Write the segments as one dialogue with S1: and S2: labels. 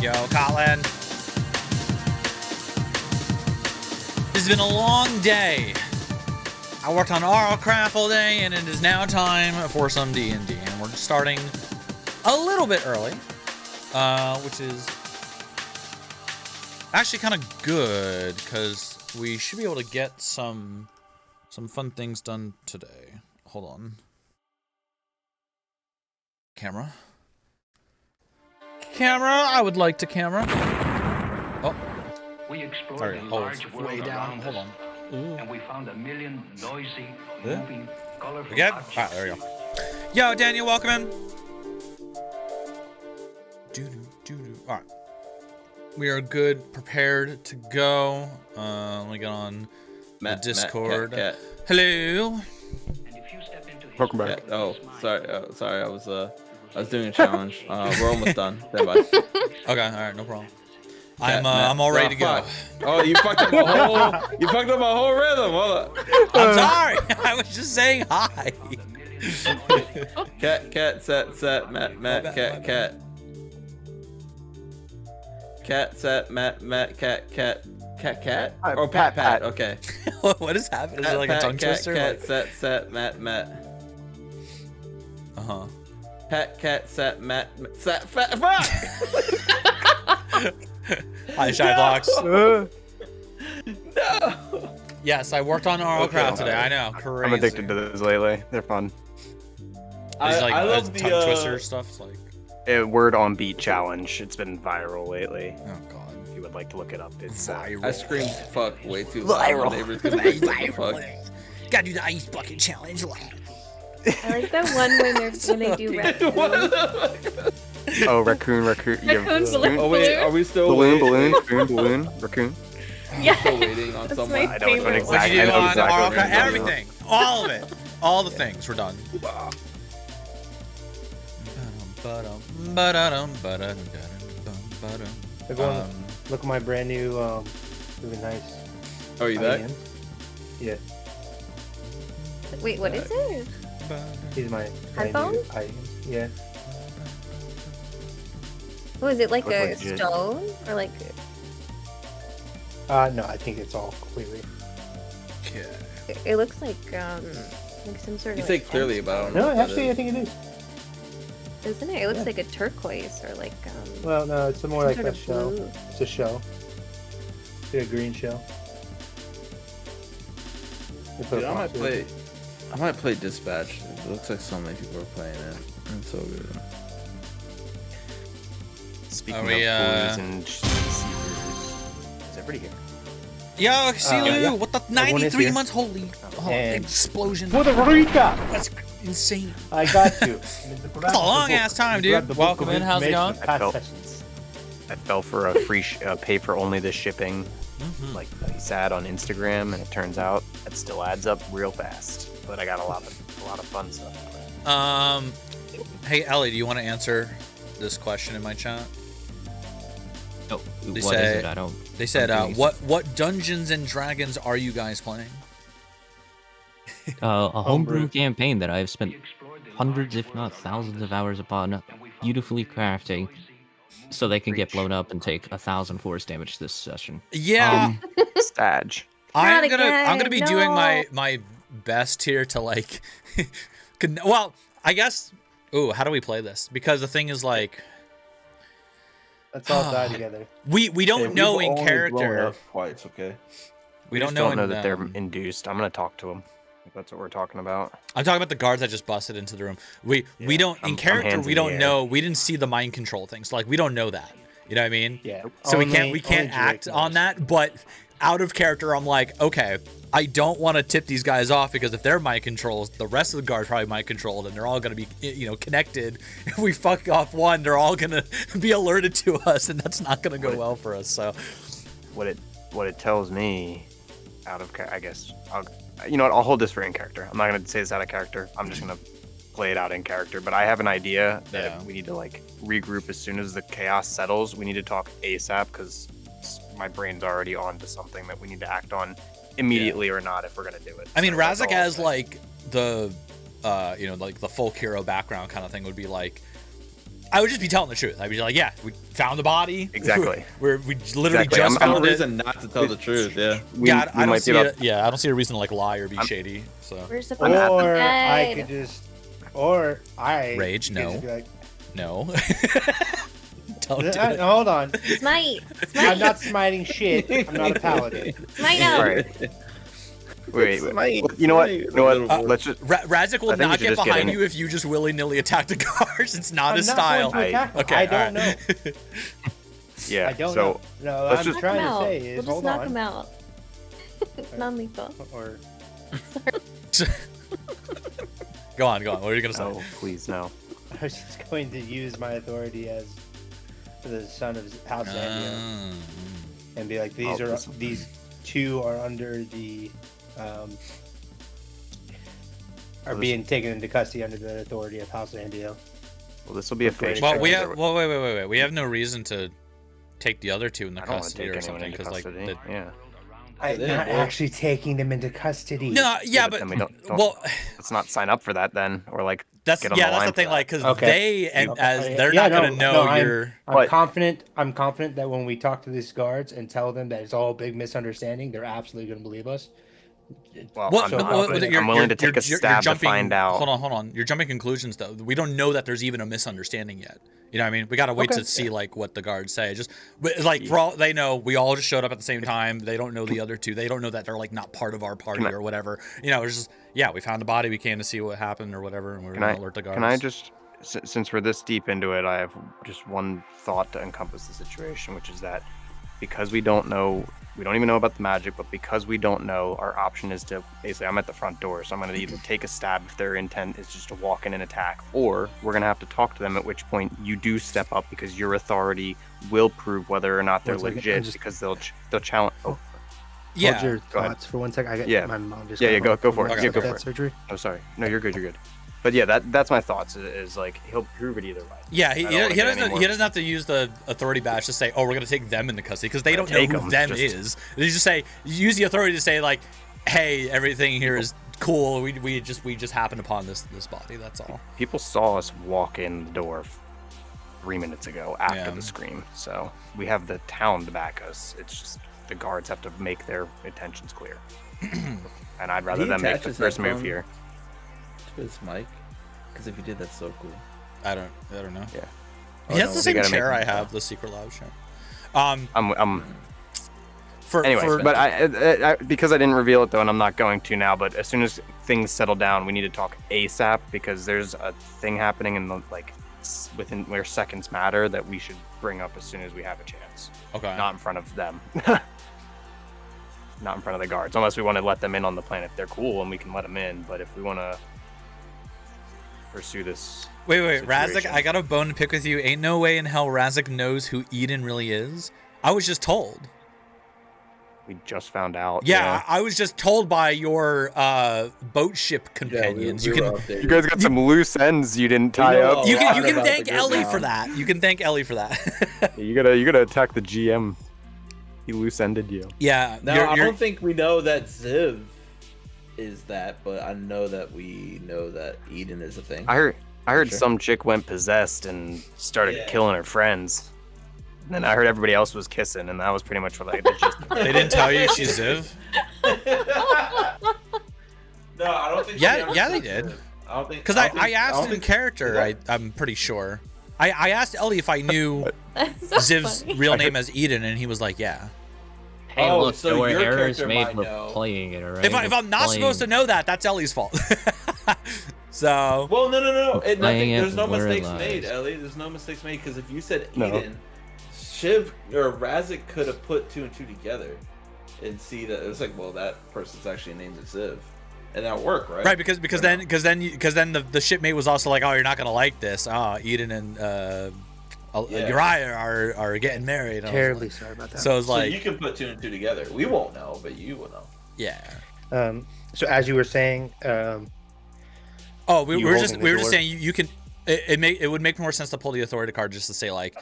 S1: Yo, Colin. It's been a long day. I worked on RLCraft all day, and it is now time for some D&D. And we're starting a little bit early, which is actually kind of good, because we should be able to get some fun things done today. Hold on. Camera. I would like to camera. Oh.
S2: We explored a large world
S1: way down.
S2: around
S1: Hold
S2: us,
S1: on. Ooh.
S2: and we found a million noisy, moving, colorful
S1: Again?
S2: objects.
S1: Ah, there we go. Yo, Daniel, welcome in. All right. We are good, prepared to go. Let me get on the Discord.
S3: Cat.
S1: Hello.
S2: And if you step into his
S4: Welcome back.
S2: presence,
S3: Oh,
S2: smile.
S3: sorry. I was doing a challenge. We're almost done. Bye.
S1: Okay, all right, no problem. I'm all ready to go.
S3: Oh, you fucked up my whole rhythm. Hold on.
S1: I'm sorry. I was just saying hi.
S3: Cat, set, Matt, cat. Cat, set, Matt, cat. Oh, Pat. Okay.
S1: What is happening? Is it like a tongue twister?
S3: Cat, set, Matt.
S1: Uh-huh.
S3: Cat, set, Matt, set, fuck!
S1: Hi, Shy Blocks.
S3: No.
S1: Yes, I worked on RLCraft today. I know. Crazy.
S4: I'm addicted to those lately. They're fun.
S3: I love the
S1: tongue twister stuff. Like
S4: Word on beat challenge. It's been viral lately.
S1: Oh god.
S4: If you would like to look it up, it's
S1: Viral.
S3: I screamed fuck way too loud. My neighbors could hear me fuck.
S1: Gotta do the ice bucket challenge.
S5: I like that one when they do raccoon.
S4: Oh, raccoon.
S5: Balloon.
S3: Oh wait, are we still
S4: balloon, raccoon.
S5: Yeah.
S3: still waiting on
S5: That's
S3: someone?
S5: my
S4: I know which one
S5: favorite.
S4: exactly.
S1: What'd you do
S4: I know
S1: on
S4: exactly what
S1: RLCraft?
S4: you're talking
S1: Everything. All of it. All the things were done.
S6: Everyone, look at my brand new, really nice.
S3: Oh, are you back?
S6: IEM. Yeah,
S5: Wait, what is it?
S6: these are my brand
S5: Headphones?
S6: new IEM. Yeah.
S5: Oh, is it like
S4: Look
S5: a
S4: legit.
S5: stone or like?
S6: No, I think it's all completely.
S1: Okay.
S5: It looks like some sort of.
S3: You
S5: like
S3: say clearly, but I don't know.
S6: No,
S3: what that
S6: actually, I
S3: is.
S6: think it is.
S5: isn't it? It looks
S6: Yeah.
S5: like a turquoise or like
S6: Well, no, it's more
S5: some
S6: like
S5: sort
S6: a
S5: of
S6: shell.
S5: blue.
S6: It's a shell. It's a green shell. They put
S3: Dude,
S6: a
S3: I
S6: box with it.
S3: might play Dispatch. It looks like so many people are playing it. It's so good.
S4: Speaking
S1: Are
S4: of
S1: we,
S4: blues and seekers, is everybody here?
S1: Yo, Silu,
S6: yeah.
S1: what the
S6: Everyone is
S1: 93
S6: here.
S1: months? Holy
S6: And-
S1: explosion.
S6: Puerto Rica!
S1: That's insane.
S6: I got you.
S1: That's a long ass time, dude. Welcome in. How's it going?
S4: I fell for a free pay for only the shipping like nice ad on Instagram, and it turns out that still adds up real fast. But I got a lot of fun stuff.
S1: Hey Ellie, do you want to answer this question in my chat?
S7: Oh,
S1: They
S7: what is
S1: say-
S7: it? I don't.
S1: They said,
S7: I'm doing
S1: what Dungeons and Dragons are you guys playing?
S7: a homebrew campaign that I've spent
S2: We explored the
S7: hundreds,
S2: large
S7: if not
S2: world
S7: thousands,
S2: around
S7: of hours upon
S2: us, and we found
S7: beautifully
S2: a million
S7: crafting,
S2: noisy,
S7: so they can get
S4: Preach.
S7: blown up and take 1,000 force damage this session.
S1: Yeah,
S4: Stage.
S1: I'm
S5: Not
S1: gonna be
S5: again,
S1: doing
S5: no.
S1: my best here to like, well, I guess. Ooh, how do we play this? Because the thing is like,
S6: Let's all die together.
S1: we don't know in character.
S3: Twice, okay.
S1: We
S4: just
S1: don't know,
S4: know
S1: in,
S4: that they're induced. I'm gonna talk to them. That's what we're talking about.
S1: I'm talking about the guards that just busted into the room. We don't in
S4: I'm
S1: character.
S4: hands
S1: We
S4: in the
S1: don't
S4: air.
S1: know. We didn't see the mind control things. Like we don't know that. You know what I mean?
S6: Yeah.
S1: So we
S6: Only
S1: can't
S6: Drake
S1: act on
S6: knows.
S1: that. But out of character, I'm like, okay, I don't want to tip these guys off because if they're mind controls, the rest of the guards probably mind controlled, and they're all gonna be connected. If we fuck off one, they're all gonna be alerted to us, and that's not gonna go well for us. So
S4: What it tells me, I guess you know what? I'll hold this for in character. I'm not gonna say this out of character. I'm just gonna play it out in character. But I have an idea that
S1: Yeah.
S4: we need to like regroup as soon as the chaos settles. We need to talk ASAP because my brain's already on to something that we need to act on immediately or not if we're gonna do it.
S1: I mean,
S4: So that's
S1: Razak
S4: all I'll
S1: has
S4: say.
S1: like the like the folk hero background kind of thing would be like I would just be telling the truth. I'd be like, yeah, we found the body.
S4: Exactly.
S1: We literally
S4: Exactly.
S1: just
S3: No
S1: found it.
S3: reason not to tell the truth. Yeah.
S1: Yeah, I don't
S4: might
S1: see
S4: be
S1: it. Yeah, I don't see a reason to like lie or be shady. So
S5: We're supposed to
S6: Or
S5: be
S6: I
S5: dead.
S6: could just, or I
S1: Rage,
S6: could
S1: no.
S6: just be like,
S1: no. Don't do it.
S6: hold on,
S5: Smite.
S6: I'm
S5: Smite.
S6: not smiting shit. I'm not a paladin.
S5: Smite no.
S4: Right. Wait.
S3: Smite,
S4: You know what?
S3: smite.
S4: You know what? Let's just.
S1: Razik will
S4: I think we
S1: not
S4: should
S1: get
S4: just get
S1: behind
S4: in.
S1: you if you just willy-nilly attack the guards. It's not
S6: I'm
S1: his
S6: not
S1: style.
S6: going to attack them.
S1: Okay,
S6: I don't
S1: alright.
S6: know.
S4: Yeah.
S6: I don't
S4: so
S6: know. No,
S4: let's
S6: I'm
S4: just-
S6: trying
S5: Knock
S6: to
S5: him
S6: say
S5: out.
S6: is,
S5: We'll just
S6: hold
S5: knock
S6: on.
S5: him out. Non-lethal.
S6: Or
S1: Go on. What are you gonna say?
S4: Oh, please no.
S6: I was just going to use my authority as the son of House Samuel
S1: Um,
S6: and be like, these two are under the are being taken into custody under the authority of House Andio.
S4: Well, this will be a face.
S1: well, we
S4: check.
S1: have. Well, wait. We have no reason to take the other two in the
S4: I don't want to
S1: custody
S4: take
S1: or
S4: anyone
S1: something
S4: into
S1: because like.
S4: custody. Yeah.
S6: I'm not actually taking them into custody.
S1: No, yeah,
S4: but
S1: but
S4: then we don't-
S1: well,
S4: Let's not sign up for that then, or like.
S1: that's
S4: get on the
S1: that's
S4: line
S1: the
S4: for
S1: thing,
S4: that.
S1: like, because
S6: Okay.
S1: they and
S6: Okay.
S1: as they're
S6: Yeah,
S1: not gonna know
S6: no, I'm-
S1: you're.
S6: I'm
S4: But-
S6: confident. I'm confident that when we talk to these guards and tell them that it's all a big misunderstanding, they're absolutely going to believe us.
S4: Well,
S1: Well,
S4: I'm,
S6: So
S1: no,
S4: I'm,
S1: well,
S6: confident.
S1: you're-
S4: I'm willing to
S1: you're-
S4: take a
S1: you're
S4: stab to
S1: jumping-
S4: find out.
S1: Hold on. You're jumping conclusions though. We don't know that there's even a misunderstanding yet. You know what I mean? We gotta wait
S6: Okay.
S1: to see like what the guards say. Just like for all they know, we all just showed up at the same time. They don't know the other two. They don't know that they're like not part of our party
S4: Can I-
S1: or whatever. You know, it's just we found the body. We came to see what happened or whatever, and we're
S4: Can
S1: gonna
S4: I,
S1: alert the guards.
S4: can I just, since we're this deep into it, I have just one thought to encompass the situation, which is that because we don't even know about the magic, but because we don't know, our option is to basically, I'm at the front door, so I'm going to either take a stab if their intent is just to walk in and attack, or we're going to have to talk to them, at which point you do step up because your authority will prove whether or not they're
S6: 1 second,
S4: legit,
S6: I'm just-
S4: because they'll challenge. Oh,
S1: Yeah.
S6: Hold your
S4: Go ahead.
S6: thoughts for 1 second. I got
S4: Yeah.
S6: my mom just.
S4: Yeah,
S6: got
S4: go
S6: home
S4: for it.
S6: from
S1: Yeah, go
S6: that
S4: for it.
S6: surgery.
S4: oh, sorry. No, you're good. But yeah, that's my thoughts. Is like he'll prove it either way.
S1: Yeah,
S4: I don't wanna
S1: he
S4: get
S1: doesn't.
S4: any more-
S1: He doesn't have to use the authority badge to say, "Oh, we're gonna take them into custody," because they don't know
S4: Take
S1: who
S4: 'em,
S1: them
S4: just-
S1: is. They just say, use the authority to say like, "Hey, everything here is cool. We just happened upon this body. That's all."
S4: People saw us walk in the door 3 minutes ago after
S1: Yeah.
S4: the scream, so we have the town to back us. It's just the guards have to make their intentions clear, and I'd rather
S3: He
S4: them make
S3: attach
S4: the
S3: his
S4: first move
S3: headphones
S4: here.
S3: To his mic, because if you did, that's so cool.
S1: I don't know.
S4: Yeah.
S1: He has
S3: no,
S1: the
S3: you
S1: same
S4: gotta make
S1: chair I
S4: him-
S1: have, the secret lab chair.
S4: Anyways,
S1: For
S4: but I because I didn't reveal it though, and I'm not going to now. But as soon as things settle down, we need to talk ASAP because there's a thing happening in the within where seconds matter that we should bring up as soon as we have a chance.
S1: okay.
S4: Not in front of them. Not in front of the guards, unless we want to let them in on the planet. They're cool and we can let them in. But if we want to pursue this,
S1: Wait, Razik,
S4: situation.
S1: I got a bone to pick with you. Ain't no way in hell Razik knows who Eden really is. I was just told.
S4: we just found out.
S1: Yeah, I was just told by your boat ship companions.
S3: we
S1: you
S3: were
S1: can
S3: updated.
S4: You guys got some loose ends you didn't tie
S3: know
S4: up.
S1: you
S3: a
S1: can
S3: lot
S1: you can
S3: about
S1: thank
S3: the group
S1: Ellie
S3: now.
S1: for that. You can thank Ellie for that.
S4: You gotta attack the GM. He loose ended you.
S1: Yeah.
S3: Now I don't think we know that Ziv is that, but I know that we know that Eden is a thing.
S4: I heard
S3: Sure.
S4: some chick went possessed and started
S3: Yeah.
S4: killing her friends. And then I heard everybody else was kissing, and that was pretty much what I just.
S1: they didn't tell you she's Ziv.
S3: No, I don't think.
S1: Yeah, they did.
S3: I don't think
S1: Because I asked in character.
S3: that-
S1: I'm pretty sure. I asked Ellie if I knew
S5: That's so
S1: Ziv's
S5: funny.
S1: real name as Eden, and he was like, "Yeah."
S7: Hey,
S3: Oh,
S7: look,
S3: so
S7: there were
S3: your
S7: errors
S3: character
S7: made
S3: might
S7: for
S3: know.
S7: playing it, alright?
S1: If I'm not supposed to know that, that's Ellie's fault. So
S3: Well, no.
S7: Playing
S3: Nothing,
S7: it
S3: there's no
S7: where it
S3: mistakes
S7: lies.
S3: made, Ellie. There's no mistakes made because if you said
S4: No.
S3: Eden, Shiv or Razik could have put 2 and 2 together and see that it was like, well, that person's actually named as Ziv, and that worked, right?
S1: right, because then the shipmate was also like, "Oh, you're not gonna like this. Oh, Eden and
S3: Yeah.
S1: Uriah are getting married." And I was
S6: Terribly
S1: like-
S6: sorry about that.
S1: So it's
S3: So
S1: like,
S3: you can put 2 and 2 together. We won't know, but you will know.
S1: yeah.
S6: So as you were saying,
S1: Oh, we
S6: You
S1: were just
S6: holding the
S1: saying
S6: door?
S1: you can. It would make more sense to pull the authority card just to say like,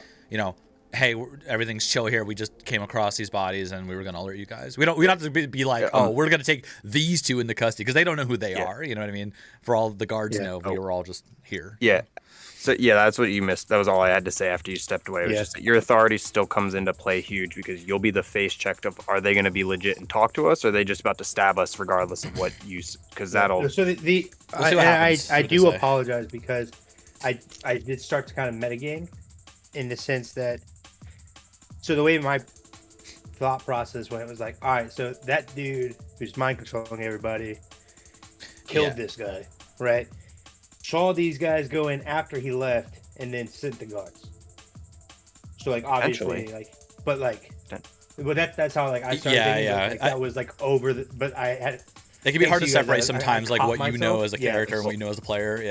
S1: hey, everything's chill here. We just came across these bodies and we were gonna alert you guys. We don't have to be like, oh, we're gonna take these two into custody because they don't know who they are. You know what I mean? For all the guards know, we were all just here.
S4: Yeah. So yeah, that's what you missed. That was all I had to say after you stepped away. It was just that your authority still comes into play huge because you'll be the face checked of are they going to be legit and talk to us, or are they just about to stab us regardless of what you? Because that'll.
S6: So I do apologize because I did start to kind of metagame in the sense that. So the way my thought process went was like, all right, so that dude who's mind controlling everybody killed this guy, right? Saw these guys go in after he left and then sent the guards. So like obviously but that's how like I started thinking like that was like over the but I had
S1: it can be hard to separate sometimes like what you know as a character and what you know as a player.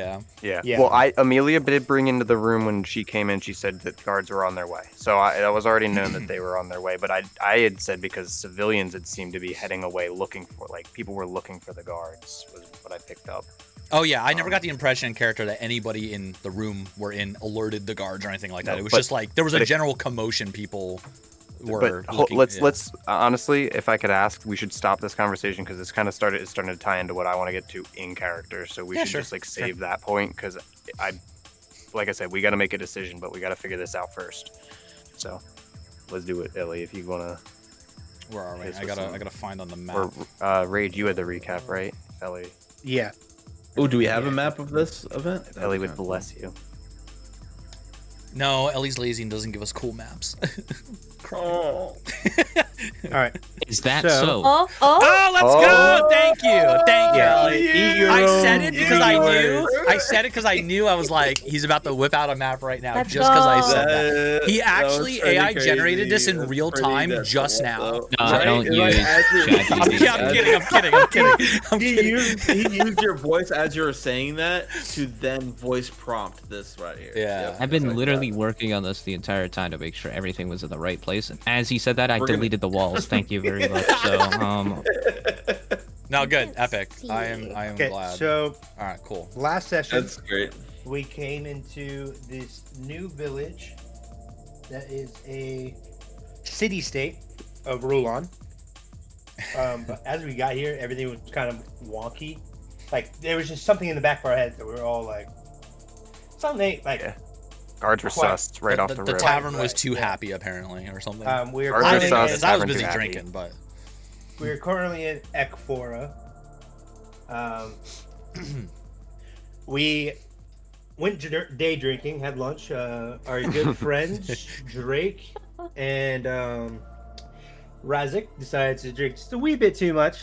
S1: Yeah.
S4: Well, Amelia did bring into the room when she came in, she said that the guards were on their way. So I was already known that they were on their way, but I had said because civilians had seemed to be heading away looking for like people were looking for the guards was what I picked up.
S1: Oh yeah, I never got the impression in character that anybody in the room we're in alerted the guards or anything like that. It was just like there was a general commotion. People were.
S4: Let's honestly, if I could ask, we should stop this conversation because it's starting to tie into what I want to get to in character. So we should just like save that point because like I said, we got to make a decision, but we got to figure this out first. So let's do it, Ellie. If you wanna.
S1: Where are we? I gotta find on the map.
S4: Or Rage, you had the recap, right, Ellie?
S6: Yeah.
S3: Oh, do we have a map of this event?
S4: Ellie would bless you.
S1: No, Ellie's lazy and doesn't give us cool maps.
S6: All right.
S7: Is that so?
S1: Oh, let's go! Thank you, Ellie. I said it because I knew. I said it because I knew. I was like, he's about to whip out a map right now just because I said that. He actually AI generated this in real time just now.
S7: No, don't use
S1: I'm kidding.
S3: He used your voice as you were saying that to then voice prompt this right here.
S1: Yeah.
S7: I've been literally working on this the entire time to make sure everything was in the right place. And as he said that, I deleted the walls. Thank you very much. So,
S1: no, good, epic. I am
S6: Okay,
S1: glad.
S6: so
S1: all right, cool.
S6: last session,
S3: That's great.
S6: we came into this new village that is a city-state of Rulon. But as we got here, everything was kind of wonky. Like there was just something in the back of our heads that we were all like, something like.
S4: Guards were sus right off the rip.
S1: The tavern was too happy apparently, or something.
S6: We were
S4: Guards were sus,
S1: I was
S4: tavern
S1: busy
S4: too happy.
S1: drinking, but
S6: we're currently in Ekfora. We went day drinking, had lunch. Our good friends Drake and Razik decided to drink just a wee bit too much.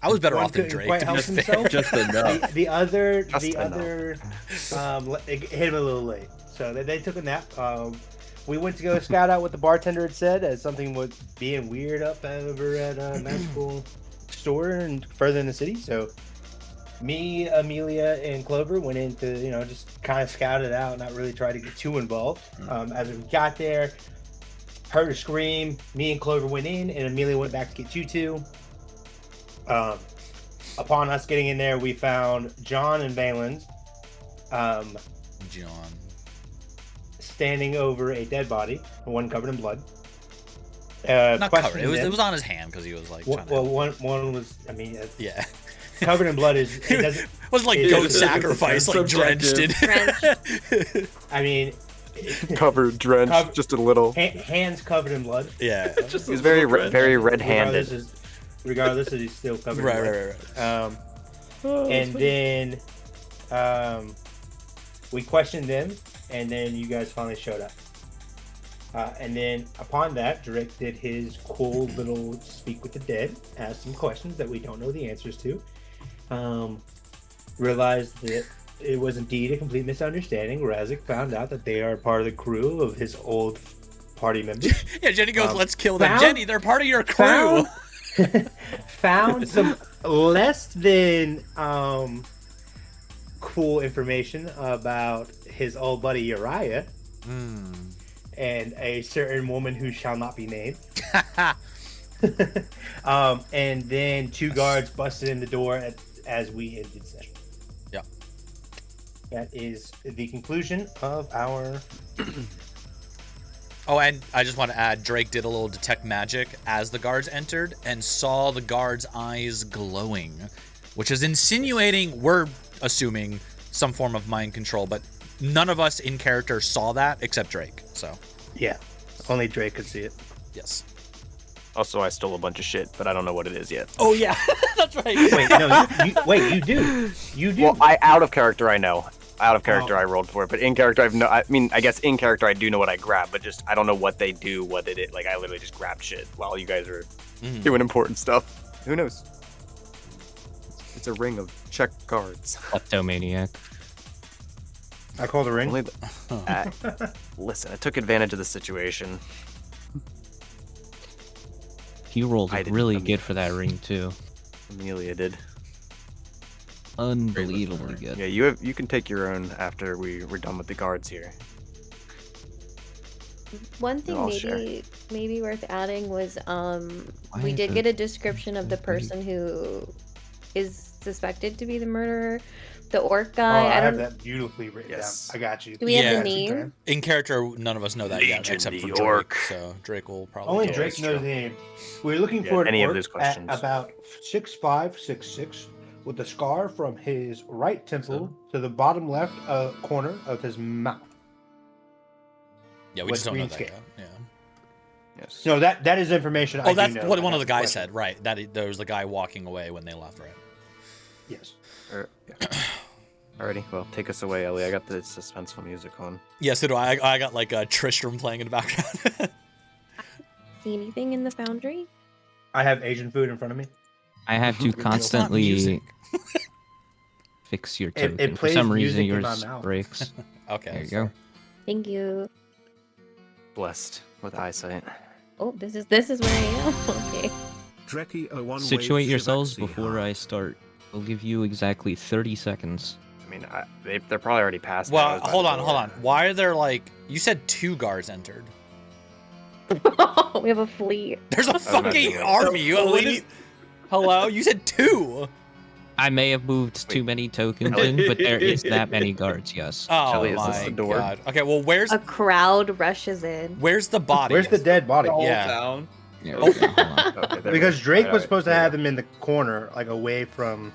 S1: I was better off than Drake.
S6: Quite help himself.
S3: Just enough.
S6: The other hit him a little late, so they took a nap. We went to go scout out what the bartender had said as something was being weird up over at a magical store and further in the city. So me, Amelia, and Clover went in to just kind of scout it out, not really try to get too involved. As we got there, heard a scream. Me and Clover went in, and Amelia went back to get you two. Upon us getting in there, we found John and Balin
S1: John
S6: standing over a dead body, one covered in blood.
S1: not covered. It was on his hand because he was like.
S6: One was. I mean,
S1: yeah.
S6: Covered in blood is. It doesn't.
S1: Was like goat sacrifice, like drenched in.
S6: I mean.
S4: Covered, drenched, just a little.
S6: Hands covered in blood.
S1: Yeah.
S4: He was very red-handed.
S6: Regardless, he's still covered in blood.
S1: Right.
S6: And then we questioned them, and then you guys finally showed up. And then upon that, Drake did his cool little speak with the dead, asked some questions that we don't know the answers to. Realized that it was indeed a complete misunderstanding. Razik found out that they are part of the crew of his old party members.
S1: Yeah, Jenny goes, let's kill them. Jenny, they're part of your crew.
S6: Found some less than cool information about his old buddy Uriah and a certain woman who shall not be named. And then two guards busted in the door as we ended session.
S1: Yeah.
S6: That is the conclusion of our
S1: Oh, and I just want to add, Drake did a little detect magic as the guards entered and saw the guards' eyes glowing, which is insinuating, we're assuming, some form of mind control, but none of us in character saw that except Drake, so.
S6: Yeah, only Drake could see it.
S1: Yes.
S4: Also, I stole a bunch of shit, but I don't know what it is yet.
S1: Oh, yeah, that's right.
S6: Wait, no, you do. You do.
S4: Well, out of character, I know. Out of character, I rolled for it, but in character, I guess in character, I do know what I grabbed, but just I don't know what they do, what they did. Like, I literally just grabbed shit while you guys are doing important stuff. Who knows? It's a ring of check cards.
S7: Kleptomaniac.
S6: I called a ring.
S4: Listen, I took advantage of the situation.
S7: He rolled really good for that ring too.
S4: Amelia did.
S7: Unbelievably good.
S4: Yeah, you can take your own after we're done with the guards here.
S5: One thing
S4: I'll share.
S5: maybe worth adding was we
S7: is
S5: did
S7: it
S5: get a description of the person who is suspected to be the murderer. The orc guy.
S6: I
S5: I
S6: have
S5: don't.
S6: that beautifully written
S4: Yes.
S6: down. I got you.
S5: Do we have
S1: Yeah.
S5: the name?
S1: In character, none of us know that yet,
S4: Legion
S1: except for
S4: the
S1: Drake,
S4: Orc.
S1: so Drake will probably
S6: Only
S1: know.
S6: Drake knows the name. We're looking
S4: Yeah,
S6: for an
S4: any of
S6: orc
S4: those questions.
S6: at about 6'5", 6'6", with a scar from his right temple to the bottom left corner of his mouth.
S1: Yeah, we
S6: with
S1: just don't know
S6: green
S1: that
S6: skin.
S1: yet. Yeah.
S4: Yes.
S6: No, that is information. I
S1: Oh,
S6: do
S1: that's
S6: know.
S1: what
S6: I
S1: one of
S6: got
S1: the guys
S6: question.
S1: said, right? That there was the guy walking away when they left, right?
S6: Yes.
S4: Yeah. Alrighty, well, take us away, Ellie. I got the suspenseful music on.
S1: Yeah, so do I. I got like a Tristram playing in the background.
S5: See anything in the foundry?
S6: I have Asian food in front of me.
S7: I have to
S1: It's not
S7: constantly
S1: music.
S7: fix your
S6: It
S7: token. For
S6: plays
S7: some reason,
S6: music in my
S7: yours
S6: mouth.
S7: breaks.
S1: Okay.
S7: There you
S1: sorry.
S7: go.
S5: Thank you.
S4: Blessed with eyesight.
S5: Oh, this is where I am. Okay.
S8: Dreki01
S7: Situate yourselves before I start. I'll give you exactly 30 seconds.
S4: I mean, they're probably already past. me. I
S1: Well,
S4: was by
S1: hold
S4: the
S1: on,
S4: door.
S1: hold on. Why are there like you said 2 guards entered?
S5: We have a fleet.
S1: There's a
S4: imagine
S1: fucking
S4: like-
S1: army. You what is, hello? You said 2.
S7: I may have moved too many tokens in, but there is that many guards, yes.
S1: Oh
S4: Shelly, is this
S1: my
S4: the door?
S1: god. Okay, well where's
S5: A crowd rushes in.
S1: the body?
S6: Where's the dead body?
S1: Yeah.
S3: Down.
S7: There we go, hold on.
S4: Okay, there we
S6: Because
S4: go.
S6: Drake
S4: Alright,
S6: was supposed to
S4: there we
S6: have
S4: go.
S6: him in the corner, like away from.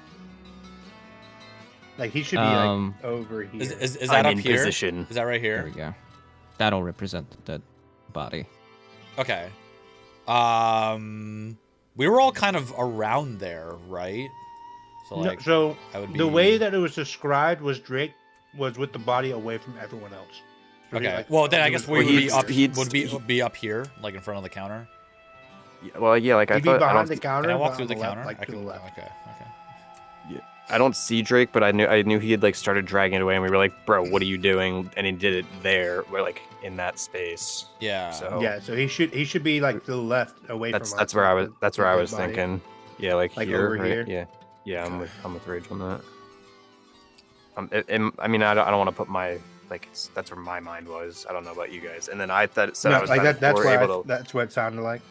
S6: Like he should be
S7: Um,
S6: like over here.
S1: Is that
S4: I'm
S1: up
S4: in
S1: here?
S4: position.
S1: Is that right
S7: There
S1: here?
S7: we go. That'll represent the dead body.
S1: Okay. We were all kind of around there, right? So
S6: No,
S1: like
S6: so
S1: I would be
S6: the way that it was described was Drake was with the body away from everyone else. So he,
S1: Okay.
S6: like,
S1: Well, then I
S6: he
S1: guess
S6: was-
S1: we
S4: Well,
S1: would be
S4: he'd-
S1: up.
S4: he'd-
S1: Would be up here, like in front of the counter.
S4: Yeah, well, yeah, like I
S6: He'd be
S4: thought. I
S6: behind
S4: don't,
S6: the counter.
S1: Can I walk
S6: but
S1: through
S6: on
S1: the
S6: left,
S1: counter?
S6: like
S1: I
S6: to
S1: can.
S6: the left.
S1: Okay.
S4: I don't see Drake, but I knew he had like started dragging it away, and we were like, "Bro, what are you doing?" And he did it there. We're like in that space.
S1: Yeah.
S4: So
S6: Yeah, so he should be like to the left, away
S4: that's
S6: from.
S4: that's
S6: us,
S4: where I
S6: like
S4: was.
S6: the-
S4: That's
S6: the
S4: where I
S6: dead
S4: was
S6: body.
S4: thinking. Yeah, like,
S6: Like
S4: here,
S6: over
S4: right?
S6: here?
S4: Yeah. I'm with Rage on that. I mean, I don't want to put my like. That's where my mind was. I don't know about you guys. And then I thought said I
S6: No,
S4: was
S6: like
S4: by
S6: that.
S4: the door, able to.
S6: That's what it sounded like.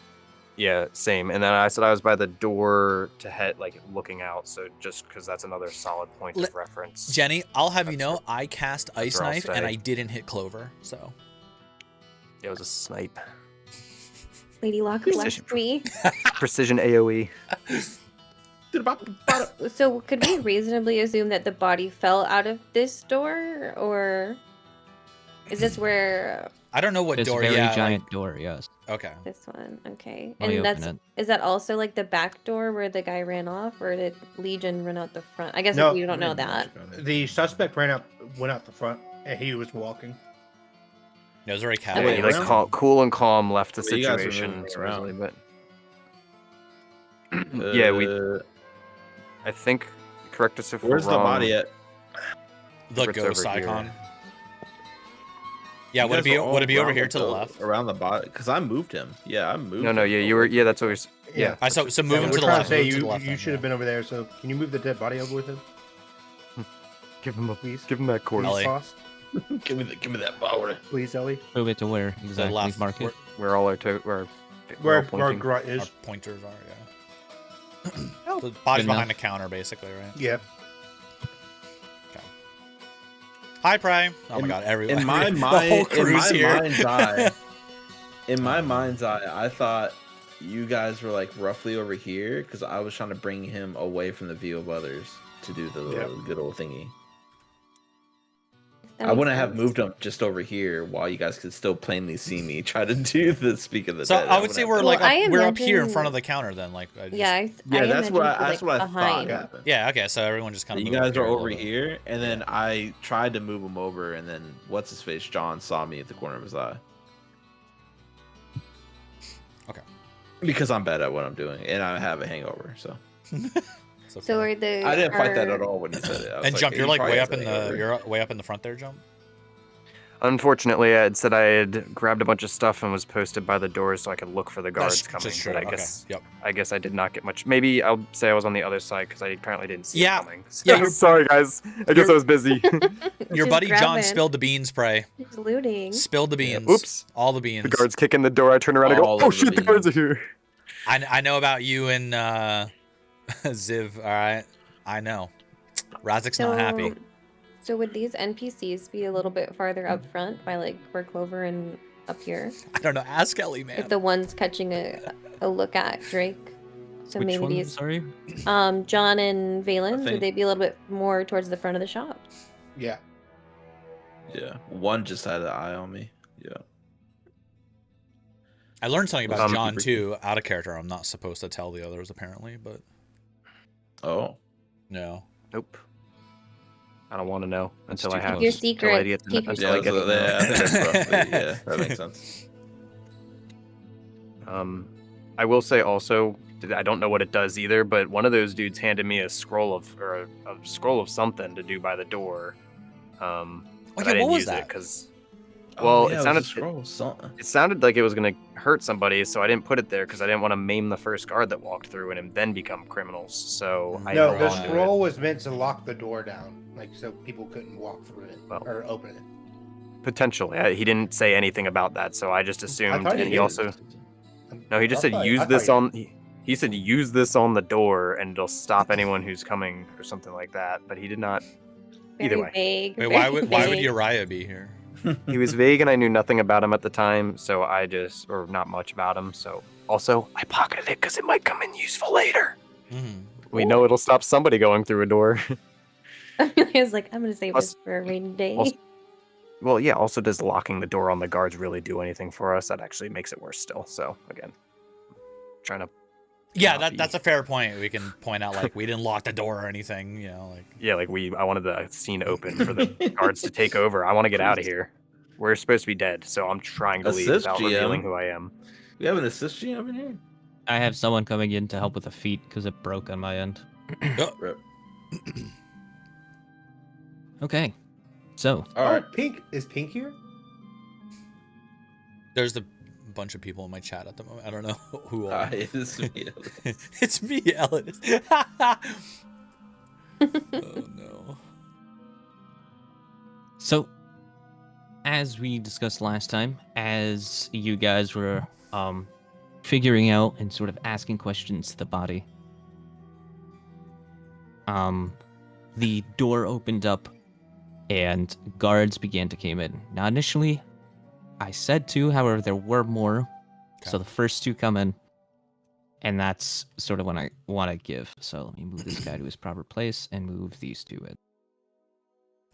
S4: Yeah, same. And then I said I was by the door to head, like looking out. So just because that's another solid point
S1: Let-
S4: of reference.
S1: Jenny, I'll have you
S4: That's
S1: know, I cast Ice
S4: where I'll
S1: Knife and
S4: stay.
S1: I didn't hit Clover, so.
S4: It was a snipe.
S5: Lady Locke
S4: Precision.
S5: left me.
S4: Precision AOE.
S5: So could we reasonably assume that the body fell out of this door, or is this where
S1: I don't know what
S7: This
S1: door.
S7: very
S1: Yeah.
S7: giant door, yes.
S1: Okay.
S5: this one? Okay,
S7: Let me
S5: and
S7: open
S5: that's
S7: it.
S5: is that also like the back door where the guy ran off, or did Legion run out the front? I guess
S6: No.
S5: you don't know that.
S6: The suspect went out the front, and he was walking.
S1: No, it was very
S4: Yeah,
S1: casual.
S4: he like cool and calm left the
S3: Well, you guys were
S4: situation.
S3: moving
S4: supposedly,
S3: around.
S4: but I think correct us if
S3: Where's
S4: we're
S3: the
S4: wrong.
S3: body at?
S1: The
S4: It's
S1: ghost
S4: over here.
S1: icon. Yeah,
S3: You
S1: would it
S3: guys
S1: be
S3: were all
S1: would it be over
S3: around
S1: here
S3: the
S1: to the
S3: go-
S1: left?
S3: Around the body, because I moved him. Yeah, I moved.
S4: No,
S3: him
S4: yeah, you
S3: over.
S4: were. Yeah, that's always. Yeah.
S1: I so move
S6: Yeah,
S1: him
S6: we're
S1: to the
S6: trying
S1: left.
S6: to say
S1: move to the left
S6: you
S1: then,
S6: should have
S1: yeah.
S6: been over there. So can you move the dead body over with him,
S4: Give him a
S6: please?
S4: Give him that cord.
S1: Ellie.
S6: Boss?
S3: Give me that power.
S6: Please, Ellie.
S7: Move it to where exactly?
S1: left.
S7: Mark it.
S4: Where all our where
S6: Where
S4: all pointing.
S6: Grunt
S1: Our
S6: is?
S1: pointers are, yeah. The body's
S7: Good
S1: behind
S7: enough.
S1: the counter, basically, right?
S6: Yeah.
S1: Okay. Hi, Prime. Oh my
S3: In-
S1: god, everyone.
S3: In my
S1: the whole
S3: mind, in
S1: crew's
S3: my
S1: here.
S3: mind's eye, In my mind's eye, I thought you guys were like roughly over here because I was trying to bring him away from the view of others to do the good old thingy. I wouldn't have moved him just over here while you guys could still plainly see me try to do the Speak of the
S1: So
S3: Dead.
S1: I would say we're
S5: Well,
S1: we're up here in front of the counter then, like.
S3: That's what I thought happened.
S1: Yeah, okay, so everyone just kind of.
S3: You guys are over here, and then I tried to move him over, and then what's his face, John, saw me at the corner of his eye.
S1: Okay.
S3: Because I'm bad at what I'm doing, and I have a hangover, so.
S5: So are the?
S3: I didn't fight that at all when you said it.
S1: And Jump, you're like way up in the way up in the front there, Jump.
S4: Unfortunately, I had said I had grabbed a bunch of stuff and was posted by the doors so I could look for the guards coming.
S1: Just true.
S4: But I guess I did not get much. Maybe I'll say I was on the other side because I apparently didn't see it coming. So, sorry, guys. I guess I was busy.
S1: Your buddy John spilled the beans, Prey.
S5: He's looting.
S1: Spilled the beans.
S4: Yeah. Oops.
S1: All the beans.
S4: The guards kick in the door. I turn around and go, oh shit, the guards are here.
S1: I know about you and Ziv, all right? I know. Razik's not happy.
S5: So would these NPCs be a little bit farther up front by like where Clover and up here?
S1: I don't know. Ask Ellie, man.
S5: If the one's catching a look at Drake. So
S7: Which
S5: maybe
S7: one?
S5: these
S7: Sorry?
S5: John and Valen, would they be a little bit more towards the front of the shop?
S6: Yeah.
S3: Yeah. One just had an eye on me. Yeah.
S1: I learned something about John too, out of character. I'm not supposed to tell the others apparently, but
S3: Oh.
S1: No.
S4: Nope. I don't want to know until I have
S5: your secret.
S3: That makes sense.
S4: I will say also, I don't know what it does either, but one of those dudes handed me a scroll of something to do by the door. But I didn't
S1: what was
S4: use
S1: that?
S4: it because, well, it
S3: sounded
S4: it sounded like it was gonna hurt somebody, so I didn't put it there because I didn't want to maim the first guard that walked through and then become criminals. So I
S6: no, the
S4: held on to
S6: scroll was meant to lock the door down, like so people couldn't walk through it or open it.
S4: Potentially, he didn't say anything about that, so I just assumed.
S6: thought he
S4: And he
S6: did.
S4: also, no, he just said use this on. He said use this on the door and it'll stop anyone who's coming or something like that. But he did not. Either way.
S5: Vague,
S1: Wait, why would Uriah be here?
S4: He was vague and I knew nothing about him at the time, so or not much about him. So also, I pocketed it because it might come in useful later.
S1: Mm.
S4: We know it'll stop somebody going through a door.
S5: I was like, I'm gonna save this for a rainy day.
S4: Well, yeah. Also, does locking the door on the guards really do anything for us? That actually makes it worse still. So again, trying to.
S1: Yeah, that's a fair point. We can point out like we didn't lock the door or anything, you know, like.
S4: Yeah, like I wanted the scene open for the guards to take over. I want to get out of here. We're supposed to be dead, so I'm trying to leave without revealing who I am.
S3: We have an assist GM in here.
S7: I have someone coming in to help with the feet because it broke on my end.
S3: Rip.
S7: Okay, so.
S3: All right.
S6: Pink is Pink here?
S1: There's a bunch of people in my chat at the moment. I don't know who all.
S3: It's me.
S1: It's me, Ellis. Oh no.
S7: So, as we discussed last time, as you guys were figuring out and sort of asking questions to the body, the door opened up and guards began to come in. Now, initially, I said 2, however, there were more. Okay. So the first 2 come in, and that's sort of what I want to give. So let me move this guy to his proper place and move these 2 in.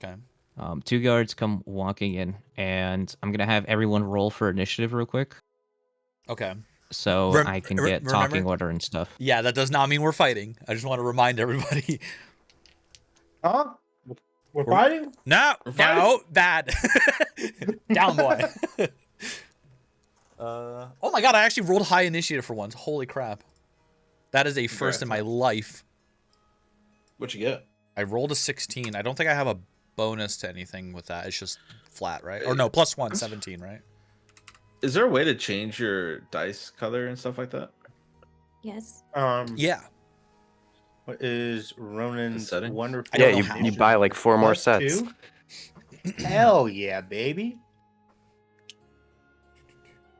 S1: Okay.
S7: 2 guards come walking in, and I'm going to have everyone roll for initiative real quick.
S1: Okay.
S7: So I can get talking order and stuff.
S1: Yeah, that does not mean we're fighting. I just want to remind everybody.
S6: Huh? We're fighting?
S1: No, no, bad. Down boy. Oh my god, I actually rolled high initiative for once. Holy crap. That is a first in my life.
S3: What'd you get?
S1: I rolled a 16. I don't think I have a bonus to anything with that. It's just flat, right? Or no, +1, 17, right?
S3: Is there a way to change your dice color and stuff like that?
S5: Yes.
S1: Yeah.
S6: What is Ronan's wonderful?
S4: Yeah, you buy like 4 more sets.
S6: 2? Hell yeah, baby.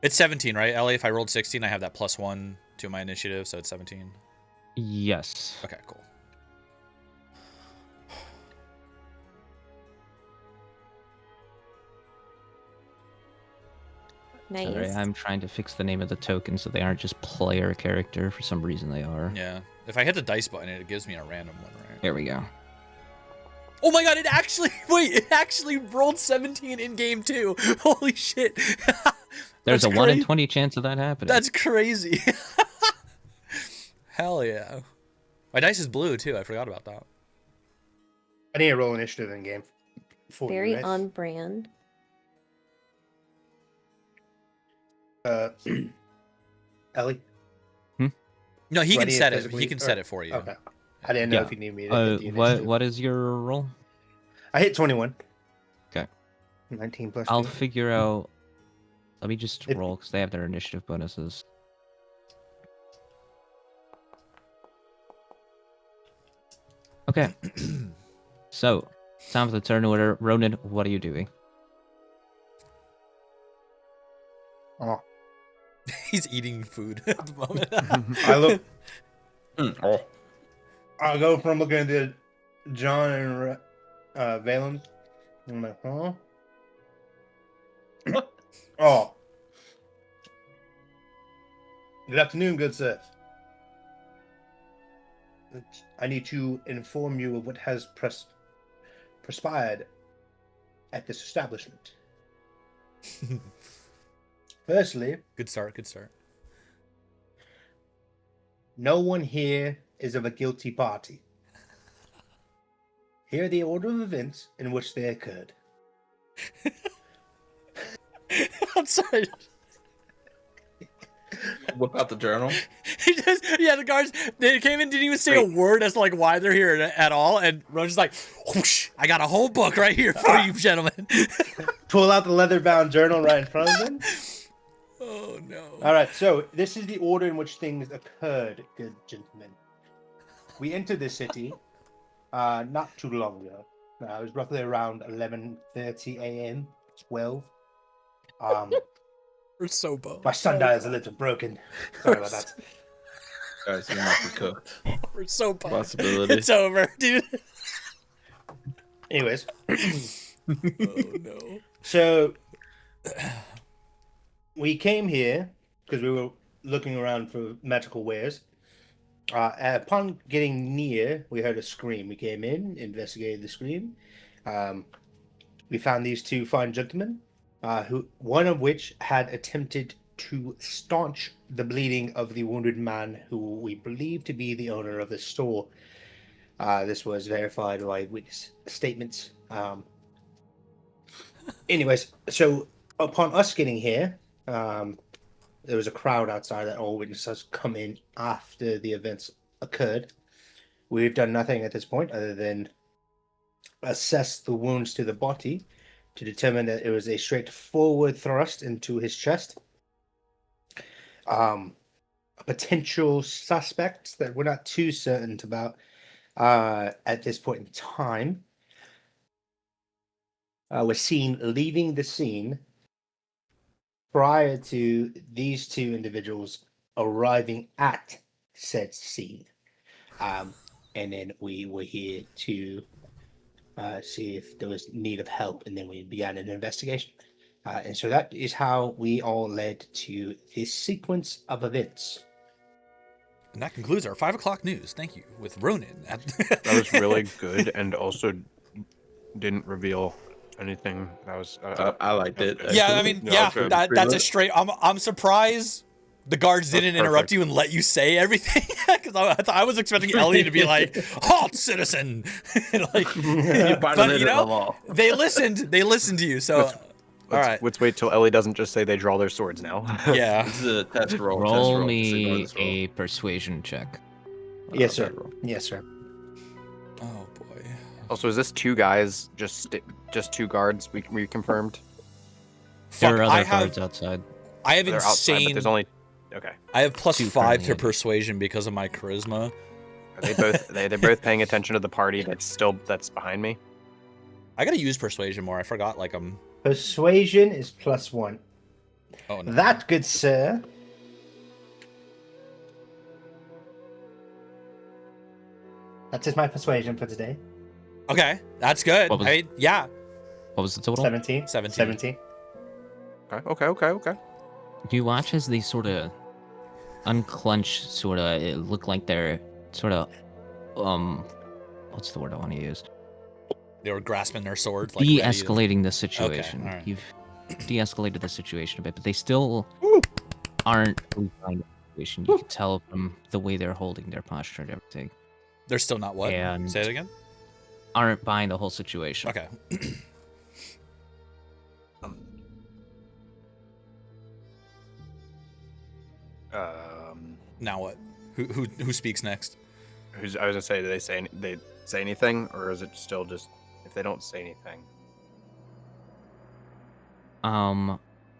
S1: It's 17, right, Ellie? If I rolled 16, I have that +1 to my initiative, so it's 17.
S7: Yes.
S1: Okay, cool.
S5: Nice.
S7: Sorry, I'm trying to fix the name of the token so they aren't just player character. For some reason they are.
S1: Yeah. If I hit the dice button, it gives me a random one, right?
S7: There we go.
S1: Oh my god, it actually rolled 17 in game 2. Holy shit.
S7: There's
S1: That's
S7: a 1 in
S1: cra-
S7: 20 chance of that happening.
S1: That's crazy. Hell yeah. My dice is blue too. I forgot about that.
S6: I need to roll initiative in game. For
S5: Very
S6: you guys.
S5: on brand.
S6: Ellie.
S1: No, he can
S6: Ready
S1: set it.
S6: physically-
S1: He can set it for you.
S6: Okay. I didn't know
S7: Yeah.
S6: if you need me to hit the
S7: What
S6: initiative.
S7: what is your roll?
S6: I hit 21.
S7: Okay.
S6: 19 plus
S7: I'll
S6: 2.
S7: figure out. Let me just
S6: If-
S7: roll because they have their initiative bonuses. Okay. So, time for the turn order. Ronan, what are you doing?
S6: Oh.
S1: He's eating food at the moment.
S6: I look. Oh. I go from looking at the John and Valen. I'm like, huh? Oh. Good afternoon, good sir. I need to inform you of what has transpired at this establishment. Firstly,
S1: Good start. Good start.
S6: no one here is of a guilty party. Here are the order of events in which they occurred.
S1: I'm sorry.
S3: Whip out the journal.
S1: The guards, they came in, didn't even say a word as to, like, why they're here at all, and Ron's just like, whoosh, I got a whole book right here for you, gentlemen.
S6: Pull out the leather-bound journal right in front of them.
S1: Oh, no.
S6: All right, so this is the order in which things occurred, good gentlemen. We entered this city not too long ago. It was roughly around 11:30 a.m., 12.
S1: We're so bummed.
S6: My sundial is a little broken. Sorry about that.
S3: Guys, you might be cooked.
S1: We're so bummed.
S3: Possibility.
S1: It's over, dude.
S6: Anyways,
S1: Oh, no.
S6: so we came here because we were looking around for magical wares. Upon getting near, we heard a scream. We came in, investigated the scream. We found these two fine gentlemen, one of which had attempted to staunch the bleeding of the wounded man who we believe to be the owner of the store. This was verified by witness statements. Anyways, so upon us getting here, there was a crowd outside that all witnesses come in after the events occurred. We've done nothing at this point other than assess the wounds to the body to determine that it was a straightforward thrust into his chest. A potential suspect that we're not too certain about at this point in time was seen leaving the scene prior to these two individuals arriving at said scene. And then we were here to see if there was need of help, and then we began an investigation. And so that is how we all led to this sequence of events.
S1: And that concludes our 5 o'clock news. Thank you, with Ronan.
S4: That was really good, and also didn't reveal anything. That was
S3: I liked it.
S1: Yeah, I mean,
S4: Yeah, okay.
S1: that's a straight. I'm surprised the guards didn't interrupt you and let you say everything, because I was expecting Ellie to be like, "Halt, citizen!" Like, but you know, they listened to you. So, all right,
S4: Let's wait till Ellie doesn't just say they draw their swords now.
S1: yeah.
S3: This is a test roll.
S7: Roll
S3: test
S7: me
S3: Signal this roll.
S7: a persuasion check.
S6: Yes, sir. Yes, sir.
S1: Oh boy.
S4: Also, is this two guys, just two guards? We confirmed.
S1: Fuck,
S7: There are
S1: I
S7: other
S1: have
S7: guards outside.
S1: I have
S4: They're outside, but
S1: insane.
S4: there's only okay.
S1: I have plus
S7: two
S1: 5
S7: currently
S1: to
S7: in.
S1: persuasion because of my charisma.
S4: Are they both they're both paying attention to the party that's behind me.
S1: I gotta use persuasion more. I forgot. Like I'm.
S6: Persuasion is +1.
S1: Oh no.
S6: That, good sir. That is my persuasion for today.
S1: Okay, that's good.
S7: What was-
S1: Yeah.
S7: What was the total?
S6: 17.
S1: 17.
S6: 17.
S4: Okay.
S7: You watch as they sort of unclench, sort of. It look like they're sort of, what's the word I want to use?
S1: They were grasping their swords, like ready to-
S7: De-escalating the situation.
S1: Okay, all right.
S7: You've de-escalated the situation a bit, but they still aren't really fine with the situation. You can tell from the way they're holding their posture and everything.
S1: They're still not what?
S7: And-
S1: Say it again.
S7: Aren't buying the whole situation.
S1: Okay. Now what? Who speaks next?
S4: I was gonna say, do they say anything, or is it still just if they don't say anything?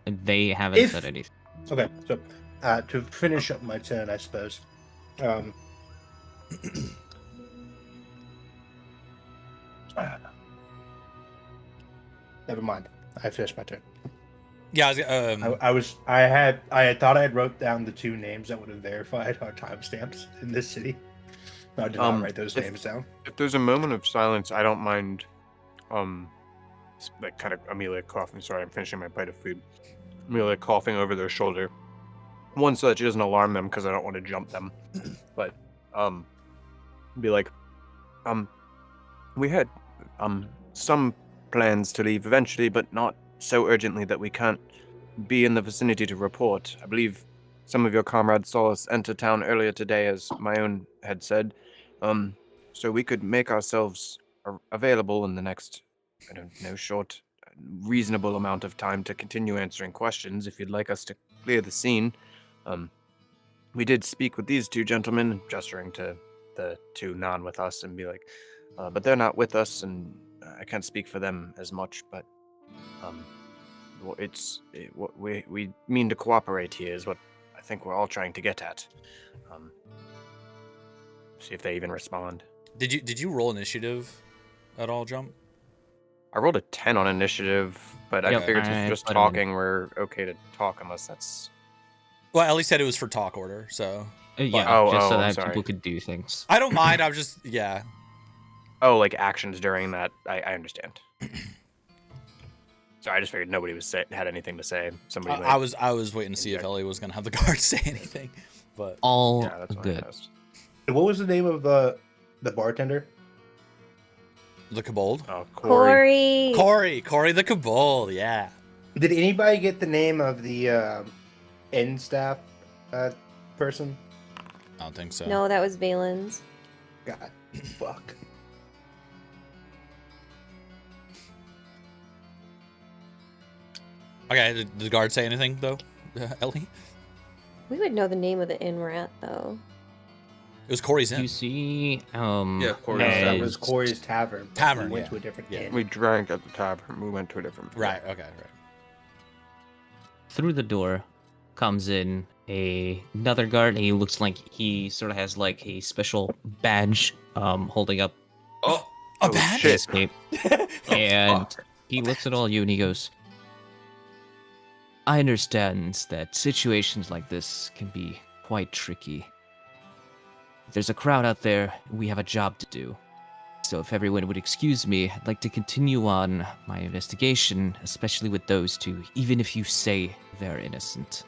S7: They haven't said anything.
S6: Okay, so to finish up my turn, I suppose. Never mind. I finished my turn.
S1: Yeah,
S6: I had thought I had wrote down the 2 names that would have verified our timestamps in this city. No, I did not write those names down.
S4: If there's a moment of silence, I don't mind. Like kind of Amelia coughing. Sorry, I'm finishing my bite of food. Amelia coughing over their shoulder. One, so that she doesn't alarm them because I don't want to jump them. But be like, we had some plans to leave eventually, but not so urgently that we can't be in the vicinity to report. I believe some of your comrades saw us enter town earlier today, as my own had said. So we could make ourselves available in the next, I don't know, short, reasonable amount of time to continue answering questions if you'd like us to clear the scene. We did speak with these 2 gentlemen, gesturing to the 2 non with us, and be like, but they're not with us, and I can't speak for them as much, but what we mean to cooperate here is what I think we're all trying to get at. See if they even respond.
S1: Did you roll initiative at all, Jump?
S4: I rolled a 10 on initiative, but I
S1: Yep.
S4: figured since just talking, we're okay to talk unless that's...
S1: Well, at least said it was for talk order, so
S7: Yeah, just so
S4: oh,
S7: that
S4: sorry.
S7: people could do things.
S1: I don't mind. I was just yeah.
S4: Oh, like actions during that. I understand. Sorry, I just figured nobody had anything to say. Somebody.
S1: I was waiting to see if Ellie was gonna have the guards say anything, but
S7: All
S4: Yeah, that's what I
S7: good.
S4: asked.
S6: What was the name of the bartender?
S1: the Kobold.
S4: Oh, Corey.
S1: Corey the Kobold. Yeah.
S6: Did anybody get the name of the inn staff person?
S1: I don't think so.
S5: No, that was Valen's.
S6: God, fuck.
S1: Okay. Did the guard say anything though, Ellie?
S5: We would know the name of the inn we're at, though.
S1: It was Corey's
S7: You
S1: Inn.
S7: see,
S3: Yeah, Corey's.
S6: That
S7: as-
S6: was Corey's tavern. but
S1: Tavern,
S6: We went
S1: yeah.
S6: to a different
S1: Yeah.
S6: inn.
S4: We drank at the tavern. We went to a different.
S1: Right. Okay. Right.
S7: through the door comes in another guard, and he looks like he sort of has like a special badge holding up
S1: A
S4: Oh,
S1: badge.
S4: shit.
S7: his cape. And he looks at all you and he goes, I understand that situations like this can be quite tricky. There's a crowd out there, we have a job to do. So if everyone would excuse me, I'd like to continue on my investigation, especially with those 2, even if you say they're innocent.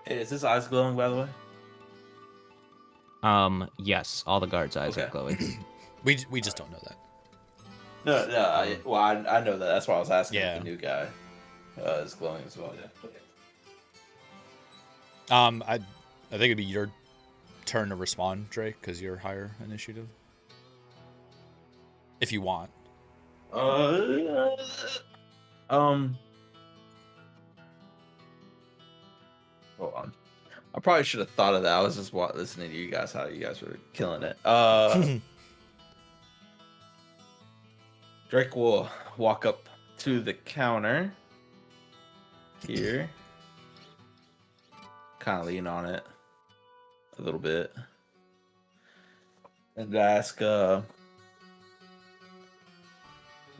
S3: Hey, is his eyes glowing, by the way?
S7: Yes, all the guards' eyes are
S3: Okay.
S7: glowing.
S1: We just don't know that.
S3: No. I know that. That's why I was asking
S1: Yeah.
S3: if the new guy is glowing as well. Yeah.
S1: I think it'd be your turn to respond, Drake, because you're higher initiative. If you want.
S3: Hold on. I probably should have thought of that. I was just listening to you guys, how you guys were killing it. Drake will walk up to the counter here, kind of lean on it a little bit, and ask,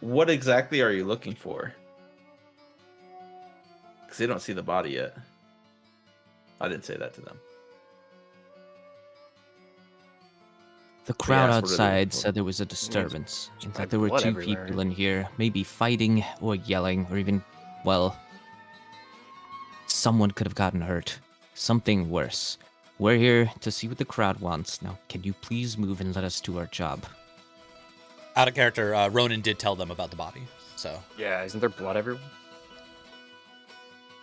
S3: what exactly are you looking for? Because they don't see the body yet. I didn't say that to them.
S7: The crowd
S3: that's what it is.
S7: outside said there was a disturbance, and that there were
S4: blood
S7: 2
S4: everywhere.
S7: people in here, maybe fighting or yelling, or even, well, someone could have gotten hurt. Something worse. We're here to see what the crowd wants. Now, can you please move and let us do our job?
S1: Out of character, Ronan did tell them about the body, so.
S4: Yeah, isn't there blood everywhere?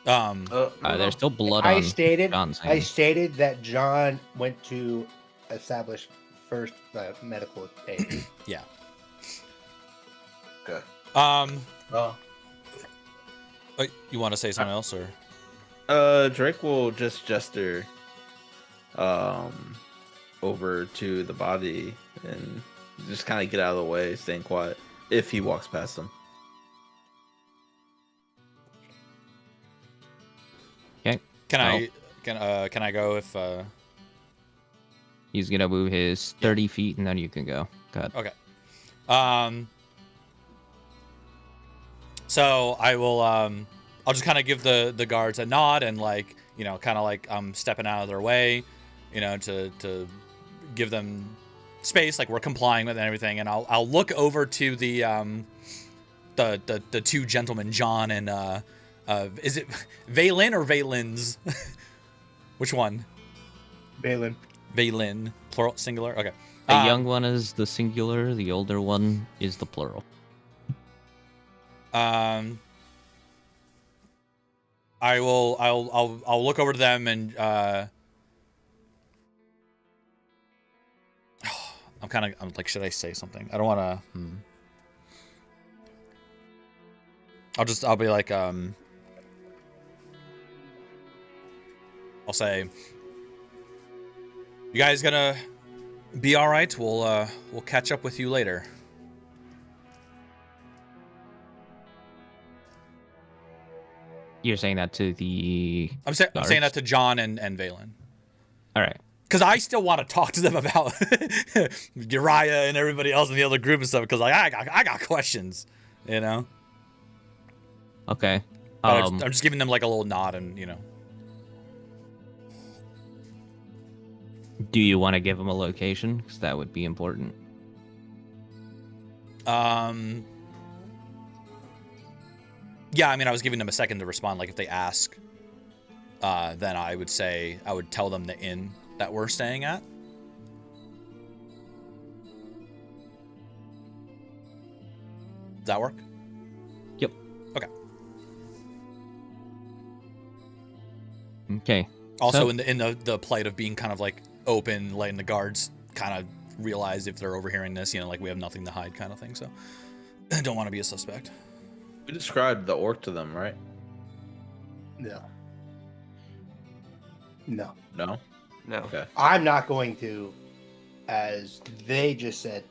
S7: There's still blood
S6: I
S7: on
S6: stated
S7: John's
S6: I
S7: hand.
S6: stated that John went to establish first medical aid.
S1: Yeah.
S3: Okay.
S1: Oh,
S3: Oh.
S1: you want to say something else, or?
S3: Drake will just gesture over to the body and just kind of get out of the way, staying quiet if he walks past him.
S7: Okay.
S1: Can I go if?
S7: He's gonna move his 30 feet, and then you can go. Go ahead.
S1: Okay. So I will. I'll just kind of give the guards a nod and like kind of like I'm stepping out of their way, to give them space, like we're complying with and everything, and I'll look over to the two gentlemen, John and is it Valen or Valens? Which one?
S6: Balin.
S1: Valen, plural, singular. Okay.
S7: The young one is the singular. The older one is the plural.
S1: I'll look over to them and I'm like, should I say something? I don't want to. I'll be like, I'll say, you guys gonna be all right? We'll catch up with you later.
S7: You're saying that to the
S1: I'm saying that to John and Valen.
S7: All right.
S1: Because I still want to talk to them about Uriah and everybody else in the other group and stuff. Because like I got questions,
S7: Okay.
S1: But I'm just giving them like a little nod and
S7: Do you want to give him a location? Because that would be important.
S1: Yeah, I mean, I was giving them a second to respond. Like if they ask, then I would tell them the inn that we're staying at. Does that work?
S7: Yep.
S1: Okay.
S7: Okay.
S1: Also,
S7: So-
S1: in the plight of being kind of like open, letting the guards kind of realize if they're overhearing this, like we have nothing to hide, kind of thing. So I don't want to be a suspect.
S3: We described the orc to them, right?
S6: No. No.
S3: No.
S4: No.
S3: Okay.
S6: I'm not going to, as they just said.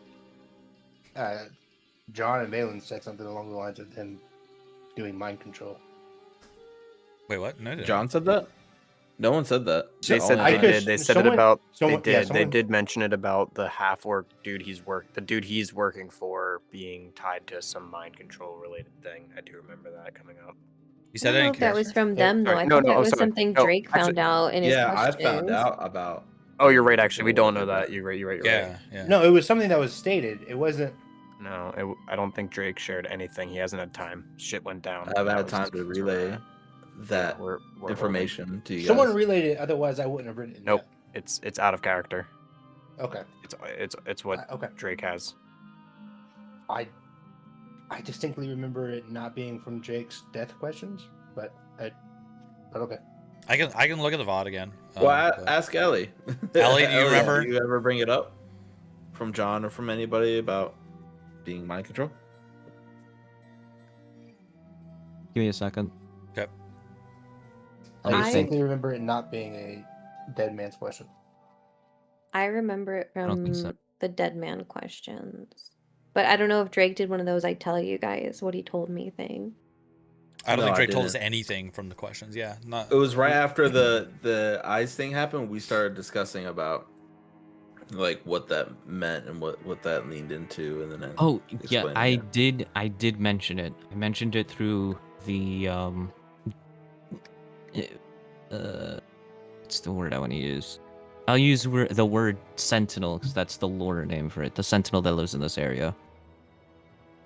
S6: John and Balin said something along the lines of them doing mind control.
S1: Wait, what? No, I didn't.
S3: John said that? No one said that.
S4: They said
S3: I
S4: they
S3: could-
S4: did. They said
S6: someone-
S4: it about.
S6: someone-
S4: They
S6: yeah,
S4: did.
S6: someone-
S4: They did mention it about the half orc dude the dude he's working for being tied to some mind control related thing. I do remember that coming up.
S1: You
S5: I
S1: said
S5: don't know
S1: that
S5: if that was from
S6: Yeah,
S5: them though.
S4: sorry.
S5: I
S4: No,
S5: thought
S4: no,
S5: that
S4: I'm
S5: was
S4: sorry.
S5: something
S4: No,
S5: Drake found
S4: actually-
S5: out in his
S3: Yeah, I
S5: questions.
S3: found out about.
S4: Oh, you're right. Actually, we don't know that. You're right. You're right. You're right.
S1: Yeah.
S6: No, it was something that was stated. It wasn't.
S4: No, I don't think Drake shared anything. He hasn't had time. Shit went down.
S3: I haven't
S4: That
S3: had
S4: was
S3: time
S4: his
S3: to
S4: concern.
S3: relay that
S4: We're
S3: information to you
S6: Someone
S3: guys.
S6: relayed it. Otherwise, I wouldn't have written it.
S4: Nope. It's out of character.
S6: Okay.
S4: It's what
S6: Okay.
S4: Drake has.
S6: I distinctly remember it not being from Jake's death questions, but okay.
S1: I can look at the VOD again.
S3: Well,
S1: but-
S3: ask Ellie.
S1: Ellie, do you remember?
S3: Do you ever bring it up from John or from anybody about being mind control?
S7: Give me a second.
S1: Okay.
S7: Let me
S6: I
S7: think.
S6: distinctly remember it not being a dead man's question.
S5: I remember it
S7: don't
S5: from
S7: think so.
S5: the dead man questions. But I don't know if Drake did one of those I tell you guys what he told me thing.
S1: I don't
S3: No,
S1: think
S3: I
S1: Drake told us
S3: didn't.
S1: anything from the questions. Yeah, not.
S3: It was right after the eyes thing happened. We started discussing about like what that meant and what that leaned into, and then
S7: Oh yeah,
S3: explain
S7: I did mention it. I mentioned it through the what's the word I want to use? I'll use the word sentinel because that's the lore name for it. The sentinel that lives in this area.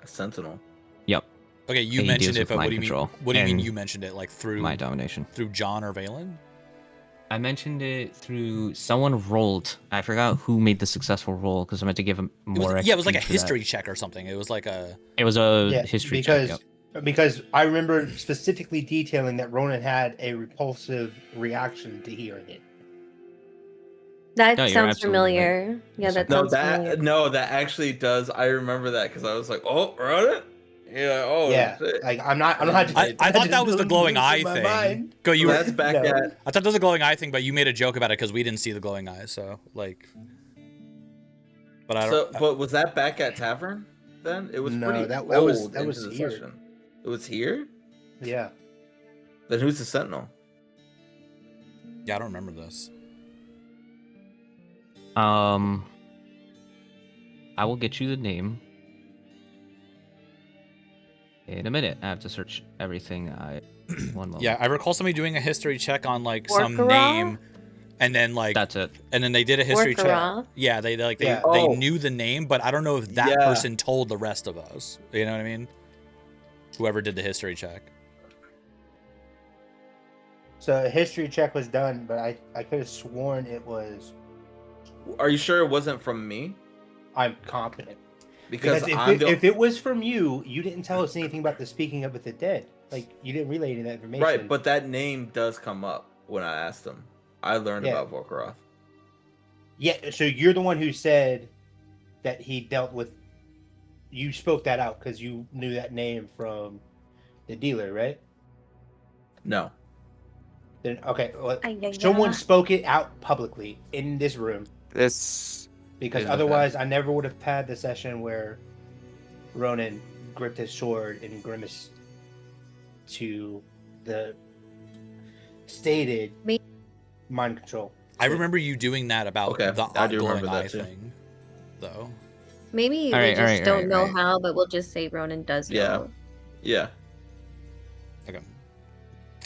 S3: Sentinel.
S7: Yep.
S1: Okay, you
S7: He
S1: mentioned
S7: deals
S1: it,
S7: with
S1: but what
S7: mind
S1: do you mean?
S7: control
S1: What do you mean
S7: and
S1: you mentioned it? Like through
S7: my domination.
S1: through John or Valen?
S7: I mentioned it through someone rolled. I forgot who made the successful roll because I meant to give him more.
S1: Yeah, it was like a
S7: XP for that.
S1: history check or something. It was like a.
S7: It was a
S6: Yeah,
S7: history check.
S6: because
S7: Yep.
S6: because I remember specifically detailing that Ronan had a repulsive reaction to hearing it.
S5: That
S7: No, you're
S5: sounds
S7: absolutely right.
S5: familiar. Yeah, that
S3: No,
S5: sounds familiar.
S3: that actually does. I remember that because I was like, oh, Ronan. Yeah. Oh,
S6: Yeah,
S3: shit.
S6: like I'm not.
S1: I thought that was the glowing eye thing.
S6: Mind.
S1: Go, you.
S3: That's back
S6: No.
S3: at.
S1: I thought that was a glowing eye thing, but you made a joke about it because we didn't see the glowing eye. So like. But I don't.
S3: But was that back at Tavern? Then it was
S6: No,
S3: pretty
S6: that
S3: old
S6: was
S3: into the
S6: here.
S3: session. It was here.
S6: Yeah.
S3: Then who's the Sentinel?
S1: Yeah, I don't remember this.
S7: I will get you the name in a minute. I have to search everything. One moment.
S1: Yeah, I recall somebody doing a history check on like some
S5: Orkara?
S1: name, and then like
S7: That's it.
S1: and then they did a history check.
S5: Orkara?
S1: Yeah, they
S6: Yeah.
S1: they
S3: Oh.
S1: knew the name, but I don't know if that
S3: Yeah.
S1: person told the rest of us. You know what I mean? Whoever did the history check.
S6: So a history check was done, but I could have sworn it was.
S3: Are you sure it wasn't from me?
S6: I'm confident.
S3: Because
S6: if it was from you, you didn't tell us anything about the speaking up with the dead. Like you didn't relay any of that information.
S3: right, but that name does come up when I asked him. I learned
S6: Yeah.
S3: about Volkaroth.
S6: Yeah. So you're the one who said that he dealt with. You spoke that out because you knew that name from the dealer, right?
S3: No.
S6: Then okay, well,
S5: Ay, ay,
S6: someone
S5: ay.
S6: spoke it out publicly in this room
S4: This
S6: because
S4: Yeah, okay.
S6: otherwise I never would have had the session where Ronan gripped his sword and grimaced to the stated
S5: Me-
S6: mind control.
S1: I remember you doing that about
S3: Okay,
S1: the
S3: I do
S1: glowing
S3: remember
S1: eye
S3: that too.
S1: thing, though.
S5: Maybe
S7: All
S5: we
S7: right,
S5: just
S7: all right,
S5: don't know
S7: right.
S5: how, but we'll just say Ronan does
S3: Yeah.
S5: know.
S3: Yeah.
S1: Okay.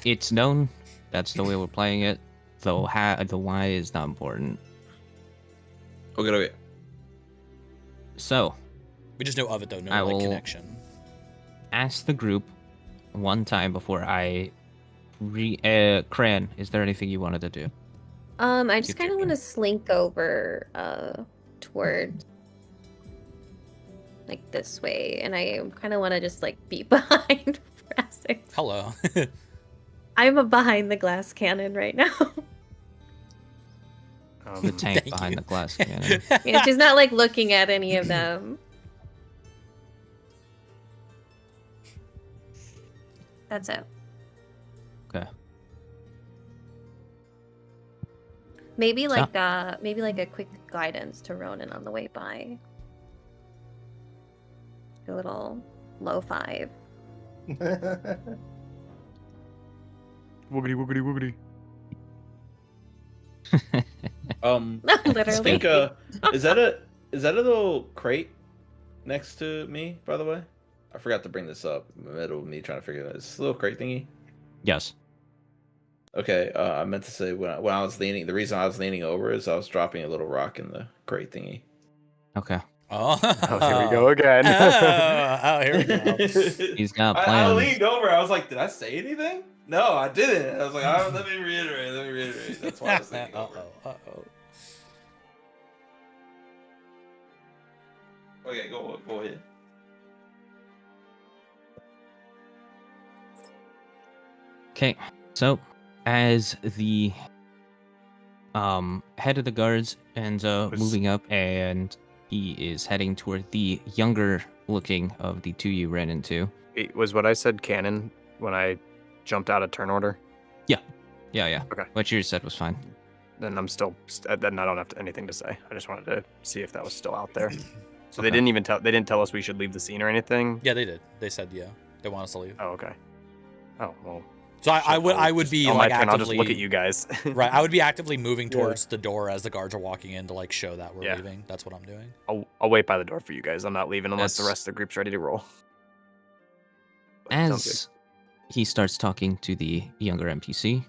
S7: It's known. That's the way we're playing it. Though the why is not important.
S3: Okay.
S7: So,
S1: We just know of it though, no
S7: I
S1: like
S7: will-
S1: connection.
S7: ask the group one time before I Cran, is there anything you wanted to do?
S5: I just
S7: Keep
S5: kind of want to
S7: checking.
S5: slink over toward like this way, and I kind of want to just like be behind Brassic.
S1: Hello.
S5: I'm behind the glass cannon right now.
S7: The tank
S1: Thank
S7: behind
S1: you.
S7: the glass cannon.
S5: Yeah, she's not like looking at any of them. That's it.
S7: Okay.
S5: Maybe
S7: So-
S5: like a quick guidance to Ronan on the way by. A little low five.
S4: woogity woogity woogity.
S5: Literally.
S3: Think, is that a little crate next to me? By the way, I forgot to bring this up in the middle of me trying to figure it out. Is this a little crate thingy?
S7: Yes.
S3: Okay, I meant to say when I was leaning. The reason I was leaning over is I was dropping a little rock in the crate thingy.
S7: Okay.
S1: Oh,
S4: Oh, here we go again.
S1: oh, here we go.
S7: He's got
S3: I
S7: plans.
S3: leaned over. I was like, "Did I say anything?" No, I didn't. I was like, "Let me reiterate." That's why I was leaning over.
S1: Uh-oh.
S3: Okay, go ahead.
S7: Okay, so as the head of the guards ends moving up, and he is heading toward the younger looking of the two you ran into.
S4: It was what I said canon when I jumped out of turn order.
S7: Yeah.
S4: Okay.
S7: What you said was fine.
S4: Then I'm still. Then I don't have anything to say. I just wanted to see if that was still out there. So
S7: Okay.
S4: they didn't tell us we should leave the scene or anything.
S1: Yeah, they did. They said yeah. They want us to leave.
S4: Oh, okay. Oh well.
S1: So I
S4: shit,
S1: would
S4: I'll
S1: I would
S4: just-
S1: be
S4: on my
S1: like
S4: turn,
S1: actively
S4: I'll just look at you guys.
S1: right. I would be actively moving
S6: Yeah.
S1: towards the door as the guards are walking in to like show that we're
S4: Yeah.
S1: leaving. That's what I'm doing.
S4: I'll wait by the door for you guys. I'm not leaving unless the
S7: That's-
S4: rest of the group's ready to roll. But sounds good.
S7: As he starts talking to the younger NPC,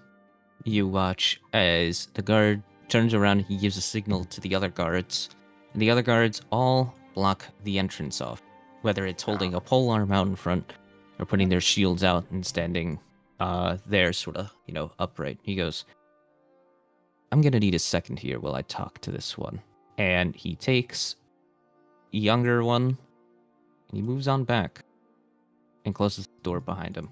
S7: you watch as the guard turns around and he gives a signal to the other guards, and the other guards all block the entrance off, whether it's holding a pole arm out in front are putting their shields out and standing there sort of, upright. He goes, I'm going to need a second here while I talk to this one. And he takes a younger one, and he moves on back and closes the door behind him.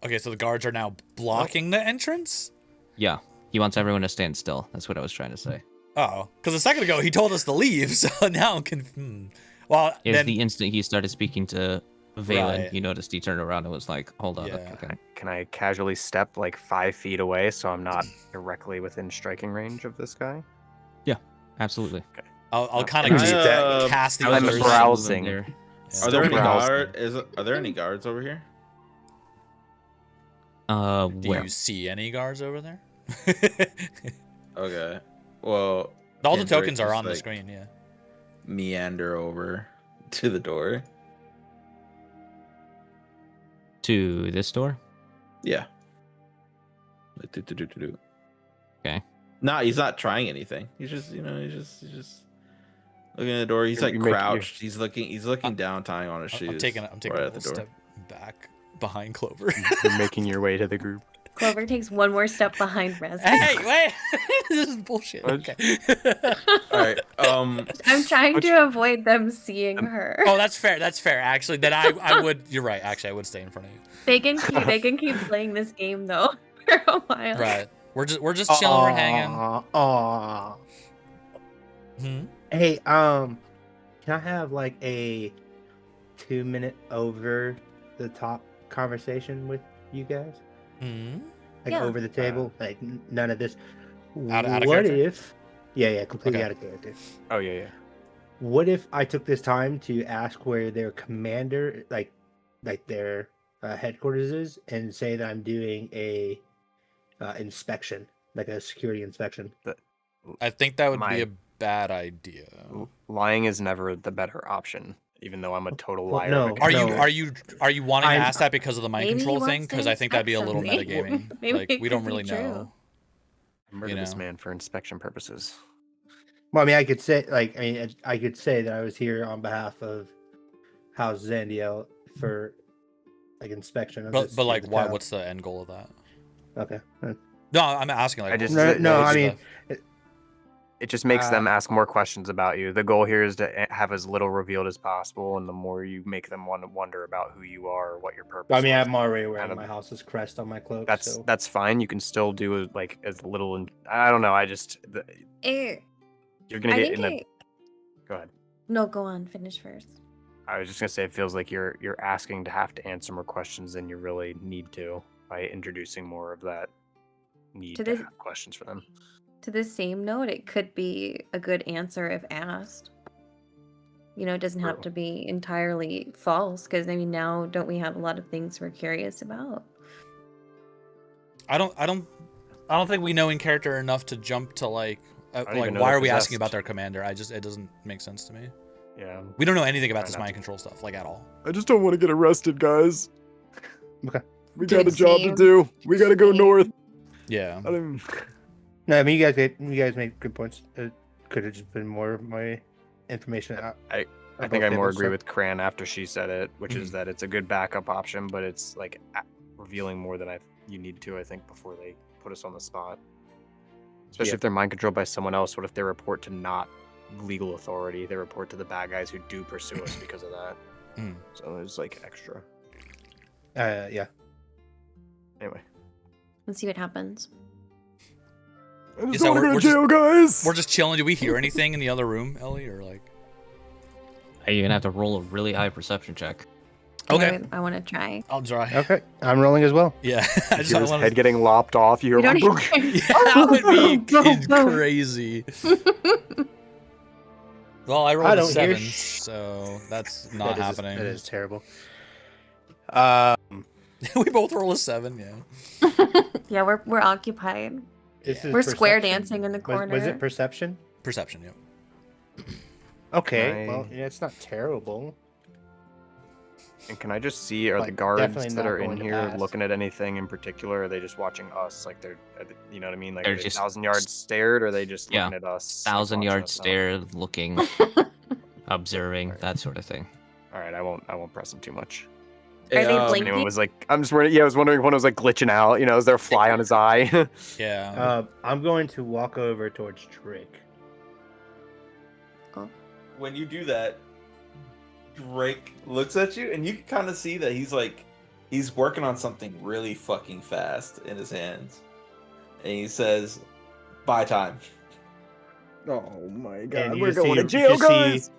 S1: Okay, so the guards are now blocking the entrance?
S7: Yeah, he wants everyone to stand still. That's what I was trying to say.
S1: Oh, because a second ago he told us to leave, so now I'm confused. Well, then...
S7: the instant he started speaking to Valen,
S1: Right.
S7: you noticed he turned around and was like, hold on.
S1: Yeah.
S7: Okay.
S4: Can I casually step like 5 feet away so I'm not directly within striking range of this guy?
S7: Absolutely.
S1: I'll kind
S3: Can
S1: of
S3: I,
S1: just cast the
S4: I'm
S1: others.
S4: browsing.
S7: There.
S1: Yeah.
S3: Are there any
S4: browsing.
S3: Are there any guards over here?
S1: Do
S7: Where?
S1: you see any guards over there?
S3: Okay. Well,
S1: All the
S3: can Drake
S1: tokens are
S3: just,
S1: on the
S3: like,
S1: screen, yeah.
S3: meander over to the door.
S7: To this door?
S3: Yeah. Like, do.
S7: Okay.
S3: No, he's not trying anything. He's just, he's just looking at the door. He's like
S4: You make-
S3: crouched. He's looking down, tying on his shoes.
S1: I'm taking
S3: right
S1: a
S3: at the
S1: little
S3: door.
S1: step back behind Clover.
S4: You're making your way to the group.
S5: Clover takes one more step behind Res.
S1: Hey, wait! This is bullshit.
S4: What?
S1: Okay.
S3: All right.
S5: I'm trying to avoid them seeing her.
S1: Oh, that's fair. That's fair. Actually, then I would. You're right. Actually, I would stay in front of you.
S5: They can keep playing this game though for a while.
S1: Right. We're just chilling. We're hanging.
S6: Aw.
S1: Hmm?
S6: Hey, can I have like a 2-minute over the top conversation with you guys?
S1: Hmm?
S6: Like
S5: Yeah.
S6: over the table? Like none of this.
S1: Out of
S6: what
S1: character?
S6: if? Yeah, completely
S1: Okay.
S6: out of character.
S4: Oh, yeah.
S6: What if I took this time to ask where their commander, like their headquarters is, and say that I'm doing a inspection, like a security inspection?
S1: I think that would
S4: My-
S1: be a bad idea.
S4: Lying is never the better option, even though I'm a total
S6: Well,
S4: liar.
S6: no.
S4: of a
S1: Are
S4: character.
S1: you wanting to
S6: I'm-
S1: ask that because of the mind
S5: Maybe he
S1: control
S5: wants
S1: thing?
S5: to
S1: Because I think that'd be a little
S5: inspect
S1: metagaming.
S5: something. Maybe
S1: Like
S5: it
S1: we don't
S5: could be
S1: really
S5: true.
S1: know.
S4: I murdered this
S1: know?
S4: man for inspection purposes.
S6: Well, I mean, I could say I could say that I was here on behalf of House Zandiel for like inspection. Of this,
S1: But
S6: of
S1: like,
S6: the
S1: why?
S6: town.
S1: What's the end goal of that?
S6: Okay.
S1: No, I'm asking like.
S4: I just-
S6: No,
S4: I
S6: I mean,
S4: It just makes them
S6: Uh,
S4: ask more questions about you. The goal here is to have as little revealed as possible, and the more you make them want to wonder about who you are or what your purpose
S6: I mean,
S4: is,
S6: I'm already wearing
S4: Adam.
S6: my house's crest on my cloak.
S4: that's
S6: so.
S4: that's fine. You can still do like as little. I don't know. You're gonna
S5: I
S4: get
S5: think
S4: in the.
S5: it...
S4: Go ahead.
S5: No, go on. Finish first.
S4: I was just gonna say it feels like you're asking to have to answer more questions than you really need to by introducing more of that need
S5: To
S4: to
S5: this-
S4: have questions for them.
S5: To the same note, it could be a good answer if asked. It doesn't have
S4: True.
S5: to be entirely false, because I mean, now don't we have a lot of things we're curious about?
S1: I don't think we know in character enough to jump to like
S4: don't even know
S1: why
S4: they're
S1: are we asking
S4: possessed.
S1: about their commander? It doesn't make sense to me.
S4: Yeah.
S1: We don't know anything about
S4: Try
S1: this
S4: not
S1: mind
S4: to.
S1: control stuff like at all.
S4: I just don't want to get arrested, guys.
S6: Okay.
S4: We
S5: got a job to
S4: do. We
S5: gotta go Same. north.
S1: Yeah.
S6: No, I mean, you guys make good points. It could have just been more of my information.
S4: I think I more agree with Cran after she said it, which is that it's a good backup option, but it's like revealing more than you need to, I think, before they put us on the spot. Especially
S6: Yeah.
S4: if they're mind controlled by someone else. What if they report to not legal authority? They report to the bad guys who do pursue us because of that.
S1: Mm.
S4: So there's like extra.
S6: Yeah.
S4: Anyway.
S5: Let's see what happens.
S4: I
S1: just don't wanna go to jail,
S4: guys!
S1: We're just chilling. Do we hear anything in the other room, Ellie, or like?
S7: You're gonna have to roll a really high perception check.
S1: Okay.
S5: I want to try.
S1: I'll try.
S6: Okay, I'm rolling as well.
S1: Yeah. I
S4: You
S1: just
S4: hear his
S1: wanna...
S4: head getting lopped off. You
S5: We
S4: hear
S5: don't
S4: boom.
S5: even...
S1: Yeah, that would be crazy. Well, I rolled
S6: I
S1: a
S6: don't hear
S1: 7, so that's not happening.
S6: That is terrible.
S1: We both roll a 7, yeah.
S5: Yeah, we're occupied.
S6: This is
S5: We're square
S6: perception.
S5: dancing in the corner.
S6: Was it perception?
S1: Perception, yeah.
S6: Okay,
S4: I-
S6: well, yeah, it's not terrible.
S4: And can I just see, are the
S6: But
S4: guards
S6: definitely
S4: that
S6: not
S4: are in
S6: going to
S4: here
S6: pass.
S4: looking at anything in particular? Are they just watching us? Like you know what I mean? Like
S7: They're
S4: are they
S7: just
S4: 1,000 yards stared, or are they just
S7: Yeah.
S4: looking at us? like,
S7: 1,000
S4: watching
S7: yard
S4: us out?
S7: stare, looking, observing, that sort of thing.
S4: All right, I won't press him too much.
S5: Are they
S3: um,
S5: blinking?
S4: Anyone was like, I'm just wondering. Yeah, I was wondering if one was like glitching out. You know, is there a fly on his eye?
S1: Yeah.
S6: I'm going to walk over towards Drake.
S3: When you do that, Drake looks at you, and you can kind of see that he's working on something really fucking fast in his hands, and he says, "Buy time."
S4: Oh my
S6: And
S4: we're going to jail, guys.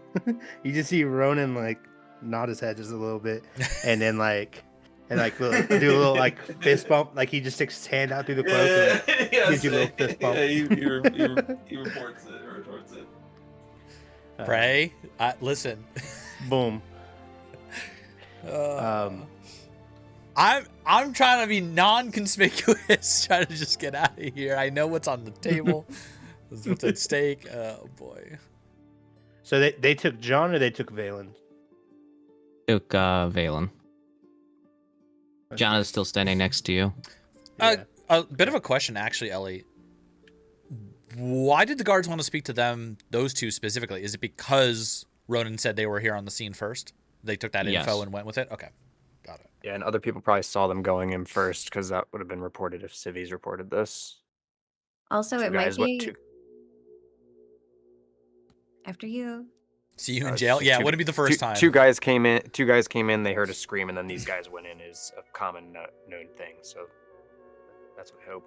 S6: You just see Ronan like nod his head just a little bit, and then do a little like fist bump, like he just sticks his hand out through the cloak and gives you a little fist bump.
S3: Yeah, he reports it or retorts it.
S1: Pray. Listen.
S6: Boom.
S1: I'm trying to be non-conspicuous, trying to just get out of here. I know what's on the table. What's at stake. Oh boy.
S6: So they took John or they took Valen?
S7: Took Valen. John is still standing next to you.
S6: Yeah.
S1: A bit of a question, actually, Ellie. Why did the guards want to speak to them, those two specifically? Is it because Ronan said they were here on the scene first? They took that info and went with it? Okay. Got it.
S4: Yeah, and other people probably saw them going in first because that would have been reported if Civies reported this.
S5: Also,
S4: Two
S5: it might
S4: guys, what,
S5: be
S4: two-
S5: after you.
S1: See you in jail? Yeah, it wouldn't be the first time.
S4: Two guys came in. They heard a scream, and then these guys went in. Is a common known thing. So that's what I hope.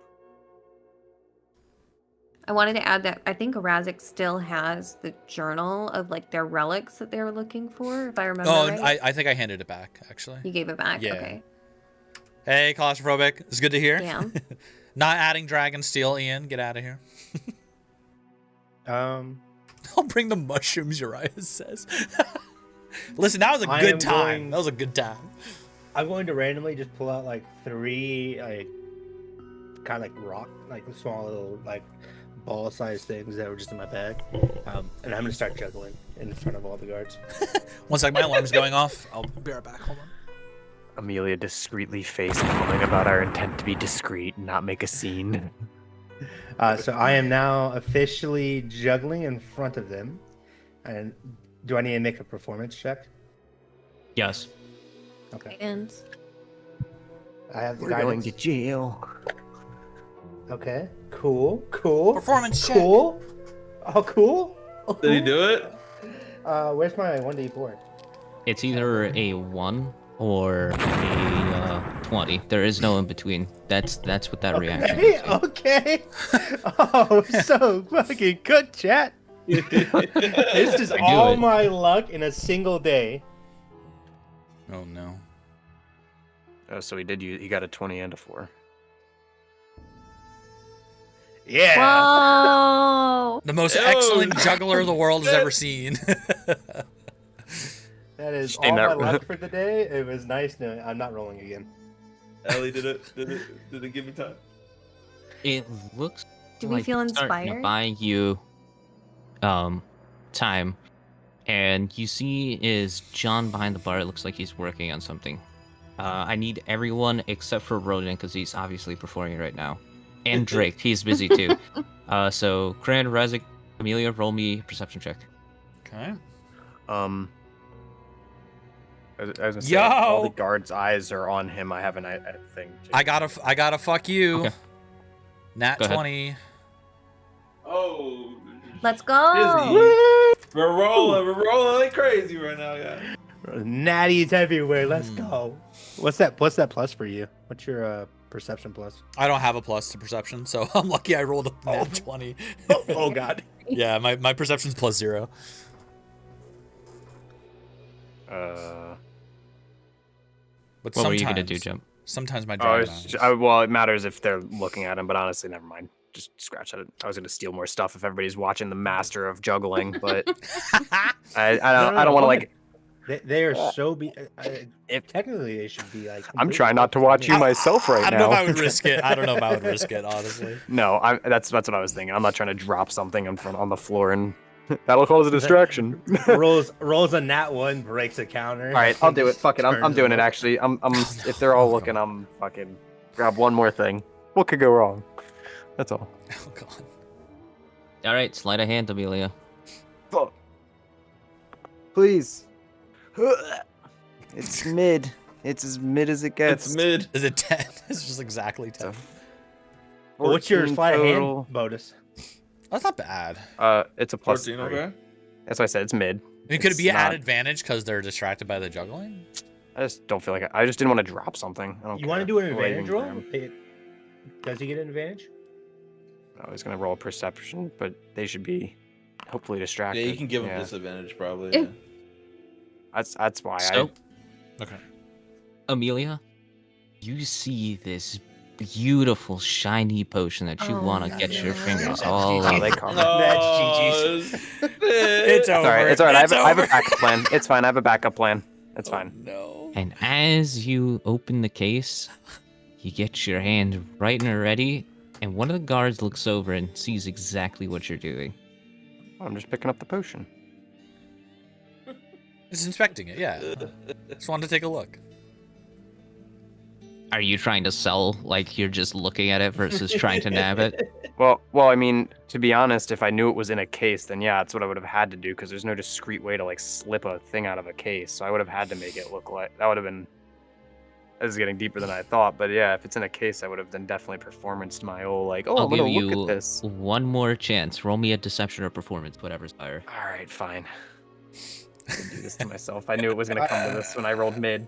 S5: I wanted to add that I think Razik still has the journal of like their relics that they were looking for, if I remember right.
S1: I think I handed it back, actually.
S5: You gave it back?
S1: Yeah.
S5: Okay.
S1: Hey, claustrophobic. It's good to hear.
S5: Damn.
S1: Not adding dragon steel, Ian. Get out of here. I'll bring the mushrooms, Uriah says. Listen, that was a good time. That was a good time.
S6: I'm going to randomly just pull out like 3 like kind of like rock, like small little like ball-sized things that were just in my bag, and I'm gonna start juggling in front of all the guards.
S1: One sec, my alarm's going off. I'll be right back. Hold on.
S4: Amelia discreetly face palming about our intent to be discreet and not make a scene.
S6: So I am now officially juggling in front of them. And do I need to make a performance check?
S7: Yes.
S6: Okay.
S5: And
S6: I have the
S4: We're going
S6: guidance.
S4: to jail.
S6: Okay. Cool.
S1: Performance check.
S6: Cool. Oh, cool.
S3: Did he do it?
S6: Where's my 1d4?
S7: It's either a 1 or a 20. There is no in between. That's what that reaction is.
S6: Okay. Oh, so fucking good, chat. This is all my luck in a single day.
S1: Oh, no.
S4: Oh, so he got a 20 and a 4.
S6: Yeah.
S5: whoa!
S1: The most excellent juggler the world has ever seen.
S6: That is
S4: Stay
S6: all my
S4: that-
S6: luck for the day. It was nice knowing I'm not rolling again.
S3: Ellie, did it give me time?
S7: It looks
S5: Do we
S7: like
S5: feel
S7: it's starting to
S5: inspired?
S7: buy you time, and you see is John behind the bar. It looks like he's working on something. I need everyone except for Rodan because he's obviously performing right now, and Drake. He's busy too. So Kran, Razik, Amelia, roll me perception check.
S1: Okay.
S4: I was gonna say,
S1: Yo!
S4: all the guards' eyes are on him. I have a thing.
S1: I gotta fuck you.
S7: Okay.
S1: Nat
S7: Go ahead.
S1: 20.
S3: Oh.
S5: Let's go!
S3: Busy. We're rolling like crazy right now, yeah.
S6: Natties everywhere. Let's go. What's that plus for you? What's your perception plus?
S1: I don't have a plus to perception, so I'm lucky I rolled a nat 20.
S6: Oh god.
S1: Yeah, my perception's plus 0. But
S7: What were you gonna
S1: sometimes-
S7: do, Jump?
S1: Sometimes my
S4: Oh,
S1: dragon eyes.
S4: well, it matters if they're looking at him, but honestly, never mind. Just scratch at it. I was gonna steal more stuff if everybody's watching the master of juggling, but I don't want to like.
S6: They are so
S4: If-
S6: technically they should be like.
S4: I'm trying not to watch you myself right
S1: I don't
S4: now.
S1: know if I would risk it. I don't know if I would risk it, honestly.
S4: No, that's what I was thinking. I'm not trying to drop something on the floor and that'll cause a distraction.
S6: rolls a nat 1, breaks a counter.
S4: All right, I'll do it. Fuck it. I'm
S6: Turns
S4: doing it.
S6: over.
S4: Actually, I'm. If they're all looking, I'm fucking grab one more thing. What could go wrong? That's all.
S1: Oh, God.
S7: All right, sleight of hand, Amelia.
S4: Fuck. Please. It's mid. It's as mid as it gets.
S3: It's mid.
S1: Is it 10? It's just exactly 10.
S6: What's your
S4: 14
S6: sleight of
S4: total.
S6: hand bonus?
S1: That's not bad.
S4: It's a plus
S3: 14,
S4: 3.
S3: okay.
S4: That's why I said it's mid.
S1: I mean, could it
S4: It's
S1: be
S4: not-
S1: at advantage because they're distracted by the juggling?
S4: I just don't feel like I just didn't want to drop something. I don't
S6: You want to
S4: care.
S6: do an
S4: I'll let
S6: advantage
S4: him
S6: roll?
S4: grab.
S6: Does he get an advantage?
S4: I was gonna roll a perception, but they should be hopefully distracted.
S3: Yeah, you can give him
S4: Yeah.
S3: disadvantage probably.
S5: Eh.
S3: Yeah.
S4: That's why
S7: So,
S1: Okay.
S7: Amelia, you see this beautiful shiny potion that you
S5: Oh,
S7: want to get your
S5: no.
S7: fingers
S6: That's
S7: all
S6: GG.
S4: Oh, they
S7: over.
S4: come.
S6: That's GG's.
S1: It's over.
S4: It's alright. I have a
S1: over.
S4: backup plan. It's fine. I have a backup plan. It's fine.
S1: No.
S7: And as you open the case, you get your hand right and ready, and one of the guards looks over and sees exactly what you're doing.
S4: I'm just picking up the potion.
S1: Just inspecting it, yeah. Just wanted to take a look.
S7: Are you trying to sell like you're just looking at it versus trying to nab it?
S4: Well, I mean, to be honest, if I knew it was in a case, then yeah, that's what I would have had to do because there's no discreet way to like slip a thing out of a case. So I would have had to make it look like that would have been. This is getting deeper than I thought, but yeah, if it's in a case, I would have then definitely performanced my whole like, oh,
S7: I'll
S4: I'm gonna
S7: give
S4: look
S7: you
S4: at this.
S7: one more chance. Roll me a deception or performance, whatever's higher.
S4: All right, fine. I did do this to myself. I knew it was gonna come to this when I rolled mid.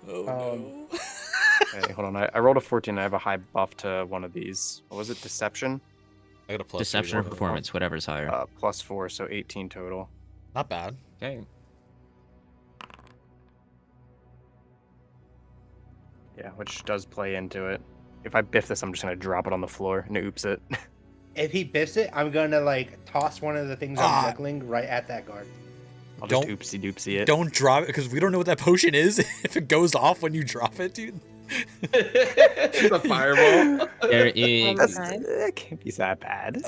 S1: Oh, no.
S4: Okay, hold on. I rolled a 14. I have a high buff to one of these. What was it? Deception?
S1: I got a plus
S7: Deception or
S1: 3.
S7: performance, whatever's higher.
S4: +4, so 18 total.
S1: Not bad.
S7: Okay.
S4: Yeah, which does play into it. If I biff this, I'm just gonna drop it on the floor and oops it.
S6: If he biffs it, I'm gonna like toss one of the things I'm juggling right at that guard.
S4: I'll
S1: Don't-
S4: just oopsie doopsie it.
S1: Don't drop it because we don't know what that potion is. If it goes off when you drop it, dude.
S3: It's a fireball.
S7: There
S5: Oh
S7: is.
S5: my
S4: That's,
S5: God.
S4: it can't be that bad.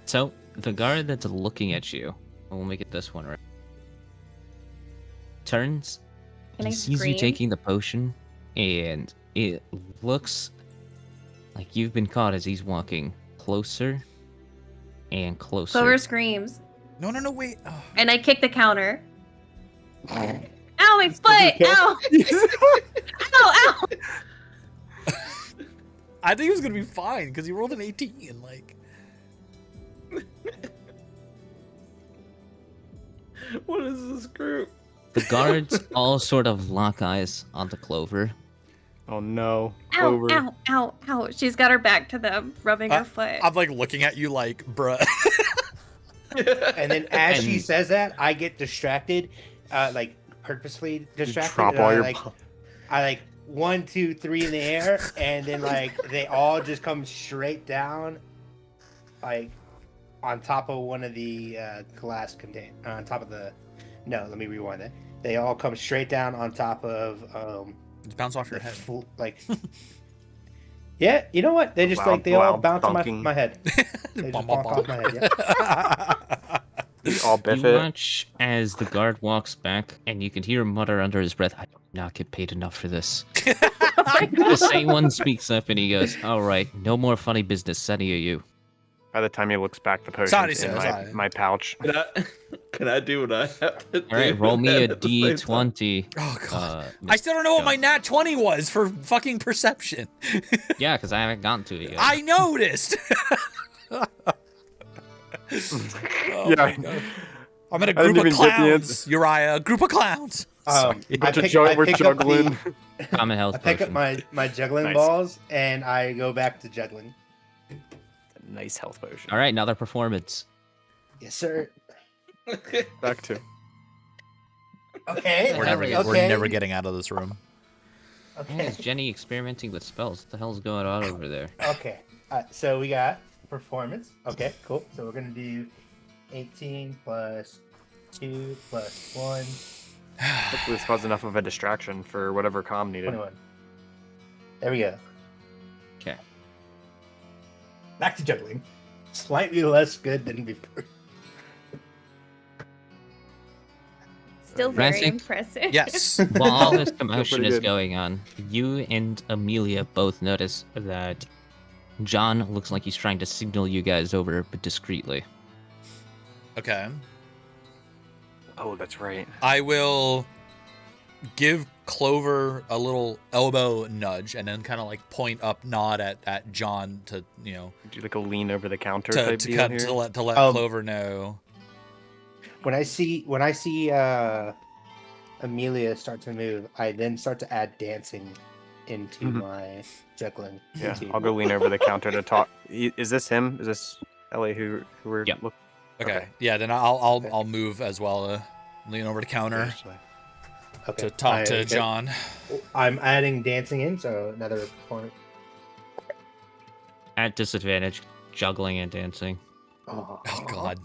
S7: So, the guard that's looking at you, and we'll make it this one right, turns,
S5: Can I
S7: he sees
S5: scream?
S7: you taking the potion, and it looks like you've been caught as he's walking closer and closer.
S5: Clover screams,
S1: No, wait. Oh.
S5: and I kick the counter. Ow, my foot! Ow! Ow, ow!
S1: I think it was gonna be fine because he rolled an 18. Like,
S3: What is this group?
S7: The guards all sort of lock eyes onto Clover.
S4: Oh no.
S5: Ow,
S4: Clover.
S5: ow, ow, ow. She's got her back to them, rubbing her foot.
S1: I'm like looking at you like, bruh.
S6: And then as she
S7: And-
S6: says that, I get distracted, like purposefully distracted.
S4: drop
S6: and
S4: all
S6: I,
S4: your
S6: like, I like 1, 2, 3 in the air, and then like they all just come straight down, like on top of one of the glass contain on top of the. No, let me rewind that. They all come straight down on top of
S1: Just bounce off your
S6: the
S1: head.
S6: like. Yeah, you know what? They just like they all
S4: Loud
S6: bounce on
S4: thunking.
S6: my head. They
S1: Bum,
S6: just
S1: bum,
S6: bonk off
S1: bum.
S6: my head. Yeah.
S4: We all biff
S7: You
S4: it.
S7: watch as the guard walks back, and you can hear him mutter under his breath, "I do not get paid enough for this." The same one speaks up, and he goes, "All right, no more funny business, any of you."
S4: By the time he looks back, the potion's
S1: Sorry,
S4: in
S1: sir, sorry.
S4: my pouch.
S3: Can I do what I have to do?
S7: All right, roll me a
S3: at the same time?
S7: d20.
S1: Oh god. I
S7: Miss
S1: still don't know what
S7: Jones.
S1: my nat 20 was for fucking perception.
S7: Yeah, because I haven't gotten to it yet.
S1: I noticed. Oh
S4: Yeah.
S1: my God. I'm in a
S4: I didn't
S1: group of
S4: even get the
S1: clowns,
S4: answer.
S1: Uriah. A group of clowns.
S6: I
S4: We're
S6: pick up
S4: juggling.
S7: Common health
S6: I pick up
S7: potion.
S6: my juggling
S4: Nice.
S6: balls and I go back to juggling.
S4: Nice health potion.
S7: All right, another performance.
S6: Yes, sir.
S4: Back to.
S6: Okay.
S1: We're never,
S6: okay.
S1: we're never getting out of this room.
S6: Okay.
S7: Is Jenny experimenting with spells? What the hell's going on over there?
S6: Okay. So we got performance. Okay, cool. So we're gonna do 18 plus 2 plus 1,
S4: Hopefully this caused enough of a distraction for whatever comm needed.
S6: 21. There we go.
S7: Okay.
S6: Back to juggling. Slightly less good than before.
S5: Still very
S7: Rancic?
S5: impressive.
S1: Yes.
S7: While all this commotion
S4: pretty
S7: is
S4: good.
S7: going on, you and Amelia both notice that John looks like he's trying to signal you guys over, but discreetly.
S1: Okay.
S4: Oh, that's right.
S1: I will give Clover a little elbow nudge and then kind of like point up, nod at John to
S4: Do like a lean over the counter
S1: to
S4: type deal here?
S1: to let Clover know.
S6: When I see Amelia start to move, I then start to add dancing into my juggling.
S4: Yeah,
S6: routine.
S4: I'll go lean over the counter to talk. Is this him? Is this Ellie who we're
S7: Yep.
S4: looking?
S1: Okay. Yeah, then I'll
S6: Okay.
S1: I'll move as well. Lean over the counter
S6: Okay.
S1: to talk to John.
S6: I'm adding dancing in, so another point.
S7: At disadvantage, juggling and dancing.
S6: Oh,
S1: Oh God,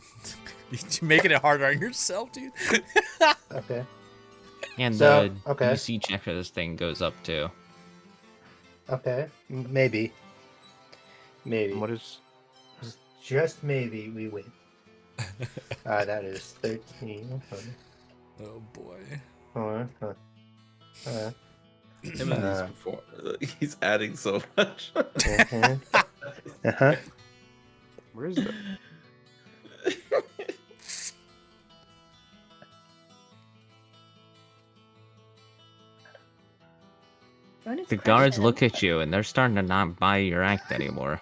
S1: you're making it harder on yourself, dude.
S6: Okay.
S7: And
S6: So,
S7: the
S6: okay.
S7: DC check for this thing goes up too.
S6: Okay. Maybe.
S4: What is?
S6: Just maybe we win. That is 13.
S1: Oh boy.
S6: Hold on.
S3: Him and these before. He's adding so much.
S6: Uh-huh.
S4: Where is it?
S7: The guards look at you and they're starting to not buy your act anymore.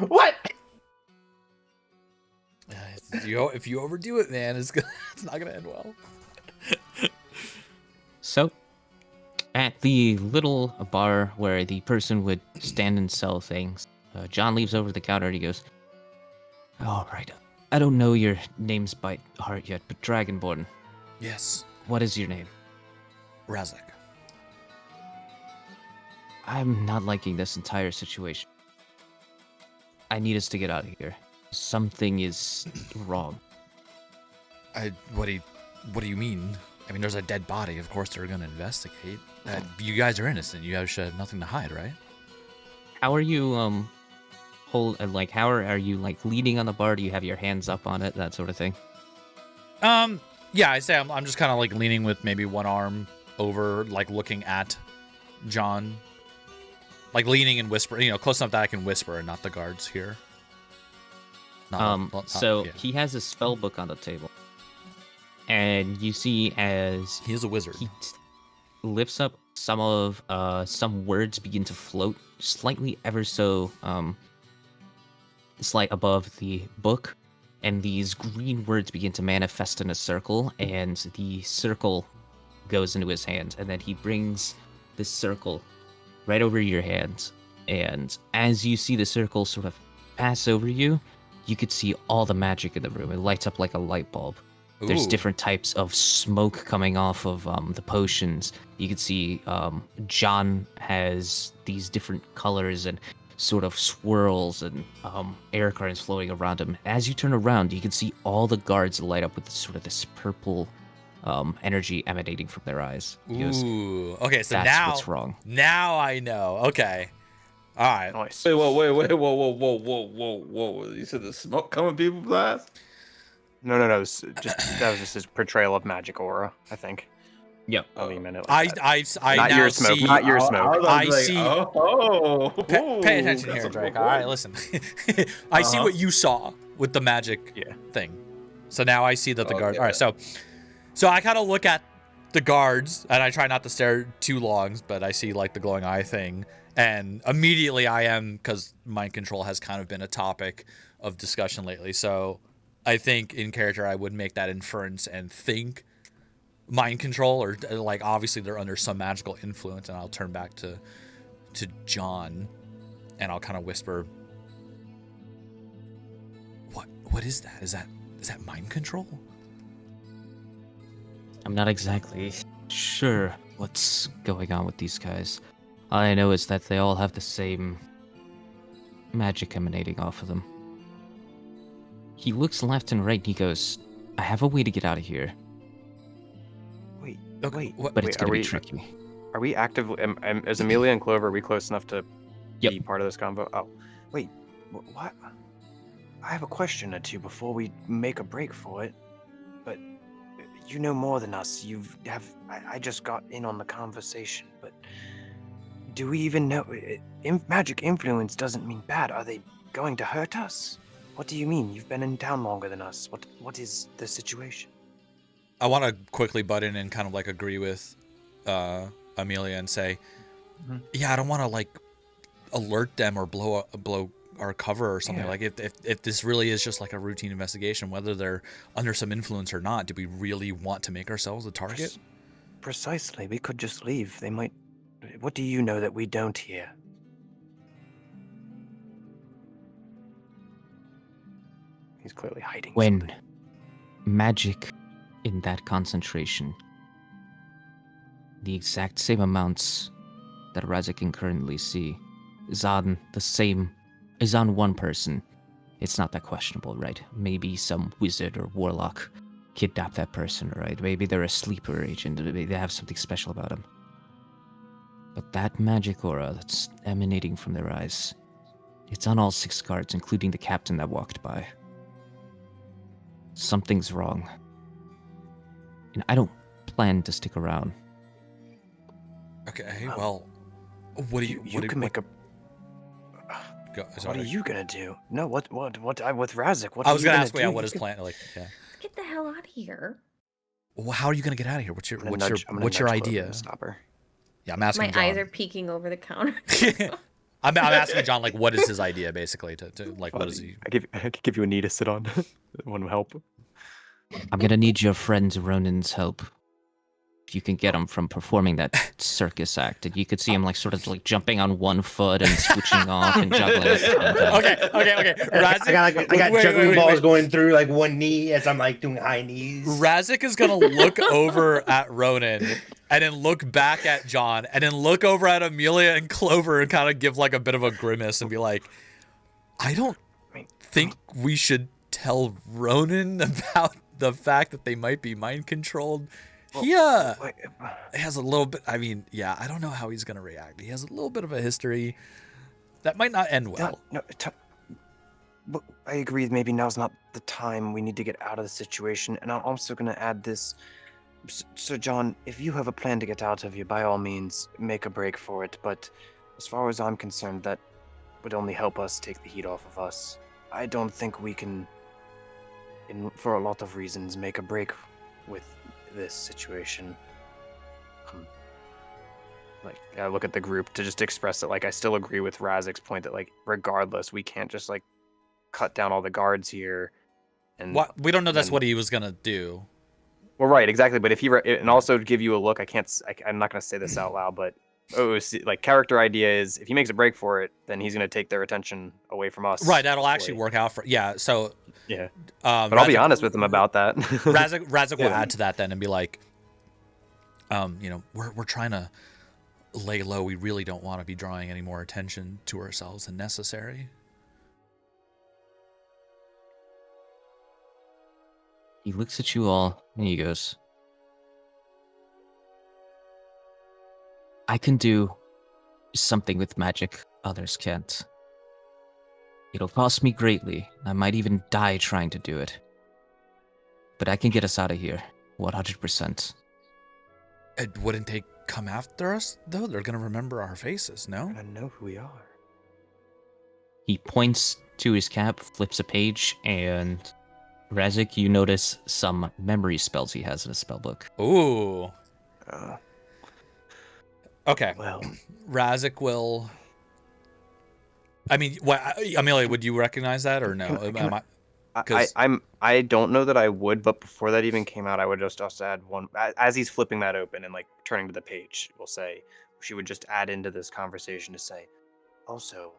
S6: What?
S1: If you overdo it, man, it's not gonna end well.
S7: So, at the little bar where the person would stand and sell things, John leaves over the counter and he goes, "All right, I don't know your names by heart yet, but Dragonborn,
S1: Yes,
S7: what is your name?"
S1: Razak.
S7: "I'm not liking this entire situation. I need us to get out of here. Something is wrong."
S1: What do you mean? I mean, there's a dead body. Of course, they're gonna investigate. You guys are innocent. You guys should have nothing to hide, right?
S7: How are you, how are you, like, leaning on the bar? Do you have your hands up on it, that sort of thing?
S1: Yeah, I say I'm just kind of like leaning with maybe one arm over, like looking at John, like leaning and whispering, close enough that I can whisper and not the guards hear.
S7: He has a spell book on the table, and you see as
S1: he is a wizard.
S7: he lifts up some words begin to float slightly, ever so slight above the book, and these green words begin to manifest in a circle, and the circle goes into his hand, and then he brings this circle right over your hand, and as you see the circle sort of pass over you, you could see all the magic in the room. It lights up like a light bulb. There's
S1: Ooh.
S7: different types of smoke coming off of the potions. You can see John has these different colors and sort of swirls and air currents flowing around him. As you turn around, you can see all the guards light up with sort of this purple energy emanating from their eyes. He goes,
S1: Ooh. Okay, so
S7: "That's what's wrong."
S1: now I know. Okay. All right.
S4: Nice.
S3: Wait, whoa. You said the smoke coming people blast?
S4: No. That was just his portrayal of magic aura, I think.
S7: Yep.
S4: I'll mean it
S1: I
S4: like that.
S1: I
S4: Not
S1: now
S4: your smoke.
S1: see.
S4: Not your smoke.
S1: I see-
S3: Oh,
S1: Pay attention here, Drake. All right, listen. I see
S3: Uh-huh.
S1: what you saw with the magic
S4: Yeah.
S1: thing. So now I see that the guards.
S3: Okay.
S1: All right, so I kind of look at the guards and I try not to stare too long, but I see like the glowing eye thing, and immediately I am, because mind control has kind of been a topic of discussion lately. So I think in character I would make that inference and think mind control, or like obviously they're under some magical influence, and I'll turn back to John and I'll kind of whisper, what is that? Is that mind control?
S7: I'm not exactly sure what's going on with these guys. All I know is that they all have the same magic emanating off of them. He looks left and right and he goes, "I have a way to get out of here,
S4: Wait.
S7: but it's
S4: Wait,
S7: going to be tricky."
S4: Are we actively? Is Amelia and Clover? Are we close enough to
S7: Yep.
S4: be part of this convo? Oh, wait. What? I have a question or two before we make a break for it. But you know more than us. I just got in on the conversation. But do we even know? Magic influence doesn't mean bad. Are they going to hurt us? What do you mean? You've been in town longer than us. What is the situation?
S1: I want to quickly butt in and kind of like agree with Amelia and say, yeah, I don't want to like alert them or blow our cover or something. Like if this really is just like a routine investigation, whether they're under some influence or not, do we really want to make ourselves a target?
S4: Precisely. We could just leave. They might. What do you know that we don't here? He's clearly hiding
S7: When
S4: something.
S7: magic in that concentration, the exact same amounts that Razak can currently see is on one person, it's not that questionable, right? Maybe some wizard or warlock kidnapped that person, right? Maybe they're a sleeper agent, maybe they have something special about them. But that magic aura that's emanating from their eyes, it's on all 6 guards, including the captain that walked by. Something's wrong. And I don't plan to stick around.
S1: Okay, well, what do you?
S4: What are you gonna do? No, what with Razak? What
S1: I was
S4: gonna
S1: ask,
S4: do?
S1: what his plan? Like, yeah.
S5: Get the hell out of here.
S1: Well, how are you gonna get out of here? What's your
S4: I'm gonna nudge
S1: idea?
S4: Clover to stop her.
S1: Yeah, I'm asking.
S5: My
S1: John.
S5: eyes are peeking over the counter.
S1: I'm asking John, like, what is his idea, basically? To like, what is he?
S4: I could give you a knee to sit on. That wouldn't help.
S7: I'm gonna need your friend Ronan's help. If you can get him from performing that circus act, and you could see him like sort of like jumping on one foot and switching off and juggling.
S1: Okay. Razik,
S6: I got juggling balls going through like one knee as I'm like doing high knees.
S1: Razik is gonna look over at Ronan and then look back at John and then look over at Amelia and Clover and kind of give like a bit of a grimace and be like, I don't think we should tell Ronan about the fact that they might be mind controlled. He has a little bit. I mean, yeah, I don't know how he's gonna react. He has a little bit of a history that might not end well.
S4: But I agree. Maybe now's not the time. We need to get out of the situation. And I'm also gonna add this. So, John, if you have a plan to get out of here, by all means, make a break for it. But as far as I'm concerned, that would only help us take the heat off of us. I don't think we can, for a lot of reasons, make a break with this situation. Like, I look at the group to just express that, like, I still agree with Razik's point that, like, regardless, we can't just, like, cut down all the guards here. And
S1: we don't know that's what he was gonna do.
S4: Well, right, exactly. But if he and also give you a look, I'm not gonna say this out loud, but like character idea is if he makes a break for it, then he's gonna take their attention away from us.
S1: Right, that'll actually work out for So
S4: yeah. But I'll be honest with him about that.
S1: Razak will add to that then and be like, we're trying to lay low. We really don't want to be drawing any more attention to ourselves than necessary.
S7: He looks at you all and he goes, I can do something with magic others can't. It'll cost me greatly. I might even die trying to do it. But I can get us out of here, 100%.
S1: And wouldn't they come after us, though? They're going to remember our faces, no?
S4: I know who we are.
S7: He points to his cap, flips a page, and Razak, you notice some memory spells he has in his spellbook.
S1: Ooh. Okay.
S4: Well,
S1: Razak will. I mean, Amelia, would you recognize that or no?
S4: I don't know that I would, but before that even came out, I would just also add one as he's flipping that open and like turning to the page. We'll say she would just add into this conversation to say, also,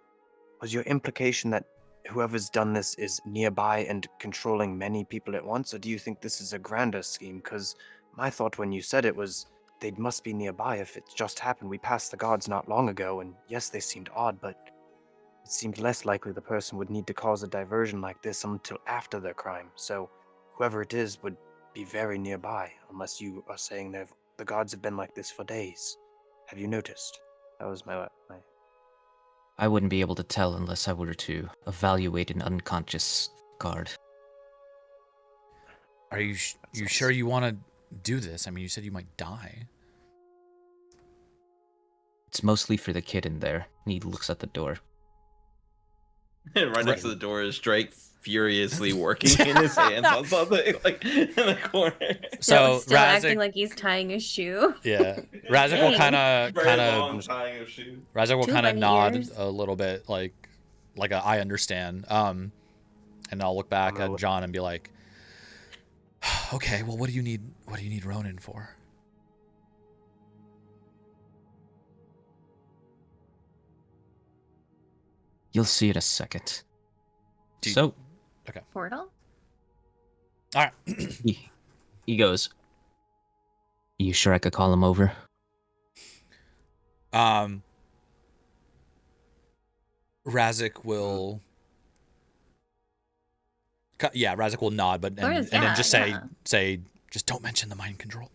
S4: was your implication that whoever's done this is nearby and controlling many people at once, or do you think this is a grander scheme? Because my thought when you said it was they must be nearby if it just happened. We passed the guards not long ago, and yes, they seemed odd, but it seemed less likely the person would need to cause a diversion like this until after their crime. So whoever it is would be very nearby, unless you are saying the guards have been like this for days. Have you noticed? That was my
S7: I wouldn't be able to tell unless I were to evaluate an unconscious guard.
S1: Are you sure you want to do this? I mean, you said you might die.
S7: It's mostly for the kid in there. And he looks at the door.
S3: Right next to the door is Drake furiously working in his hands on something like in the corner.
S1: So
S5: still
S1: Razik,
S5: acting like he's tying his shoe.
S1: yeah, Razik will
S5: Dang.
S3: Very long tying of shoes.
S1: Razik will
S5: Too
S1: kind of
S5: many
S1: nod
S5: years.
S1: a little bit, like I understand. And I'll look back at John and be like, okay, well, what do you need? What do you need Ronan for?
S7: You'll see in a second.
S1: Do you-
S7: So
S5: Portal?
S1: All right.
S7: he goes, you sure I could call him over?
S1: Razik will. Yeah, Razik will nod, but and then just say, just don't mention the mind control.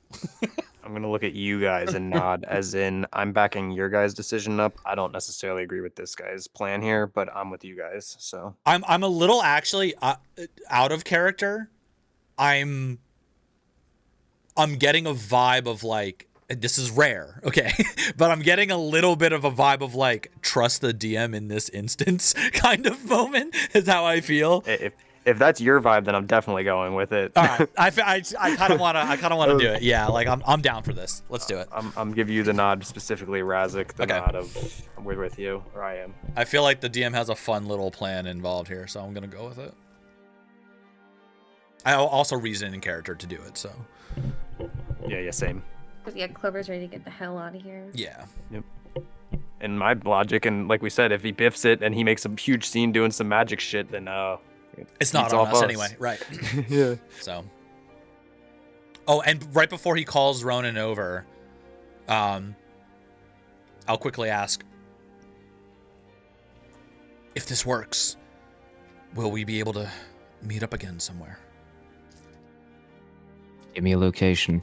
S4: I'm gonna look at you guys and nod, as in I'm backing your guys' decision up. I don't necessarily agree with this guy's plan here, but I'm with you guys. So
S1: I'm a little actually out of character. I'm getting a vibe of like, this is rare, okay, but I'm getting a little bit of a vibe of like, trust the DM in this instance kind of moment is how I feel.
S4: if that's your vibe, then I'm definitely going with it.
S1: All right, I kind of wanna do it. Yeah, like I'm down for this. Let's do it.
S4: I'm giving you the nod, specifically Razik, the
S1: Okay.
S4: nod of we're with you, or I am.
S1: I feel like the DM has a fun little plan involved here, so I'm gonna go with it. I also reason in character to do it, so
S4: Yeah, same.
S5: Because yeah, Clover's ready to get the hell out of here.
S1: yeah.
S4: In my logic, and like we said, if he biffs it and he makes a huge scene doing some magic shit, then
S1: It's not on us anyway, right?
S4: Yeah.
S1: So. Oh, and right before he calls Ronan over, I'll quickly ask, if this works, will we be able to meet up again somewhere?
S7: Give me a location.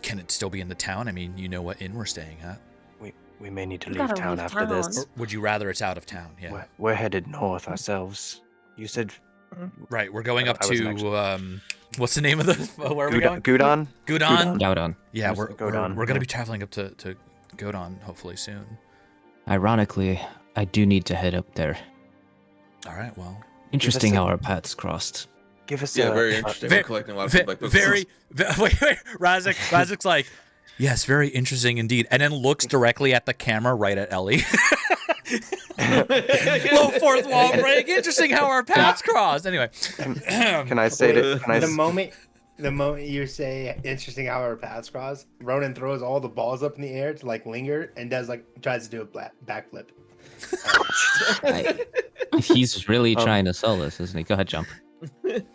S1: Can it still be in the town? I mean, you know what inn we're staying at.
S4: We may need to
S5: We
S4: leave
S5: gotta
S4: town
S5: leave
S4: after this.
S1: Or would you rather it's out of town? Yeah.
S4: We're headed north ourselves. You said
S1: Right, we're going up
S4: I wasn't
S1: to what's the name of the where are we going?
S4: Gudon?
S1: Gudon.
S7: Gaudon.
S1: Yeah,
S4: Where's Godon?
S1: we're gonna be traveling up to Godon hopefully soon.
S7: Ironically, I do need to head up there.
S1: All right, well,
S7: Interesting how our paths crossed.
S4: Give us
S3: Yeah,
S4: a
S3: very interesting.
S1: Ve-
S3: We're collecting a lot of
S1: ve-
S3: feedback books.
S1: very wait, Razik's like, yes, very interesting indeed, and then looks directly at the camera right at Ellie. Low fourth wall break. Interesting how our paths crossed. Anyway,
S4: Can I say that? Can I?
S6: The moment you say interesting how our paths cross, Ronan throws all the balls up in the air to like linger and does like tries to do a backflip.
S7: He's really trying to sell this, isn't he? Go ahead, jump.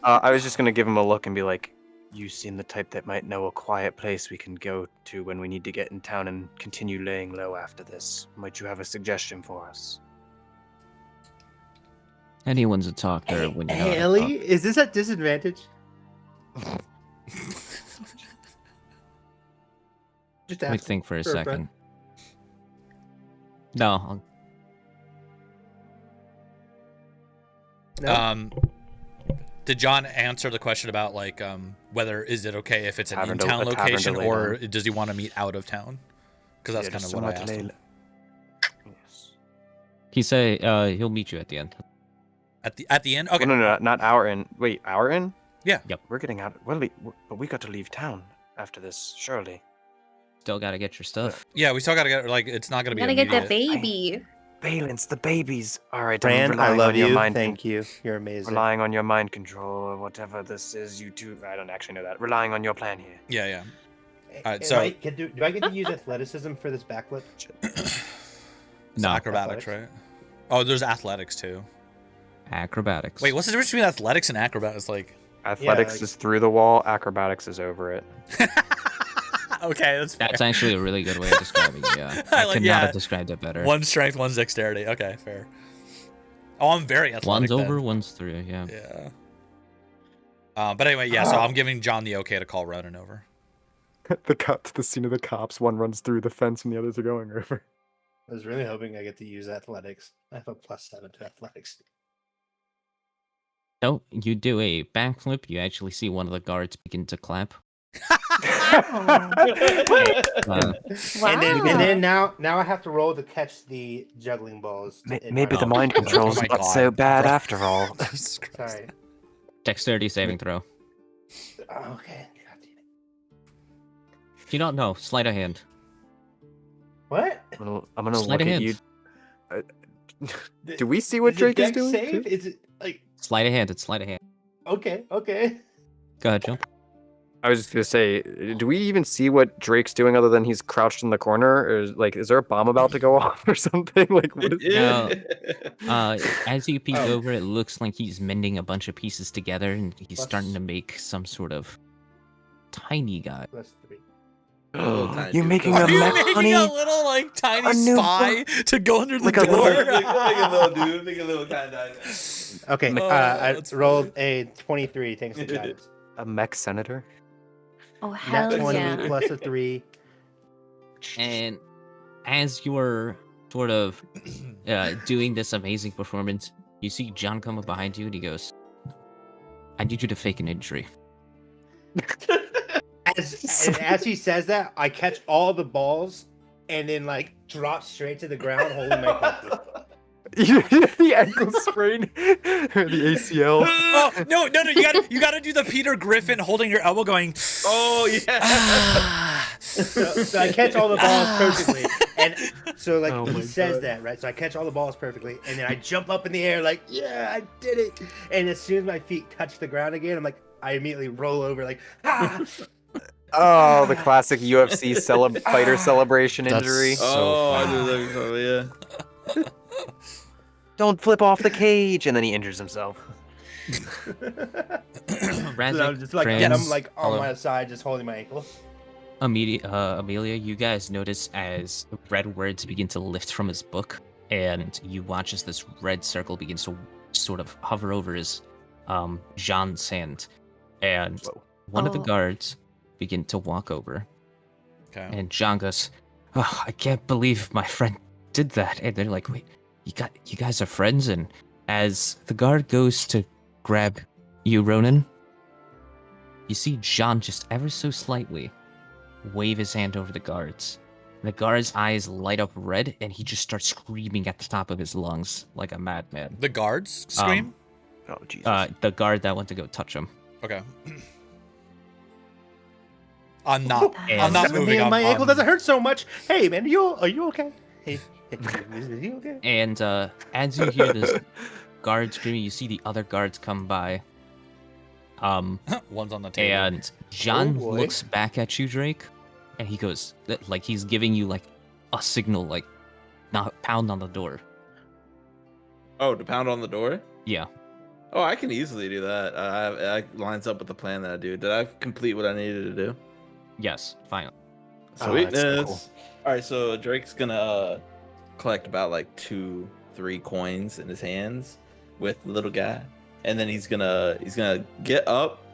S4: I was just gonna give him a look and be like, "You seem the type that might know a quiet place we can go to when we need to get in town and continue laying low after this. Might you have a suggestion for us?"
S7: Anyone's a talker when you know how to
S6: Ellie,
S7: talk.
S6: is this at disadvantage? Just
S7: Let me
S6: ask
S7: think for a
S6: for a breath.
S7: second. No,
S6: No?
S1: did John answer the question about like whether is it okay if it's an
S4: Tavern to-
S1: in-town
S4: a tavern to
S1: location
S4: lay
S1: or
S4: down.
S1: does he want to meet out of town? Because that's
S4: Yeah,
S1: kind
S4: just
S1: of what I
S4: somewhere to
S1: asked
S4: lay
S1: him.
S4: Yes.
S7: he say he'll meet you at the end.
S1: At the end. Okay.
S4: No, not our inn. Wait, our inn?
S1: Yeah.
S7: Yep.
S4: We're getting out. Well, but we got to leave town after this, surely.
S7: Still gotta get your stuff.
S1: Yeah, we still gotta get like it's not gonna be
S5: Gotta get the
S1: immediate.
S5: baby.
S4: Valence, the babies. All right,
S6: Fran,
S4: I'm
S6: I
S4: relying
S6: love
S4: on your
S6: you.
S4: mind.
S6: Thank you. You're amazing.
S4: Relying on your mind control or whatever this is. You two. I don't actually know that. Relying on your plan here.
S1: Yeah. Alright,
S6: Am
S1: so-
S6: do I get to use athleticism for this backflip?
S1: It's
S7: No.
S1: acrobatics, right? Oh, there's athletics too.
S7: Acrobatics.
S1: Wait, what's the difference between athletics and acrobatics? Like,
S4: Athletics
S6: like-
S4: is through the wall. Acrobatics is over it.
S1: okay, that's fair.
S7: That's actually a really good way of describing it. Yeah,
S1: I
S7: I
S1: like-
S7: could
S1: yeah.
S7: not have described it better.
S1: One's strength, one's dexterity. Okay, fair. Oh, I'm very athletic.
S7: One's
S1: then.
S7: over, one's through. Yeah.
S1: Yeah. But anyway, yeah. So I'm giving John the okay to call Ronan over.
S4: The cut to the scene of the cops. One runs through the fence and the others are going over.
S6: I was really hoping I get to use athletics. I have a +7 to athletics.
S7: No, you do a backflip. You actually see one of the guards begin to clap. Uh,
S6: And then now I have to roll to catch the juggling balls.
S4: Maybe the
S1: Oh,
S4: mind
S1: oh
S4: control's
S1: my
S4: not
S1: God,
S4: so bad
S1: bro.
S4: after all.
S1: Jesus Christ.
S6: Sorry.
S7: dexterity saving throw.
S6: Oh, okay. God damn it.
S7: If you don't know, sleight of hand.
S6: What?
S4: I'm gonna
S7: Sleight
S4: look
S7: of
S4: at
S7: hand.
S4: you. Do we see what Drake is
S6: Dex
S4: doing?
S6: Save?
S4: too?
S6: Is it like
S7: Sleight of hand. It's sleight of hand.
S6: okay? Okay.
S7: Go ahead, jump.
S4: I was just gonna say, do we even see what Drake's doing other than he's crouched in the corner? Or is there a bomb about to go off or something? Like what is
S7: No. As you peek
S6: Oh.
S7: over, it looks like he's mending a bunch of pieces together, and he's
S6: Plus-
S7: starting to make some sort of tiny guy.
S6: +3.
S3: Little tiny
S4: You're
S3: dude.
S4: making
S1: Are
S4: a
S1: you
S4: mech
S1: making
S4: honey?
S1: a little like tiny
S4: a new
S1: spy to go under the
S4: like a
S1: door?
S4: little-
S3: Like a little dude, like a little kind of.
S6: Okay.
S1: Oh,
S6: I
S1: that's
S6: rolled a 23 thanks to guidance.
S4: A mech senator?
S5: Oh
S6: Nat
S5: hell
S6: 20
S5: yeah!
S6: plus a 3.
S7: And as you're sort of doing this amazing performance, you see John come up behind you, and he goes, "I need you to fake an injury."
S6: As he says that, I catch all the balls and then like drop straight to the ground, holding my pinky.
S4: The ankle sprain, or the ACL.
S1: Oh no! You gotta do the Peter Griffin holding your elbow, going.
S3: Oh yeah.
S6: So I catch all the balls perfectly, and so like
S4: Oh my
S6: he says
S4: God.
S6: that, right? So I catch all the balls perfectly, and then I jump up in the air like, yeah, I did it. And as soon as my feet touch the ground again, I'm like, I immediately roll over like, ah.
S4: Oh, the classic UFC fighter celebration
S7: That's
S4: injury.
S7: so
S3: Oh, I
S7: funny.
S3: do that. Yeah.
S4: Don't flip off the cage, and then he injures himself.
S6: So
S7: Razik,
S6: I'm just like,
S7: Franz,
S6: and I'm like on
S1: hello.
S6: my side, just holding my ankle.
S7: Amelia, you guys notice as red words begin to lift from his book, and you watch as this red circle begins to sort of hover over his Jean's hand, and
S4: Whoa.
S7: one of the
S5: Oh.
S7: guards begin to walk over,
S1: Okay.
S7: and Jean goes, "Oh, I can't believe my friend did that." And they're like, "Wait, you guys are friends?" And as the guard goes to grab you, Ronan, you see Jean just ever so slightly wave his hand over the guards. The guard's eyes light up red, and he just starts screaming at the top of his lungs like a madman.
S1: The guards scream.
S4: Oh Jesus.
S7: The guard that went to go touch him.
S1: Okay. I'm not
S7: And-
S1: moving.
S6: My ankle
S1: I'm-
S6: doesn't hurt so much. Hey man, are you okay? Hey, is you okay?
S7: And as you hear this guard screaming, you see the other guards come by.
S1: One's on the table.
S7: And John
S6: boy.
S7: looks back at you, Drake, and he goes, like he's giving you like a signal, like not pound on the door.
S3: Oh, to pound on the door?
S7: Yeah.
S3: Oh, I can easily do that. I lines up with the plan that I do. Did I complete what I needed to do?
S7: Yes. Finally.
S4: Oh, that's so
S3: Sweetness.
S4: cool.
S3: All right, so Drake's gonna collect about like 2-3 coins in his hands with the little guy, and then he's gonna get up,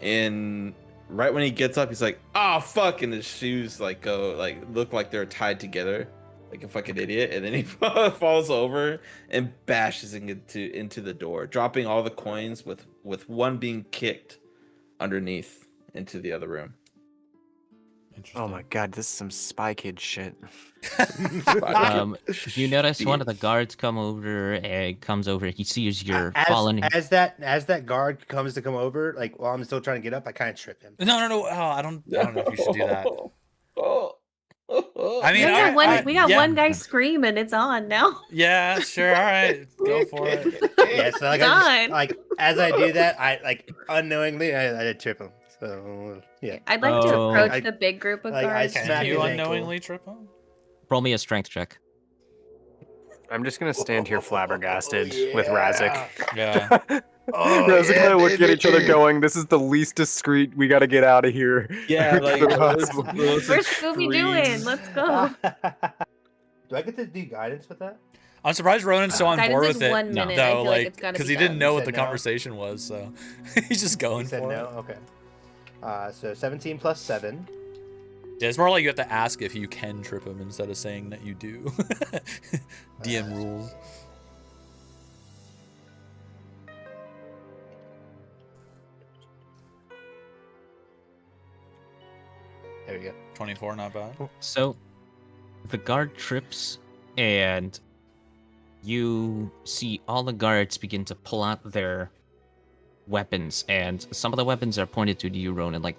S3: and right when he gets up, he's like, "Oh fuck!" and his shoes like go like look like they're tied together, like a fucking idiot, and then he falls over and bashes into the door, dropping all the coins with one being kicked underneath into the other room.
S4: Oh my God, this is some Spy Kid shit.
S7: You notice one of the guards come over and comes over. He sees you're falling.
S6: As that guard comes to come over, like while I'm still trying to get up, I kind of trip him.
S1: No. Oh, I don't know if you should do that. I
S5: We
S1: mean,
S5: got
S1: yeah.
S5: one guy screaming. It's on now.
S1: Yeah, sure. All right, go for it.
S6: Yeah, so like,
S5: Done.
S6: like as I do that, I like unknowingly I trip him. So yeah,
S5: I'd like to
S7: Oh.
S5: approach
S6: I-
S5: the big group of
S6: like, I
S5: guards.
S6: smack
S1: Can you
S6: his ankle.
S1: unknowingly trip him?
S7: Roll me a strength check.
S4: I'm just gonna stand here flabbergasted with Razik.
S1: Yeah.
S4: Razik and I look at each other going, "This is the least discreet. We gotta get out of here."
S3: Yeah, like
S4: Possible.
S5: Where's Scooby doing? Let's go.
S6: Do I get to do guidance with that?
S1: I'm surprised Ronan's so on
S5: Guidance
S1: board
S5: is
S1: with it.
S5: 1 minute. I
S1: Though,
S5: feel like it's gotta
S1: because
S5: be
S1: he didn't
S5: done.
S1: know
S6: He
S1: what the
S6: said no.
S1: conversation was, so he's just going
S6: He said
S1: for
S6: no.
S1: it.
S6: Okay. So 17 plus 7.
S1: Yeah, it's more like you have to ask if you can trip him instead of saying that you do. DM rules.
S6: There we go.
S1: 24, not bad.
S7: So, the guard trips, and you see all the guards begin to pull out their weapons, and some of the weapons are pointed to you, Ronan. Like,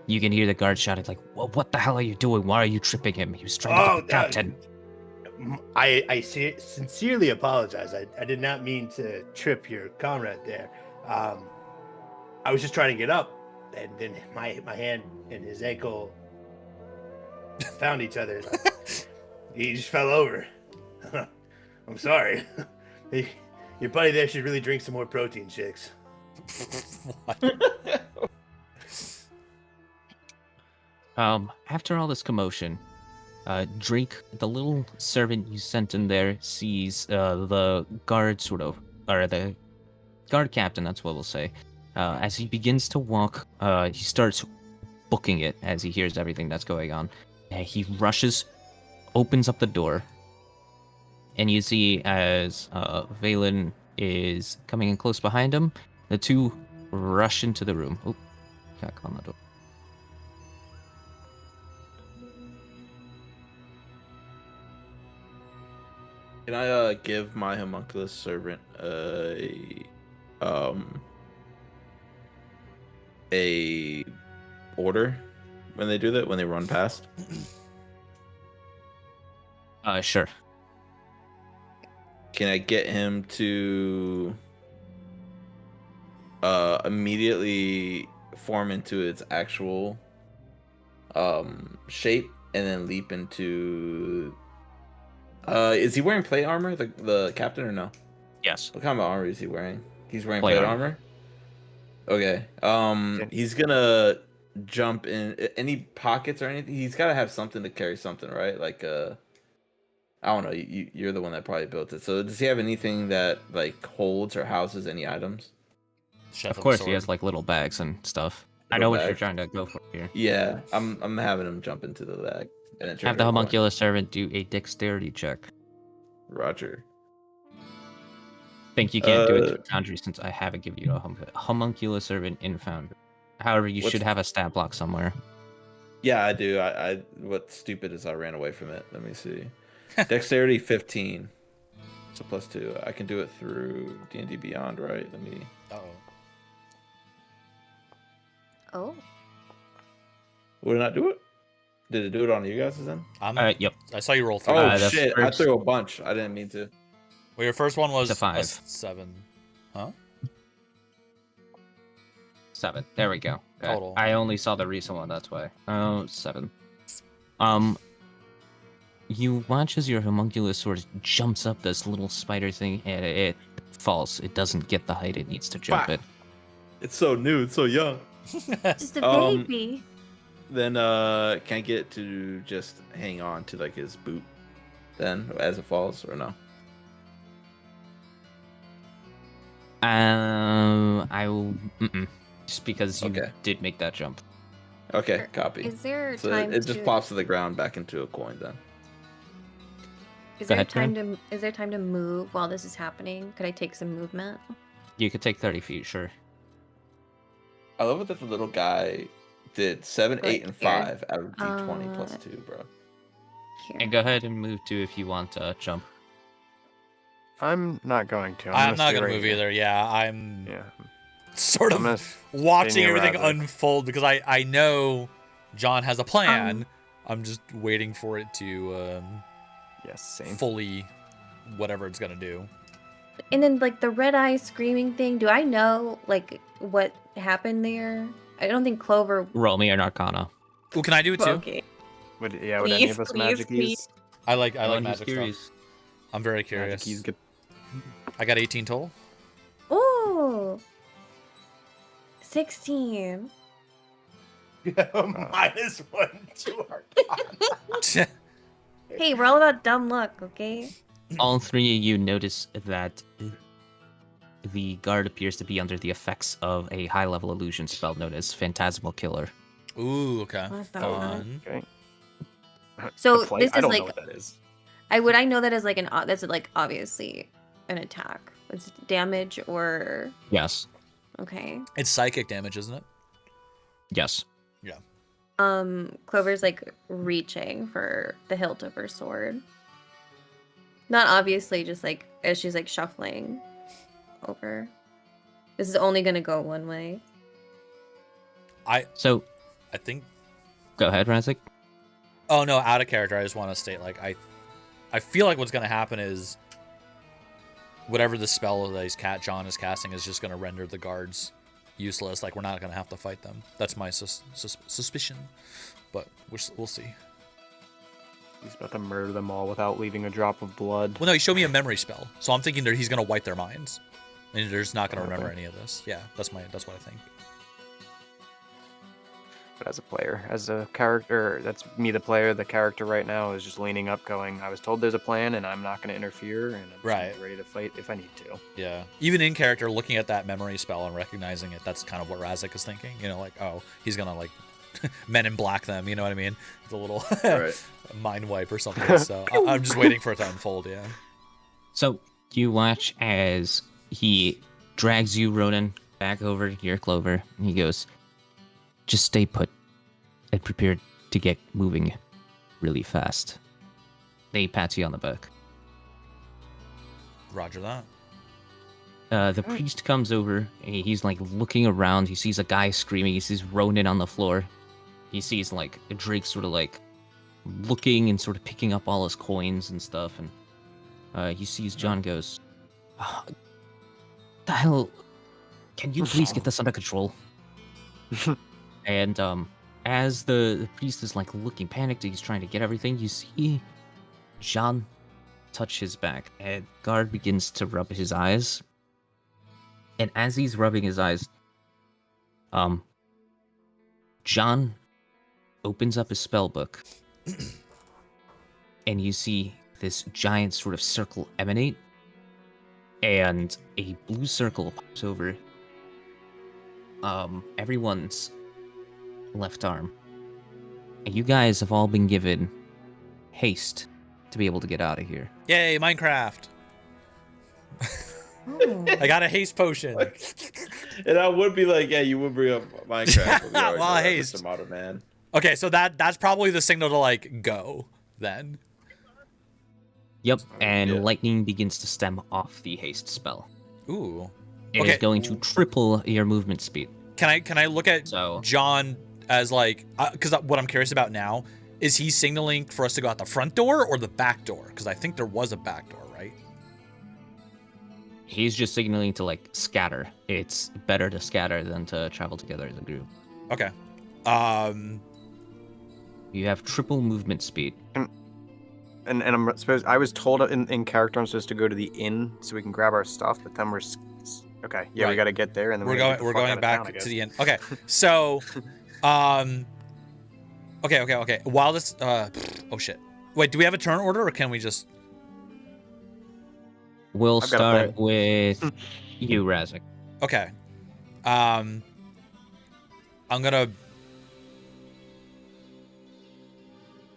S7: you can hear the guard shouting, like, well, "What the hell are you doing? Why are you tripping him? He was trying to get the captain."
S6: I sincerely apologize. I did not mean to trip your comrade there. I was just trying to get up, and then my hand and his ankle found each other. He just fell over. I'm sorry. Your buddy there should really drink some more protein shakes.
S7: After all this commotion, Drake, the little servant you sent in there, sees the guard or the guard captain, that's what we'll say. As he begins to walk, he starts booking it as he hears everything that's going on. He rushes, opens up the door, and you see as Valen is coming in close behind him, the two rush into the room. Oh, can't on the door.
S3: Can I give my homunculus servant a order when they do that, when they run past?
S7: Sure.
S3: Can I get him to immediately form into its actual shape and then leap into... is he wearing plate armor, the captain, or no?
S7: Yes.
S3: What kind of armor is he wearing? He's wearing
S7: Plate
S3: plate
S7: armor.
S3: armor? Okay. He's gonna jump in any pockets or anything. He's gotta have something to carry something, right? Like I don't know. You're the one that probably built it. So does he have anything that like holds or houses any items?
S7: Of course, he has like little bags and stuff. I know what you're trying to go for here.
S3: Yeah, I'm having him jump into the bag. And then
S7: Have the homunculus servant do a dexterity check.
S3: Roger.
S7: Think you can't do it through Foundry since I haven't given you a homunculus servant in Foundry. However, you should have a stat block somewhere.
S3: Yeah, I do. I what's stupid is I ran away from it. Let me see. Dexterity 15. So +2. I can do it through D&D Beyond, right? Let me.
S5: Oh.
S3: Would it not do it? Did it do it on you guys then?
S7: Yep.
S1: I saw you roll 3.
S3: Oh shit! I threw a bunch. I didn't mean to.
S1: Well, your first one was
S7: a 5.
S1: 7. Huh?
S7: 7. There we go.
S1: Total.
S7: I only saw the recent one, that's why. Oh, 7. You watch as your homunculus sort of jumps up this little spider thing, and it falls. It doesn't get the height it needs to jump it.
S3: It's so new. It's so young.
S5: Just a baby.
S3: Then can I get to just hang on to like his boot then as it falls, or no?
S7: I will just because you did make that jump.
S3: Okay, copy.
S5: Is there
S3: so
S5: time
S3: it just pops to the ground back into a coin then?
S5: Is there time to move while this is happening? Could I take some movement?
S7: You could take 30 feet, sure.
S3: I love it that the little guy did 7, 8, and 5 out of D20 +2, bro.
S5: Here.
S7: And go ahead and move too if you want to jump.
S4: I'm not going to.
S1: I'm not gonna move either. Yeah, I'm sort
S4: I'm
S1: of watching
S4: near
S1: everything
S4: Rabbit.
S1: unfold because I know John has a plan. I'm just waiting for it to
S4: same.
S1: fully whatever it's gonna do.
S5: And then like the red eye screaming thing, do I know like what happened there? I don't think Clover.
S7: Roll me an Arcana.
S1: Well, can I do it too?
S5: Okay.
S4: Would any of us magic use?
S1: I like
S7: I'm
S1: magic
S7: curious.
S1: stuff. I'm very curious.
S4: Magic good.
S1: I got 18 total.
S5: Ooh. 16.
S6: -1 to Arcana.
S5: Hey, we're all about dumb luck, okay?
S7: All three of you notice that the guard appears to be under the effects of a high-level illusion spell known as Phantasmal Killer.
S1: Ooh, okay.
S5: What the
S1: Fun.
S4: Okay.
S5: So
S4: The plate?
S5: this
S4: I
S5: is
S4: don't
S5: like
S4: know what that is.
S5: I know that as like that's like obviously an attack. It's damage or
S7: Yes.
S5: okay.
S1: It's psychic damage, isn't it?
S7: Yes.
S1: Yeah.
S5: Clover's like reaching for the hilt of her sword. Not obviously, just like as she's like shuffling over. This is only gonna go one way.
S1: I think.
S7: Go ahead, Razik.
S1: Oh no, out of character. I just want to state like I feel like what's gonna happen is whatever the spell that John is casting is just gonna render the guards useless. Like we're not gonna have to fight them. That's my suspicion, but we'll see.
S4: He's about to murder them all without leaving a drop of blood.
S1: Well, no, he showed me a memory spell, so I'm thinking that he's gonna wipe their minds, and they're just not gonna remember any of this. Yeah, that's what I think.
S4: But as a player, as a character, that's me, the player. The character right now is just leaning up, going, "I was told there's a plan, and I'm not going to interfere, and I'm just ready to fight if I need to."
S1: Yeah, even in character, looking at that memory spell and recognizing it, that's kind of what Razik is thinking. You know, like, oh, he's gonna like Men in Black them. You know what I mean? It's a little mind wipe or something. So I'm just waiting for it to unfold. Yeah.
S7: So you watch as he drags you, Ronan, back over to your Clover, and he goes, "Just stay put and prepare to get moving really fast." They pat you on the back.
S1: Roger that.
S7: The priest comes over, and he's like looking around. He sees a guy screaming. He sees Ronan on the floor. He sees like Drake sort of like looking and sort of picking up all his coins and stuff. And he sees John goes, "Oh, the hell, can you please get this under control?" And as the priest is like looking panicked, he's trying to get everything, you see Jean touch his back, and guard begins to rub his eyes. And as he's rubbing his eyes, John opens up his spell book, and you see this giant sort of circle emanate, and a blue circle pops over everyone's left arm. And you guys have all been given haste to be able to get out of here.
S1: Yay, Minecraft! I got a haste potion.
S3: And I would be like, yeah, you would bring up Minecraft.
S1: Well, haste.
S3: Mr. Modern Man.
S1: Okay, so that's probably the signal to like go then.
S7: Yep, and lightning begins to stem off the haste spell.
S1: Ooh.
S7: It is going to triple your movement speed.
S1: Can I look at John as like, because what I'm curious about now is he signaling for us to go out the front door or the back door? Because I think there was a back door, right?
S7: He's just signaling to like scatter. It's better to scatter than to travel together as a group.
S1: Okay.
S7: You have triple movement speed.
S4: And I'm supposed, I was told in character I'm supposed to go to the inn so we can grab our stuff, but then we're okay. Yeah,
S1: Right.
S4: We got to get there, and then
S1: we're going back to the end. Okay, so, okay. While this, oh shit. Wait, do we have a turn order or can we just?
S7: We'll start with you, Razik.
S1: Okay. I'm gonna.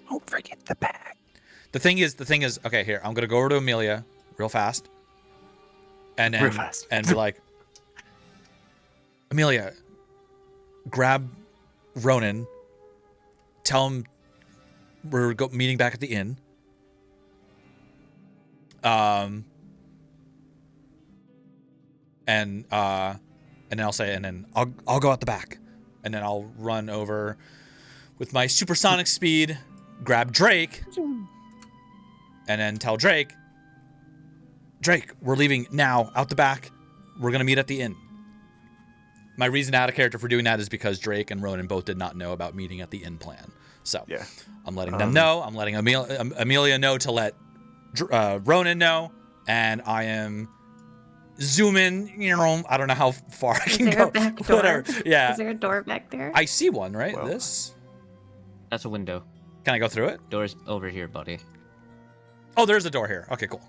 S4: Don't forget the bag.
S1: The thing is, okay, here, I'm gonna go over to Amelia real fast. And then, and be like, Amelia, grab Ronan, tell him we're meeting back at the inn. And then I'll say, and then I'll go out the back, and then I'll run over with my supersonic speed, grab Drake, and then tell Drake, we're leaving now out the back. We're gonna meet at the inn. My reason out of character for doing that is because Drake and Ronan both did not know about meeting at the inn plan. So yeah, I'm letting them know. I'm letting Amelia know to let Ronan know, and I am zooming. You know, I don't know how far I can go. Whatever. Yeah.
S5: Is there a door back there?
S1: I see one. Right. Well, this.
S7: That's a window.
S1: Can I go through it?
S7: Door's over here, buddy.
S1: Oh, there's a door here. Okay, cool.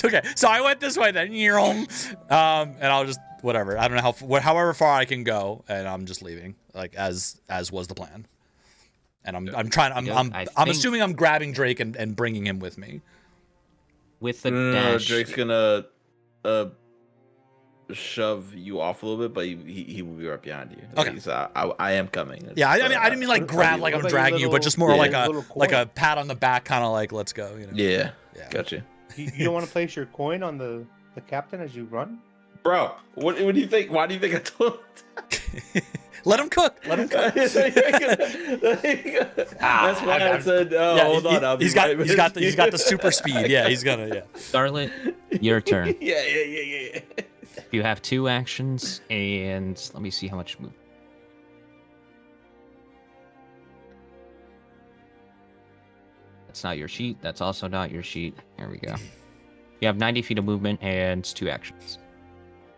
S1: Okay, so I went this way then, and I'll just whatever. I don't know however far I can go, and I'm just leaving, like as was the plan. And I'm assuming I'm grabbing Drake and bringing him with me.
S7: With the dash.
S3: Drake's gonna shove you off a little bit, but he will be right behind you.
S1: Okay.
S3: Like, so I am coming.
S1: Yeah, I mean, I didn't mean like grab like I'm dragging you, but just more like a pat on the back, kind of like let's go. You know?
S3: Yeah. Gotcha.
S6: You don't want to place your coin on the captain as you run?
S3: Bro, what do you think? Why do you think I told him?
S1: Let him cook. Let him cook.
S3: That's why I said, hold on.
S1: He's got the super speed. Yeah, he's gonna. Yeah.
S7: Scarlet, your turn.
S3: Yeah.
S7: You have 2 actions, and let me see how much move. That's not your sheet. That's also not your sheet. There we go. You have 90 feet of movement and 2 actions.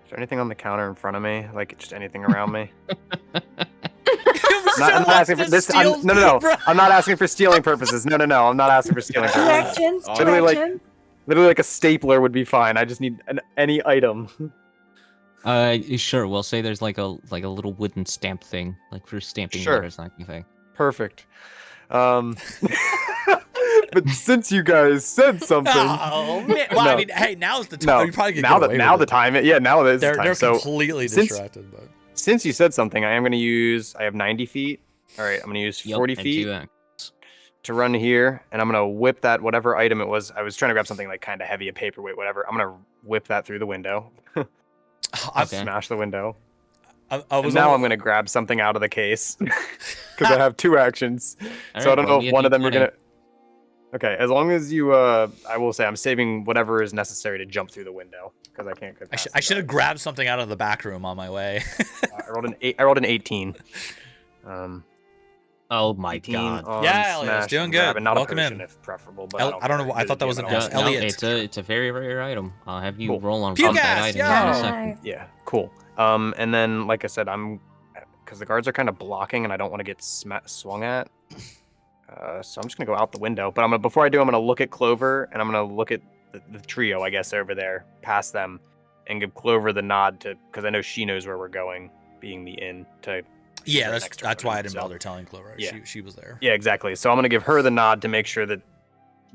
S4: Is there anything on the counter in front of me? Like just anything around me? I'm not asking for this. No. I'm not asking for stealing purposes. No. I'm not asking for stealing purposes.
S5: Directions.
S4: Literally like a stapler would be fine. I just need any item.
S7: Sure. We'll say there's like a little wooden stamp thing, like for stamping
S4: Sure.
S7: letters, that kind of thing.
S4: Perfect. But since you guys said something,
S1: Oh man! Well,
S4: No.
S1: I mean, hey, now's the time.
S4: no,
S1: You probably
S4: now
S1: get
S4: that now the time, yeah, now is the
S1: they're
S4: time. So
S1: completely
S4: since-
S1: distracted. But
S4: since you said something, I am going to use. I have 90 feet. All right, I'm going to use 40
S7: and
S4: feet
S7: 2 actions.
S4: to run here, and I'm going to whip that whatever item it was. I was trying to grab something like kind of heavy, a paperweight, whatever. I'm going to whip that through the window.
S1: I,
S7: Okay.
S4: Smash the window.
S1: I
S4: And
S1: was
S4: now
S1: al-
S4: I'm going to grab something out of the case because I have 2 actions.
S7: All
S4: So I
S7: right,
S4: don't
S7: roll
S4: know
S7: me
S4: if
S7: a
S4: one of them you're
S7: D20.
S4: gonna. Okay, as long as you, I will say I'm saving whatever is necessary to jump through the window because I can't go.
S1: I,
S4: past
S1: I should
S4: the
S1: have grabbed something out of the back room on my way.
S4: guard. I rolled an 8. I rolled an 18.
S7: Oh my
S4: 18
S7: god.
S4: on
S1: Yeah, Elliot's
S4: smash
S1: doing
S4: and
S1: good.
S4: grab, and not
S1: Welcome
S4: a potion
S1: in.
S4: if preferable. But
S1: I don't know.
S4: care.
S1: I thought that was an
S4: Really
S1: S.
S4: don't
S1: Elliot.
S7: It's a very rare item. I'll have you
S4: Cool.
S7: roll on
S1: Puke
S7: that
S1: ass,
S7: item
S1: yeah.
S7: in a second.
S4: Yeah, cool. And then like I said, because the guards are kind of blocking, and I don't want to get swung at. So I'm just gonna go out the window. But before I do, I'm gonna look at Clover, and I'm gonna look at the trio, I guess, over there, past them, and give Clover the nod because I know she knows where we're going, being the inn to.
S1: Yeah,
S4: right next to
S1: that's why I
S4: Ronan,
S1: didn't
S4: so-
S1: bother telling Clover.
S4: Yeah.
S1: She was there.
S4: Yeah, exactly. So I'm gonna give her the nod to make sure that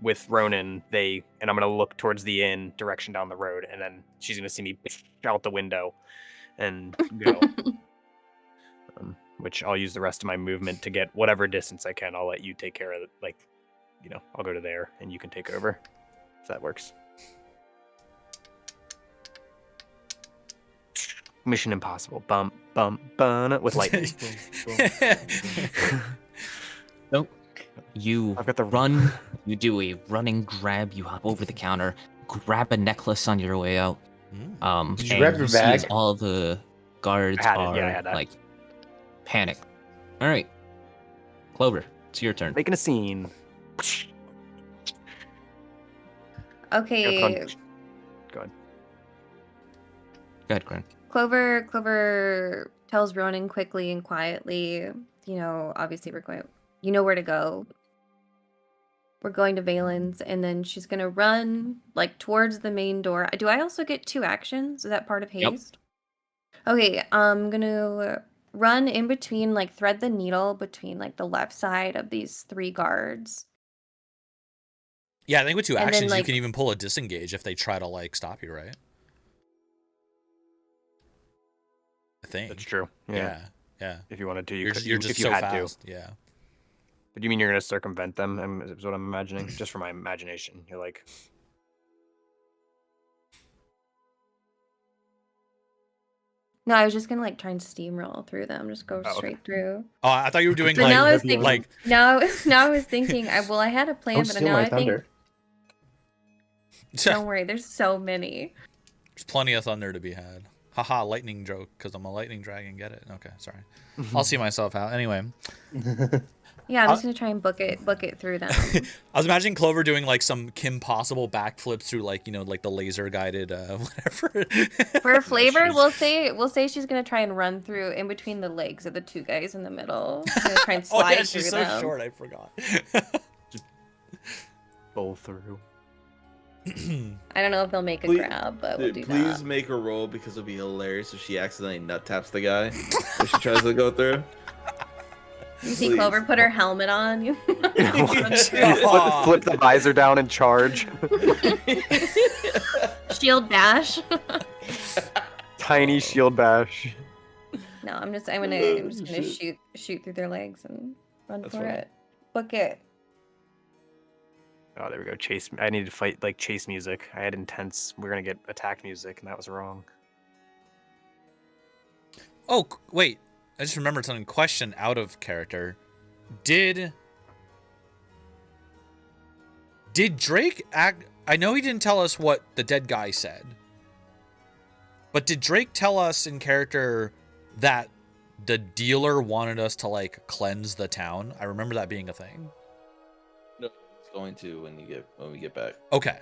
S4: with Ronan, and I'm gonna look towards the inn direction down the road, and then she's gonna see me out the window and go. Which I'll use the rest of my movement to get whatever distance I can. I'll let you take care of it. Like, I'll go to there and you can take over. If that works. Mission Impossible. Bum, bum, bum, with lightning.
S7: Nope. You
S4: I've got the
S7: run. You do a running grab. You hop over the counter, grab a necklace on your way out.
S6: Did you
S7: and
S6: grab your
S7: see as
S6: bag?
S7: all the guards
S4: I had it,
S7: are
S4: yeah, I had that.
S7: like panic. All right, Clover, it's your turn.
S4: Making a scene.
S5: Okay,
S4: Go ahead.
S7: Go ahead, Gren.
S5: Clover tells Ronan quickly and quietly, obviously we're going, where to go. We're going to Valen's, and then she's gonna run like towards the main door. Do I also get 2 actions? Is that part of
S7: Yep.
S5: haste? Okay, I'm gonna run in between, like thread the needle between like the left side of these 3 guards.
S1: Yeah, I think with 2
S5: And then,
S1: actions, you
S5: like-
S1: can even pull a disengage if they try to like stop you, right? I think.
S4: That's true. Yeah.
S1: Yeah.
S4: If you wanted to, you
S1: You're
S4: could.
S1: just, you're
S4: if
S1: just
S4: you
S1: so
S4: had
S1: fast. Yeah.
S4: But you mean you're gonna circumvent them? Is what I'm imagining. Just from my imagination, you're like.
S5: No, I was just gonna like try and steamroll through them, just go
S4: Oh, okay.
S5: straight through.
S1: Oh, I thought you were doing
S5: But now I was
S1: like
S5: thinking,
S1: like
S5: now I was thinking, I had a plan,
S6: Don't
S5: but
S6: steal
S5: now
S6: my
S5: I think,
S6: thunder.
S5: don't worry, there's so many.
S1: There's plenty of thunder to be had. Haha, lightning joke, because I'm a lightning dragon. Get it? Okay, sorry. I'll see myself out. Anyway,
S5: Yeah, I'm just gonna try and book it through them.
S1: I was imagining Clover doing like some Kim Possible backflips through like like the laser guided whatever.
S5: For flavor, we'll say she's gonna try and run through in between the legs of the 2 guys in the middle. She's gonna try and
S1: Oh
S5: slide
S1: yeah,
S5: through
S1: she's so
S5: them.
S1: short. I forgot.
S4: Bowl through.
S5: I don't know if they'll make a
S3: Please-
S5: grab, but we'll
S3: Dude,
S5: do
S3: please
S5: that.
S3: make her roll because it'll be hilarious if she accidentally nut taps the guy if she tries to go through.
S5: You see
S3: please.
S5: Clover put her helmet on.
S4: flip the visor down and charge.
S5: Shield bash.
S4: tiny shield bash.
S5: No, I'm just gonna shoot through their legs and run
S3: That's
S5: for
S3: funny.
S5: it. Book it.
S4: Oh, there we go. Chase. I needed to fight like chase music. I had intense. We're gonna get attack music, and that was wrong.
S1: Oh, wait. I just remembered something. Question out of character. Did Drake act... I know he didn't tell us what the dead guy said. But did Drake tell us in character that the dealer wanted us to, like, cleanse the town? I remember that being a thing.
S3: No, it's going to when we get back.
S1: Okay.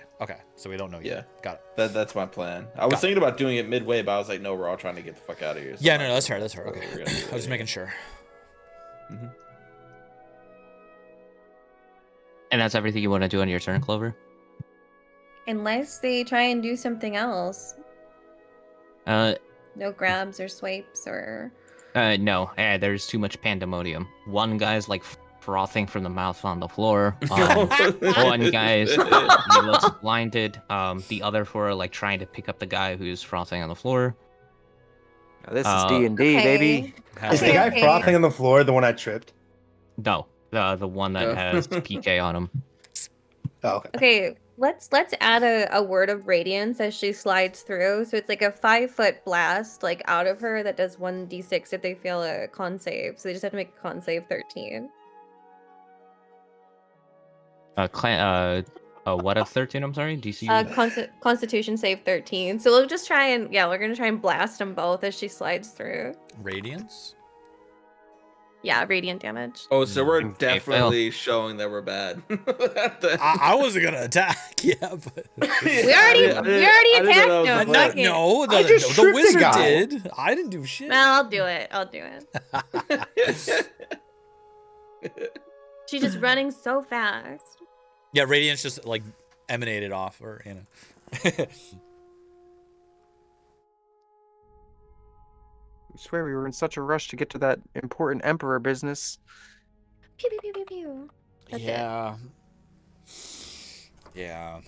S1: So we don't know yet.
S3: Yeah.
S1: Got it.
S3: That's my plan. I was thinking about doing it midway, but I was like, no, we're all trying to get the fuck out of here. So
S1: Yeah, no, that's fair. That's fair.
S3: so
S1: Okay.
S3: we're gonna do
S1: I
S3: that,
S1: was just
S3: yeah.
S1: making sure.
S3: Mhm.
S7: And that's everything you want to do on your turn, Clover?
S5: Unless they try and do something else.
S7: No.
S5: No grabs or swipes or.
S7: No. There's too much pandemonium. One guy's like frothing from the mouth on the floor. One guy's he looks blinded. The other four are like trying to pick up the guy who's frothing on the floor.
S4: Now, this is D&D,
S5: Okay.
S4: baby.
S6: Is the guy
S5: Okay.
S6: frothing on the floor the one I tripped?
S7: No, the one that has PK on him.
S6: Oh, okay.
S5: Okay, let's add a word of radiance as she slides through. So it's like a 5-foot blast, like out of her that does 1d6 if they fail a con save. So they just have to make a con save 13.
S7: What of 13? I'm sorry, DC.
S5: Constitution save 13. So we'll just try and we're gonna try and blast them both as she slides through.
S1: Radiance?
S5: Yeah, radiant damage.
S3: Oh, so we're
S7: Okay,
S3: definitely showing that we're bad.
S1: I wasn't gonna attack. Yeah, but
S5: We already attacked them.
S1: not,
S5: Fuck it.
S1: no,
S6: I just
S1: the
S6: tripped the
S1: wizard
S6: guy.
S1: did. I didn't do shit.
S5: Well, I'll do it. She's just running so fast.
S1: Yeah, radiance just like emanated off, or you know.
S4: I swear we were in such a rush to get to that important emperor business.
S5: Pew pew pew pew pew. That's it.
S1: Yeah.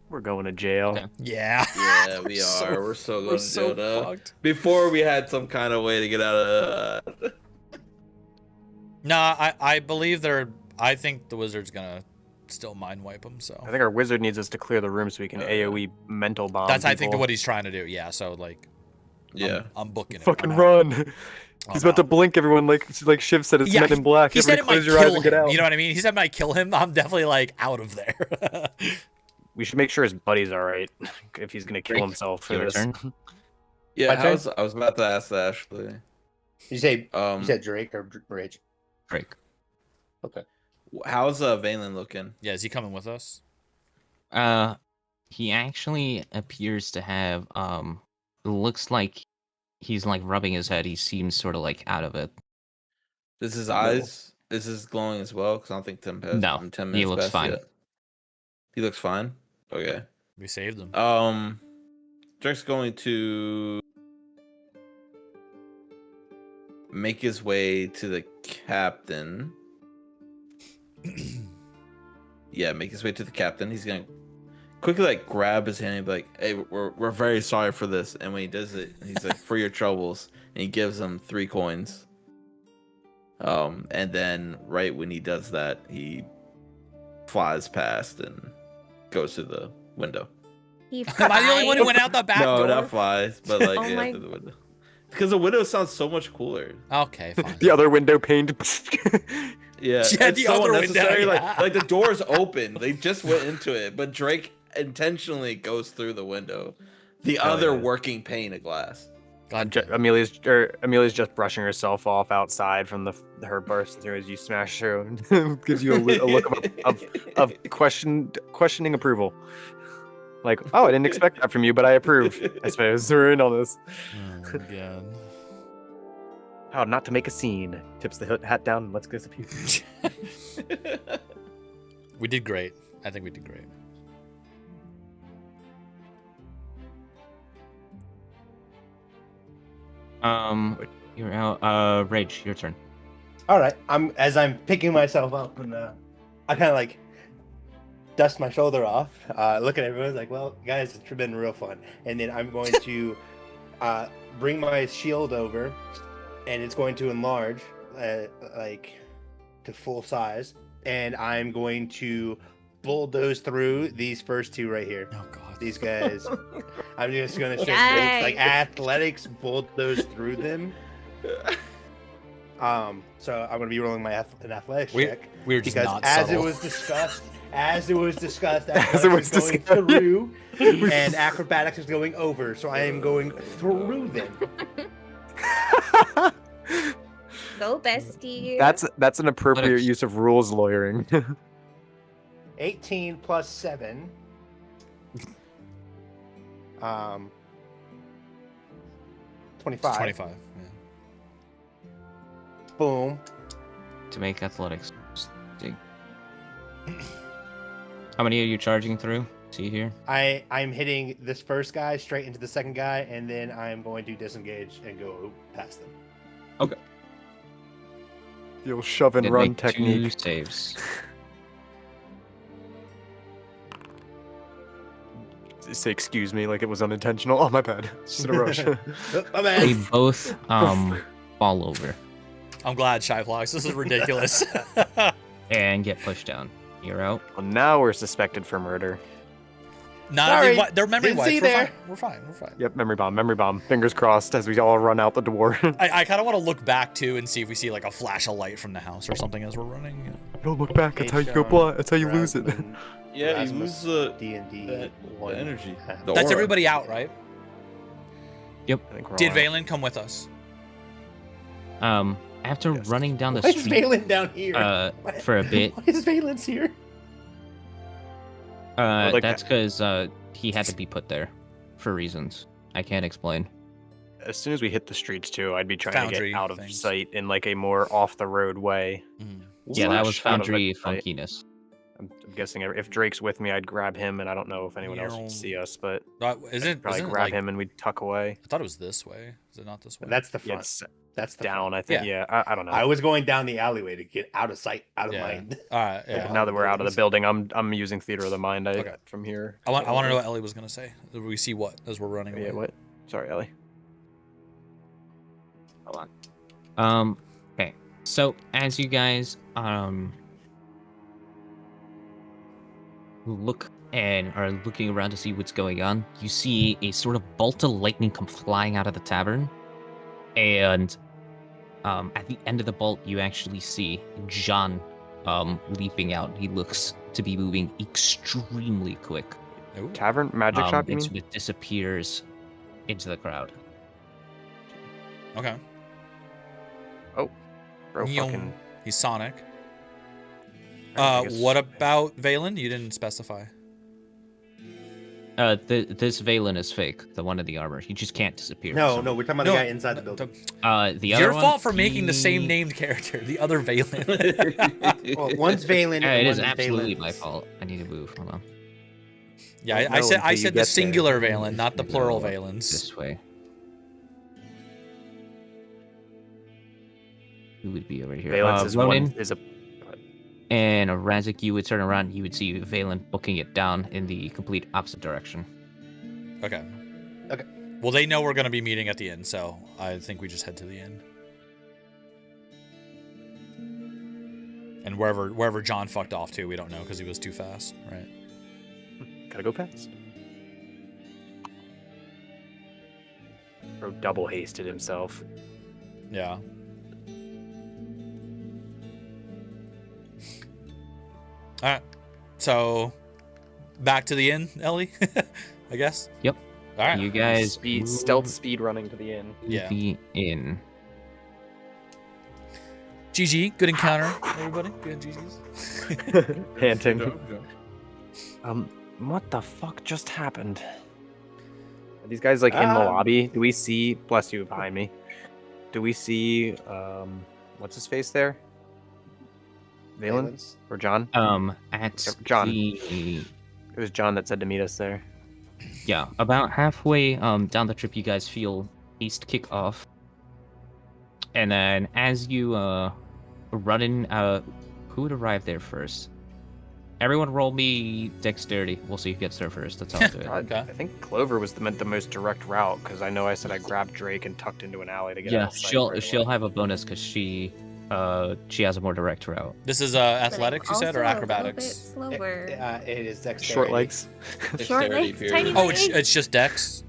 S4: We're going to jail.
S7: Okay.
S1: Yeah.
S3: Yeah, we are.
S1: So-
S3: we're so
S1: We're
S3: going to
S1: so
S3: jail now.
S1: fucked.
S3: Before we had some kind of way to get out of.
S1: Nah, I believe I think the wizard's gonna still mind wipe him. So
S4: I think our wizard needs us to clear the room so we can AoE mental bomb.
S1: that's I think
S4: people.
S1: what he's trying to do. Yeah. So like,
S3: Yeah.
S1: I'm booking it.
S4: Fucking
S1: I'm
S4: run!
S1: out.
S4: He's
S1: I'm
S4: about to
S1: out.
S4: blink everyone like Shiv said. It's
S1: Yeah,
S4: Men in Black.
S1: He said
S4: Everybody
S1: it might
S4: close your eyes
S1: kill
S4: and get
S1: him.
S4: out.
S1: You know what I mean? He said it might kill him. I'm definitely like out of there.
S4: We should make sure his buddy's all right if he's gonna kill
S7: Drake,
S4: himself for
S7: your
S4: this.
S7: turn.
S3: Yeah,
S6: My
S3: I
S6: turn?
S3: was about to ask that actually.
S6: You say
S3: You
S6: said Drake or Rage?
S7: Drake.
S6: Okay.
S3: How's Valen looking?
S1: Yeah, is he coming with us?
S7: He actually appears to have looks like he's like rubbing his head. He seems sort of like out of it.
S3: Is his eyes? Is his glowing as well? Because I don't think Tim has.
S7: No,
S3: 10
S7: he
S3: minutes
S7: looks
S3: passed
S7: fine.
S3: yet. He looks fine. Okay.
S1: We saved him.
S3: Drake's going to make his way to the captain. Yeah, make his way to the captain. He's gonna quickly like grab his hand and be like, "Hey, we're very sorry for this." And when he does it, he's like, "For your troubles," and he gives him 3 coins. And then right when he does that, he flies past and goes to the window.
S5: He
S1: Am I the only one who
S5: flies.
S1: went out the back
S3: No,
S1: door?
S3: not flies, but like
S5: Oh
S3: yeah,
S5: my-
S3: through the window. Because the window sounds so much cooler.
S1: Okay, fine.
S4: The other window paned.
S3: Yeah,
S1: Yeah,
S3: it's
S1: the
S3: so
S1: other
S3: unnecessary.
S1: window,
S3: Like the door's open. They just went into it, but Drake intentionally goes through the window. The
S4: Hell
S3: other
S4: yeah.
S3: working pane of glass.
S1: God,
S4: Amelia's just brushing herself off outside from her burst through as you smash through. Gives you a look of questioning approval. Like, oh, I didn't expect that from you, but I approve. I suppose we're in on this.
S1: Oh my god.
S4: How not to make a scene. Tips the hat down and let's go disappear.
S1: We did great. I think we did great.
S7: You're out. Rage, your turn.
S6: All right. I'm picking myself up and I kind of like dust my shoulder off. Look at everyone like, well, guys, it's been real fun. And then I'm going to bring my shield over, and it's going to enlarge, like, to full size, and I'm going to bulldoze through these first two right here.
S1: Oh god.
S6: These guys. I'm just gonna straight
S5: Yikes.
S6: like athletics bulldoze through them. So I'm gonna be rolling an athletics check.
S1: We're just
S6: Because
S1: not
S6: as
S1: subtle.
S6: it was discussed, athletics
S4: As it was
S6: is going
S4: discussed,
S6: through, and acrobatics is going over. So I am going through them.
S5: Go, bestie.
S4: That's an appropriate
S7: Athletics.
S4: use of rules lawyering.
S6: 18 plus 7. 25.
S1: 25. Yeah.
S6: Boom.
S7: To make athletics. How many are you charging through? See here?
S6: I'm hitting this first guy straight into the second guy, and then I'm going to disengage and go past them.
S4: You'll shove and
S7: Then
S4: run
S7: make
S4: technique.
S7: 2 saves.
S4: Say excuse me like it was unintentional. Oh my bad. It's just in a rush.
S6: Oh, my
S7: They
S6: bad.
S7: both fall over
S1: I'm glad, Shyflox. This is ridiculous.
S7: and get pushed down. You're out.
S4: Well, now we're suspected for murder.
S6: Sorry,
S1: They're memory
S6: didn't
S1: wipes.
S6: see
S1: We're
S6: there.
S1: fine. We're fine. We're fine.
S4: Yep, memory bomb. Fingers crossed as we all run out the door.
S1: I kind of want to look back too and see if we see like a flash of light from the house or something as we're running.
S4: Don't look back. That's how you go
S6: Sean,
S4: blind. That's how you lose it.
S6: Rasmus,
S3: Yeah, you
S6: Rasmus,
S3: lose the
S6: D&D
S3: the
S6: 1.
S3: energy.
S6: half.
S3: The
S1: That's
S3: aura.
S1: everybody out, right?
S4: I think we're
S1: Did
S4: all out.
S1: Valen come with us?
S7: After
S6: Yes.
S7: running down the
S6: Why is
S7: street
S6: Valen down here?
S7: for a bit,
S6: Why is Valen's here?
S4: like
S7: that's because he had to be put there for reasons I can't explain.
S4: As soon as we hit the streets too, I'd be trying
S1: Foundry
S4: to get out of
S1: things.
S4: sight in like a more off the road way.
S1: Mhm.
S7: Yeah, that was
S4: Slash out of
S7: Foundry
S4: sight.
S7: funkiness.
S4: I'm guessing if Drake's with me, I'd grab him, and I don't know if anyone else
S1: Meow.
S4: would see us, but
S1: Is it?
S4: probably
S1: Isn't it
S4: grab
S1: like,
S4: him and we'd tuck away.
S1: I thought it was this way. Is it not this way?
S6: That's the
S4: Yeah,
S6: front.
S4: it's
S6: That's the
S4: down.
S6: front.
S4: I think. Yeah, I don't know.
S6: I was going down the alleyway to get out of sight, out of
S1: Yeah.
S6: mind.
S1: All right.
S4: But
S1: Yeah.
S4: now that we're out of the building, I'm using theater of the mind
S1: Okay.
S4: from here.
S1: I want to know what Ellie was gonna say. We see what as we're running away.
S4: Yeah, what? Sorry, Ellie.
S7: Hold on. Okay. So as you guys look and are looking around to see what's going on, you see a sort of bolt of lightning come flying out of the tavern, and at the end of the bolt, you actually see John leaping out. He looks to be moving extremely quick.
S1: Ooh.
S4: Tavern magic shop. You
S7: and
S4: mean?
S7: sort of disappears into the crowd.
S1: Okay.
S4: Bro,
S1: Neon.
S4: fucking.
S1: He's Sonic.
S4: I guess-
S1: What about Valen? You didn't specify.
S7: This Valen is fake, the one in the armor. He just can't disappear.
S6: No,
S7: so-
S6: no, we're talking about the guy inside the building.
S7: The other
S1: Your
S7: one,
S1: fault for making the same
S7: he-
S1: named character, the other Valen.
S6: Well, one's Valen.
S7: Yeah,
S6: and
S7: it is
S6: one's
S7: absolutely
S6: Valens.
S7: my fault. I need to move. Hold on.
S1: Yeah,
S4: Don't
S1: I
S4: know
S1: said
S4: until you
S1: the
S4: get there.
S1: singular Valen, not the plural
S7: Go
S1: Valens.
S7: This way. Who would be over here?
S4: Valence is
S7: Ronan
S4: one. Is a.
S7: and Razik, you would turn around. You would see Valen booking it down in the complete opposite direction.
S1: Okay.
S6: Okay.
S1: Well, they know we're gonna be meeting at the inn, so I think we just head to the inn. And wherever John fucked off to, we don't know because he was too fast, right?
S4: Gotta go fast. Bro double hasted himself.
S1: Yeah. All right. So, back to the inn, Ellie. I guess.
S7: Yep.
S1: All right.
S7: You guys
S4: Speed,
S7: move
S4: stealth speed running to the inn.
S7: to
S1: Yeah.
S7: the inn.
S1: GG. Good encounter, everybody. Good GGs.
S4: Panting.
S3: Good job.
S4: What the fuck just happened? Are these guys like in the lobby? Do we see? Bless you behind me. Do we see? What's his face there? Valen
S6: Valens.
S4: or John?
S7: At
S4: John.
S7: the
S4: It was John that said to meet us there.
S7: yeah, about halfway down the trip, you guys feel haste kick off, and then as you run in, who would arrive there first? Everyone roll me dexterity. We'll see who gets there first. That's how I'll do it.
S1: Okay.
S4: I think Clover was the most direct route because I know I said I grabbed Drake and tucked into an alley to get
S7: Yeah,
S4: out of sight
S7: she'll
S4: right
S7: she'll
S4: away.
S7: have a bonus because she has a more direct route.
S1: This is
S5: But I'm
S1: athletics, you said, or
S5: also a little
S1: acrobatics?
S5: bit slower.
S6: It is dexterity.
S4: Short legs.
S5: Short
S3: Dexterity,
S5: legs,
S3: period.
S5: tiny
S1: Oh,
S5: legs.
S1: it's just dex.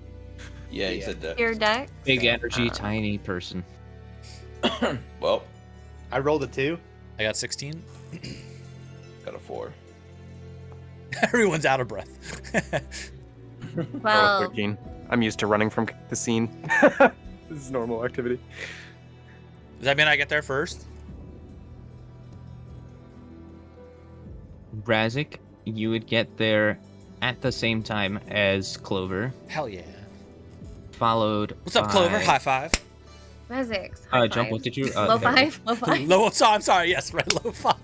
S3: Yeah, he said that.
S5: Your deck.
S7: Big energy, tiny person.
S3: Well,
S6: I rolled a 2.
S1: I got 16.
S3: got a 4.
S1: Everyone's out of breath.
S5: Well,
S4: 13. I'm used to running from the scene. This is normal activity.
S1: Does that mean I get there first?
S7: Brazik, you would get there at the same time as Clover,
S1: Hell yeah.
S7: followed
S1: What's up, Clover? High five.
S5: Resix.
S7: Jump, what did you?
S5: Low five. Low five.
S1: Low. So I'm sorry. Yes, red low five.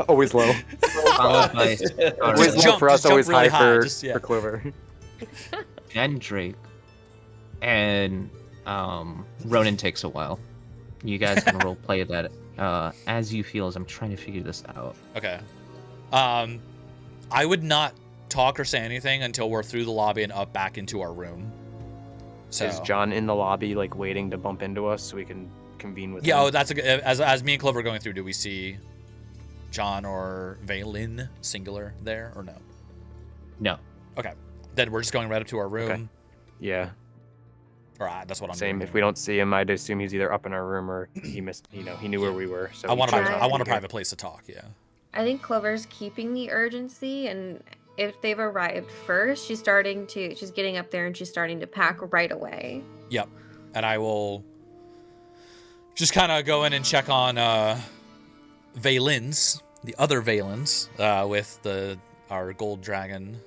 S4: Always low.
S7: Followed by
S4: Always low
S1: jump-
S4: for us,
S1: just
S4: always
S1: jump really
S4: high
S1: high,
S4: for,
S1: just- yeah.
S4: for Clover.
S7: then Drake, and Ronan takes a while. You guys can role play that as you feel as I'm trying to figure this out.
S1: Okay. I would not talk or say anything until we're through the lobby and up back into our room. So
S4: Is John in the lobby, like waiting to bump into us so we can convene with
S1: yeah,
S4: him?
S1: oh, that's a good. As me and Clover are going through, do we see John or Valen singular there or no?
S7: No.
S1: Okay, then we're just going right up to our room.
S4: Okay. Yeah.
S1: Or that's what I'm
S4: Same.
S1: doing.
S4: If we don't see him, I'd assume he's either up in our room or he missed. He knew where we were. So
S1: I want
S4: he
S1: a
S4: chose
S1: private,
S4: not
S1: I
S4: to
S1: want a
S4: be here.
S1: private place to talk. Yeah.
S5: I think Clover's keeping the urgency, and if they've arrived first, she's getting up there and she's starting to pack right away.
S1: Yep. And I will just kind of go in and check on Valen's, the other Valen's, with our gold dragon.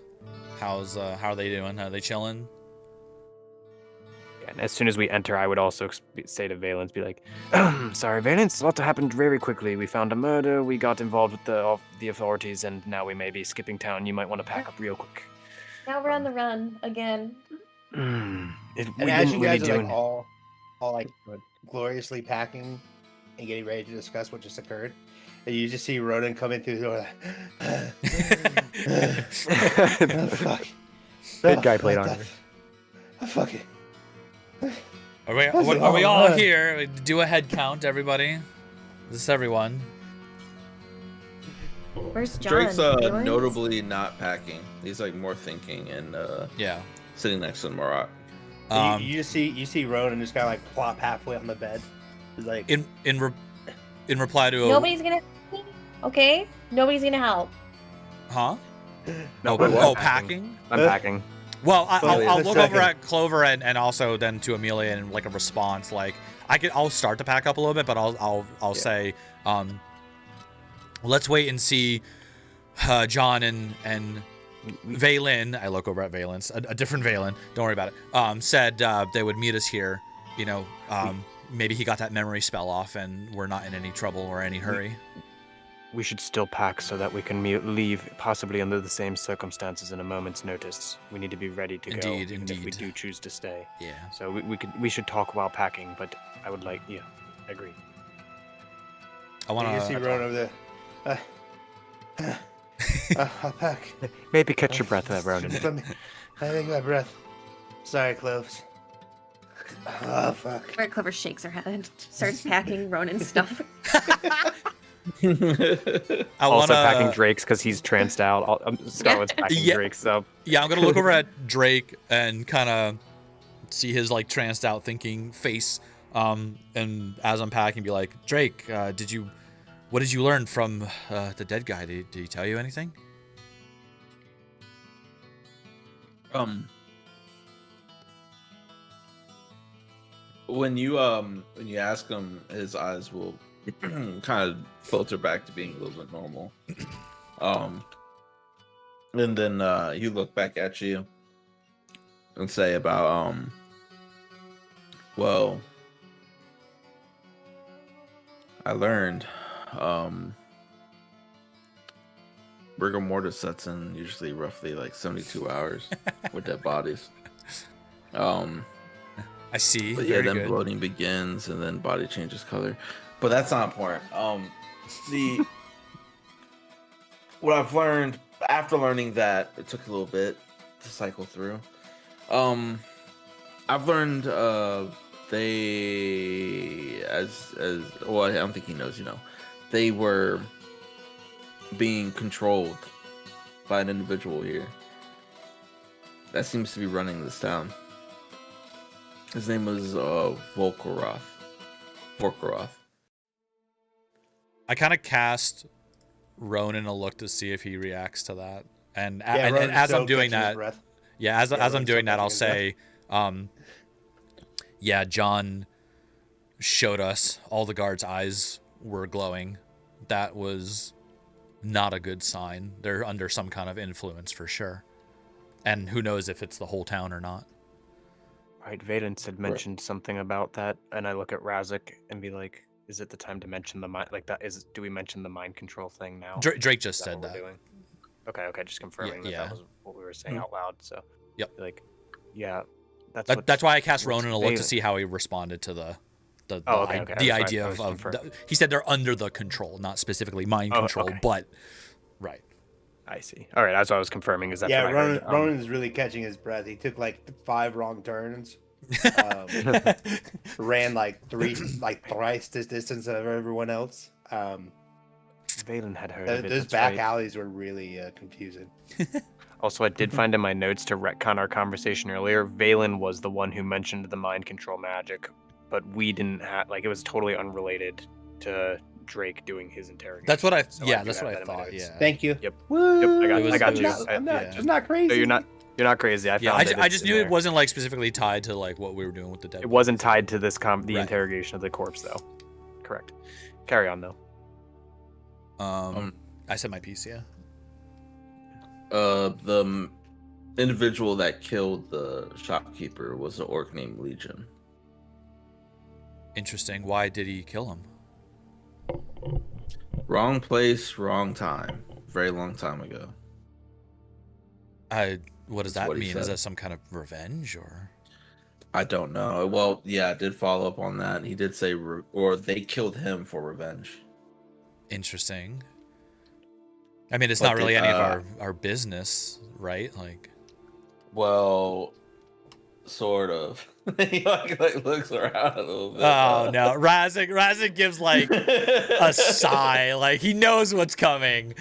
S1: How are they doing? Are they chilling?
S4: And as soon as we enter, I would also say to Valence, be like, sorry, Valence, a lot happened very quickly. We found a murder, we got involved with the authorities, and now we may be skipping town. You might want to pack up real quick.
S5: Now we're on the run again.
S4: We
S6: And as
S4: didn't
S6: you
S4: really
S6: guys are
S4: do
S6: like all like gloriously packing and getting ready to discuss what just occurred, and you just see Ronan come in through the door. Oh, fuck.
S4: Big guy played
S6: what
S4: on
S6: the Oh, fuck it.
S1: Are we
S6: That's a
S1: are we
S6: long
S1: all
S6: run.
S1: here? Do a head count, everybody. Is this everyone?
S5: Where's John?
S3: Drake's
S5: Valence?
S3: notably not packing. He's like more thinking and
S1: Yeah.
S3: sitting next to Marat.
S6: You just see Ronan just kind of like plop halfway on the bed. He's like,
S1: in reply to a
S5: Nobody's gonna help me, okay? Nobody's gonna help.
S1: huh?
S4: No,
S1: Oh,
S4: but
S1: oh,
S4: I'm
S1: packing.
S4: I'm packing.
S1: Well, I'll
S6: Wait a
S1: look over
S6: second.
S1: at Clover and also then to Amelia and like a response. Like I'll start to pack up a little bit, but I'll say, let's wait and see. John and Valen, I look over at Valence, a different Valen. Don't worry about it. Said they would meet us here. You know, maybe he got that memory spell off, and we're not in any trouble or any hurry.
S4: We should still pack so that we can leave, possibly under the same circumstances in a moment's notice. We need to be ready to go,
S1: Indeed,
S4: even if we
S1: indeed.
S4: do choose to stay.
S1: Yeah.
S4: So we should talk while packing, but I would like, I agree.
S1: I want
S6: you see
S1: to.
S6: Ronan over there. I'll pack.
S4: Maybe catch your breath there, Ronan.
S6: Let me. I think my breath. Sorry, Cloves. Oh fuck.
S5: Where Clover shakes her head and starts packing Ronan's stuff.
S1: I
S4: Also
S1: wanna,
S4: packing Drake's because he's tranced out. Scarlet's packing
S1: Yeah.
S4: Drake's, so
S1: Yeah, I'm gonna look over at Drake and kind of see his like tranced out thinking face. And as I'm packing, be like, Drake, what did you learn from the dead guy? Did he tell you anything?
S3: When you ask him, his eyes will kind of filter back to being a little bit normal. And then you look back at you and say about well, I learned rigor mortis sets in usually roughly like 72 hours with dead bodies.
S1: I see.
S3: But yeah,
S1: Very
S3: then
S1: good.
S3: bloating begins, and then body changes color. But that's not important. what I've learned after learning that, it took a little bit to cycle through. I've learned they as well, I don't think he knows, they were being controlled by an individual here that seems to be running this town. His name was Volkoroth.
S1: I kind of cast Ronan a look to see if he reacts to that, and
S6: Ronan's
S1: as
S6: so
S1: I'm doing
S6: catching his
S1: that,
S6: breath.
S1: as I'm
S6: Ronan's
S1: doing
S6: so
S1: that, I'll
S6: catching his
S1: say, John showed us all the guards' eyes were glowing. That was not a good sign. They're under some kind of influence for sure, and who knows if it's the whole town or not.
S4: Right, Valence had mentioned something about that, and I look at Razik and be like, "Is it the time to mention the mind? Like that is? Do we mention the mind control thing now?"
S1: Drake just
S4: Is
S1: said
S4: what
S1: that.
S4: we're doing? Okay, just confirming that was what we were saying out loud. So,
S1: Yep.
S4: Like, yeah,
S1: That's why I cast
S4: what's
S1: Ronan a look to
S4: Valence-
S1: see how he responded to the
S4: Okay.
S1: idea
S4: I was
S1: of
S4: confirming.
S1: he said they're under the control, not specifically mind control,
S4: okay.
S1: but right.
S4: I see. All right, that's what I was confirming. Is that
S6: Yeah,
S4: what I heard?
S6: Ronan's really catching his breath. He took like 5 wrong turns. Ran like thrice this distance of everyone else.
S4: Valen had heard of it.
S6: Those
S4: That's
S6: back
S4: right.
S6: alleys were really confusing.
S4: Also, I did find in my notes to retcon our conversation earlier, Valen was the one who mentioned the mind control magic, but we didn't have, like, it was totally unrelated to Drake doing his interrogation.
S1: That's what I
S4: So
S1: yeah,
S4: do
S1: that's
S4: have
S1: what I
S4: that in my
S1: thought.
S4: notes.
S1: Yeah.
S6: Thank you.
S4: Yep.
S6: Woo!
S4: Yep, I got you.
S6: I'm not,
S1: Yeah.
S6: just not crazy.
S4: So you're not crazy. I found
S1: I
S4: it.
S1: just
S4: It's
S1: knew
S4: in
S1: it
S4: there.
S1: wasn't like specifically tied to like what we were doing with the dead.
S4: It wasn't tied to this the
S1: Right.
S4: interrogation of the corpse, though. Correct. Carry on, though.
S1: I said my piece, yeah.
S3: The individual that killed the shopkeeper was an orc named Legion.
S1: Interesting. Why did he kill him?
S3: Wrong place, wrong time. Very long time ago.
S1: What does
S3: That's
S1: that
S3: what he
S1: mean? Is
S3: said.
S1: that some kind of revenge or?
S3: I don't know. Well, yeah, I did follow up on that. He did say, or they killed him for revenge.
S1: Interesting. I mean, it's
S3: But
S1: not really any of
S3: did,
S1: our business, right? Like,
S3: Well, sort of. He like looks around a little bit.
S1: oh no, Razik gives like a sigh, like he knows what's coming.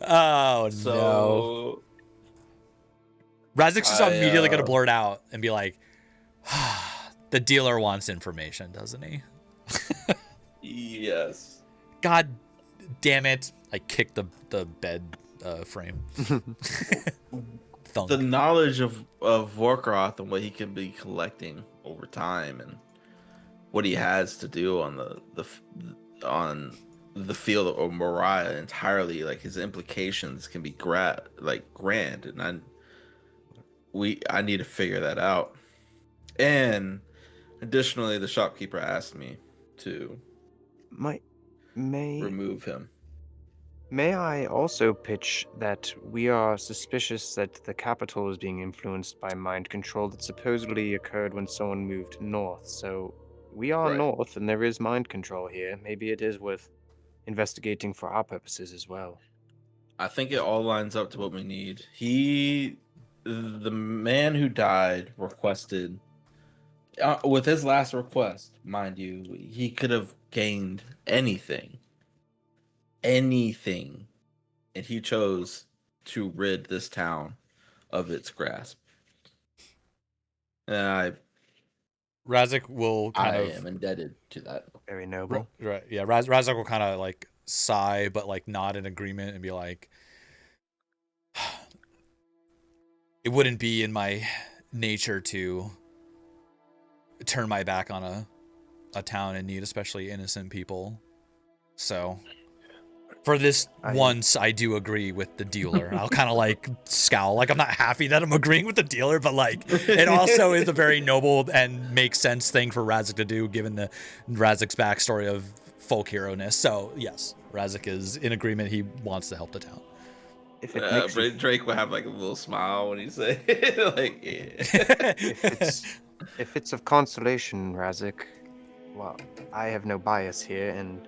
S1: Oh no.
S3: So
S1: Razik's just immediately gonna
S3: I,
S1: blurt out and be like, "The dealer wants information, doesn't he?"
S3: yes.
S1: God damn it! I kicked the bed frame. Thunk.
S3: The knowledge of Vorkroth and what he can be collecting over time and what he has to do on the field of Moriah entirely, like his implications can be grand, and I need to figure that out. And additionally, the shopkeeper asked me to remove him.
S4: May I also pitch that we are suspicious that the capital is being influenced by mind control that supposedly occurred when someone moved north. So we are
S3: Right.
S4: north, and there is mind control here. Maybe it is worth investigating for our purposes as well.
S3: I think it all lines up to what we need. The man who died requested, with his last request, mind you, he could have gained anything, and he chose to rid this town of its grasp. And
S1: Razik will
S3: I
S1: kind of
S3: am indebted to that.
S4: Very noble.
S1: right, yeah. Razik will kind of like sigh, but like nod in agreement and be like, "It wouldn't be in my nature to turn my back on a town in need, especially innocent people. So for this once, I do agree with the dealer." I'll kind of like scowl, like I'm not happy that I'm agreeing with the dealer, but like it also is a very noble and makes sense thing for Razik to do, given the Razik's backstory of folk hero-ness. So yes, Razik is in agreement. He wants to help the town.
S4: If it makes you-
S3: Drake will have like a little smile when he say like, yeah.
S4: if it's of consolation, Razik, well, I have no bias here, and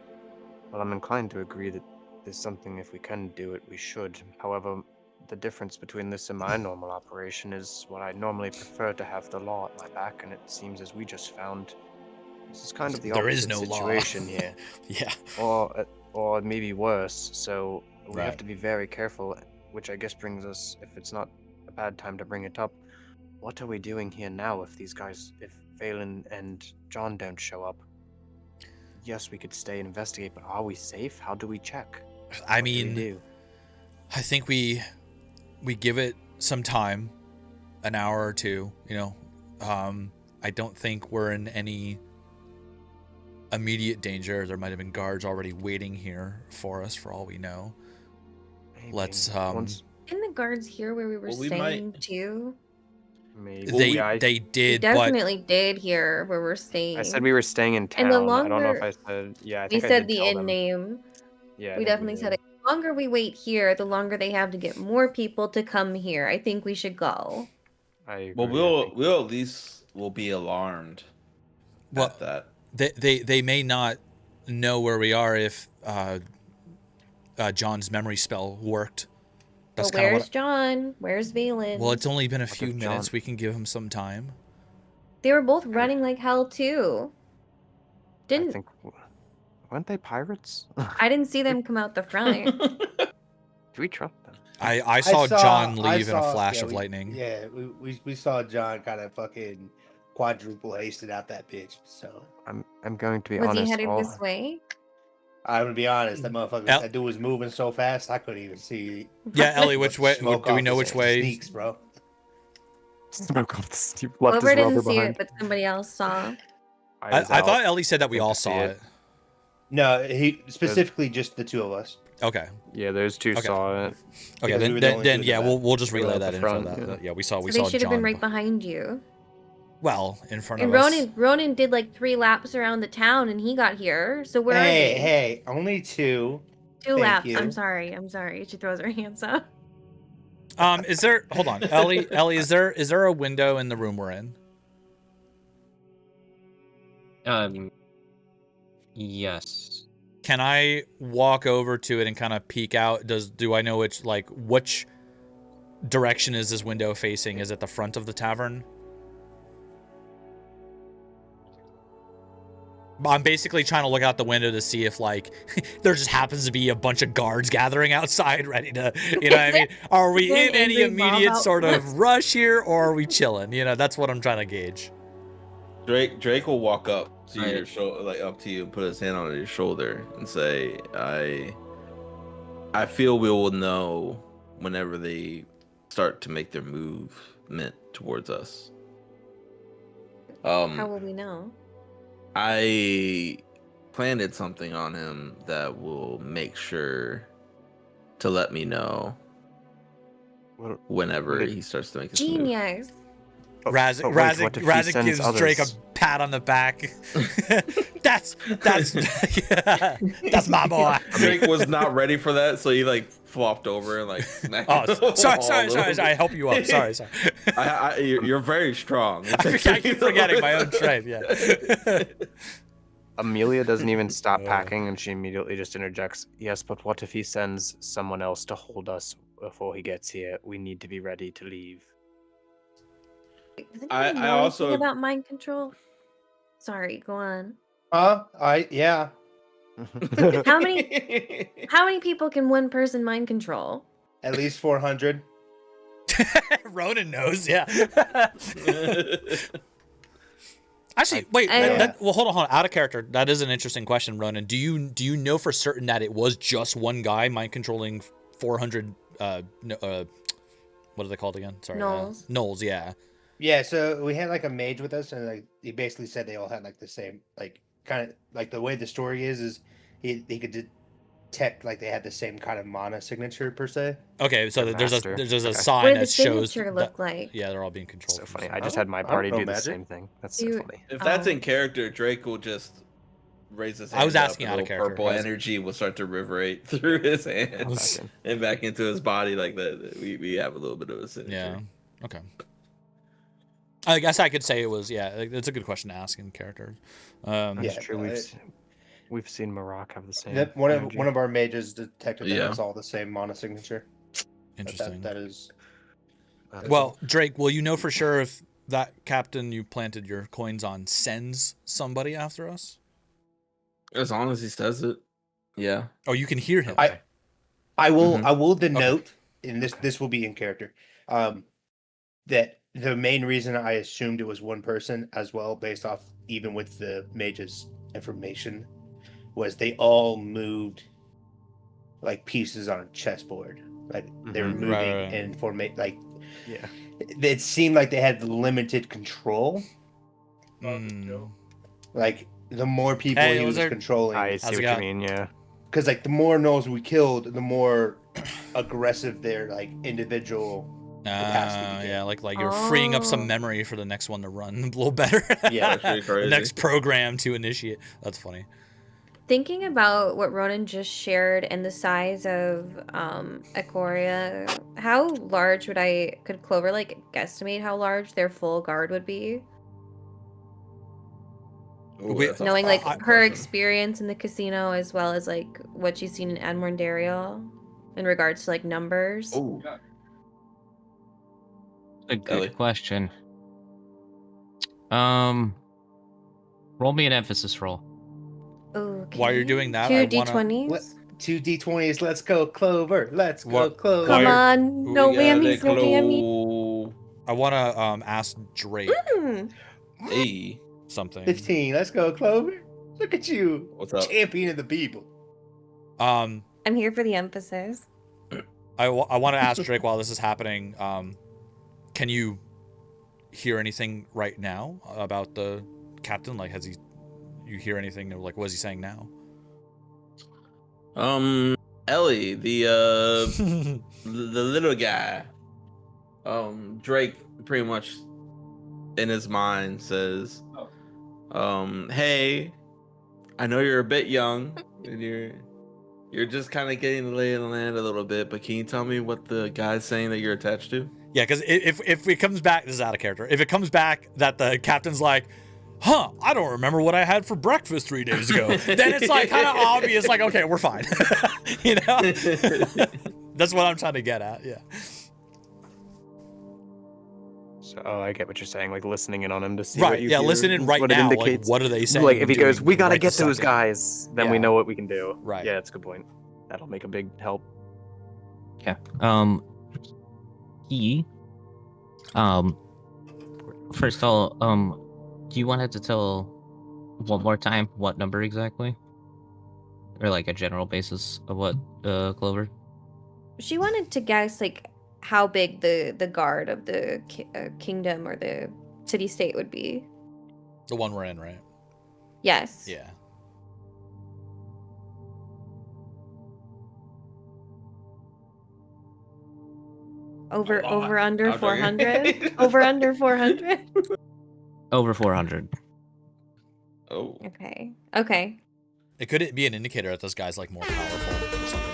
S4: Well, I'm inclined to agree that there's something, if we can do it, we should. However, the difference between this and my normal operation is what I normally prefer to have the law at my back, and it seems as we just found, this is kind of the
S1: There is
S4: opposite
S1: no law.
S4: situation here.
S1: Yeah.
S4: Or maybe worse, so we
S1: Right.
S4: have to be very careful, which I guess brings us, if it's not a bad time to bring it up, what are we doing here now if these guys, if Valen and John don't show up? Yes, we could stay and investigate, but are we safe? How do we check?
S1: I
S4: What do we
S1: mean,
S4: do?
S1: I think we give it some time, an hour or two, you know. I don't think we're in any immediate danger. There might have been guards already waiting here for us for all we know.
S4: Maybe.
S1: Let's
S4: Once-
S5: Didn't the guards hear where we were
S3: Well, we
S5: staying
S3: might-
S5: too?
S4: maybe.
S1: they
S4: I
S1: did,
S5: We
S1: but
S5: definitely did hear where we're staying.
S4: I said we were staying in town.
S5: And the
S4: I don't know if
S5: longer-
S4: I said. Yeah, I
S5: we
S4: think I
S5: said
S4: did
S5: the
S4: tell
S5: inn
S4: them.
S5: name.
S4: Yeah, I
S5: We
S4: think
S5: definitely said
S4: did.
S5: it. The longer we wait here, the longer they have to get more people to come here. I think we should go.
S4: I agree.
S3: Well,
S4: I think-
S3: we'll at least will be alarmed
S1: Well,
S3: at that.
S1: they may not know where we are if John's memory spell worked. That's
S5: Well,
S1: kind of
S5: where's
S1: what.
S5: John? Where's Valen?
S1: Well, it's only been a
S4: What
S1: few
S4: if
S1: minutes.
S4: John-
S1: We can give him some time.
S5: They were both running like hell too.
S4: I
S5: Didn't
S4: think weren't they pirates?
S5: I didn't see them come out the front.
S4: Do we trust them?
S1: I saw John leave in a flash
S6: yeah,
S1: of lightning.
S6: Yeah, we saw John kind of fucking quadruple hasted out that bitch. So
S4: I'm going to be
S5: Was
S4: honest.
S5: he headed
S4: all-
S5: this way?
S6: I'm gonna be honest, that motherfucker,
S1: El-
S6: that dude was moving so fast I couldn't even see.
S1: Yeah, Ellie, which way?
S6: smoke
S1: Do we
S6: off
S1: know
S6: his
S1: which way?
S6: Sneaks, bro.
S4: Smoke off the left
S5: Whoever
S4: his
S5: didn't
S4: rubber
S5: see
S4: behind.
S5: it, but somebody else saw.
S1: I
S4: was
S1: thought
S4: out.
S1: Ellie said that we
S4: Think
S1: all
S4: to see
S1: saw
S4: it.
S1: it.
S6: No, he specifically just the two of us.
S1: Okay.
S4: Yeah, those two
S1: Okay.
S4: saw it.
S1: Okay.
S6: Because we were the
S1: Then
S6: only two in the
S1: yeah,
S6: back.
S1: we'll just
S4: We were
S1: relay
S4: at
S1: that
S4: the
S1: in
S4: front,
S1: front.
S4: yeah.
S1: Yeah, we saw
S5: So they should have been
S1: John.
S5: right behind you.
S1: Well, in front
S5: And
S1: of us.
S5: Ronan did like 3 laps around the town and he got here. So where are
S6: Hey,
S5: they?
S6: hey, only two.
S5: 2
S6: thank
S5: laps.
S6: you.
S5: I'm sorry. She throws her hands up.
S1: Is there? Hold on, Ellie. Is there a window in the room we're in?
S7: Yes.
S1: Can I walk over to it and kind of peek out? Do I know which direction is this window facing? Is it the front of the tavern? I'm basically trying to look out the window to see if there just happens to be a bunch of guards gathering outside ready to, you know what I mean? Are we
S5: Is there
S1: in
S5: an
S1: any
S5: angry mob
S1: immediate
S5: out
S1: sort of
S5: front?
S1: rush here, or are we chilling? You know, that's what I'm trying to gauge.
S3: Drake will walk up to
S7: Right.
S3: your shoulder, like up to you, and put his hand on your shoulder and say, I feel we will know whenever they start to make their movement towards us.
S5: How will we know?
S3: I planted something on him that will make sure to let me know
S4: Well,
S3: whenever
S4: What did-
S3: he starts to make his move.
S5: Genius.
S1: Razik,
S4: but wait, what if he
S1: Razik
S4: sends
S1: gives Drake a
S4: others?
S1: pat on the back. that's that's my boy.
S3: Drake was not ready for that, so he flopped over and smacked.
S1: Oh,
S3: the
S1: sorry.
S3: wall.
S1: I help you up. Sorry.
S3: You're very strong.
S1: I keep forgetting my own strength. Yeah.
S4: Amelia doesn't even stop
S1: Uh.
S4: packing, and she immediately just interjects, "Yes, but what if he sends someone else to hold us before he gets here? We need to be ready to leave."
S5: Does
S3: I
S5: anyone know
S3: also-
S5: anything about mind control? Sorry, go on.
S6: Yeah.
S5: How many people can one person mind control?
S6: At least 400.
S1: Ronan knows. Yeah. Actually, wait.
S5: I-
S1: Well, hold on. Out of character. That is an interesting question, Ronan. Do you know for certain that it was just one guy mind controlling 400? What are they called again? Sorry.
S5: Gnolls.
S1: Gnolls. Yeah.
S6: Yeah, so we had a mage with us, and he basically said they all had the same kind of the way the story is he could detect they had the same kind of mana signature per se.
S1: Okay. So
S4: The
S1: there's
S4: master.
S1: a
S4: Okay.
S1: sign
S5: What did the
S1: that shows.
S5: signature
S1: that-
S5: look like?
S1: Yeah, they're all being controlled.
S4: So
S1: from
S4: funny.
S1: some-
S4: I just
S6: I
S4: had my
S6: don't
S4: party
S6: know
S4: do the
S6: magic.
S4: same thing. That's so
S5: You-
S4: funny.
S3: If that's
S5: Oh.
S3: in character, Drake will just raise his hand.
S1: I was asking
S3: up,
S1: out
S3: and
S1: of
S3: little
S1: character.
S3: Purple
S1: I was-
S3: energy will start to reverberate through his hands
S4: Back in.
S3: and back into his body like that. We have a little bit of a signature.
S1: Yeah. Okay. I guess I could say it was. Yeah, it's a good question to ask in character.
S6: Yeah,
S4: That's true.
S6: but
S4: We've
S6: it-
S4: We've seen Marak have the same.
S6: That
S4: energy.
S6: one of our mages detected that
S3: Yeah.
S6: it's all the same mono signature.
S1: Interesting.
S6: That is.
S1: Well, Drake, will you know for sure if that captain you planted your coins on sends somebody after us?
S3: As long as he says it. Yeah.
S1: Oh, you can hear him.
S6: I will
S3: Mhm.
S6: I will denote, and this will be in character, that the main reason I assumed it was one person as well, based off even with the mage's information, was they all moved like pieces on a chessboard. Like they were
S4: Mhm.
S6: moving
S1: Right.
S6: in formation. Like
S4: Yeah.
S6: it seemed like they had limited control.
S1: Mm.
S6: Like the more people
S1: Hey,
S6: he was
S1: Lizard.
S6: controlling,
S4: I
S1: How's
S4: see
S1: it
S4: what you
S1: going?
S4: mean. Yeah.
S6: because like the more gnolls we killed, the more aggressive their like individual capacity became.
S1: Yeah, like you're freeing up some
S5: Oh.
S1: memory for the next one to run a little better.
S6: Yeah,
S3: that's pretty
S1: The
S3: crazy.
S1: next program to initiate. That's funny.
S5: Thinking about what Ronan just shared and the size of Ikoria, how large could Clover like guesstimate how large their full guard would be?
S3: Ooh,
S1: We-
S3: that's a
S5: Knowing like
S3: awesome
S5: her
S3: question.
S5: experience in the casino as well as like what she's seen in Admorndariel in regards to like numbers.
S3: Ooh.
S7: A good
S3: Ellie.
S7: question. Roll me an emphasis roll.
S5: Okay.
S1: While you're doing that,
S5: Two
S1: I wanna-
S5: D20s.
S6: 2 D20s. Let's go, Clover. Let's go,
S1: What-
S6: Clover.
S5: Come
S1: Wire-
S5: on, no
S3: We got
S5: whammies,
S3: it,
S5: no whammies.
S3: Chloe.
S1: I want to ask Drake
S3: Hey,
S1: something.
S6: 15. Let's go, Clover. Look at you,
S3: what's up?
S6: champion of the people.
S1: Um,
S5: I'm here for the emphasis.
S1: I want to ask Drake while this is happening. Can you hear anything right now about the captain? Like, you hear anything? Like, what is he saying now?
S3: Ellie, the little guy. Drake pretty much in his mind says, hey, I know you're a bit young and you're just kind of getting the lay of the land a little bit, but can you tell me what the guy's saying that you're attached to?
S1: Yeah, because if it comes back, this is out of character. If it comes back that the captain's like, I don't remember what I had for breakfast 3 days ago, then it's like kind of obvious, like, okay, we're fine. You know? That's what I'm trying to get at, yeah.
S4: So I get what you're saying, like listening in on him to see
S1: Right,
S4: what you
S1: yeah,
S4: hear,
S1: listen in right
S4: what it
S1: now, like,
S4: indicates.
S1: what are they saying?
S4: Like if he
S1: and
S4: goes,
S1: doing
S4: we gotta
S1: right
S4: get
S1: this
S4: those
S1: second?"
S4: guys, then we
S1: Yeah.
S4: know what we can do.
S1: Right.
S4: Yeah, that's a good point. That'll make a big help.
S7: Yeah. He. First of all, do you want to tell one more time what number exactly, or like a general basis of what, Clover?
S5: She wanted to guess like how big the guard of the kingdom or the city state would be.
S1: The one we're in, right?
S5: Yes.
S1: Yeah.
S5: Over
S3: A lot.
S5: over under
S3: I'm joking.
S5: 400. Over under 400.
S7: Over 400.
S3: Oh,
S5: Okay. Okay.
S1: It could be an indicator that this guy's like more powerful or something.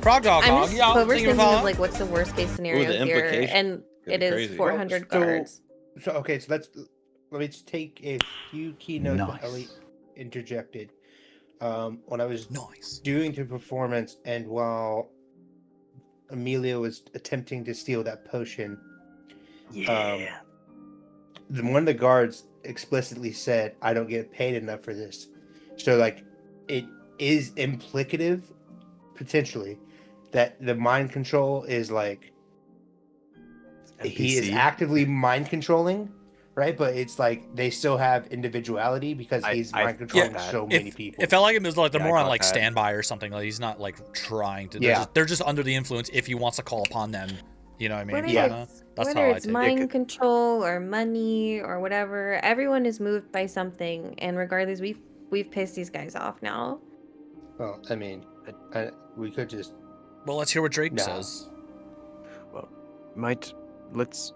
S1: Frog dog,
S5: I'm
S1: hog.
S5: just
S1: Yeah,
S5: Clover's
S1: thank you for
S5: thinking of
S1: following.
S5: like what's the worst case scenario
S3: the
S5: here,
S3: implication
S5: and
S3: could
S5: it
S3: be
S5: is
S3: crazy.
S5: 400
S6: So-
S5: guards.
S6: So okay, so let me just take a few keynotes that Ellie interjected. When I was
S1: Nice.
S6: doing the performance, and while Amelia was attempting to steal that potion, one of the guards explicitly said, "I don't get paid enough for this." So like, it is implicative, potentially, that the mind control is like he is
S4: NPC.
S6: actively mind controlling, right? But it's like they still have individuality because
S4: I-
S6: he's
S4: I-
S6: mind controlling
S4: yeah,
S6: so many people.
S1: It felt like it was like they're
S4: Yeah, I
S1: more on
S4: got
S1: like
S4: that.
S1: standby or something. Like he's not like trying to.
S6: Yeah.
S1: They're just under the influence if he wants to call upon them. You know what I mean?
S5: Whether
S6: Yeah.
S5: it's,
S1: That's
S5: whether
S1: how I
S5: it's
S1: take it.
S5: mind control or money or whatever, everyone is moved by something, and regardless, we've pissed these guys off now.
S6: Well, I mean, we could just
S1: Well, let's hear what Drake
S6: No.
S1: says.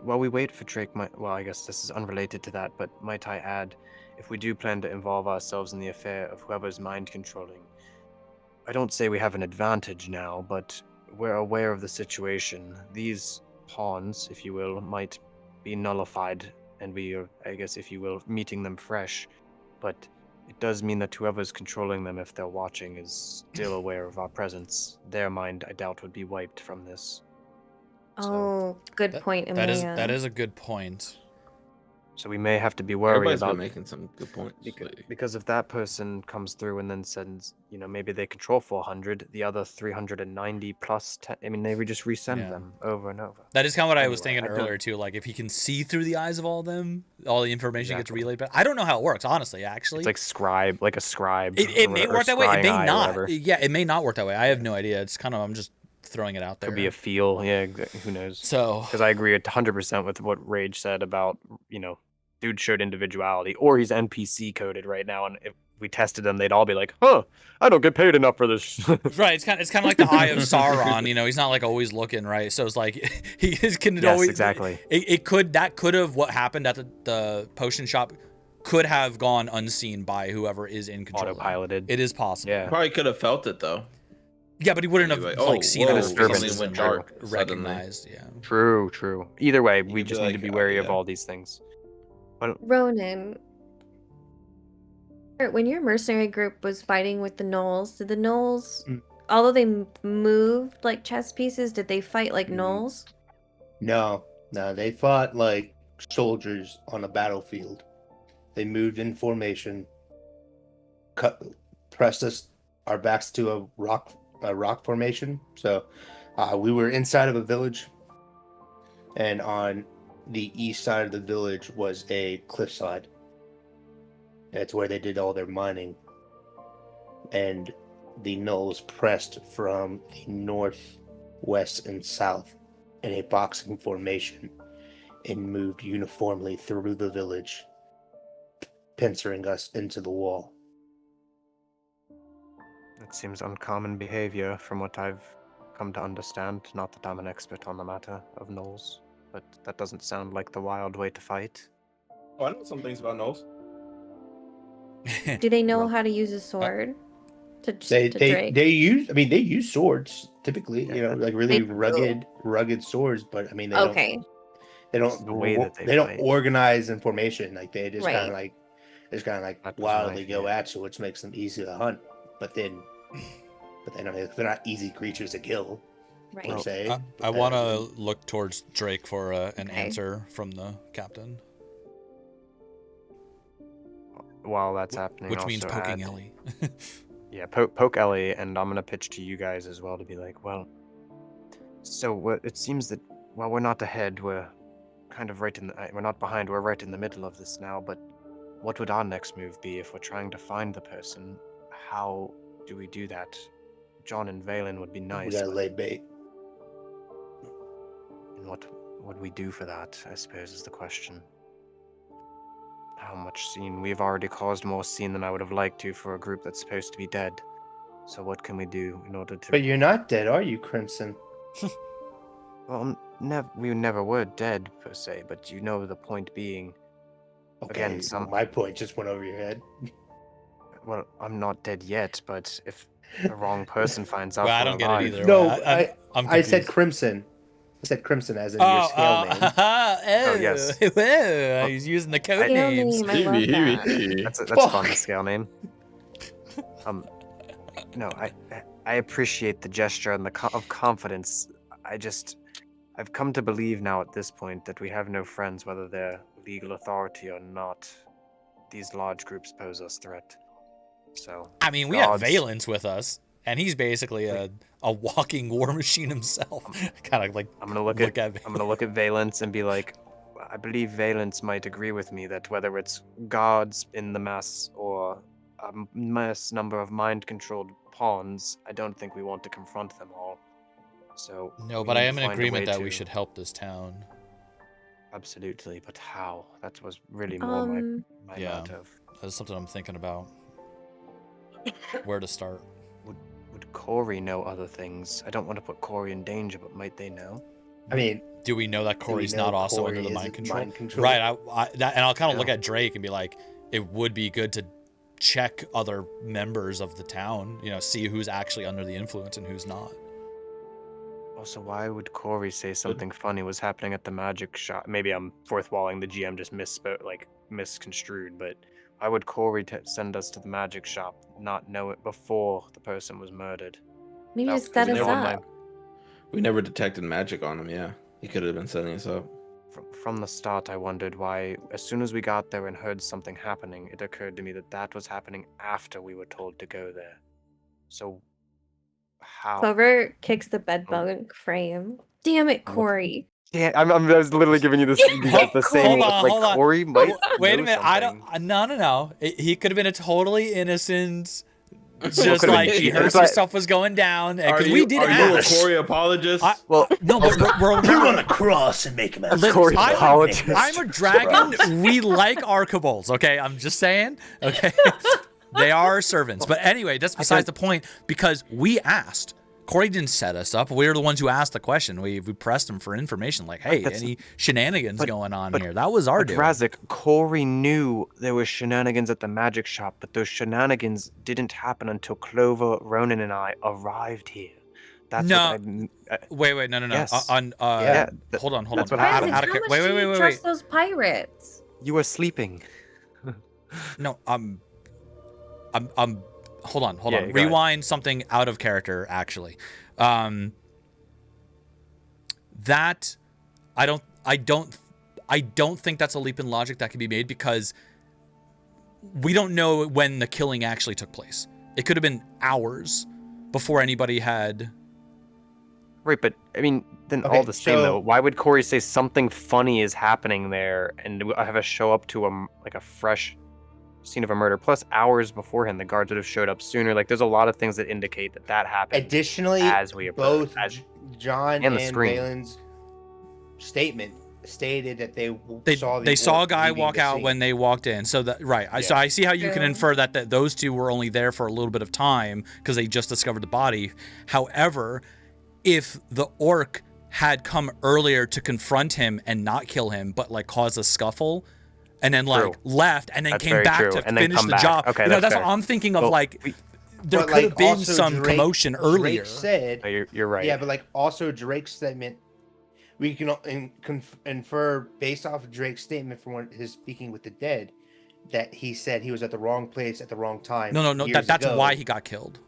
S4: While we wait for Drake, well, I guess this is unrelated to that, but might I add, if we do plan to involve ourselves in the affair of whoever's mind controlling, I don't say we have an advantage now, but we're aware of the situation. These pawns, if you will, might be nullified, and we are, I guess, if you will, meeting them fresh. but it does mean that whoever's controlling them, if they're watching, is still aware of our presence. Their mind, I doubt, would be wiped from this.
S5: Oh, good point,
S1: That
S5: Amelia.
S1: is a good point.
S4: So we may have to be worried
S3: Everybody's
S4: about
S3: been making some good points.
S4: because if that person comes through and then sends, maybe they control 400, the other 390 plus 10, I mean, they would just resend them over and over.
S1: That is kind of what I was
S4: Anyway,
S1: thinking earlier too. Like if he can see through the eyes of all of them, all the information gets relayed. But I don't know how it works, honestly. Actually,
S4: it's like a scribe.
S1: It may work that way. It may
S4: scrying eye,
S1: not.
S4: whatever.
S1: Yeah, it may not work that way. I have no idea. It's kind of I'm just throwing it out there.
S4: Could be a feel. Yeah, who knows?
S1: So
S4: because I agree 100% with what Rage said about dude showed individuality, or he's NPC coded right now, and if we tested him, they'd all be like, "Huh, I don't get paid enough for this."
S1: Right, it's kind of like the Eye of Sauron. He's not like always looking, right? So it's like he can
S4: Yes,
S1: always
S4: exactly.
S1: It could have what happened at the potion shop could have gone unseen by whoever is in control.
S4: Autopiloted.
S1: It is possible.
S4: Yeah.
S3: Probably could have felt it though.
S1: Yeah, but he wouldn't have seen
S3: whoa,
S1: it
S4: something
S3: went dark suddenly.
S1: recognized. Yeah.
S4: True. Either way, we
S3: could
S4: just
S3: be
S4: need
S3: like,
S4: to be
S3: oh,
S4: wary of
S3: yeah.
S4: all these things.
S5: Ronan, when your mercenary group was fighting with the gnolls, did the gnolls, although they moved like chess pieces, did they fight like gnolls?
S6: No, they fought like soldiers on a battlefield. They moved in formation, pressed our backs to a rock formation. So we were inside of a village, and on the east side of the village was a cliffside. That's where they did all their mining. And the gnolls pressed from the north, west, and south in a boxing formation and moved uniformly through the village, pincering us into the wall.
S4: That seems uncommon behavior from what I've come to understand. Not that I'm an expert on the matter of gnolls, but that doesn't sound like the wild way to fight.
S3: Oh, I know some things about Knowles.
S5: Do they know how to use a sword?
S6: They use swords typically, like really rugged swords, but I mean they don't
S4: the way that
S6: they don't organize in formation. Like they just kind of
S4: That's
S6: wildly
S4: right,
S6: go
S4: yeah.
S6: at you, which makes them easy to hunt. But they're not easy creatures to kill.
S5: Right.
S6: Per se.
S1: I want to look towards Drake for an answer from the captain,
S4: While that's happening,
S1: which means
S4: also
S1: poking
S4: add-
S1: Ellie.
S4: Yeah, poke Ellie, and I'm gonna pitch to you guys as well to be like, well, so it seems that while we're not ahead, we're kind of we're not behind, we're right in the middle of this now. But what would our next move be if we're trying to find the person? How do we do that? John and Valen would be nice.
S6: We gotta
S4: but-
S6: lay bait.
S4: And what would we do for that, I suppose, is the question. How much scene? We've already caused more scene than I would have liked to for a group that's supposed to be dead. So what can we do in order to...
S6: But you're not dead, are you, Crimson?
S4: Well, we never were dead, per se, but the point being...
S6: Okay,
S4: Again,
S6: my point just went over your head.
S4: Well, I'm not dead yet, but if the wrong person finds out
S1: Well, I
S4: we're
S1: don't get it
S4: alive-
S1: either.
S6: No,
S1: I'm
S6: I said
S1: confused.
S6: Crimson. I said Crimson as in your scale name.
S4: yes.
S1: Whoa, he's using the code
S5: Scale
S1: names.
S5: name, I love that.
S4: That's fun, the scale name. No, I appreciate the gesture and of confidence. I've come to believe now at this point that we have no friends, whether they're legal authority or not. These large groups pose us threat. So
S1: I mean, we have Valence with us, and he's basically a walking war machine himself. Kind of like
S4: I'm gonna look at Valence and be like, I believe Valence might agree with me that whether it's guards in the mass or a mass number of mind-controlled pawns, I don't think we want to confront them all. So
S1: No,
S4: we
S1: but I
S4: need
S1: am
S4: to
S1: in
S4: find a
S1: agreement
S4: way
S1: that we
S4: to-
S1: should help this town.
S4: Absolutely, but how? That was really more my
S1: Yeah.
S4: motive.
S1: That's something I'm thinking about. Where to start?
S4: Would Corey know other things? I don't want to put Corey in danger, but might they know?
S6: I mean,
S1: Do we know that Corey's
S6: know
S1: not also
S6: Corey
S1: under the
S6: isn't
S1: mind control?
S6: mind control?
S1: Right. And I'll kind of look
S4: Yeah.
S1: at Drake and be like, it would be good to check other members of the town. See who's actually under the influence and who's not.
S4: Also, why would Corey say something funny was happening at the magic shop? Maybe I'm fourth walling the GM, just misconstrued, but Why would Corey send us to the magic shop, not know it before the person was murdered?
S5: Maybe
S4: That
S5: to set
S4: was
S5: us
S4: never my-
S5: up.
S3: We never detected magic on him. Yeah, he could have been setting us up.
S4: From the start, I wondered why, as soon as we got there and heard something happening, it occurred to me that that was happening after we were told to go there. So, how?
S5: Clover kicks the bedbug frame. Damn it, Corey.
S4: Yeah, I was literally giving you this the same look. Like,
S1: hold on.
S4: Corey might
S1: Wait a
S4: know
S1: minute.
S4: something.
S1: No. He could have been a totally innocent. Just
S4: could've been
S1: like he
S4: cheating.
S1: heard
S4: That's
S1: some
S4: why-
S1: stuff was going down.
S3: Are
S1: Because
S3: you,
S1: we did
S3: are you a
S1: ask.
S3: Corey apologist?
S4: Well,
S1: No, but we're
S6: Put him on the cross and make him a
S4: Corey
S1: I'm
S4: apologist.
S1: a dragon. We like our kobolds, okay? I'm just saying, okay? They are our servants. But anyway, that's besides the point, because we asked. Corey didn't set us up. We were the ones who asked the question. We pressed him for information, like, hey, any shenanigans going on here? That was our doing.
S4: Razik, Corey knew there were shenanigans at the magic shop, but those shenanigans didn't happen until Clover, Ronan, and I arrived here. That's
S1: No.
S4: what
S1: Wait, no.
S4: Yes.
S6: Yeah.
S1: Hold on.
S4: That's what
S1: Out of
S4: happened.
S5: How
S1: care.
S5: much
S1: Wait.
S5: do you trust those pirates?
S4: you were sleeping.
S1: No, hold on.
S4: Yeah, go ahead.
S1: Rewind something out of character, actually. That I don't think that's a leap in logic that can be made, because we don't know when the killing actually took place. It could have been hours before anybody had.
S4: Right, but I mean, then
S6: Okay,
S4: all the same
S6: so-
S4: though, why would Corey say something funny is happening there and have us show up to a fresh scene of a murder? Plus, hours beforehand, the guards would have showed up sooner. Like, there's a lot of things that indicate that happened.
S6: Additionally,
S4: as we approach,
S6: both
S4: as-
S6: John
S4: and
S6: and
S4: the screen.
S6: Valen's statement stated that they
S1: They saw a
S6: orc
S1: guy
S6: leaving
S1: walk
S6: the
S1: out
S6: scene.
S1: when they walked in. So that So I see how you can
S5: Yeah.
S1: infer that those two were only there for a little bit of time because they just discovered the body. However, if the orc had come earlier to confront him and not kill him, but like cause a scuffle, and then like
S4: True.
S1: left and then
S4: That's
S1: came
S4: very
S1: back
S4: true,
S1: to
S4: and then
S1: finish
S4: come
S1: the
S4: back.
S1: job.
S4: Okay,
S1: You know,
S4: that's
S1: that's
S4: fair.
S1: what I'm thinking of.
S4: Well,
S1: Like, there
S6: But,
S1: could have
S6: like,
S1: been
S6: also
S1: some
S6: Drake-
S1: commotion earlier.
S6: Drake said,
S4: No, you're right.
S6: yeah, but like also Drake's statement, we can infer based off of Drake's statement from when his speaking with the dead that he said he was at the wrong place at the wrong time.
S1: No.
S6: years
S1: That's
S6: ago.
S1: why he got killed.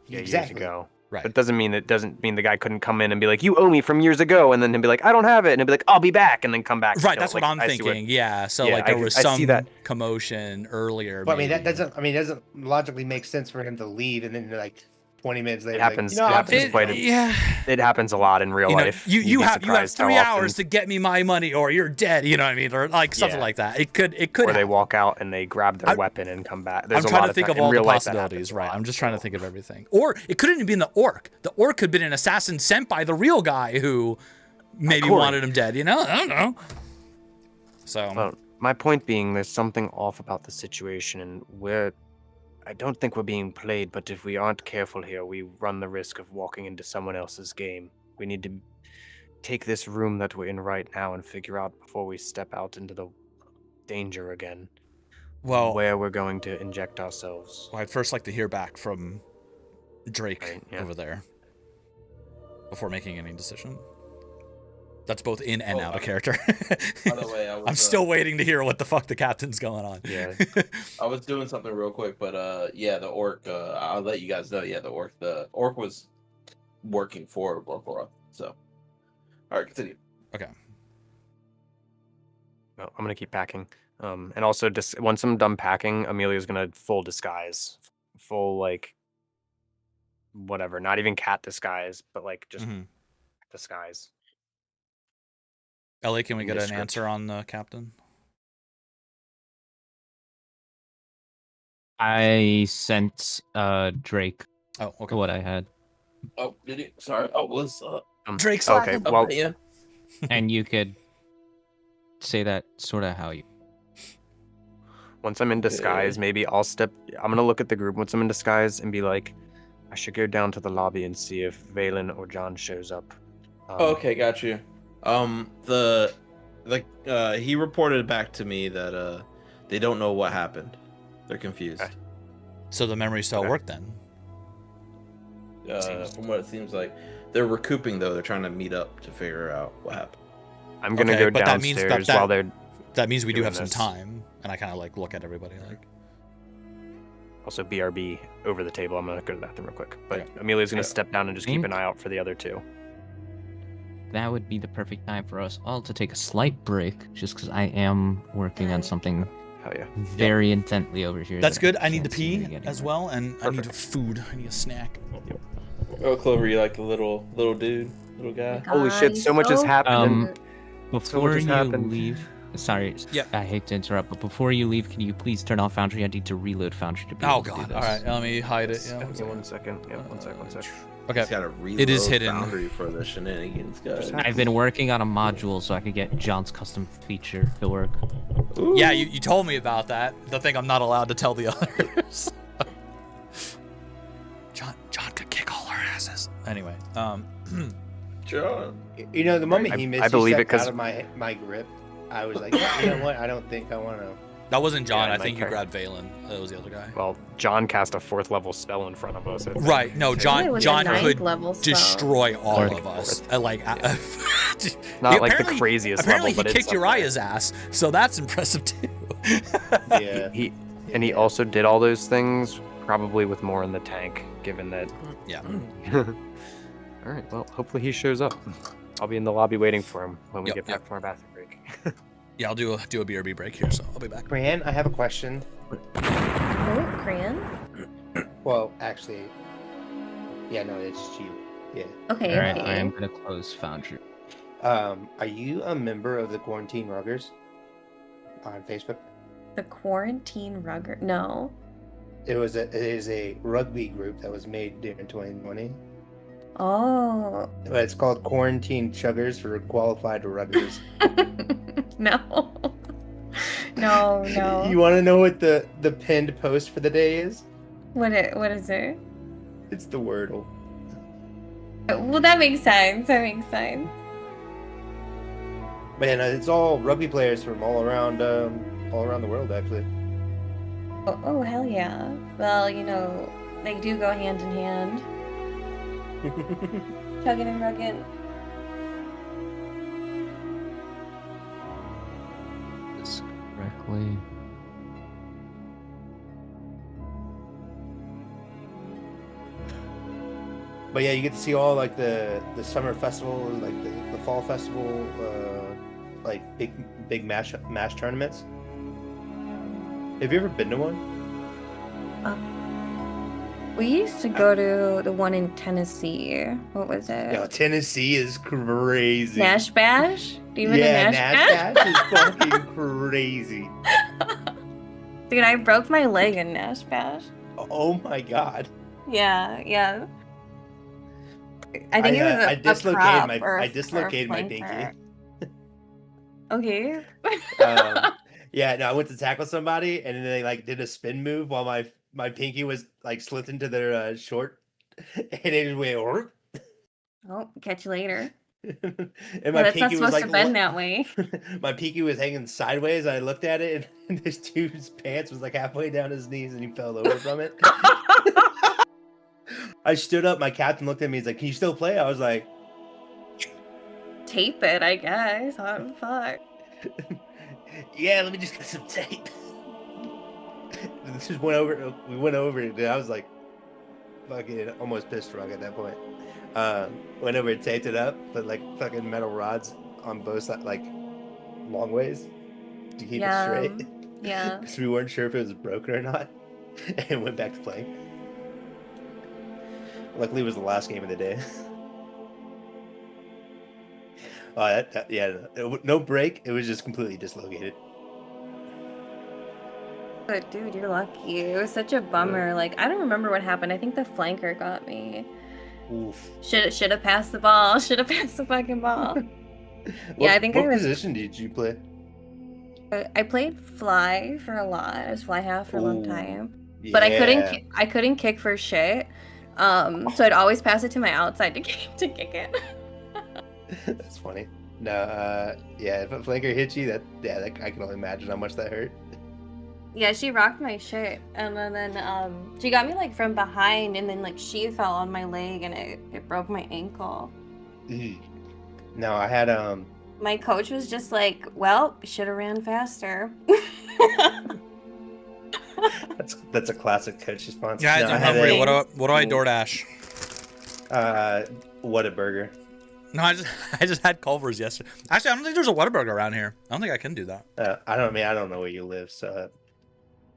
S4: Yeah,
S6: exactly.
S4: years ago.
S1: Right.
S4: But doesn't mean the guy couldn't come in and be like, "You owe me from years ago," and then he'd be like, "I don't have it," and he'd be like, "I'll be back," and then come back. and
S1: Right,
S4: kill
S1: that's
S4: it.
S1: what I'm
S4: I see
S1: thinking. Yeah, so
S4: Yeah,
S1: like there was
S4: I
S1: some
S4: see that.
S1: commotion earlier.
S6: But I mean
S1: maybe.
S6: doesn't logically make sense for him to leave and then like 20 minutes later.
S4: It happens.
S6: Like, you know,
S4: it happens
S1: It-
S4: quite.
S1: yeah.
S4: It happens a lot in real
S1: You know,
S4: life.
S1: you
S4: You'd be
S1: have
S4: surprised how
S1: 3
S4: often-
S1: hours to get me my money, or you're dead. You know what I mean, or like something
S4: Yeah.
S1: like that. It could.
S4: Or they
S1: happen.
S4: walk out and they grab their
S1: I'm-
S4: weapon and come back.
S1: I'm
S4: There's a
S1: trying
S4: lot
S1: to think
S4: time-
S1: of
S4: in
S1: all the
S4: real life that
S1: possibilities.
S4: happens a
S1: Right.
S4: lot,
S1: I'm just trying to
S4: so.
S1: think of everything. Or it couldn't even been the orc. The orc could have been an assassin sent by the real guy who maybe
S4: Corey.
S1: wanted him dead. You know, I don't know. So
S4: Well, my point being, there's something off about the situation, and I don't think we're being played, but if we aren't careful here, we run the risk of walking into someone else's game. We need to take this room that we're in right now and figure out before we step out into the danger again
S1: well,
S4: where we're going to inject ourselves.
S1: I'd first like to hear back from Drake
S4: Right, yeah.
S1: over there before making any decision. That's both in and out of character.
S3: By the way,
S1: I'm still waiting to hear what the fuck the captain's going on.
S4: Yeah.
S3: I was doing something real quick, but yeah, the orc. I'll let you guys know. Yeah, the orc was working for Borkora. So, all right, continue.
S1: Okay.
S4: Well, I'm gonna keep packing. And also, once I'm done packing, Amelia's gonna full disguise, full like, whatever. Not even cat disguise, but like just
S1: Mhm.
S4: disguise.
S1: Ellie, can we get an
S4: Nondescript.
S1: answer on the captain?
S7: I sent Drake
S1: Oh, okay.
S7: what I had,
S3: Oh, did you? Sorry. Oh, what's up?
S1: Drake's
S4: Okay.
S1: laughing.
S4: Well,
S3: yeah.
S7: and you could say that sort of how you.
S4: once I'm in disguise, maybe I'm gonna look at the group once I'm in disguise and be like, I should go down to the lobby and see if Valen or John shows up.
S3: Okay, got you. He reported back to me that they don't know what happened. They're confused.
S4: Okay.
S1: So the memory cell
S4: Okay.
S1: worked then.
S3: From what it seems like, they're recouping though. They're trying to meet up to figure out what happened.
S4: I'm gonna
S1: Okay,
S4: go
S1: but that means
S4: downstairs
S1: that-
S4: while they're.
S1: That means we do
S4: doing
S1: have some
S4: this.
S1: time, and I kind of like look at everybody like.
S4: Also, BRB over the table. I'm gonna go to the bathroom real quick. But
S1: Okay.
S4: Amelia's gonna step down and just keep an
S7: Think-
S4: eye out for the other two.
S7: That would be the perfect time for us all to take a slight break, just because I am working on something
S4: Hell yeah.
S7: very intently over here.
S1: That's
S7: that
S1: good. I need to
S7: can't seem
S1: pee
S7: to get
S1: as
S7: anywhere.
S1: well, and I need food. I need a snack.
S3: Oh, Clover, you like the little dude, little guy?
S4: Holy shit,
S5: Guys,
S4: so much has
S5: go
S4: happened.
S5: for it.
S7: Before
S4: just
S7: you
S4: happened.
S7: leave, sorry,
S1: Yeah.
S7: I hate to interrupt, but before you leave, can you please turn off Foundry? I need to reload Foundry to be
S1: Oh
S7: able to do
S1: god.
S7: this.
S1: All right, let me hide it. Yeah,
S4: Yeah, 1 second. Yeah, 1 sec, 1 sec.
S1: Okay.
S3: He's gotta reload
S1: It is hidden.
S3: Foundry for the shenanigans, guys.
S7: I've been working on a module so I could get John's custom feature to work.
S3: Ooh.
S1: Yeah, you told me about that. The thing I'm not allowed to tell the others. John could kick all our asses. Anyway,
S3: John.
S6: You know, the moment he
S4: I
S6: missed,
S4: believe
S6: you
S4: it 'cause-
S6: out of my grip, I was like, you know what? I don't think I want to.
S1: that wasn't John.
S4: Yeah,
S1: I think
S4: my
S1: you grabbed Valen. That was the other guy.
S4: Well, John cast a 4th level spell in front of us. I think.
S1: Right. No,
S5: It
S1: John.
S5: was a
S1: John
S5: ninth
S1: could
S5: level spell.
S1: destroy all
S7: Fourth.
S1: of us.
S4: Yeah. Not like the
S1: apparently-
S4: craziest
S1: Apparently,
S4: level, but
S1: he
S4: it's
S1: kicked
S4: up there.
S1: Uriah's ass, so that's impressive too.
S6: Yeah.
S4: He also did all those things probably with more in the tank, given that.
S1: Yeah.
S4: All right. Well, hopefully he shows up. I'll be in the lobby waiting for him when we
S1: Yep,
S4: get back from our bathroom break.
S1: Yeah, I'll do a BRB break here, so I'll be back.
S6: Fran, I have a question.
S5: Oh, Cran?
S6: Well, actually, yeah, no, it's you. Yeah.
S5: Okay,
S7: Alright,
S5: okay.
S7: I am gonna close Foundry.
S6: Are you a member of the Quarantine Ruggers on Facebook?
S5: The Quarantine Rugger? No.
S6: It is a rugby group that was made during 2020.
S5: Oh.
S6: But it's called Quarantine Chuggers for Qualified Ruggers.
S5: No. No, no.
S6: You want to know what the pinned post for the day is?
S5: What is it?
S6: It's the Wordle.
S5: Well, that makes sense. That makes sense.
S6: Man, it's all rugby players from all around the world, actually.
S5: Oh, hell yeah. Well, you know, they do go hand in hand. Chugging and rugging.
S7: This correctly.
S6: But yeah, you get to see all like the summer festival, like the fall festival, like big mash tournaments. Have you ever been to one?
S5: We used to go to the one in Tennessee. What was it?
S6: Yeah, Tennessee is crazy.
S5: Nash Bash? Do you
S6: yeah,
S5: a Nash
S6: Bash is fucking crazy.
S5: Dude, I broke my leg in Nash Bash.
S6: Oh my god.
S5: Yeah. I think it was
S6: I
S5: a
S6: dislocated
S5: prop
S6: my
S5: or
S6: I
S5: a
S6: dislocated my
S5: flanker.
S6: pinky.
S5: Okay.
S6: Yeah, no, I went to tackle somebody and then they like did a spin move while my pinky was like slipped into their short, and it just went. "Orp."
S5: Oh, catch you later.
S6: And
S5: Yeah,
S6: my
S5: that's not
S6: pinky was
S5: supposed
S6: like
S5: to bend that way.
S6: my pinky was hanging sideways. I looked at it, and this dude's pants was like halfway down his knees, and he fell over from it. I stood up. My captain looked at me. He's like, "Can you still play?" I was like,
S5: Tape it, I guess. Oh, fuck.
S6: "Yeah, let me just get some tape." This just went over. We went over it, and I was like, fucking almost pissed drunk at that point. Went over and taped it up, but like fucking metal rods on both sides, like long ways to keep it straight.
S5: Yeah.
S6: Because we weren't sure if it was broken or not, and went back to playing. Luckily, it was the last game of the day. No break. It was just completely dislocated.
S5: But dude, you're lucky. It was such a bummer. Like, I don't remember what happened. I think the flanker got me.
S6: Oof.
S5: Should have passed the ball. Should have passed the fucking ball. I think
S6: what
S5: I was-
S6: position did you play?
S5: I played fly for a lot. I was fly half for a long
S6: Ooh,
S5: time. But I couldn't kick for shit. So I'd always pass it to my outside to kick it.
S6: That's funny. No, yeah, if a flanker hits you, I can only imagine how much that hurt.
S5: Yeah, she rocked my shit, and then she got me like from behind, and then like she fell on my leg, and it broke my ankle.
S6: No, I had
S5: my coach was just like, well, should have ran faster.
S6: That's a classic coach response.
S1: Guys,
S6: No,
S1: I'm
S6: I had
S1: hungry.
S6: a-
S1: What do I DoorDash?
S6: Whataburger.
S1: No, I just had Culver's yesterday. Actually, I don't think there's a Whataburger around here. I don't think I can do that.
S6: I don't know where you live, so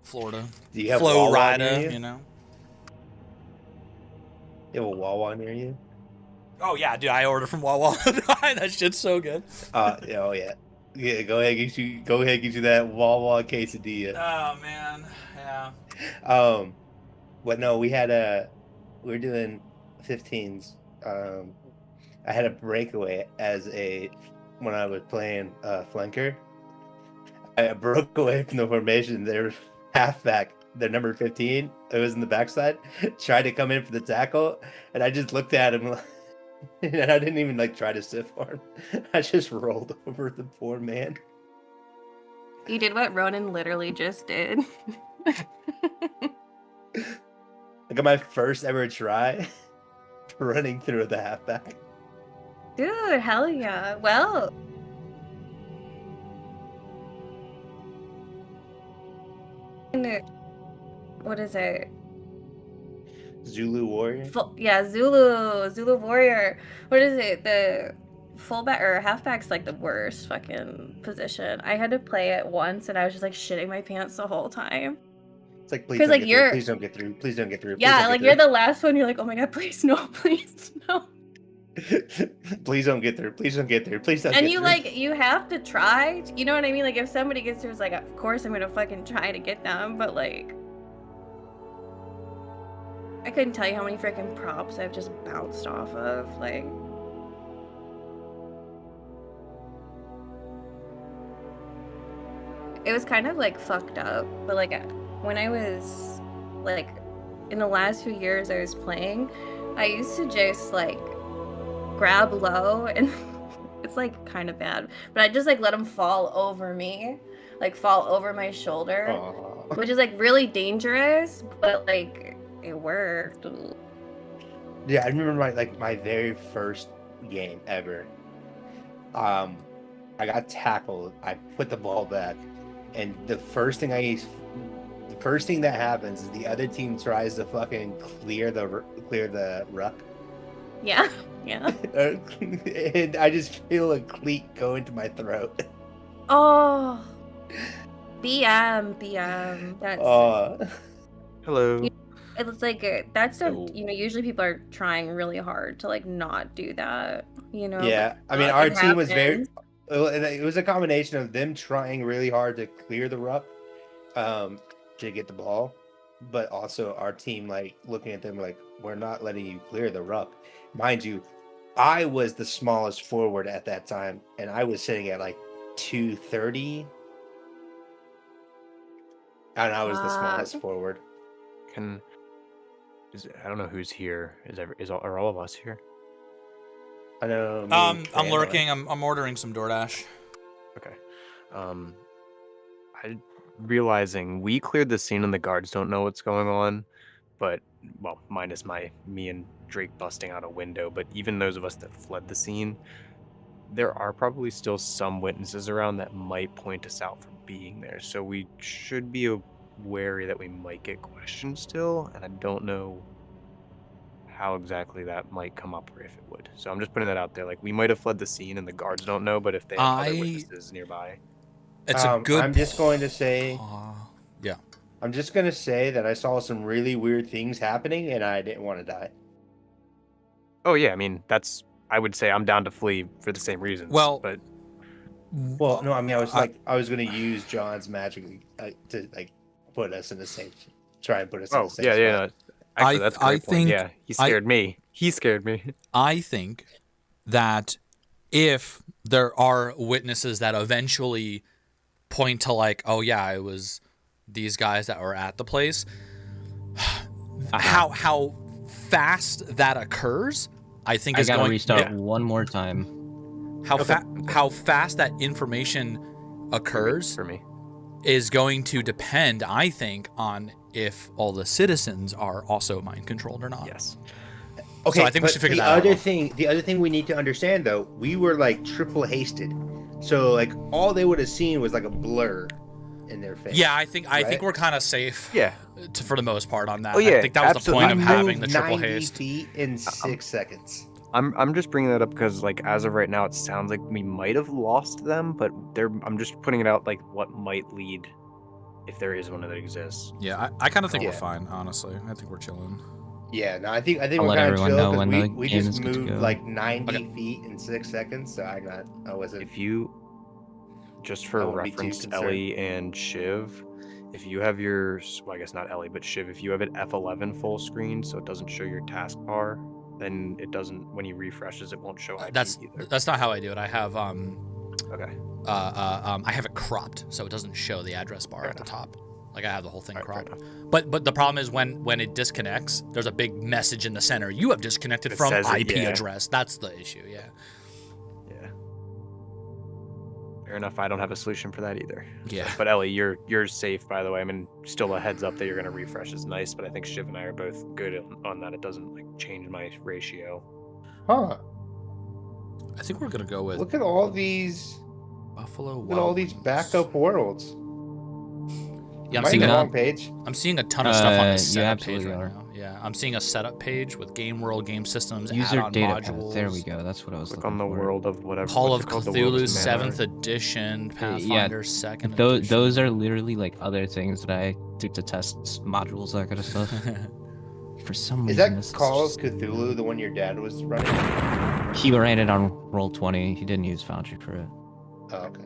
S1: Florida.
S6: do you have
S1: Flow
S6: Wawa near
S1: Rida,
S6: you?
S1: you know.
S6: You have a Wawa near you?
S1: Oh yeah, dude, I order from Wawa. That shit's so good.
S6: Oh yeah. Yeah, go ahead get you that Wawa quesadilla.
S1: Oh man, yeah.
S6: But no, we were doing 15s. I had a breakaway when I was playing flanker. I broke away from the formation. Their halfback, their number 15, it was in the backside, tried to come in for the tackle, and I just looked at him, and I didn't even try to sit for him. I just rolled over the poor man.
S5: You did what Ronan literally just did.
S6: I got my first ever try running through the halfback.
S5: Dude, hell yeah. Well, what is it?
S6: Zulu Warrior?
S5: Zulu Warrior. What is it? The fullback or halfback's like the worst fucking position. I had to play it once and I was just like shitting my pants the whole time.
S6: It's like, please
S5: 'Cause,
S6: don't
S5: like,
S6: get
S5: you're-
S6: through. Please don't get through. Please don't get through.
S5: Yeah, like you're the last one. You're like, oh my god, please no, please no.
S6: Please don't get through. Please don't get through. Please don't
S5: And
S6: get
S5: you
S6: through.
S5: you have to try. You know what I mean? Like if somebody gets through, it's like, of course I'm gonna fucking try to get them, but like, I couldn't tell you how many freaking props I've just bounced off of. Like, it was kind of like fucked up. But like when I was like in the last few years I was playing, I used to just like grab low and it's like kind of bad, but I just like let them fall over me, like fall over my shoulder,
S6: Aw.
S5: which is like really dangerous, but like it worked.
S6: Yeah, I remember my very first game ever. I got tackled. I put the ball back, and the first thing that happens is the other team tries to fucking clear the ruck.
S5: Yeah, yeah.
S6: And I just feel a cleat go into my throat.
S5: Oh, BM. That's
S4: Hello.
S5: it's like that's a
S1: Oh.
S5: usually people are trying really hard to like not do that.
S6: Yeah, I mean,
S5: but
S6: our
S5: it
S6: team was very.
S5: happens.
S6: It was a combination of them trying really hard to clear the ruck, to get the ball, but also our team looking at them like, we're not letting you clear the ruck. Mind you, I was the smallest forward at that time, and I was sitting at 230, and I was the smallest forward.
S4: I don't know who's here. Are all of us here?
S6: I know. me and
S1: I'm
S6: Fran,
S1: lurking. I'm ordering some DoorDash.
S4: Okay. I realizing we cleared the scene and the guards don't know what's going on, but minus me and Drake busting out a window, but even those of us that fled the scene, there are probably still some witnesses around that might point us out for being there. So we should be wary that we might get questioned still, and I don't know how exactly that might come up or if it would. So I'm just putting that out there. Like, we might have fled the scene and the guards don't know, but if they have other witnesses nearby.
S1: It's a good.
S6: I'm just going to say.
S1: Yeah.
S6: I'm just going to say that I saw some really weird things happening, and I didn't want to die.
S4: Oh yeah, I mean I would say I'm down to flee for the same reasons.
S1: Well,
S4: but
S6: Well, no, I mean, I was going to use John's magic to put us in the same, try and put us in the same spot.
S4: yeah. Actually, that's a great point.
S1: think-
S4: Yeah, he scared me. He scared me.
S1: I think that if there are witnesses that eventually point to oh yeah, it was these guys that were at the place, how fast that occurs, I think
S7: I
S1: is
S7: gotta
S1: going
S7: restart one more time.
S1: how fast that information occurs
S4: For me.
S1: is going to depend, I think, on if all the citizens are also mind controlled or not.
S4: Yes.
S6: Okay,
S1: So I think we
S6: but
S1: should figure
S6: the
S1: that out.
S6: other thing we need to understand though, we were triple hasted. So like all they would have seen was like a blur in their face.
S1: Yeah, I think
S6: right?
S1: we're kind of safe.
S4: Yeah.
S1: For the most part on that.
S4: Oh, yeah,
S1: I think that was
S4: absolutely.
S1: the point of having the triple
S6: 90
S1: haste.
S6: feet in 6 seconds.
S4: I'm just bringing that up because like as of right now, it sounds like we might have lost them, but I'm just putting it out like what might lead if there is one that exists.
S1: Yeah, I kind of think
S6: Yeah.
S1: we're fine. Honestly, I think we're chilling.
S6: Yeah, no, I think
S7: I'll
S6: we're
S7: let
S6: kind of
S7: everyone
S6: chill
S7: know
S6: because
S7: when the
S6: we
S7: game
S6: just
S7: is good to
S6: moved
S7: go.
S6: like 90
S1: Okay.
S6: feet in 6 seconds, so I wasn't.
S4: If you, just
S6: I
S4: for
S6: won't be too
S4: reference,
S6: concerned.
S4: Ellie and Shiv, if you have your, well, I guess not Ellie, but Shiv, if you have it F11 full screen, so it doesn't show your taskbar, then it doesn't, when you refreshes, it won't show IP either.
S1: That's not how I do it. I have
S4: Okay.
S1: I have it cropped so it doesn't show the address bar
S4: Fair
S1: at the
S4: enough.
S1: top. Like I have the whole thing
S4: All right,
S1: cropped.
S4: fair
S1: But the problem is when it disconnects, there's a big message in the center. You have disconnected
S4: It
S1: from
S4: says it,
S1: IP
S4: yeah.
S1: address. That's the issue. Yeah.
S4: Yeah. Fair enough. I don't have a solution for that either.
S1: Yeah.
S4: But Ellie, you're safe, by the way. I mean, still a heads up that you're gonna refresh is nice, but I think Shiv and I are both good on that. It doesn't like change my ratio.
S6: Huh?
S1: I think we're gonna go with
S6: Look at all these.
S1: Buffalo.
S6: Look at all these backup worlds.
S1: Yeah,
S6: Am I in the
S7: seeing
S6: wrong
S7: that.
S6: page?
S1: I'm seeing a ton of stuff on the
S7: You
S1: setup page
S7: absolutely
S1: right
S7: are.
S1: now. Yeah, I'm seeing a setup page with game world, game systems,
S7: User
S1: add-on
S7: data
S1: modules.
S7: path. There we go. That's what I was
S4: Click
S7: looking
S4: on the
S7: for.
S4: world of whatever.
S1: Call
S4: what's
S1: of
S4: it called? The World
S1: Cthulhu
S4: Manor?
S1: 7th edition,
S7: Yeah,
S1: Pathfinder 2nd
S7: Those
S1: edition.
S7: those are literally like other things that I do to test modules, that kind of stuff. For some
S6: Is
S7: reason,
S6: that
S7: this
S6: Call of
S7: just-
S6: Cthulhu the one your dad was running?
S7: He ran it on Roll20. He didn't use Foundry for it.
S6: Oh, okay.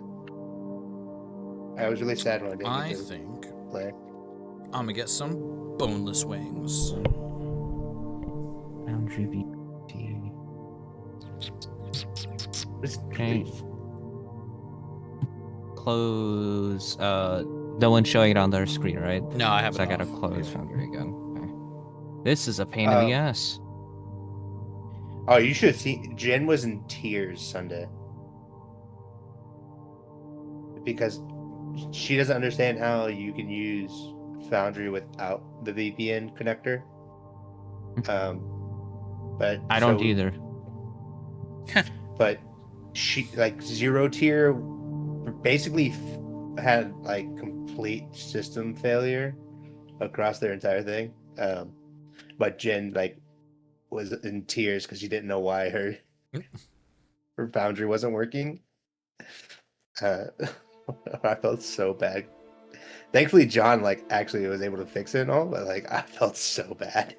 S6: I was really sad when I didn't
S1: I
S6: get to
S1: think
S6: play.
S1: I'm gonna get some boneless wings.
S7: Foundry VT.
S6: This
S7: Okay. Close. No one's showing it on their screen, right?
S1: No, I haven't.
S7: So I gotta close Foundry again. Okay. This is a pain in the ass.
S6: Oh, you should see. Jen was in tears Sunday because she doesn't understand how you can use Foundry without the VPN connector. But
S7: I don't
S6: so-
S7: either.
S6: But she like zero tier basically had like complete system failure across their entire thing. But Jen like was in tears because she didn't know why her Foundry wasn't working. I felt so bad. Thankfully, John like actually was able to fix it and all, but like I felt so bad.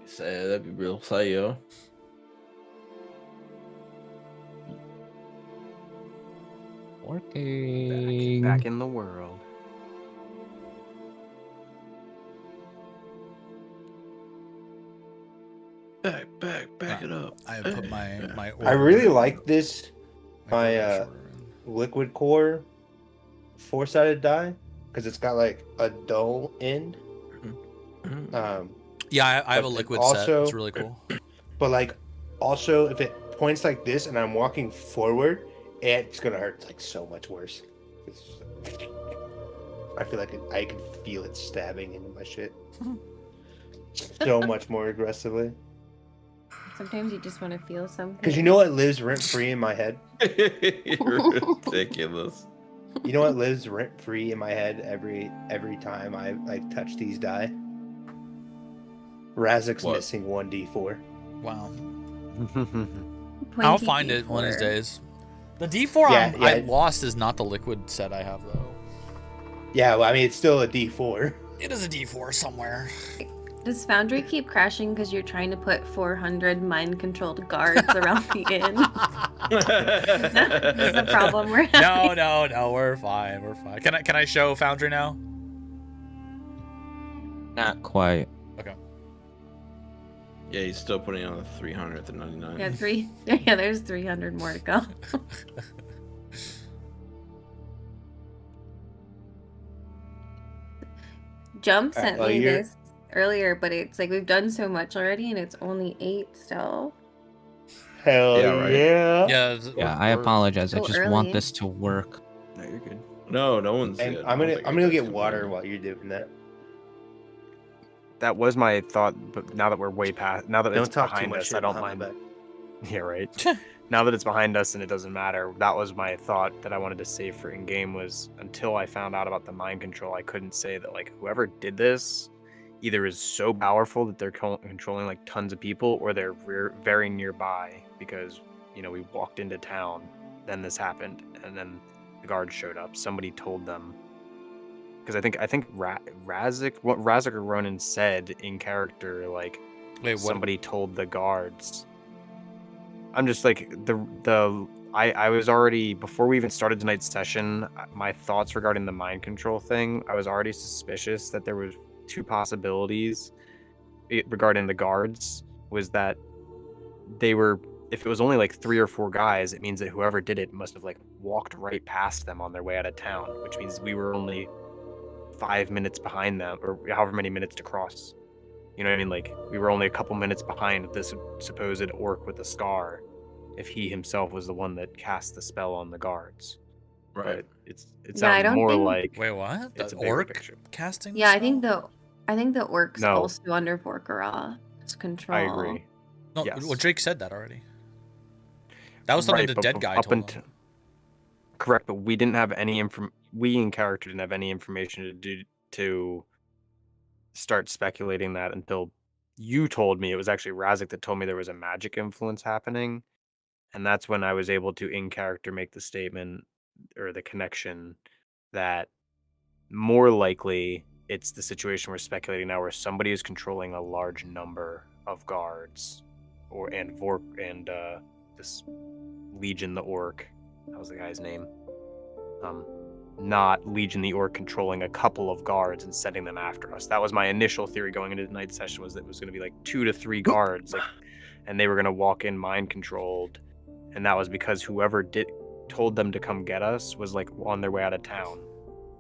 S8: Sad, that'd be real sad, yo.
S7: Working.
S4: Back in the world.
S8: Back it up.
S1: I have put my.
S6: I really
S1: order-
S6: like this my,
S1: order in.
S6: liquid core 4-sided die because it's got like a dull end.
S1: Yeah, I have a
S6: but
S1: liquid
S6: also-
S1: set. It's really cool.
S6: But like also if it points like this and I'm walking forward, it's gonna hurt like so much worse. I feel like I can feel it stabbing into my shit so much more aggressively.
S5: Sometimes you just want to feel something.
S6: Because you know what lives rent free in my head?
S8: You're ridiculous.
S6: You know what lives rent free in my head every time I touch these die? Razik's
S8: What?
S6: missing 1d4.
S1: Wow.
S5: Pointy
S1: I'll find it one of these
S5: D4.
S1: days. The D4
S6: Yeah,
S1: I
S6: yeah.
S1: lost is not the liquid set I have though.
S6: Yeah, well, I mean it's still a d4.
S1: It is a D4 somewhere.
S5: Does Foundry keep crashing because you're trying to put 400 mind-controlled guards around the inn? Is the problem we're having?
S1: No, we're fine. We're fine. Can I show Foundry now?
S7: Not quite.
S8: Yeah, he's still putting on the 300 to 99.
S5: Yeah, there's 300 more to go. Jump sent
S6: well,
S5: me
S6: you're-
S5: this earlier, but it's like we've done so much already, and it's only 8 still.
S6: Hell
S8: Yeah, right.
S6: yeah.
S1: Yeah.
S7: Yeah, I apologize. I
S5: so
S7: just want
S5: early.
S7: this to work.
S4: No, you're good.
S8: No, no one's.
S6: And
S8: good.
S6: I'm
S8: I don't
S6: gonna
S8: think
S6: go get
S8: anybody's
S6: water
S8: complaining.
S6: while you're doing that.
S4: That was my thought, but now that we're way past, now that
S6: Don't
S4: it's
S6: talk too
S4: behind
S6: much
S4: us,
S6: shit
S4: I don't
S6: behind
S4: mind.
S6: my back.
S4: Yeah, right. Now that it's behind us and it doesn't matter, that was my thought that I wanted to save for in-game was until I found out about the mind control, I couldn't say that, like, whoever did this either is so powerful that they're controlling, like, tons of people, or they're very nearby because, you know, we walked into town, then this happened, and then the guards showed up. Somebody told them. Because I think what Razik or Ronan said in character, like,
S1: Wait, what?
S4: somebody told the guards. I'm just like I was already, before we even started tonight's session, my thoughts regarding the mind control thing, I was already suspicious that there was two possibilities regarding the guards. Was that they were, if it was only like 3 or 4 guys, it means that whoever did it must have like walked right past them on their way out of town, which means we were only 5 minutes behind them, or however many minutes to cross. You know what I mean? Like, we were only a couple minutes behind this supposed orc with a scar, if he himself was the one that cast the spell on the guards.
S8: Right.
S4: But it
S5: Yeah, I
S4: sounds
S5: don't
S4: more
S5: think-
S4: like
S1: Wait, what?
S4: it's
S1: The
S4: a bigger
S1: orc
S4: picture.
S1: casting?
S5: Yeah,
S1: the spell?
S5: I think the orc's
S4: No.
S5: also under Vorkarov's control.
S4: I agree.
S1: No,
S4: yes.
S1: well, Jake said that already. That was something
S4: Right,
S1: the
S4: but
S1: dead guy
S4: up
S1: told
S4: until-
S1: him.
S4: Correct, but we didn't have any we in character didn't have any information to start speculating that until you told me. It was actually Razik that told me there was a magic influence happening, and that's when I was able to in character make the statement or the connection that more likely it's the situation we're speculating now, where somebody is controlling a large number of guards, and this Legion the Orc. That was the guy's name. Not Legion the Orc controlling a couple of guards and setting them after us. That was my initial theory going into tonight's session, was that it was going to be like 2 to 3 guards, like, and they were going to walk in mind controlled, and that was because whoever told them to come get us was like on their way out of town,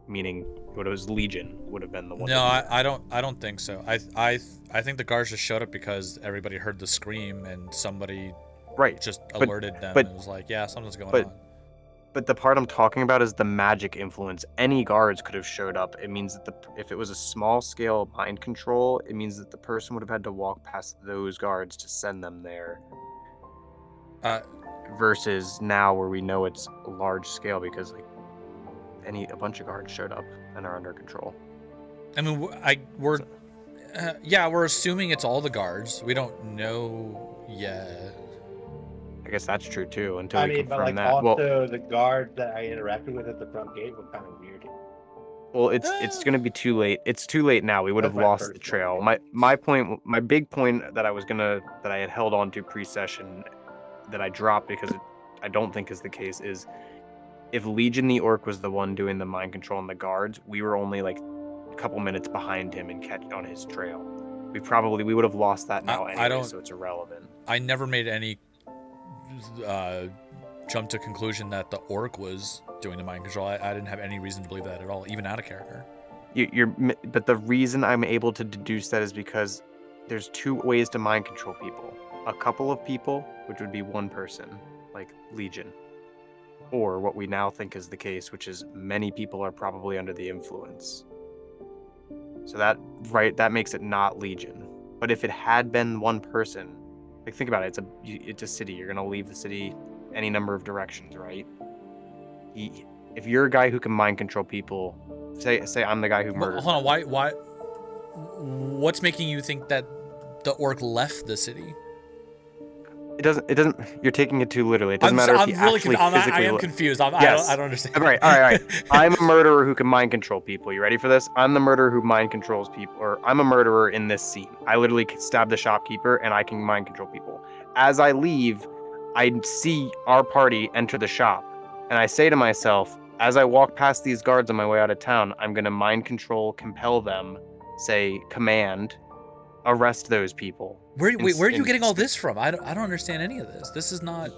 S4: meaning what it was Legion would have been the one.
S1: No, I don't think so. I think the guards just showed up because everybody heard the scream and somebody just alerted them and was like, yeah, something's going on.
S4: But the part I'm talking about is the magic influence. Any guards could have showed up. It means that if it was a small scale mind control, it means that the person would have had to walk past those guards to send them there. Versus now, where we know it's a large scale because like a bunch of guards showed up and are under control.
S1: I mean, we're assuming it's all the guards. We don't know yet.
S4: I guess that's true too until
S6: I
S4: we
S6: mean,
S4: confirm
S6: but like
S4: that.
S6: also the guard that I interacted with at the front gate was kind of weird.
S4: Well, it's going to be too late. It's too late now. We would
S6: That's
S4: have
S6: my
S4: lost the
S6: first
S4: trail.
S6: point.
S4: My big point that I had held on to pre-session that I dropped because I don't think is the case is if Legion the Orc was the one doing the mind control on the guards, we were only like a couple minutes behind him and catch on his trail. We would have lost that now anyway, so it's irrelevant.
S1: I never made any jump to conclusion that the orc was doing the mind control. I didn't have any reason to believe that at all, even out of character.
S4: But the reason I'm able to deduce that is because there's 2 ways to mind control people. A couple of people, which would be one person, like Legion. Or what we now think is the case, which is many people are probably under the influence. So that makes it not Legion. But if it had been one person, like think about it, it's a city. You're gonna leave the city any number of directions, right? If you're a guy who can mind control people, say I'm the guy who murdered.
S1: Hold on, why? What's making you think that the orc left the city?
S4: It doesn't. You're taking it too literally. It doesn't matter if he actually physically.
S1: I am confused.
S4: Yes.
S1: I don't understand.
S4: All right. I'm a murderer who can mind control people. You ready for this? I'm the murderer who mind controls people, or I'm a murderer in this scene. I literally stab the shopkeeper, and I can mind control people. As I leave, I see our party enter the shop, and I say to myself, as I walk past these guards on my way out of town, I'm gonna mind control, compel them, say command, arrest those people.
S1: Where are you getting all this from? I don't understand any of this. This is not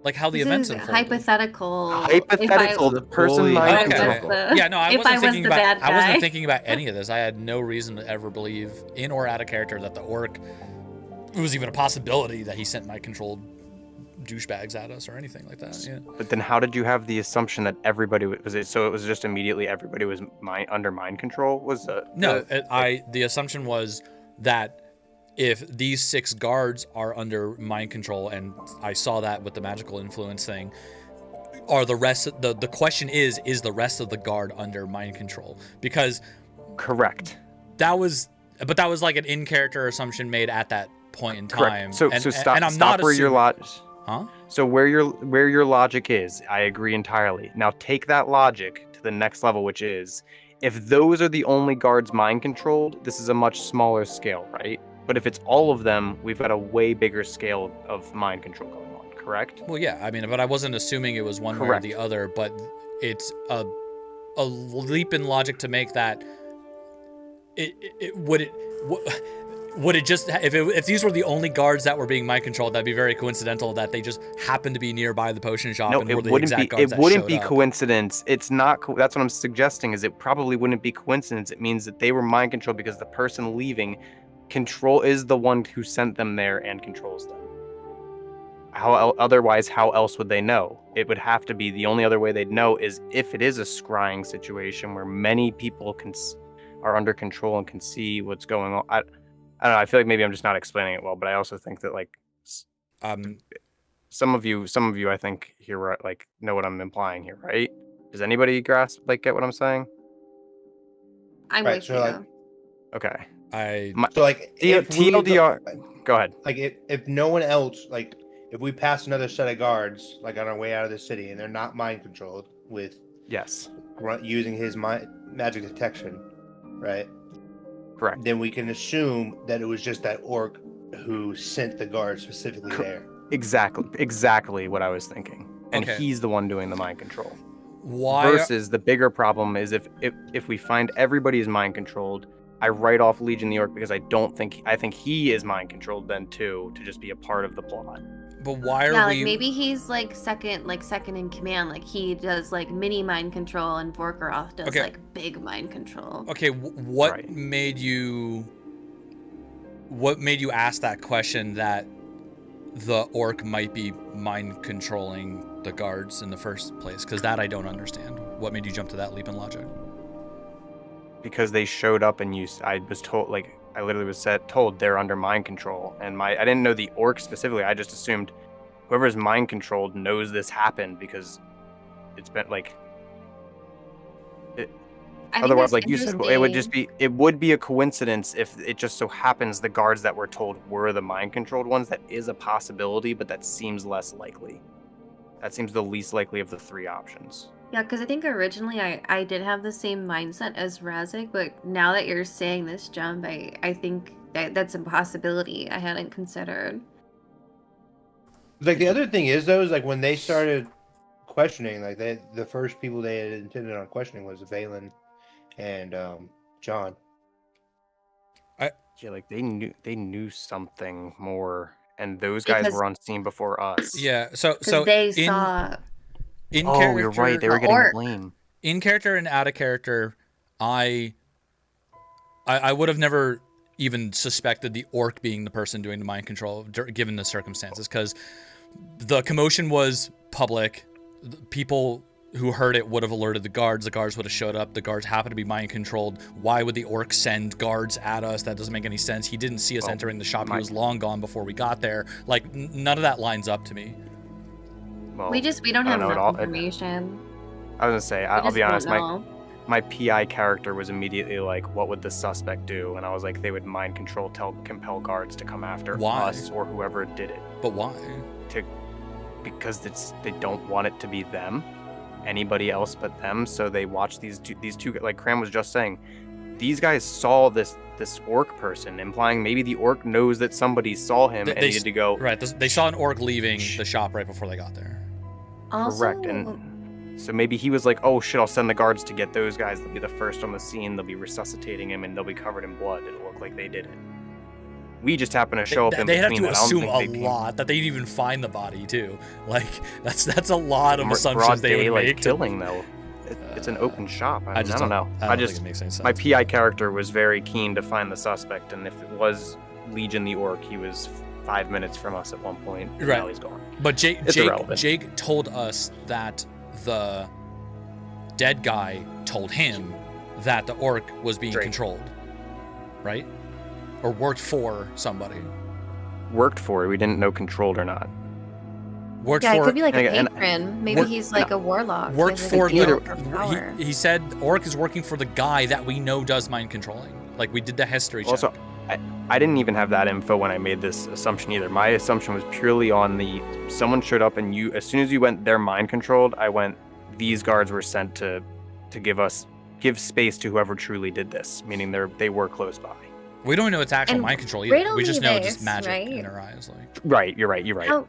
S1: like how the events unfolded.
S5: Hypothetical.
S4: The person mind control.
S1: Yeah, no, I
S5: if I
S1: wasn't
S5: was
S1: thinking
S5: the
S1: about.
S5: bad
S1: I wasn't
S5: guy.
S1: thinking about any of this. I had no reason to ever believe, in or out of character, that the orc. It was even a possibility that he sent mind-controlled douchebags at us or anything like that. Yeah.
S4: But then, how did you have the assumption that everybody was it? So it was just immediately everybody was under mind control. The assumption was that
S1: if these 6 guards are under mind control, and I saw that with the magical influence thing, are the rest of the question is the rest of the guard under mind control? Because
S4: correct.
S1: That was like an in-character assumption made at that point in time.
S4: Correct. So stop.
S1: And I'm
S4: stop
S1: not
S4: where your
S1: assuming,
S4: Huh? So where your logic is, I agree entirely. Now take that logic to the next level, which is, if those are the only guards mind controlled, this is a much smaller scale, right? But if it's all of them, we've got a way bigger scale of mind control going on, correct?
S1: Well, yeah, I mean, but I wasn't assuming it was one way or the other, but it's a leap in logic to make that would it just, if these were the only guards that were being mind controlled, that'd be very coincidental that they just happened to be nearby the potion shop and were the exact guards that showed up.
S4: It wouldn't be coincidence. It's not. That's what I'm suggesting. Is it probably wouldn't be coincidence. It means that they were mind controlled because the person leaving is the one who sent them there and controls them. Otherwise, how else would they know? It would have to be, the only other way they'd know is if it is a scrying situation where many people are under control and can see what's going on. I don't know. I feel like maybe I'm just not explaining it well, but I also think that like, some of you, I think here like know what I'm implying here, right? Does anybody grasp, like, get what I'm saying?
S5: I'm with you.
S6: Like,
S4: okay.
S6: So like
S4: TLDR. Go ahead.
S6: Like if no one else, like if we pass another set of guards, like on our way out of the city, and they're not mind controlled with using his magic detection, right?
S4: Correct.
S6: Then we can assume that it was just that orc who sent the guard specifically there.
S4: Exactly what I was thinking. And he's the one doing the mind control.
S1: Why?
S4: Versus the bigger problem is if we find everybody is mind controlled, I write off Legion the Orc because I think he is mind controlled then too, to just be a part of the plot.
S1: But why are we?
S5: Yeah, like maybe he's like second in command. Like he does like mini mind control, and Vorkaroth does like big mind control.
S1: Okay, what made you ask that question that the orc might be mind controlling the guards in the first place? Because that I don't understand. What made you jump to that leap in logic?
S4: Because they showed up and I was told, like, I literally was told they're under mind control, and I didn't know the orc specifically. I just assumed whoever's mind controlled knows this happened because it's been like. Otherwise, like you said, it would be a coincidence if it just so happens the guards that were told were the mind controlled ones. That is a possibility, but that seems less likely. That seems the least likely of the 3 options.
S5: Yeah, because I think originally I did have the same mindset as Razik, but now that you're saying this jump, I think that's a possibility I hadn't considered.
S6: Like the other thing is though, is like when they started questioning, like the first people they had intended on questioning was Valen and John.
S4: Like they knew something more, and those guys were on scene before us.
S1: Yeah, so
S5: they saw.
S1: In character,
S4: you're right. They were getting blamed.
S1: In character and out of character, I would have never even suspected the orc being the person doing the mind control, given the circumstances, because the commotion was public. The people who heard it would have alerted the guards. The guards would have showed up. The guards happened to be mind controlled. Why would the orc send guards at us? That doesn't make any sense. He didn't see us entering the shop. He was long gone before we got there. Like none of that lines up to me.
S4: Well,
S5: we don't have enough information.
S4: I was gonna say, I'll be honest, my PI character was immediately like, what would the suspect do? And I was like, they would mind control, compel guards to come after us or whoever did it.
S1: But why?
S4: Because they don't want it to be them, anybody else but them. So they watch these two, like Cram was just saying, these guys saw this orc person, implying maybe the orc knows that somebody saw him and needed to go.
S1: Right, they saw an orc leaving the shop right before they got there.
S4: Correct, and so maybe he was like, oh shit, I'll send the guards to get those guys. They'll be the first on the scene. They'll be resuscitating him, and they'll be covered in blood. It'll look like they did it. We just happen to show up in between.
S1: They have to assume a lot that they'd even find the body too. Like that's a lot of assumptions they would make.
S4: Killing though. It's an open shop. I don't know.
S1: I don't think it makes any sense.
S4: My PI character was very keen to find the suspect, and if it was Legion the Orc, he was 5 minutes from us at one point. And now he's gone.
S1: But Jake told us that the dead guy told him that the orc was being controlled, right? or worked for somebody.
S4: Worked for it. We didn't know controlled or not.
S1: Worked
S5: Yeah,
S1: for
S5: it could be like a
S4: and-
S5: patron. Maybe he's like a warlock.
S1: worked
S5: He has,
S1: for
S5: like, a
S1: the.
S5: guild or power.
S1: He said Orc is working for the guy that we know does mind controlling. Like we did the history check.
S4: Also, I didn't even have that info when I made this assumption either. My assumption was purely on the someone showed up and you, as soon as you went, they're mind controlled. I went, these guards were sent to give space to whoever truly did this, meaning they were close by.
S1: We don't know it's actual
S5: And
S1: mind control either. We just
S5: riddle
S1: know
S5: me
S1: just
S5: this,
S1: magic
S5: right?
S1: in our eyes. Like
S4: Right, you're right.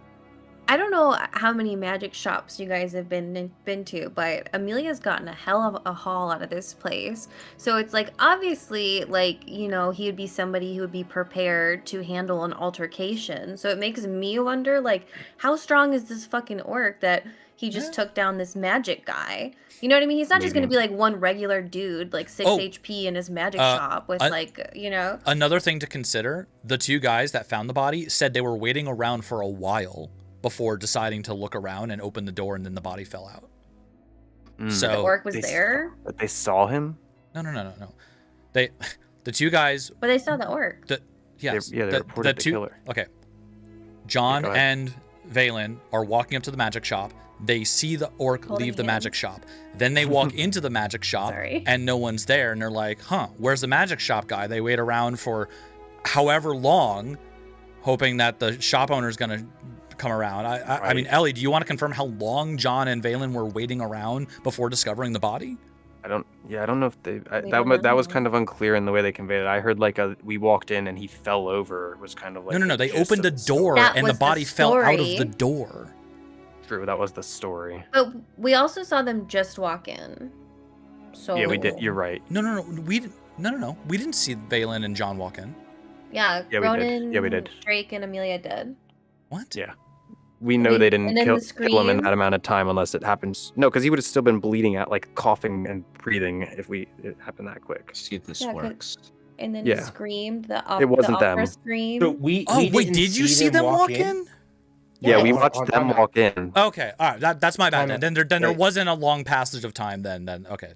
S5: I don't know how many magic shops you guys have been to, but Amelia's gotten a hell of a haul out of this place. So it's like, obviously, like, you know, he would be somebody who would be prepared to handle an altercation. So it makes me wonder, like, how strong is this fucking orc that he just took down this magic guy? You know what I mean? He's not just going to be like one regular dude, like 6 HP in his magic shop with like, you know.
S1: Another thing to consider, the two guys that found the body said they were waiting around for a while before deciding to look around and open the door, and then the body fell out. So
S5: The orc was
S4: they
S5: there,
S4: But they saw him?
S1: No. The two guys.
S5: but they saw the orc.
S1: Yes.
S4: They reported the killer.
S1: Okay. John
S4: go ahead.
S1: and Valen are walking up to the magic shop. They see the orc
S5: Holding
S1: leave the
S5: hands.
S1: magic shop. Then they walk into the magic shop
S5: Sorry.
S1: and no one's there. And they're like, huh, where's the magic shop guy? They wait around for however long, hoping that the shop owner's going to come around. I mean, Ellie, do you want to confirm how long John and Valen were waiting around before discovering the body?
S4: I don't know if they
S5: don't
S4: that was
S5: know.
S4: kind of unclear in the way they conveyed it. I heard like we walked in and he fell over. It was kind of like
S1: No.
S4: the
S1: They
S4: gist
S1: opened a
S4: of the story.
S1: door
S5: That
S1: and the
S5: was the
S1: body fell out of
S5: story.
S1: the door.
S4: True, that was the story.
S5: But we also saw them just walk in. So
S4: Yeah, we did. You're right.
S1: No. We didn't see Valen and John walk in.
S5: Yeah,
S4: Yeah, we did.
S5: Ronan,
S4: Yeah, we did.
S5: Drake, and Amelia did.
S1: What?
S4: Yeah. We know they didn't
S5: and then
S4: kill
S5: the
S4: him in
S5: scream.
S4: that amount of time unless it happens. No, because he would have still been bleeding out, like coughing and breathing if it happened that quick.
S7: See if this
S5: Yeah, 'cause-
S7: works.
S5: And then
S4: Yeah.
S5: he screamed the
S4: It wasn't
S5: the opera
S4: them.
S5: scream.
S6: So we
S1: Wait,
S6: didn't
S1: did you see them walk in?
S4: Yeah,
S5: Yeah.
S4: we watched
S6: On-
S4: them
S6: on-
S4: walk in.
S1: Okay, all right. That's my bad.
S6: Time
S1: Then
S6: out.
S1: there
S6: Wait.
S1: wasn't a long passage of time. Then okay.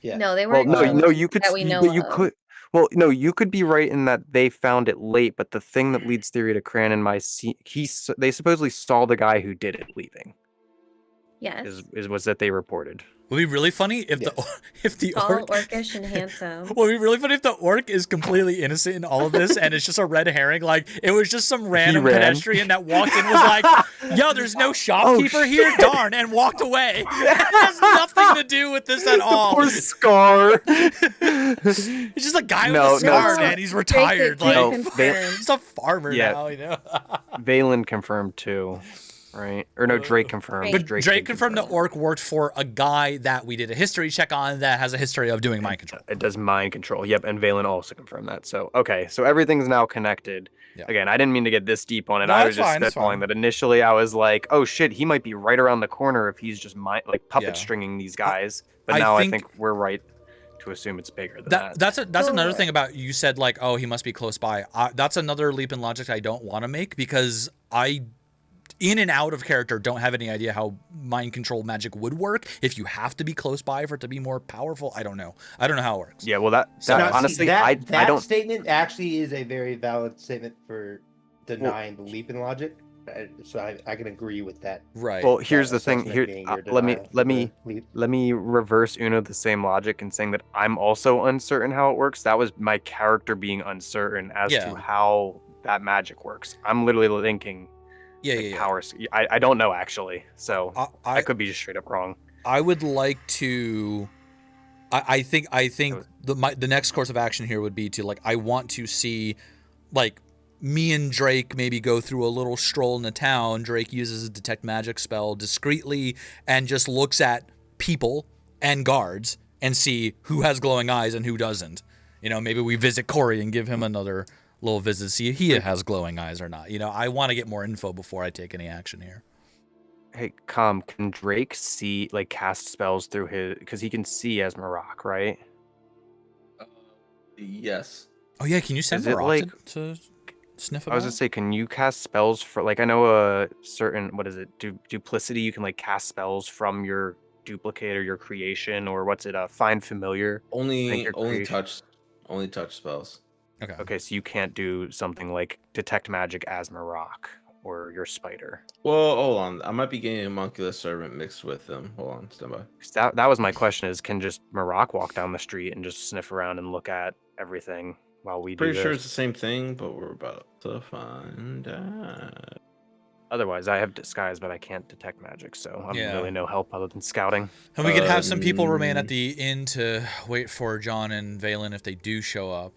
S6: Yeah.
S5: No, they
S4: Well,
S5: weren't.
S4: no,
S5: killed
S4: you could.
S5: that we know
S4: but you
S5: of.
S4: could. Well, no, you could be right in that they found it late, but the thing that leads theory to Cran and they supposedly saw the guy who did it leaving.
S5: Yes.
S4: Was that they reported.
S1: Would be really funny if the
S5: Tall,
S1: orc.
S5: orcish, and handsome.
S1: Would be really funny if the orc is completely innocent in all of this, and it's just a red herring. Like it was just some random
S4: ran.
S1: pedestrian that walked in, was like, "Yo, there's no shopkeeper here, darn," and walked away. It has nothing to do with this at all.
S4: Poor Scar.
S1: It's just a guy
S4: No,
S1: with a
S4: no,
S1: scar,
S4: it's
S1: man.
S4: not.
S1: He's retired.
S5: Drake
S1: Like
S5: confirmed.
S1: he's a farmer
S4: Yeah.
S1: now, you know.
S4: Valen confirmed too, right? Or no, Drake confirmed.
S5: But
S1: Drake
S4: did
S1: confirmed the
S4: confirm.
S1: orc worked for a guy that we did a history check on that has a history of doing mind control.
S4: It does mind control. Yep, and Valen also confirmed that. So okay, so everything's now connected.
S1: Yeah.
S4: Again, I didn't mean to get this deep on it.
S1: No,
S4: I
S1: it's
S4: was just
S1: fine, it's fine.
S4: spitballing that initially I was like, oh shit, he might be right around the corner if he's just puppet
S1: Yeah.
S4: stringing these guys. But
S1: I
S4: now
S1: think-
S4: I think we're right to assume it's bigger than that.
S1: That's another
S5: So-
S1: thing about you said like, oh, he must be close by. That's another leap in logic I don't want to make because I, in and out of character, don't have any idea how mind control magic would work. If you have to be close by for it to be more powerful, I don't know. I don't know how it works.
S4: Yeah, well that
S1: So-
S6: Now, see,
S4: honestly
S6: that,
S4: I
S6: that
S4: don't
S6: statement actually is a very valid statement for denying the leap in logic. So I can agree with that.
S1: Right.
S4: well here's the thing
S6: assessment
S4: here
S6: being your
S4: let me
S6: denial
S4: let
S6: for
S4: me
S6: the leap.
S4: let me reverse Uno the same logic and saying that I'm also uncertain how it works. That was my character being uncertain as
S1: Yeah.
S4: to how that magic works. I'm literally thinking
S1: yeah.
S4: powers. I don't know actually, so I
S1: I
S4: could be just straight up wrong.
S1: I would like to. I think the next course of action here would be to like I want to see like me and Drake maybe go through a little stroll in the town. Drake uses a detect magic spell discreetly and just looks at people and guards and see who has glowing eyes and who doesn't. You know, maybe we visit Corey and give him another little visit, see if he has glowing eyes or not. You know, I want to get more info before I take any action here.
S4: Hey, can Drake see like cast spells through his because he can see as Marak, right?
S3: Yes.
S1: Oh yeah, can you send
S4: Is it
S1: Marat
S4: like-
S1: to sniff
S4: I was
S1: about?
S4: gonna say, can you cast spells for like I know a certain what is it duplicity? You can like cast spells from your duplicate or your creation or what's it? Find familiar.
S3: Only
S4: your
S3: only
S4: creation.
S3: touch spells.
S1: Okay.
S4: Okay, so you can't do something like detect magic as Maroc or your spider.
S8: Well, hold on. I might be getting a Monculus Servant mixed with them. Hold on, stand by.
S4: 'Cause that was my question: is can just Maroc walk down the street and just sniff around and look at everything while we do
S8: Pretty sure
S4: this?
S8: it's the same thing, but we're about to find out.
S4: Otherwise, I have disguise, but I can't detect magic, so I'm really no help other than scouting.
S1: And we could have some people remain at the inn to wait for John and Valen if they do show up.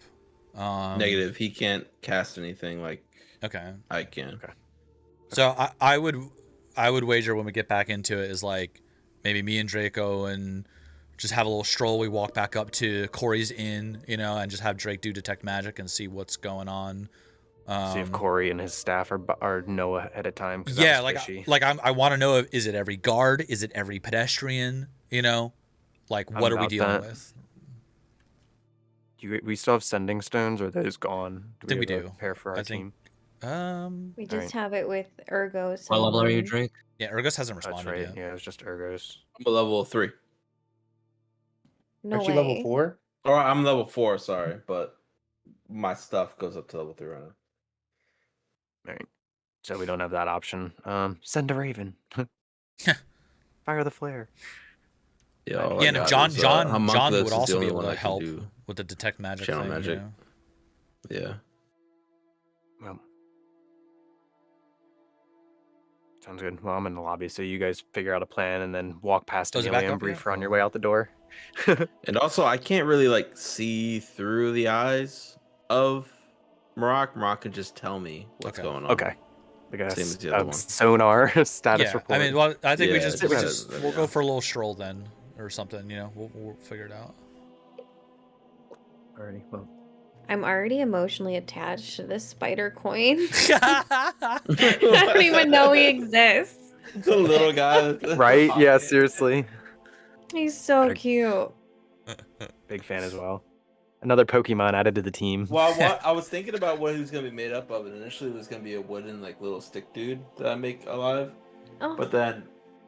S8: Negative. He can't cast anything like
S1: Okay.
S8: I can.
S4: Okay.
S1: So I would wager when we get back into it is like maybe me and Draco and just have a little stroll. We walk back up to Corey's inn, you know, and just have Drake do detect magic and see what's going on.
S4: See if Corey and his staff are know ahead of time. 'Cause
S1: Yeah,
S4: that was fishy.
S1: I want to know, is it every guard? Is it every pedestrian? You know, like what are we
S4: about
S1: dealing
S4: that.
S1: with?
S4: We still have sending stones, or are those gone?
S1: I think we
S4: have a
S1: do.
S4: pair for our
S1: I think-
S4: team.
S5: We just
S4: Alright.
S5: have it with Ergos.
S7: What level are you,
S5: and-
S7: Drake?
S1: Yeah, Ergos hasn't
S4: That's
S1: responded
S4: right.
S1: yet.
S4: Yeah, it was just Ergos.
S8: I'm a level 3.
S5: No
S6: Aren't you
S5: way.
S6: level 4?
S3: Or I'm level 4, sorry, but my stuff goes up to level 3 right now.
S4: Right. So we don't have that option. Send a raven. Fire the flare.
S8: Yeah, all
S1: Yeah,
S8: I
S1: and if
S8: got
S1: John
S8: is,
S1: John
S8: Homunculus
S1: would
S8: is the
S1: also be
S8: only
S1: able
S8: one
S1: to
S8: that can
S1: help
S8: do
S1: with the detect magic
S8: channel
S1: thing.
S8: magic.
S1: You know?
S8: Yeah.
S4: Well, sounds good. Well, I'm in the lobby, so you guys figure out a plan and then walk past
S1: Oh, is it back
S4: Emilium,
S1: up
S4: brief
S1: yet?
S4: her on your way out the door.
S8: And also, I can't really like see through the eyes of Maroc. Maroc can just tell me what's
S1: Okay.
S8: going on.
S4: Okay. I guess
S8: Same as the other one.
S4: sonar status
S1: Yeah,
S4: report.
S1: I mean, well, I think
S8: Yeah,
S1: we'll go
S8: yeah.
S1: for a little stroll then, or something. You know, we'll figure it out.
S4: Alrighty, well.
S5: I'm already emotionally attached to this spider coin. I don't even know he exists.
S3: The little guy.
S4: Right? Yeah, seriously.
S5: He's so
S4: Better-
S5: cute.
S4: Big fan as well. Another Pokemon added to the team.
S3: Well, I was thinking about what he was gonna be made up of, and initially it was gonna be a wooden like little stick dude that I make alive.
S5: Oh.
S3: But then,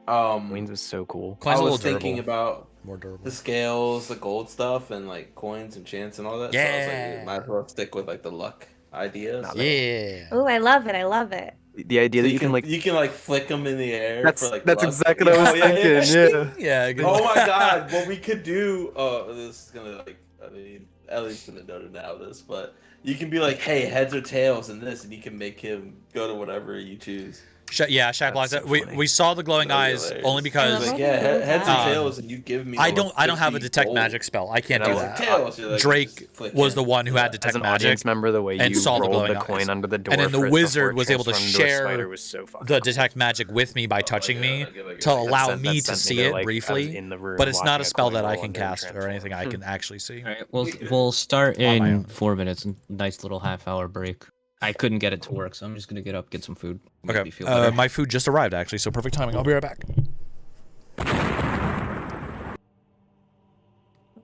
S4: Queens is so cool.
S1: Coin's
S3: I
S1: a
S3: was
S1: little
S3: thinking
S1: durable.
S3: about
S1: More durable.
S3: the scales, the gold stuff, and like coins and chants and all that. So I was
S1: Yeah.
S3: like, might as well stick with like the luck ideas.
S4: Nah,
S1: Yeah.
S5: Oh, I love it. I love it.
S4: The idea
S3: So
S4: that you can like
S3: you can like flick them in the air.
S4: that's
S3: for, like,
S4: that's
S3: luck.
S4: exactly what I was
S3: Yeah, yeah,
S4: thinking.
S3: yeah.
S4: Yeah.
S1: Yeah. Good.
S3: Oh my god, what we could do, this is gonna like, I mean, Ellie's gonna know now this, but you can be like, hey, heads or tails in this, and you can make him go to whatever you choose.
S1: Shack blocks
S4: That's
S1: it.
S4: so
S1: We
S4: funny.
S1: saw the glowing
S3: That'd be
S1: eyes
S3: hilarious.
S1: only because
S3: Like, yeah, heads or
S1: Um,
S3: tails, and you give me.
S1: I
S3: like,
S1: don't have a
S3: 50
S1: detect
S3: gold.
S1: magic spell. I can't do
S4: And I
S1: that.
S3: Tails, you're like,
S1: Drake
S3: just flick
S1: was
S3: him.
S1: the one who had
S4: As
S1: detect
S4: an
S1: magic.
S4: audience member, the way
S1: and
S4: you
S1: saw the
S4: rolled
S1: glowing
S4: the coin
S1: eyes.
S4: under the door,
S1: And then the
S4: for it
S1: wizard
S4: before it
S1: was able to
S4: transformed into a
S1: share
S4: spider was so fucking
S1: the
S4: awesome.
S1: detect magic with me by touching
S3: God,
S1: me
S3: I get, like,
S1: to
S3: like,
S1: allow
S4: That
S1: me
S4: sent
S1: to
S4: me
S1: see
S4: to,
S1: it
S4: like, I was
S1: briefly.
S4: in the room
S1: But it's not
S4: watching
S1: a spell
S4: coin
S1: that I
S4: roll
S1: can
S4: and then
S1: cast or anything I
S4: transform.
S1: can actually see.
S7: All right, we'll start
S1: On my
S7: in
S1: own.
S7: 4 minutes. Nice little half-hour break. I couldn't get it to work, so I'm just gonna get up, get some food. Make me
S1: Okay.
S7: feel better.
S1: My food just arrived actually, so perfect timing. I'll be right back.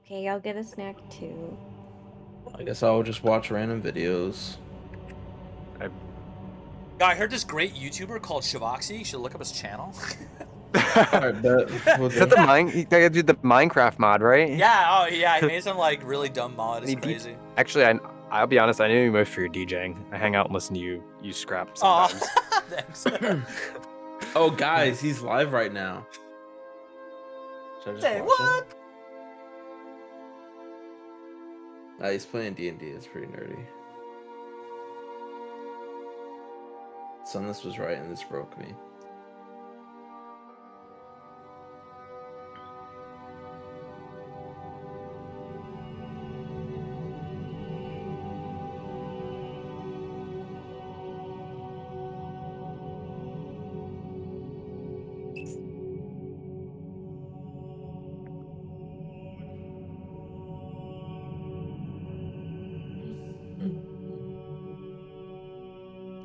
S5: Okay, I'll get a snack too.
S8: I guess I'll just watch random videos.
S1: I heard this great YouTuber called Shivoxy. You should look up his channel.
S8: Alright, bet.
S4: Is that they did the Minecraft mod, right?
S1: Yeah, oh yeah, I made some like really dumb mod. It's
S4: He did-
S1: crazy.
S4: Actually, I'll be honest. I knew you most for your DJing. I hang out and listen to you scrap
S1: Aw,
S4: sometimes.
S1: thanks.
S8: Oh, guys, he's live right now.
S3: Should I just
S1: Say
S3: watch
S1: what?
S3: him? Nah, he's playing D&D. It's pretty nerdy. Sunless was right, and this broke me.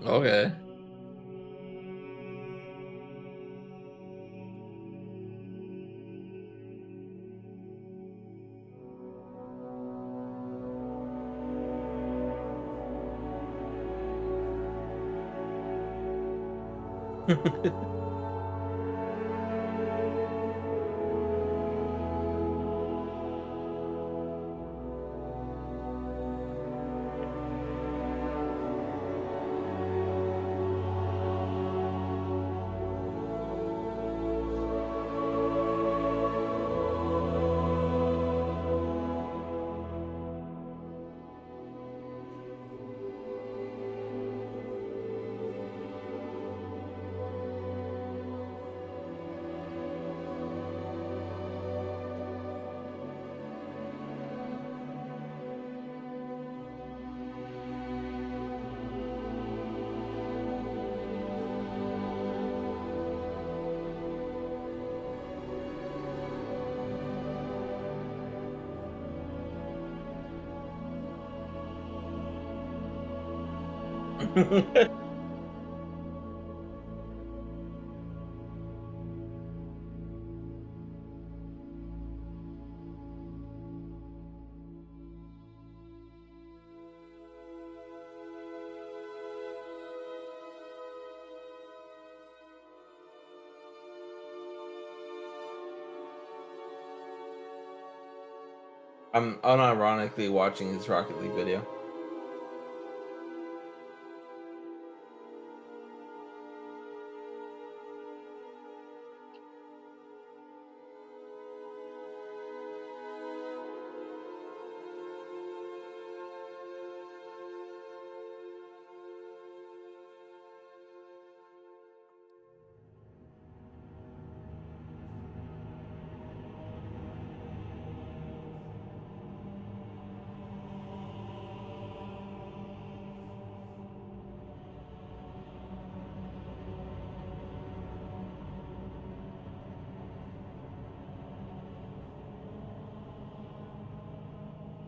S3: Okay. I'm unironically watching his Rocket League video.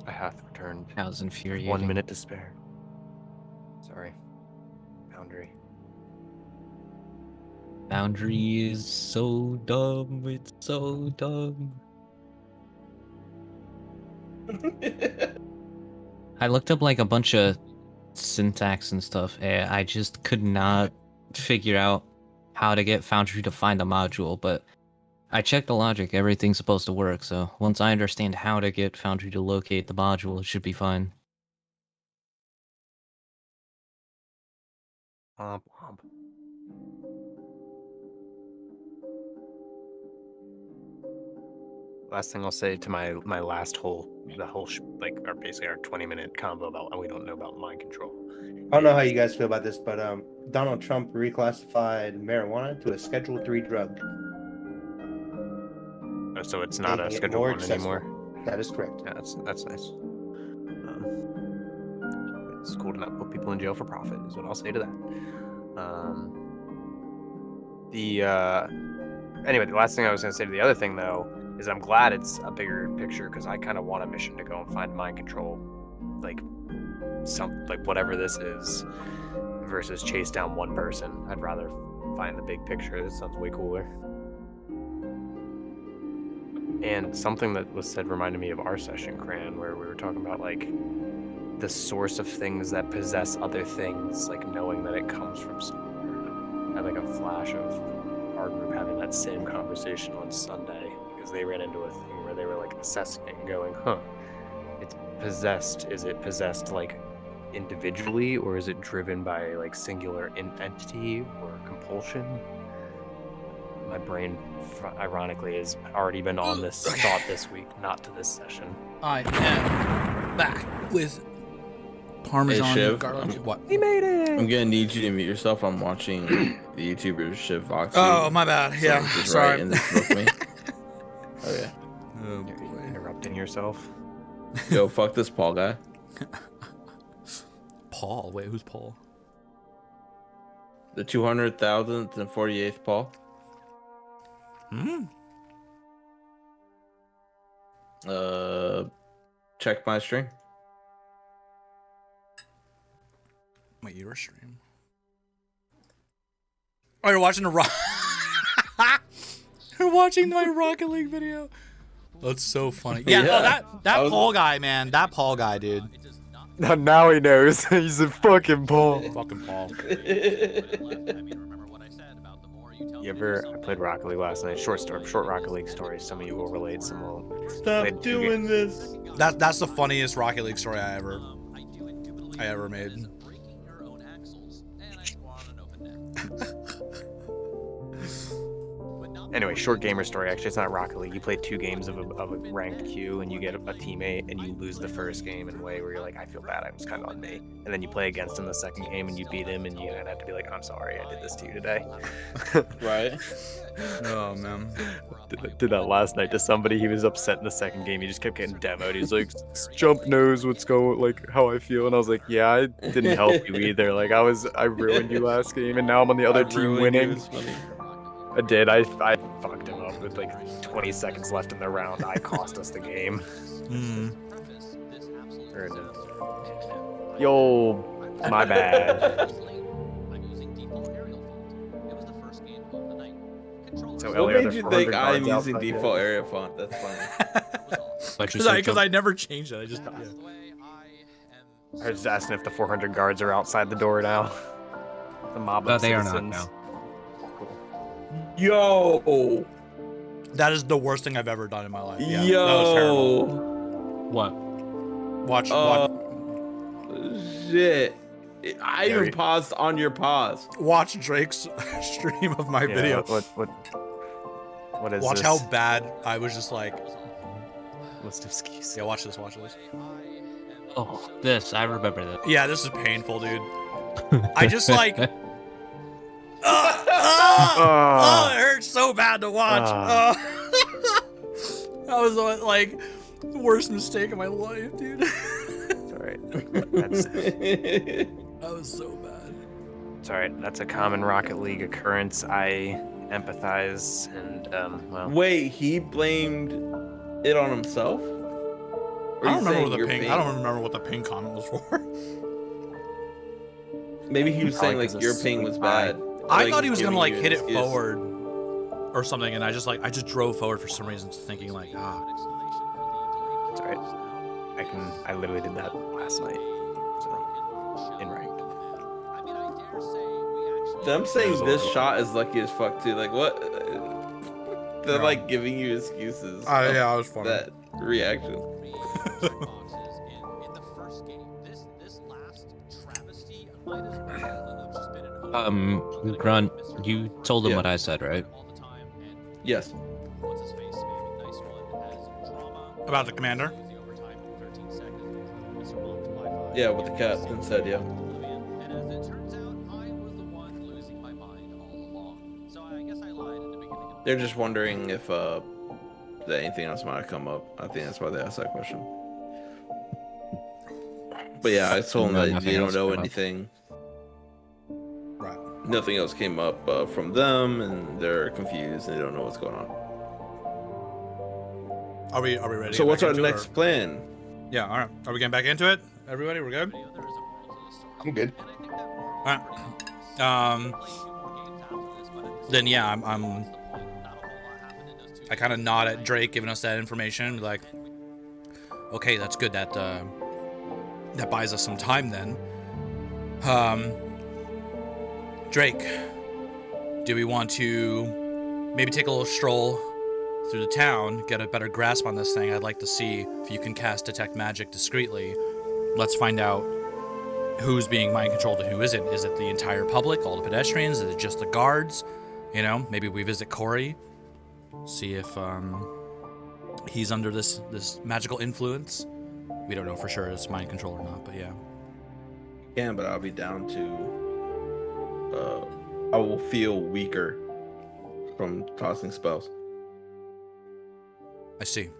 S4: I hath returned.
S7: That was infuriating.
S4: 1 minute to spare. Sorry. Boundary.
S7: Boundary is so dumb. It's so dumb. I looked up like a bunch of syntax and stuff, and I just could not figure out how to get Foundry to find a module, but I checked the logic. Everything's supposed to work, so once I understand how to get Foundry to locate the module, it should be fine.
S4: Womp womp. Last thing I'll say to my last whole, our basically our 20-minute combo about we don't know about mind control.
S6: I don't know how you guys feel about this, but Donald Trump reclassified marijuana to a Schedule 3 drug.
S4: So it's not a
S6: Making it
S4: Schedule
S6: more
S4: 1
S6: accessible.
S4: anymore.
S6: That is correct.
S4: Yeah, that's nice. It's cool to not put people in jail for profit, is what I'll say to that. Anyway, the last thing I was going to say to the other thing, though, is I'm glad it's a bigger picture, because I kind of want a mission to go and find mind control, like whatever this is, versus chase down one person. I'd rather find the big picture. This sounds way cooler. And something that was said reminded me of our session, Cran, where we were talking about like the source of things that possess other things, like knowing that it comes from somewhere. I had like a flash of our group having that same conversation on Sunday, because they ran into a thing where they were like assessing it and going, it's possessed. Is it possessed like individually, or is it driven by like singular entity or compulsion? My brain, ironically, has already been on this thought this week, not to this session.
S1: I am back with Parmesan
S3: Shiv,
S1: garlic. What?
S7: We made it!
S3: I'm gonna need you to mute yourself. I'm watching the YouTuber Shiv Vox.
S1: Oh, my bad. Yeah, sorry.
S3: Right in this book me. Oh yeah.
S1: Oh,
S4: You're
S1: boy.
S4: interrupting yourself.
S3: Yo, fuck this Paul guy.
S1: Paul? Wait, who's Paul?
S3: The 200,048th Paul. Check my stream.
S1: Wait, your stream? Oh, you're watching the You're watching my Rocket League video. That's so funny. Yeah,
S3: Yeah.
S1: Oh, that Paul guy, man. That Paul guy, dude.
S4: Now he knows. He's a fucking Paul.
S1: Fucking Paul.
S4: I played Rocket League last night. Short Rocket League stories. Some of you will relate. Some will.
S3: Stop doing this.
S1: That's the funniest Rocket League story I ever made.
S4: Anyway, short gamer story. Actually, it's not Rocket League. You play 2 games of a ranked queue, and you get a teammate, and you lose the first game in a way where you're like, I feel bad. It was kind of on me. And then you play against him the second game, and you beat him, and you have to be like, I'm sorry, I did this to you today.
S3: Right.
S1: Oh man.
S4: Did that last night to somebody. He was upset in the second game. He just kept getting demoed. He's like, Jump knows what's going, like how I feel, and I was like, yeah, I didn't help you either. Like I ruined you last game, and now I'm on the other team winning. I did. I fucked him up with like 20 seconds left in the round. I cost us the game. Yo, My bad. So
S3: What
S4: Ellie, are
S3: made
S4: there
S3: you think
S4: 400
S3: I'm
S4: guards
S3: using
S4: outside
S3: default
S4: yet?
S3: area font? That's funny.
S1: Because I never changed it. I just
S4: I was just asking if the 400 guards are outside the door now. The mob of
S9: They are
S4: citizens.
S9: not now.
S3: Yo,
S1: that is the worst thing I've ever done in my life. Yeah, that was terrible.
S9: What?
S1: Watch.
S3: shit. I even
S4: Gary.
S3: paused on your pause.
S1: Watch Drake's stream of my
S4: Yeah,
S1: video.
S4: What is
S1: Watch
S4: this?
S1: how bad I was just like.
S4: List of skis.
S1: Yeah, watch this. Watch this.
S7: Oh, this. I remember that.
S1: Yeah, this is painful, dude. I just like. It hurts so bad to watch. That was like the worst mistake of my life, dude.
S4: It's alright. That's
S1: That was so bad.
S4: it's alright. That's a common Rocket League occurrence. I empathize and well.
S3: Wait, he blamed it on himself? Or
S1: I
S3: you
S1: don't remember
S3: saying
S1: what
S3: you're
S1: the ping.
S3: paying-
S1: I don't remember what the ping comment was for.
S3: Maybe he was saying
S4: Probably
S3: like
S4: 'cause
S3: your
S4: it's
S3: ping was
S4: so
S3: bad.
S1: I
S3: Like,
S1: thought he was gonna
S3: giving
S1: like
S3: you an
S1: hit it
S3: excuse.
S1: forward or something, and I just drove forward for some reason, thinking like,
S4: It's alright. I literally did that last night. So in ranked.
S3: Them saying
S4: There's a
S3: this
S4: lot.
S3: shot is lucky as fuck too. Like what? They're
S1: Yeah.
S3: like giving you excuses.
S1: yeah,
S3: of
S1: that was funny.
S3: That reaction.
S7: Grunt, you told him
S3: Yeah.
S7: what I said, right?
S3: Yes.
S1: About the commander.
S3: Yeah, what the captain said. Yeah. They're just wondering if that anything else might have come up. I think that's why they asked that question. But yeah, I told them
S9: No,
S3: that
S9: nothing
S3: they don't
S9: else
S3: know
S9: came up.
S3: anything.
S1: Right.
S3: Nothing else came up from them, and they're confused and they don't know what's going on.
S1: Are we ready? to
S3: So
S1: get
S3: what's
S1: back
S3: our
S1: into it,
S3: next
S1: or-
S3: plan?
S1: Yeah. All right. Are we getting back into it? Everybody, we're good.
S6: I'm good.
S1: All right. Then yeah, I kind of nod at Drake, giving us that information. Like, okay, that's good. That buys us some time then. Drake, do we want to maybe take a little stroll through the town, get a better grasp on this thing? I'd like to see if you can cast Detect Magic discreetly. Let's find out who's being mind controlled and who isn't. Is it the entire public, all the pedestrians? Is it just the guards? You know, maybe we visit Corey, see if he's under this magical influence. We don't know for sure it's mind control or not, but yeah.
S3: Yeah, but I'll be down to. I will feel weaker from tossing spells.
S1: I see.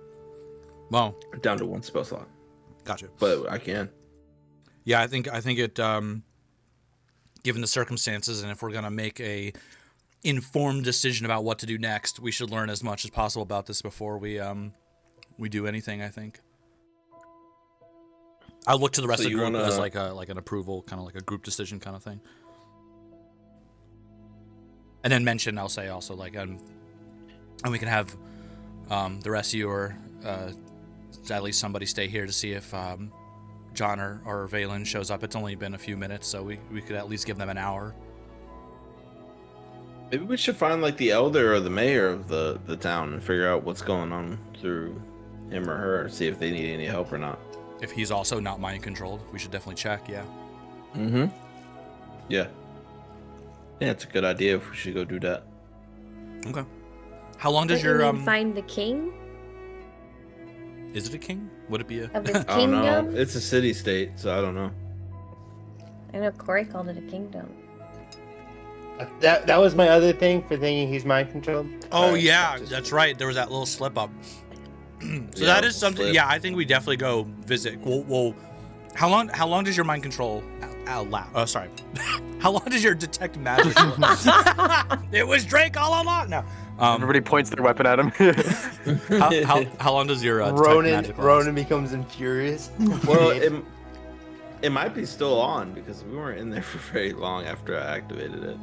S1: Well,
S3: Down to one spell slot,
S1: gotcha.
S3: but I can.
S1: Yeah, I think it, given the circumstances, and if we're gonna make a informed decision about what to do next, we should learn as much as possible about this before we do anything. I think. I'll look to the rest
S3: So
S1: of the
S3: you
S1: group
S3: wanna-
S1: as like an approval, kind of like a group decision kind of thing. And then mention, I'll say also like, and we can have the rest of you or at least somebody stay here to see if John or Valen shows up. It's only been a few minutes, so we could at least give them an hour.
S3: Maybe we should find like the elder or the mayor of the town and figure out what's going on through him or her. See if they need any help or not.
S1: If he's also not mind controlled, we should definitely check. Yeah.
S3: Mm-hmm. Yeah. Yeah, it's a good idea if we should go do that.
S1: Okay. How long does
S5: But you
S1: your
S5: mean find the king
S1: Is it a king? Would it be a?
S5: of this
S3: I don't know.
S5: kingdom?
S3: It's a city state, so I don't know.
S5: I know Corey called it a kingdom.
S6: That was my other thing for thinking he's mind controlled.
S1: Oh
S3: Alright,
S1: yeah,
S3: just-
S1: that's right. There was that little slip up. So
S3: Yeah,
S1: that is something.
S3: slip.
S1: Yeah, I think we definitely go visit. Well, how long does your mind control allow? Oh, sorry. How long does your detect magic? It was Drake all along. No.
S4: Everybody points their weapon at him.
S1: How long does your detect
S6: Ronan
S1: magic last?
S6: Ronan becomes infurious.
S3: Well,
S8: It might be still on because we weren't in there for very long after I activated it.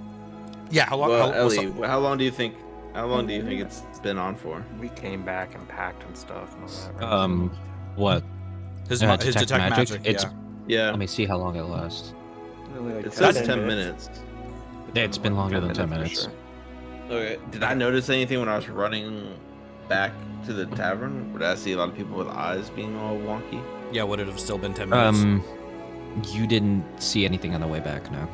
S1: Yeah, how long?
S8: Well,
S1: what's
S8: Ellie,
S1: up?
S8: how long do you think? How long do you think it's been on for?
S4: We came back and packed and stuff. And all that, right?
S7: What?
S1: His
S7: Detect
S1: detect magic.
S7: It's.
S1: Yeah.
S8: Yeah,
S7: Let me see how long it lasts.
S4: Really, like
S8: it says
S6: 10
S8: 10 minutes.
S7: It's been longer than 10
S4: for
S7: minutes.
S4: sure.
S8: Okay. Did I notice anything when I was running back to the tavern? Did I see a lot of people with eyes being all wonky?
S1: Yeah, would it have still been 10 minutes?
S7: You didn't see anything on the way back, no.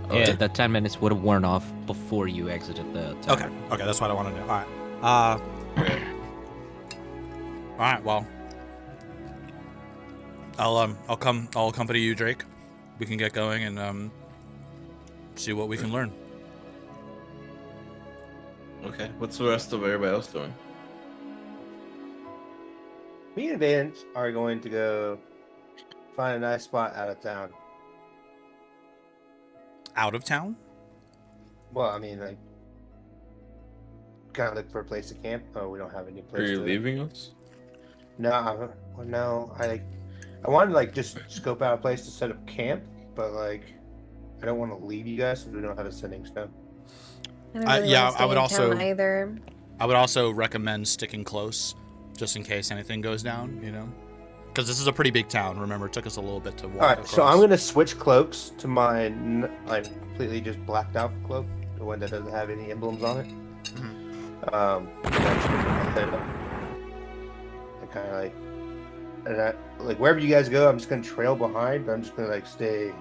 S8: Okay.
S7: Yeah, the 10 minutes would have worn off before you exited the
S1: Okay.
S7: tavern.
S1: Okay, that's what I want to know. All right. All right. Well, I'll accompany you, Drake. We can get going and see what we can learn.
S8: Okay. What's the rest of everybody else doing?
S6: Me and Vance are going to go find a nice spot out of town.
S1: Out of town?
S6: Well, I mean, like, kind of look for a place to camp. Oh, we don't have any
S8: Are
S6: place.
S8: you
S6: to...
S8: leaving us?
S6: No, I wanted to like just scope out a place to set up camp, but like, I don't want to leave you guys since we don't have a setting stone.
S5: I don't really
S1: yeah,
S5: wanna stay
S1: I would
S5: in
S1: also-
S5: town either.
S1: I would also recommend sticking close, just in case anything goes down. You know, because this is a pretty big town. Remember, it took us a little bit to walk
S6: All right,
S1: across.
S6: so I'm gonna switch cloaks to my like completely just blacked out cloak, the one that doesn't have any emblems on it.
S1: Mhm.
S6: And I'm just gonna put my head up. And kind of like, and I, like wherever you guys go, I'm just gonna trail behind. But I'm just gonna like stay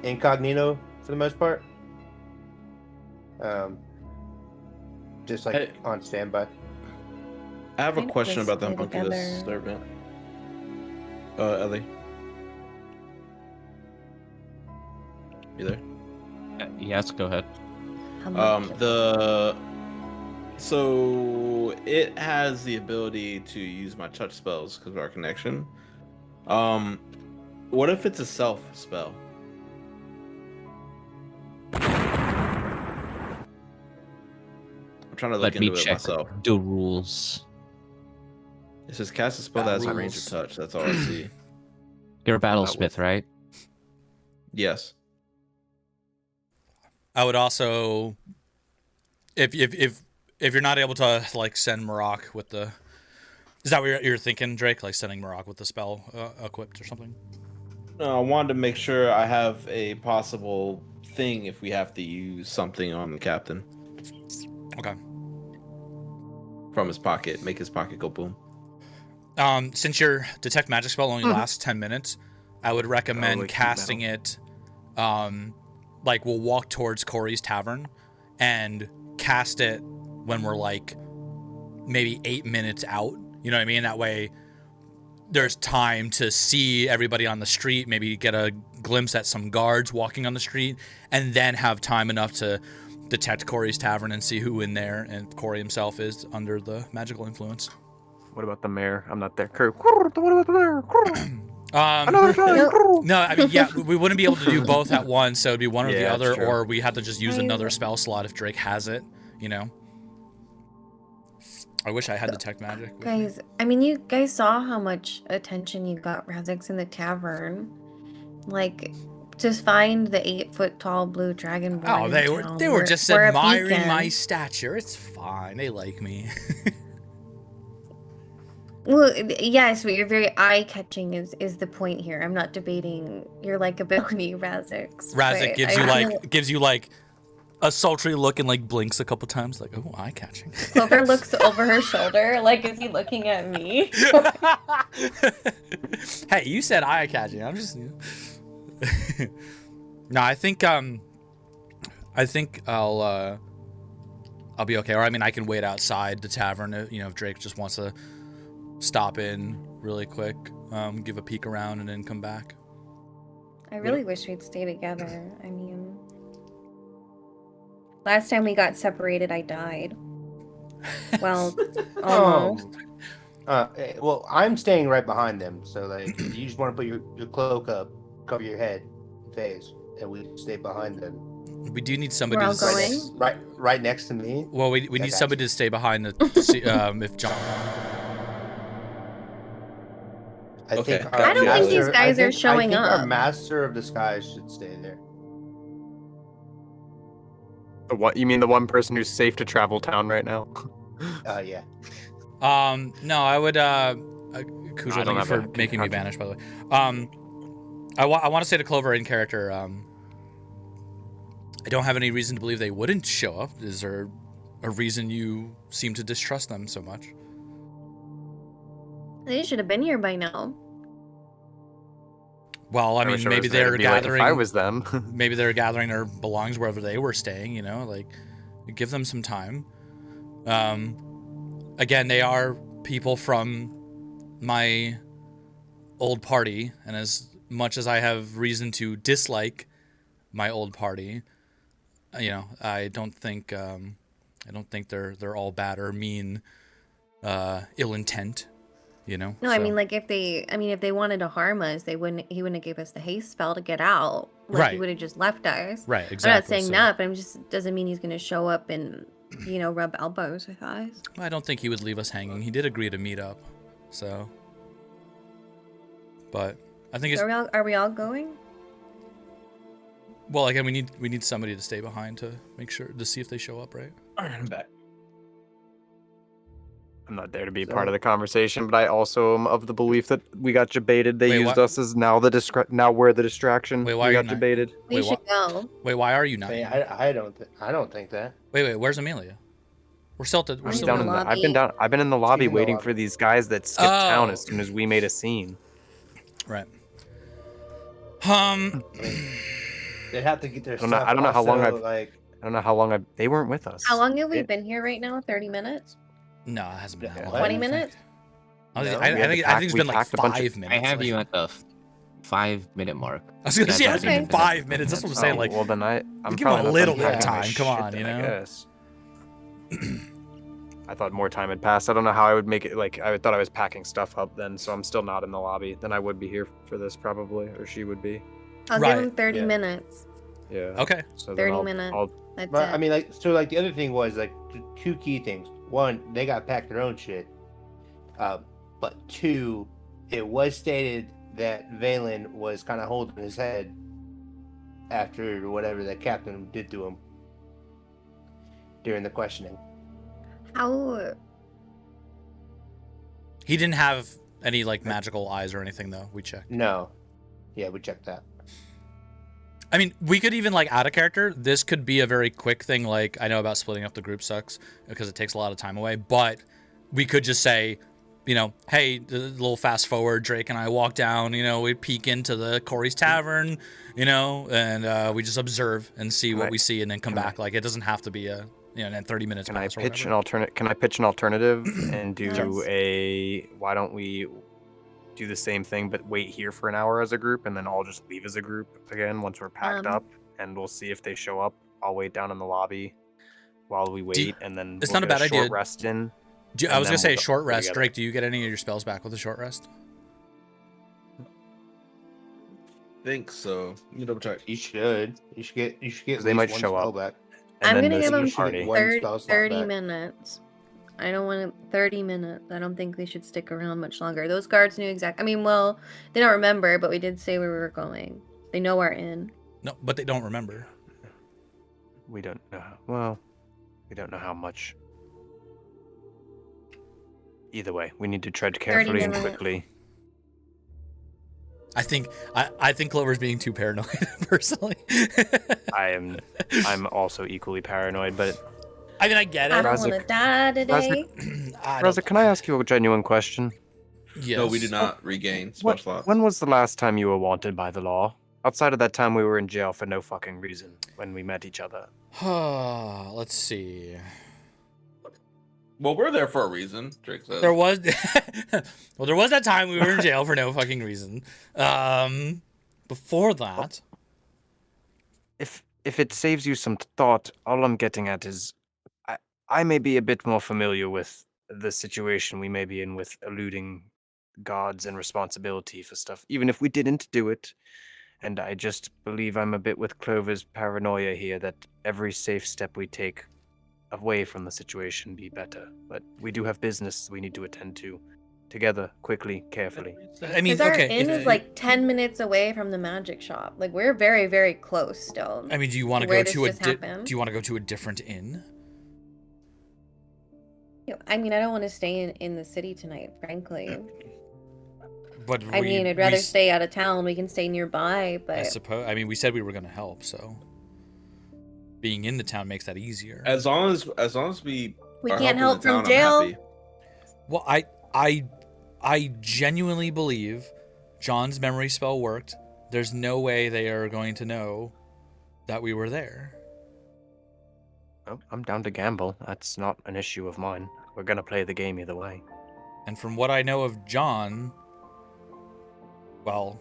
S6: incognito for the most part. Just like
S8: Hey.
S6: on standby.
S8: I have a
S5: think
S8: question
S5: we'll
S8: about that
S5: stay
S8: monkeyless
S5: together.
S8: servant. Ellie. You there?
S7: Yes, go ahead.
S8: So it has the ability to use my touch spells because of our connection. What if it's a self spell? I'm trying to look
S7: Let me
S8: into it
S7: check
S8: myself.
S7: the rules.
S8: It says cast a spell that has a range of
S1: Rules.
S8: touch. That's all I see.
S7: You're a
S4: That
S7: battlesmith, right?
S8: Yes.
S1: I would also, if you're not able to like send Marok with the, is that what you're thinking, Drake? Like sending Marok with the spell equipped or something?
S8: No, I wanted to make sure I have a possible thing if we have to use something on the captain
S1: Okay.
S8: from his pocket. Make his pocket go boom.
S1: Since your detect magic spell only lasts 10 minutes, I would recommend
S4: like heat
S1: casting it. Like we'll walk towards Corey's tavern and cast it when we're like maybe 8 minutes out. You know what I mean? That way there's time to see everybody on the street, maybe get a glimpse at some guards walking on the street, and then have time enough to detect Corey's tavern and see who in there and Corey himself is under the magical influence.
S4: What about the mayor? I'm not there. What about the mayor? Another time.
S1: No, I mean, yeah, we wouldn't be able to do both at once, so it'd be one or the
S4: Yeah,
S1: other,
S4: that's true.
S1: or we have to just use another spell slot if Drake has it, you know? I wish I had detect magic. with me.
S5: Guys, I mean, you guys saw how much attention you got, Razix, in the tavern. Like, just find the 8-foot tall blue dragonborn.
S1: Oh,
S5: in
S1: they were
S5: town.
S1: they were just
S5: We're a
S1: admiring my
S5: beacon.
S1: stature. It's fine. They like me.
S5: Well, yes, but you're very eye-catching is the point here. I'm not debating your likability, Razix.
S1: Razik
S5: but
S1: gives
S5: I
S1: you
S5: feel-
S1: like a sultry look and like blinks a couple times, like, oh, eye catching.
S5: Clover looks over her shoulder, like, is he looking at me?
S1: Hey, you said eye catching. I'm just. No, I think I'll be okay. Or I mean, I can wait outside the tavern. If Drake just wants to stop in really quick, give a peek around, and then come back.
S5: I really wish we'd stay together. I mean, last time we got separated, I died. Well, almost.
S6: Well, I'm staying right behind them, so like you just want to put your cloak up, cover your head, face, and we stay behind them.
S1: We do need somebody
S5: We're all
S1: to
S5: going?
S6: Right next to me.
S1: Well, we
S6: I
S1: need
S6: got
S1: somebody to stay behind to see if John.
S6: I
S3: Okay,
S6: think
S3: got
S5: I don't
S3: you.
S5: think these guys are
S6: I
S5: showing
S6: think our
S5: up.
S6: master of disguise should stay there.
S4: The one, you mean the one person who's safe to travel town right now?
S6: Yeah.
S1: No, I would. Cujo,
S4: I don't
S1: thank you
S4: have
S1: for
S4: a
S1: making me
S4: contra-
S1: vanish, by the way. I want to say to Clover in character. I don't have any reason to believe they wouldn't show up. Is there a reason you seem to distrust them so much?
S5: They should have been here by now.
S1: Well, I
S4: wish
S1: mean,
S4: I
S1: maybe
S4: was there to
S1: they're
S4: be like,
S1: gathering.
S4: if I was them.
S1: Maybe they're gathering their belongings wherever they were staying. You know, like give them some time. Again, they are people from my old party, and as much as I have reason to dislike my old party, you know, I don't think they're all bad or mean, ill intent. You know.
S5: No, I mean, like if they wanted to harm us, he wouldn't have gave us the haste spell to get out. Like,
S1: Right.
S5: He would have just left us.
S1: Right. Exactly.
S5: I'm not saying that, but I'm just doesn't mean he's gonna show up and rub elbows with us.
S1: I don't think he would leave us hanging. He did agree to meet up, so. But I think it's
S5: So are we all going?
S1: well. Again, we need somebody to stay behind to make sure to see if they show up, right?
S3: All right, I'm back.
S4: I'm not there to be
S6: So-
S4: part of the conversation, but I also am of the belief that we got jebaited. They
S1: Wait,
S4: used
S1: what?
S4: us as now we're the distraction.
S1: Wait, why
S4: we
S1: are
S4: got
S1: you not-
S4: jebaited.
S5: We
S1: Wait,
S5: should go.
S1: Wait, why are you not?
S6: Hey, I don't think that.
S1: Wait, where's Amelia? We're still at the. We're
S5: I'm
S1: still
S4: Down
S5: in
S4: in
S5: the
S4: the, I've been down. I've been in the lobby
S6: in the
S4: waiting
S6: lobby.
S4: for these guys that skipped town
S1: Oh.
S4: as soon as we made a scene.
S1: right.
S6: They'd have to get their
S4: I don't know-
S6: stuff.
S4: I don't know how long
S6: also,
S4: I've-
S6: like.
S4: I don't know how long they weren't with us.
S5: How long have we
S4: It-
S5: been here right now? 30 minutes?
S1: No, it hasn't been that long.
S5: 20
S1: I don't think.
S5: minutes?
S1: I
S6: No,
S1: think,
S6: we
S1: I,
S6: had
S1: think,
S4: to
S1: I
S4: pack-
S1: think it's
S4: we
S1: been like
S4: packed a bunch of-
S1: 5 minutes.
S7: I have
S1: like-
S7: you at the 5-minute mark.
S1: I was gonna say,
S7: Yeah,
S1: it's been
S5: okay.
S1: 5 minutes. That's what I'm saying.
S4: Oh,
S1: Like,
S4: well, then I'm
S1: give 'em a
S4: probably not
S1: little
S4: done
S6: more
S4: packing
S1: time,
S4: my
S1: come
S4: shit
S1: on,
S4: then,
S1: you
S4: I
S1: know?
S4: guess. I thought more time had passed. I don't know how I would make it. Like, I thought I was packing stuff up then, so I'm still not in the lobby. Then I would be here for this probably, or she would be.
S5: I'll
S1: Right.
S5: give him 30
S6: Yeah.
S5: minutes.
S4: Yeah.
S1: okay.
S4: So then
S5: 30 minutes.
S4: I'll
S5: That's
S6: But
S5: it.
S6: I mean, like, so like the other thing was like two key things. One, they got to pack their own shit. But two, it was stated that Valen was kind of holding his head after whatever the captain did to him during the questioning.
S5: How?
S1: He didn't have any like magical eyes or anything though. We checked.
S6: No, yeah, we checked that.
S1: I mean, we could even like out of character. This could be a very quick thing. Like I know about splitting up the group sucks because it takes a lot of time away. But we could just say, you know, hey, a little fast forward. Drake and I walk down. You know, we peek into the Corey's Tavern. You know, and we just observe and see what
S4: Right.
S1: we see, and then come
S4: Can I-
S1: back. Like it doesn't have to be a and then 30 minutes.
S4: Can I
S1: pass or
S4: pitch
S1: whatever.
S4: an alternate? Can I pitch an alternative and do
S5: Yes.
S4: a? Why don't we do the same thing but wait here for an hour as a group, and then all just leave as a group again once we're packed
S5: Um,
S4: up, and we'll see if they show up. I'll wait down in the lobby while we wait, and then
S1: it's
S4: we'll
S1: not a
S4: get
S1: bad
S4: short
S1: idea.
S4: rest in.
S1: I
S4: and
S1: was
S4: then
S1: gonna say
S4: we'll
S1: a
S4: go
S1: short rest.
S4: together.
S1: Drake, do you get any of your spells back with a short rest?
S3: Think so. Let me double check.
S6: You should. You should get. You should get.
S4: 'Cause
S6: at
S4: they
S6: least
S4: might
S6: one
S4: show
S6: spell
S4: up.
S6: back.
S4: And
S5: I'm
S4: then
S5: gonna
S4: there's
S5: give
S4: the
S5: them
S4: party.
S6: one
S5: 30,
S6: spell slot
S5: 30
S6: back.
S5: minutes. I don't want to 30 minutes. I don't think they should stick around much longer. Those guards knew exactly. I mean, well, they don't remember, but we did say where we were going. They know our inn.
S1: No, but they don't remember.
S4: We don't know. Well, we don't know how much. Either way, we need to tread carefully and
S5: minutes.
S4: quickly.
S1: I think Clover's being too paranoid personally.
S4: I'm also equally paranoid, but
S1: I mean, I get
S5: I
S1: it.
S5: don't want to
S4: Razak-
S5: die today.
S1: I
S4: Rosa,
S1: don't-
S4: can I ask you a genuine question?
S1: yes.
S3: No, we do not regain spell
S4: What,
S3: slots.
S4: when was the last time you were wanted by the law? Outside of that time we were in jail for no fucking reason when we met each other.
S1: Let's see.
S3: Well, we're there for a reason, Drake says.
S1: There was, well, there was that time we were in jail for no fucking reason. Before that,
S4: If it saves you some thought, all I'm getting at is I may be a bit more familiar with the situation we may be in with eluding gods and responsibility for stuff, even if we didn't do it. And I just believe I'm a bit with Clover's paranoia here that every safe step we take away from the situation be better. But we do have business we need to attend to. together, quickly, carefully.
S1: I mean,
S5: Because our
S1: okay.
S5: inn is like 10 minutes away from the magic shop. Like, we're very, very close still.
S1: I mean, do you want to
S5: where
S1: go
S5: this
S1: to a
S5: just happened.
S1: do you want to go to a different inn?
S5: I mean, I don't want to stay in the city tonight, frankly.
S1: But
S5: I mean, I'd rather stay out of town. We can stay nearby, but
S1: I suppose. I mean, we said we were going to help, so being in the town makes that easier.
S8: As long as we
S5: we
S8: are
S5: can't
S8: helping
S5: help
S8: the town,
S5: from jail.
S8: I'm happy.
S1: Well, I genuinely believe John's memory spell worked. There's no way they are going to know that we were there.
S4: Oh, I'm down to gamble. That's not an issue of mine. We're gonna play the game either way.
S1: And from what I know of John, well,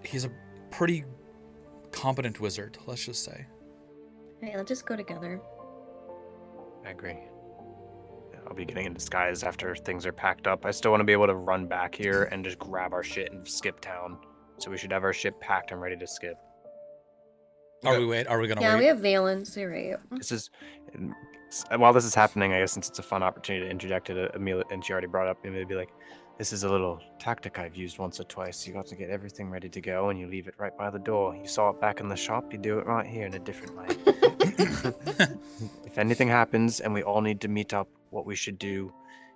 S1: he's a pretty competent wizard, let's just say.
S5: Hey, let's just go together.
S4: I agree. I'll be getting in disguise after things are packed up. I still want to be able to run back here and just grab our shit and skip town. So we should have our shit packed and ready to skip.
S1: Are we gonna
S5: Yeah,
S1: wait?
S5: we have Valence, you're right.
S4: This is, while this is happening, I guess since it's a fun opportunity to interject it, Amelia, and she already brought up, Amelia, be like, this is a little tactic I've used once or twice. You got to get everything ready to go and you leave it right by the door. You saw it back in the shop, you do it right here in a different way. If anything happens and we all need to meet up, what we should do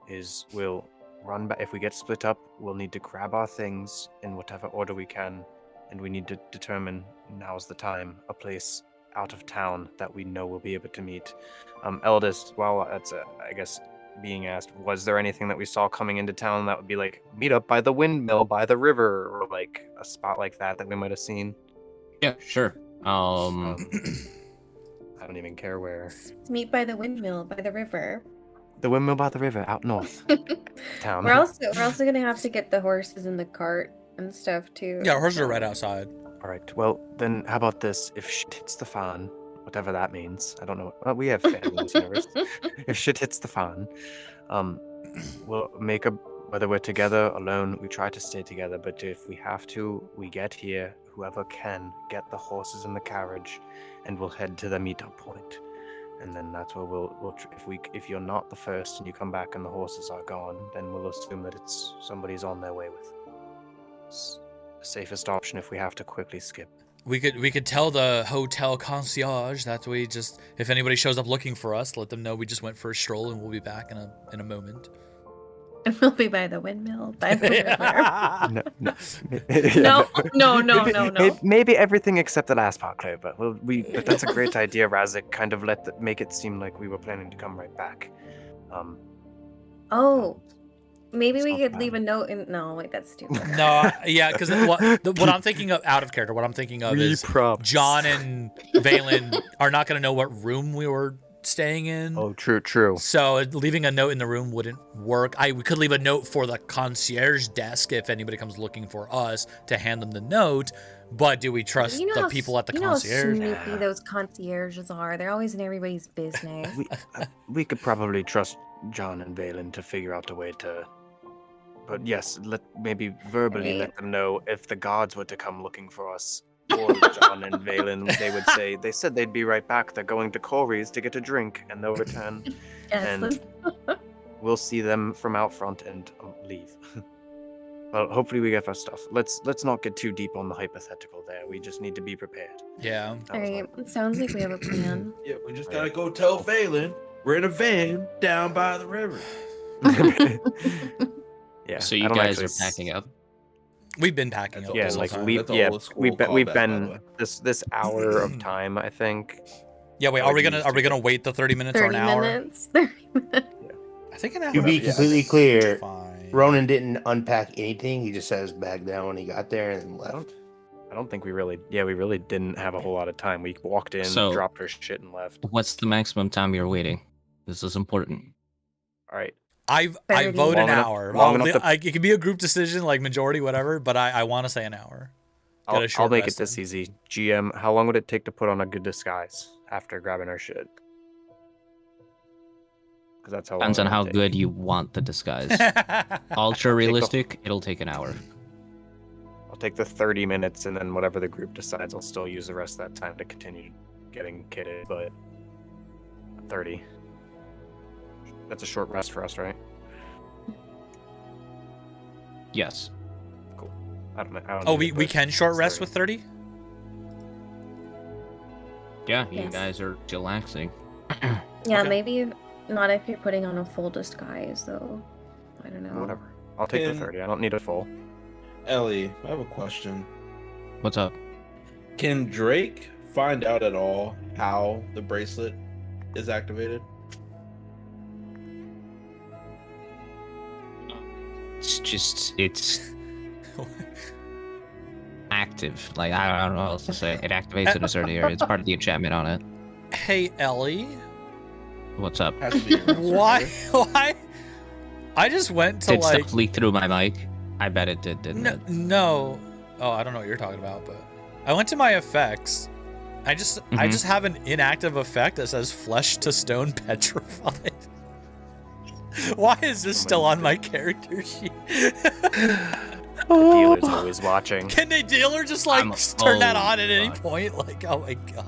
S4: is we'll run back. If we get split up, we'll need to grab our things in whatever order we can, and we need to determine, now's the time, a place out of town that we know we'll be able to meet. Eldest, well, that's I guess being asked, was there anything that we saw coming into town that would be like, meet up by the windmill, by the river, or like a spot like that we might have seen?
S7: Yeah, sure.
S4: I don't even care where.
S5: Meet by the windmill, by the river.
S4: The windmill by the river, out north town.
S5: We're also gonna have to get the horses in the cart and stuff too.
S1: Yeah, horses are right outside.
S4: All right. Well, then how about this? If shit hits the fan, whatever that means, I don't know. Well, we have fan in this universe. If shit hits the fan, we'll make a. Whether we're together, alone, we try to stay together. But if we have to, we get here. Whoever can get the horses in the carriage, and we'll head to the meetup point. And then that's where if you're not the first and you come back and the horses are gone, then we'll assume that it's somebody's on their way with. It's the safest option if we have to quickly skip.
S1: We could tell the hotel concierge that we just, if anybody shows up looking for us, let them know we just went for a stroll and we'll be back in a moment.
S5: And we'll be by the windmill, by the river.
S4: No. Maybe everything except the last part, Claire. But but that's a great idea, Razik. Kind of make it seem like we were planning to come right back.
S5: Maybe we could leave a note in. No, wait, that's stupid.
S1: No, yeah, because what I'm thinking of out of character, what I'm thinking of is John and Valen are not going to know what room we were staying in.
S4: Oh, true.
S1: So leaving a note in the room wouldn't work. We could leave a note for the concierge desk if anybody comes looking for us to hand them the note. But do we trust the people at the concierge?
S5: You know how snoopy those concierges are. They're always in everybody's business.
S4: We could probably trust John and Valen to figure out a way to. But yes, maybe verbally let them know if the guards were to come looking for us. Or John and Valen, they said they'd be right back. They're going to Corey's to get a drink, and they'll return.
S5: Yes.
S4: And we'll see them from out front and leave. Well, hopefully we get our stuff. Let's not get too deep on the hypothetical there. We just need to be prepared.
S1: Yeah.
S5: All right. It sounds like we have a plan.
S8: Yeah, we just gotta go tell Valen we're in a van down by the river.
S4: Yeah.
S7: So you guys are packing up?
S1: We've been packing up.
S4: Yeah,
S1: this whole time.
S4: we've been this hour of time, I think.
S1: Yeah, wait, are we gonna wait the 30 minutes or an hour?
S5: 30 minutes. 30 minutes.
S1: I think an hour.
S6: To be completely clear,
S1: Fine.
S6: Ronan didn't unpack anything. He just set his bag down when he got there and left.
S4: I don't think we really didn't have a whole lot of time. We walked in, dropped our shit, and left.
S7: What's the maximum time you're waiting? This is important.
S4: All right.
S1: I vote an hour. It could be a group decision, like majority, whatever. But I want to say an hour.
S4: I'll make it this easy. GM, how long would it take to put on a good disguise after grabbing our shit? Because that's how.
S7: Depends on how good you want the disguise. Ultra realistic, it'll take an hour.
S4: I'll take the 30 minutes, and then whatever the group decides, I'll still use the rest of that time to continue getting kitted. But 30. That's a short rest for us, right?
S7: Yes.
S4: Cool. I don't know. I don't
S1: Oh,
S4: need
S1: we
S4: it, but
S1: can short
S4: it's
S1: rest
S4: 30.
S1: with 30?
S7: Yeah, you
S5: Yes.
S7: guys are chillaxing.
S5: Yeah,
S1: Okay.
S5: maybe not if you're putting on a full disguise, though. I don't know.
S4: Whatever. I'll take the 30. I don't need a full.
S3: Ellie, I have a question.
S7: What's up?
S3: Can Drake find out at all how the bracelet is activated?
S7: It's active. Like, I don't know what else to say. It activates in a certain area. It's part of the enchantment on it.
S1: Hey, Ellie.
S7: What's up?
S3: Has to be around a certain
S1: Why?
S3: area.
S1: Why? I just went to
S7: Did
S1: like.
S7: stuff leak through my mic? I bet it did, didn't
S1: No,
S7: it?
S1: no. Oh, I don't know what you're talking about, but I went to my effects. I just have an inactive effect that says flesh to stone petrified. Why is this still on my character sheet?
S4: The dealer's always watching.
S1: Can they dealer just like
S7: I'm
S1: turn that on
S7: always
S1: at any
S7: watching.
S1: point? Like, oh my god.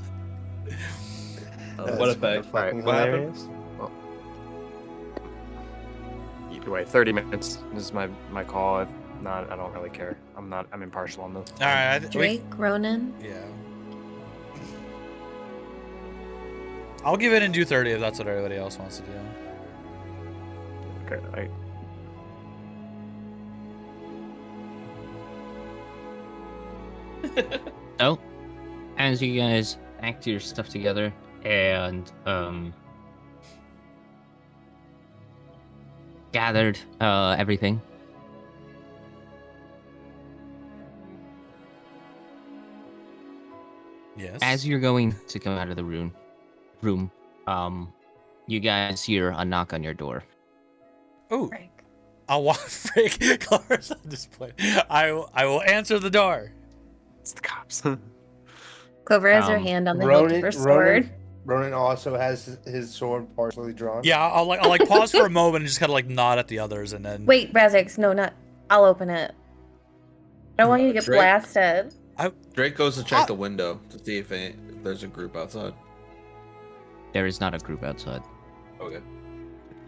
S3: What effect?
S6: Fucking
S3: What happened?
S6: hilarious.
S4: Either way, 30 minutes. This is my call. I don't really care. I'm impartial on this.
S1: All right,
S5: Drake, Ronan.
S1: yeah. I'll give it and do 30 if that's what everybody else wants to do.
S4: Okay.
S7: So, as you guys act your stuff together and gathered everything,
S1: Yes.
S7: as you're going to come out of the room, you guys hear a knock on your door.
S1: Oh,
S5: Drake.
S1: I'll walk. Freak. Clover's on display. I will answer the door.
S4: It's the cops.
S5: Clover has her
S7: Um,
S5: hand on the hilt of her sword.
S6: Ronan also has his sword partially drawn.
S1: Yeah, I'll like pause for a moment and just kind of like nod at the others and then.
S5: Wait, Razix, no, not. I'll open it. I don't want you to get
S3: Drake.
S5: blasted.
S3: Drake goes to check the window to see if there's a group outside.
S7: There is not a group outside.
S3: Okay.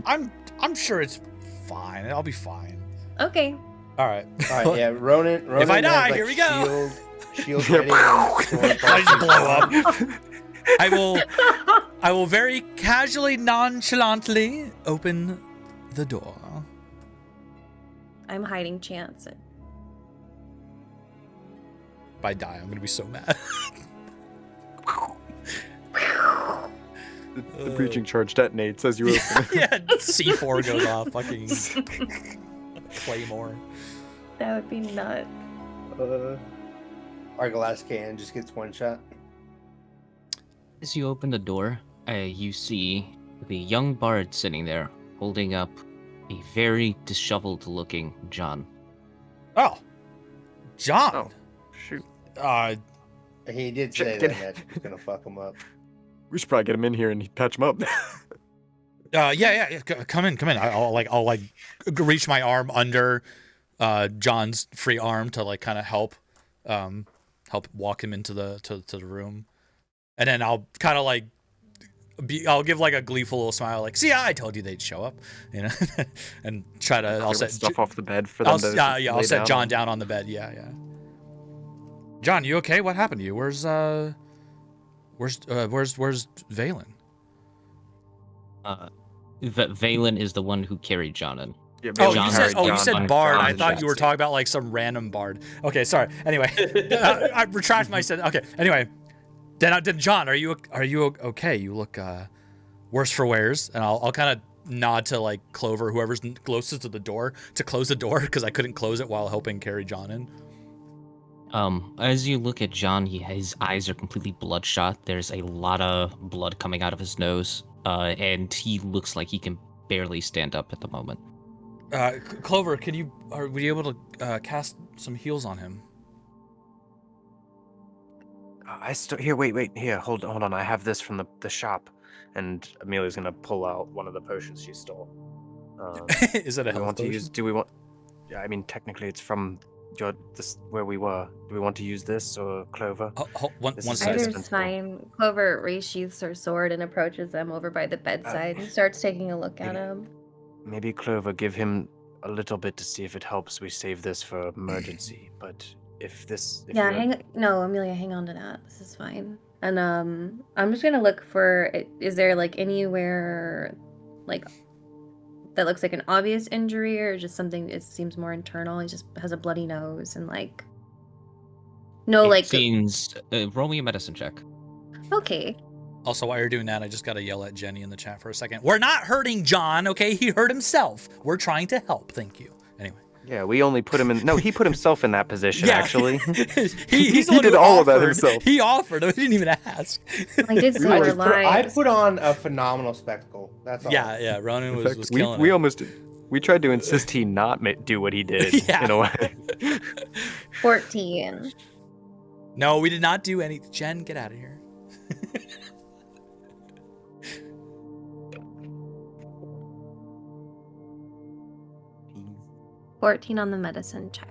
S1: I'm sure it's fine. I'll be fine.
S5: Okay.
S1: All right.
S6: All right, yeah, Ronan
S1: If I
S6: has,
S1: die,
S6: like,
S1: here we go.
S6: Shield ready and sword
S1: I
S6: partially
S1: just blow
S6: drawn.
S1: up. I will very casually, nonchalantly open the door.
S5: I'm hiding Chance.
S1: If I die, I'm gonna be so mad.
S4: The breaching charge detonates as you open it.
S1: Yeah, C4 goes off. Fucking Claymore.
S5: That would be nuts.
S6: Our glass cannon just gets one shot.
S7: As you open the door, you see the young bard sitting there, holding up a very disheveled-looking John.
S1: Oh, John.
S4: Oh, shoot.
S6: He did say
S4: Get-
S6: that magic was gonna fuck him up.
S4: We should probably get him in here and patch him up.
S1: Yeah. Come in. I'll reach my arm under John's free arm to like kind of help walk him into the to the room, and then I'll kind of like I'll give like a gleeful little smile, like, "See, I told you they'd show up," you know, and try to. I'll set
S4: stuff off the bed for them
S1: I'll
S4: to
S1: I'll
S4: lay
S1: set
S4: down
S1: John
S4: on.
S1: down on the bed. Yeah. John, you okay? What happened to you? Where's Valen?
S7: Valen is the one who carried John in.
S4: Yeah,
S1: Oh,
S4: Bailey
S1: you
S7: John
S1: said,
S4: carried
S1: you
S4: John
S1: said
S4: on
S1: bard.
S4: John's
S1: I thought you were
S4: chest.
S1: talking about like some random bard. Okay, sorry. Anyway, I retract my said. Okay, anyway, then John, are you okay? You look worse for wears, and I'll kind of nod to like Clover, whoever's closest to the door, to close the door because I couldn't close it while helping carry John in.
S7: As you look at John, his eyes are completely bloodshot. There's a lot of blood coming out of his nose, and he looks like he can barely stand up at the moment.
S1: Clover, were you able to cast some heals on him?
S4: Wait. Here, hold on. I have this from the shop, and Amelia's gonna pull out one of the potions she stole.
S1: Is it a
S4: Do we
S1: health
S4: want to
S1: potion?
S4: use? Do we want? Yeah, I mean, technically, it's from this where we were. Do we want to use this or Clover?
S1: One
S4: This is
S1: second.
S4: nice.
S5: Either's fine. Clover resheaths her sword and approaches them over by the bedside and starts taking a look at him.
S4: Maybe Clover, give him a little bit to see if it helps we save this for emergency. But if
S5: Yeah,
S4: you're-
S5: no, Amelia, hang on to that. This is fine. And I'm just gonna look for is there like anywhere like that looks like an obvious injury or just something it seems more internal. He just has a bloody nose and like no
S7: It
S5: like
S7: seems roll me a medicine check.
S5: okay.
S1: Also, while you're doing that, I just gotta yell at Jenny in the chat for a second. We're not hurting John, okay? He hurt himself. We're trying to help. Thank you. Anyway.
S4: yeah, we only put him in. No, he put himself in that position.
S1: Yeah.
S4: Actually,
S1: He's the
S4: he
S1: one
S4: did
S1: who
S4: all of that
S1: offered.
S4: himself.
S1: He offered. I didn't even ask.
S5: I did say
S6: I
S5: we're
S6: just put, I
S5: lives.
S6: put on a phenomenal spectacle. That's all.
S1: Yeah. Ronan
S4: in
S1: was,
S4: fact,
S1: was
S4: we
S1: killing
S4: we
S1: it.
S4: almost we tried to insist he not do what he did
S1: Yeah.
S4: in a way.
S5: 14.
S1: No, we did not do any. Jen, get out of here.
S5: 14 on the medicine check.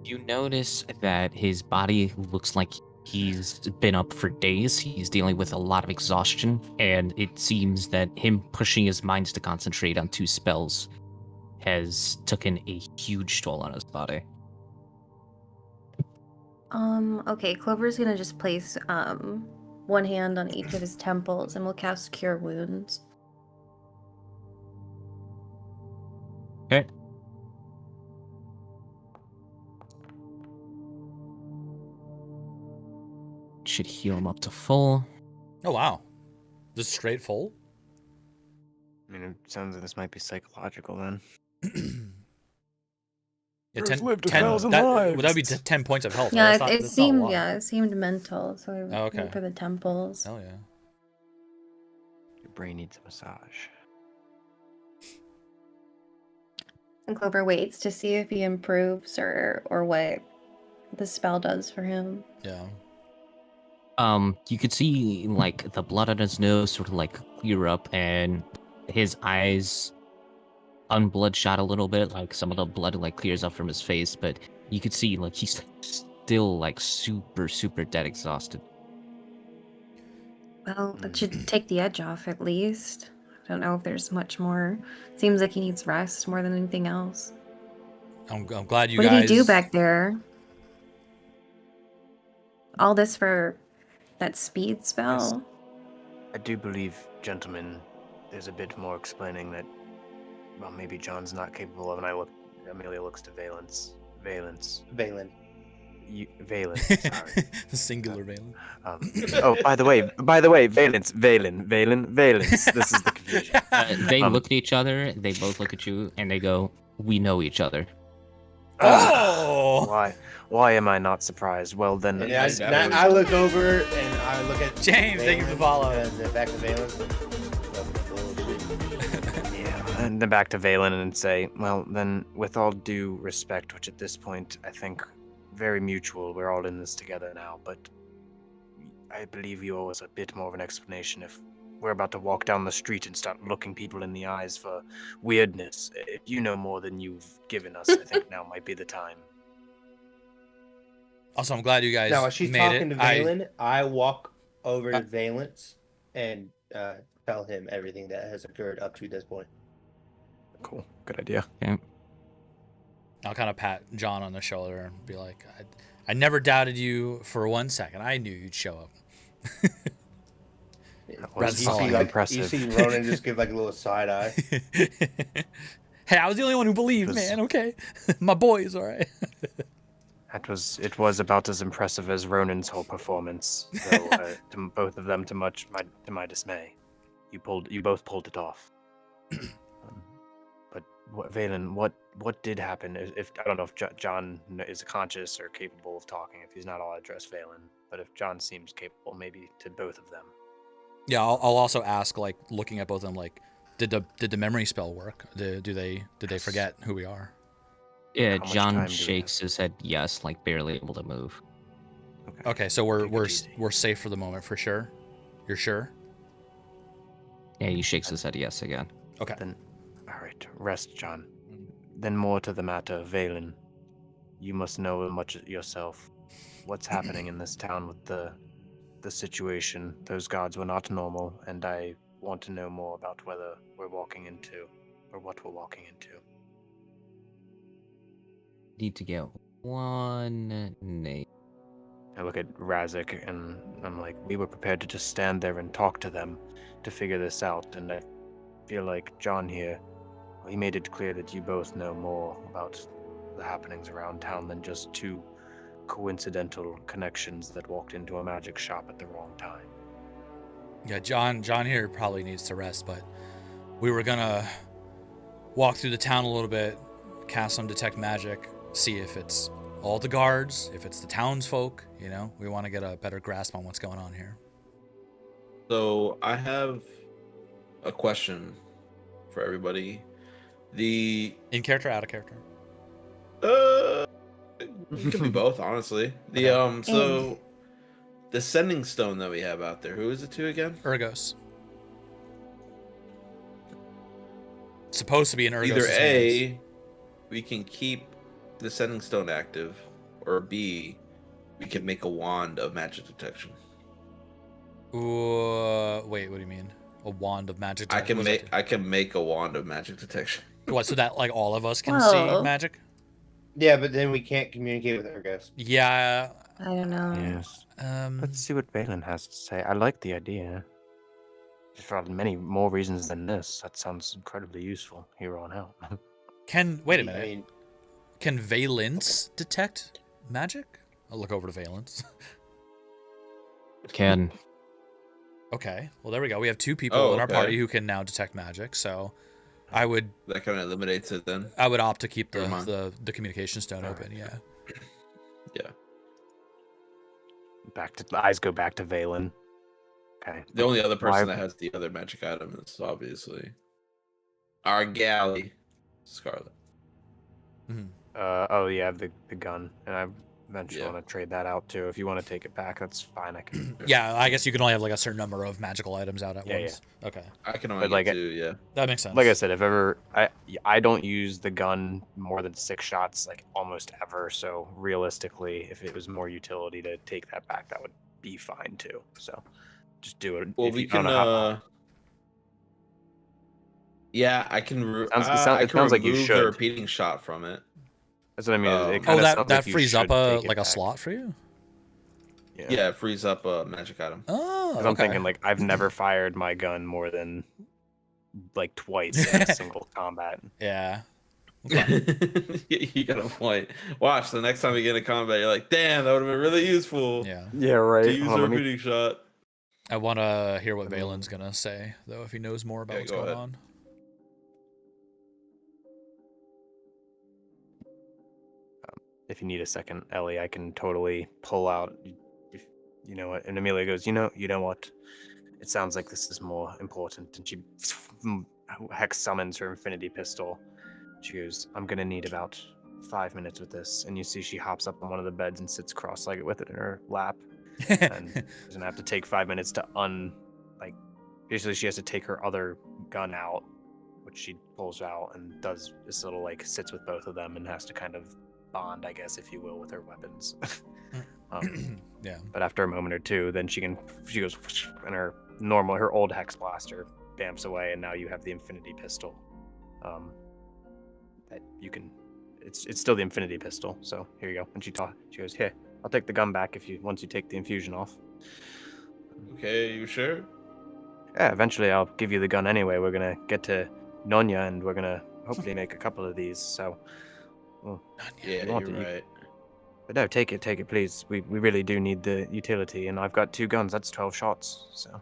S7: You notice that his body looks like he's been up for days. He's dealing with a lot of exhaustion, and it seems that him pushing his mind to concentrate on 2 spells has taken a huge toll on his body.
S5: Okay, Clover's gonna just place one hand on each of his temples and we'll cast Cure Wounds.
S7: Okay. Should heal him up to full.
S1: Oh, wow. Just straight full?
S4: I mean, it sounds like this might be psychological then.
S1: Yeah,
S4: Earth
S1: 10,
S4: lived
S1: 10 that would be 10 points of health.
S5: Yeah,
S1: right? That's not-
S5: it
S1: that's not a
S5: seemed
S1: lot.
S5: it seemed mental, so I
S1: Oh, okay.
S5: went for the temples.
S1: Oh, yeah.
S4: Your brain needs a massage.
S5: And Clover waits to see if he improves or what the spell does for him.
S1: Yeah.
S7: You could see like the blood on his nose sort of like clear up, and his eyes unbloodshot a little bit, like some of the blood like clears up from his face, but you could see like he's still like super dead exhausted.
S5: Well, that should take the edge off at least. I don't know if there's much more. Seems like he needs rest more than anything else.
S1: I'm glad you
S5: What
S1: guys...
S5: did he do back there? All this for that speed spell?
S4: I do believe, gentlemen, there's a bit more explaining that, well, maybe John's not capable of, and Amelia looks to Valence.
S6: Valen.
S4: Valen, sorry.
S1: The singular Valen.
S4: Oh, by the way, Valence. This is the confusion.
S7: They look at each other, they both look at you, and they go, "We know each other."
S1: Oh!
S4: Why am I not surprised? Well, then...
S6: And I look over and I look at
S1: James, thank you for the follow.
S6: And then back to Valen.
S4: Yeah, and then back to Valen and say, well, then, with all due respect, which at this point I think very mutual, we're all in this together now, but I believe you owe us a bit more of an explanation if we're about to walk down the street and start looking people in the eyes for weirdness. If you know more than you've given us, I think now might be the time.
S1: Also, I'm glad you guys
S6: Now, as she's
S1: made
S6: talking
S1: it.
S6: to Valen, I walk over to Valence and tell him everything that has occurred up to this point.
S4: Cool. Good idea.
S7: Okay.
S1: I'll kind of pat John on the shoulder and be like, I never doubted you for 1 second. I knew you'd show up.
S4: Was
S6: You
S1: solid.
S6: see, like,
S4: impressive.
S6: you see Ronan just give like a little side eye.
S1: Hey, I was the only one who believed, man. Okay. My boy's all right.
S4: It was about as impressive as Ronan's whole performance, though to both of them to my dismay. You both pulled it off. But Valen, what did happen? If I don't know if John is conscious or capable of talking. If he's not, I'll address Valen. But if John seems capable, maybe to both of them.
S1: Yeah, I'll also ask, like, looking at both of them, like, did the memory spell work? Did they forget who we are?
S7: Yeah,
S4: How much time
S7: John
S4: do we
S7: shakes his head yes, like barely able to move.
S1: Okay, so we're
S4: Take it easy.
S1: we're safe for the moment for sure. You're sure?
S7: Yeah, he shakes his head yes again.
S1: Okay.
S4: Then, all right, rest, John. Then more to the matter, Valen. You must know much yourself. What's happening in this town with the situation? Those guards were not normal, and I want to know more about whether we're walking into, or what we're walking into.
S7: Need to get one name.
S4: I look at Razik and I'm like, we were prepared to just stand there and talk to them to figure this out. And I feel like John here, he made it clear that you both know more about the happenings around town than just two coincidental connections that walked into a magic shop at the wrong time.
S1: Yeah, John here probably needs to rest, but we were gonna walk through the town a little bit, cast some detect magic, see if it's all the guards, if it's the townsfolk, you know. We want to get a better grasp on what's going on here.
S8: So I have a question for everybody. The
S1: In character, out of character?
S8: it could be both, honestly. The
S1: Okay.
S8: so the sending stone that we have out there, who is it to again?
S1: Urgos. It's supposed to be in Urgos'
S8: Either
S1: hands.
S8: A, we can keep the sending stone active, or B, we can make a wand of magic detection.
S1: Wait, what do you mean? A wand of magic detection?
S8: I can make a wand of magic detection.
S1: What, so that like all of us can
S5: Whoa.
S1: see magic?
S6: Yeah, but then we can't communicate with Urgos.
S1: Yeah.
S5: I don't know.
S4: Yes. Let's see what Balin has to say. I like the idea. For many more reasons than this, that sounds incredibly useful here on out.
S1: Wait a minute.
S6: I mean,
S1: Can Valence detect magic? I'll look over to Valence.
S7: Can.
S1: Okay. Well, there we go. We have two people in our
S8: okay.
S1: party who can now detect magic. So I would
S8: That kind of eliminates it then.
S1: opt to keep
S8: Never mind.
S1: the communication stone open. Yeah.
S8: Yeah.
S4: The eyes go back to Valen. Okay.
S8: The only other person
S4: Why-
S8: that has the other magic item is obviously our galley, Scarlet.
S1: Mhm.
S4: Oh yeah, the gun, and I eventually
S8: Yeah.
S4: want to trade that out too. If you want to take it back, that's fine. I can.
S1: Yeah. I guess you can only have like a certain number of magical items out at
S4: Yeah,
S1: once. Okay.
S8: I can only
S4: like
S8: get two, yeah.
S1: That makes sense.
S4: Like I said, if ever I don't use the gun more than 6 shots, like almost ever. So realistically, if it was more utility to take that back, that would be fine too. So just do it.
S8: Well,
S4: if
S8: we
S4: you don't
S8: can.
S4: know how-
S8: Yeah, I can.
S4: it sounds like you
S8: remove
S4: should.
S8: the repeating shot from it.
S4: That's what I mean.
S8: Oh.
S4: It
S1: Oh,
S4: kinda
S1: that
S4: sounds
S1: that
S4: like you
S1: frees up
S4: should
S1: a
S4: take it
S1: like a
S4: back.
S1: slot for you.
S8: Yeah, it frees up a magic item.
S1: Oh.
S4: 'Cause I'm
S1: Okay.
S4: thinking like I've never fired my gun more than like twice in a single combat.
S1: Yeah.
S8: You got a point. Watch the next time we get in combat, you're like, damn, that would have been really useful.
S1: Yeah.
S4: Yeah, right.
S8: To use a repeating shot.
S1: I want to hear what Valen's gonna say though, if he knows more about
S8: Yeah,
S1: what's
S8: go
S1: going
S8: ahead.
S1: on.
S4: If you need a second, Ellie, I can totally pull out. If you know what, and Amelia goes, you know what? It sounds like this is more important. And she hex summons her infinity pistol. She goes, I'm gonna need about 5 minutes with this. And you see she hops up on one of the beds and sits cross-legged with it in her lap. And she's gonna have to take 5 minutes to basically she has to take her other gun out, which she pulls out and does this little sits with both of them and has to kind of bond, I guess, if you will, with her weapons.
S1: Yeah.
S4: But after a moment or two, then she goes and her old hex blaster bamps away, and now you have the infinity pistol. That you can, it's still the infinity pistol. So here you go. And she goes, "Here, I'll take the gun back once you take the infusion off."
S8: Okay, you sure?
S4: Yeah, eventually I'll give you the gun anyway. We're gonna get to Nonya, and we're gonna hopefully make a couple of these. So,
S8: Yeah,
S4: you want
S8: you're
S4: it,
S8: right.
S4: but no, take it, please. We really do need the utility, and I've got 2 guns. That's 12 shots. So.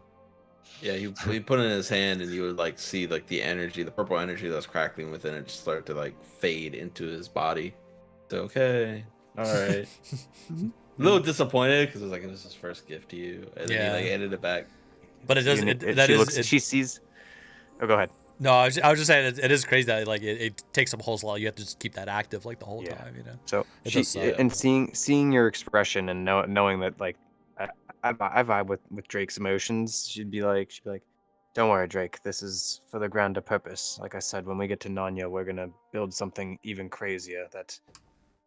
S8: Yeah, he put it in his hand, and you would see the energy, the purple energy that was crackling within it, just start to fade into his body. So okay, all right. A little disappointed because it was his first gift to you, and then he handed it back.
S1: But it does.
S4: She sees. Oh, go ahead.
S1: No, I was just saying it is crazy that it takes up a whole slot. You have to just keep that active the whole time, you know.
S4: So
S1: It
S4: and seeing your expression and knowing that I vibe with Drake's emotions, she'd be like, "Don't worry, Drake. This is for the grander purpose. Like I said, when we get to Nanya, we're gonna build something even crazier that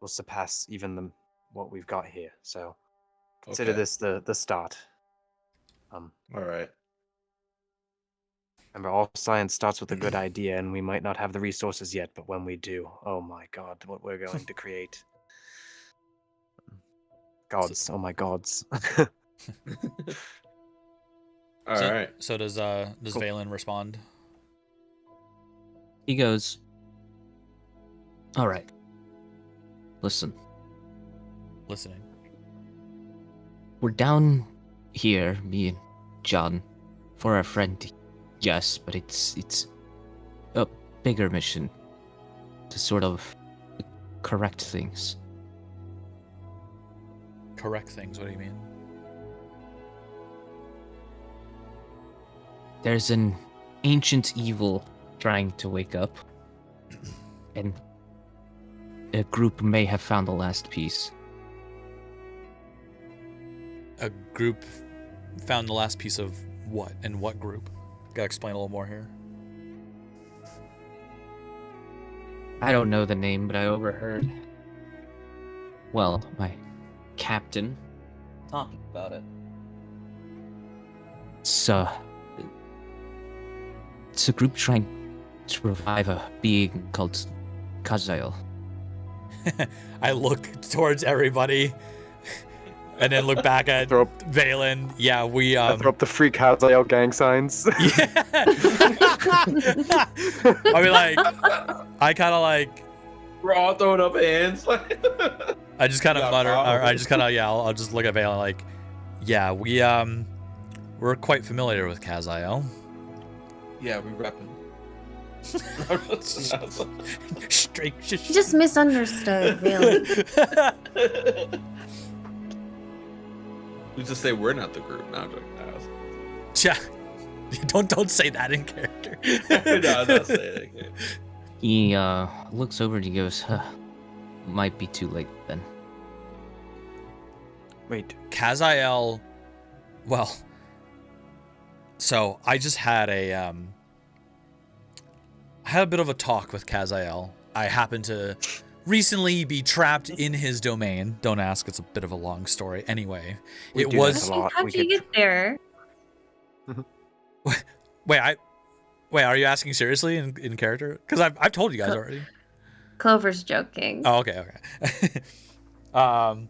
S4: will surpass even what we've got here. So consider
S8: Okay.
S4: this the start."
S8: All right.
S4: Remember, all science starts with a good idea, and we might not have the resources yet, but when we do, oh my god, what we're going to create. Gods, oh my gods.
S3: All right.
S1: So does
S4: Cool.
S1: Valen respond?
S7: He goes, all right. Listen,
S1: Listening.
S7: we're down here, me and John, for our friend. Yes, but it's a bigger mission to sort of correct things.
S1: Correct things. What do you mean?
S7: There's an ancient evil trying to wake up, and a group may have found the last piece.
S1: A group found the last piece of what? And what group? Gotta explain a little more here.
S7: I don't know the name, but I overheard, well, my captain talking about it. It's a group trying to revive a being called Kazael.
S1: I look towards everybody, and then look back at
S4: Throw up,
S1: Valen. Yeah, we
S4: I throw up the Free Kazael gang signs.
S1: Yeah. I mean, like, I kind of like.
S3: We're all throwing up hands.
S1: I just kind of
S3: Yeah,
S1: mutter. Or
S3: probably.
S1: I just kind of I'll just look at Valen like, yeah, we're quite familiar with Kazael.
S3: Yeah, we repping.
S1: Straight.
S5: He just misunderstood, really.
S3: Who's to say we're not the group? No, I'm joking.
S1: Yeah. Don't say that in character.
S3: No, I'm not saying it.
S7: He looks over and he goes, might be too late then.
S4: Wait,
S1: Kazael, well, so I just had I had a bit of a talk with Kazael. I happened to recently be trapped in his domain. Don't ask, it's a bit of a long story. Anyway,
S4: We
S1: it
S4: do
S1: was
S4: this a lot.
S5: How'd
S4: We
S5: you get there?
S1: Wait, are you asking seriously in character? Because I've told you guys already.
S5: Clover's joking.
S1: Oh, okay. I'll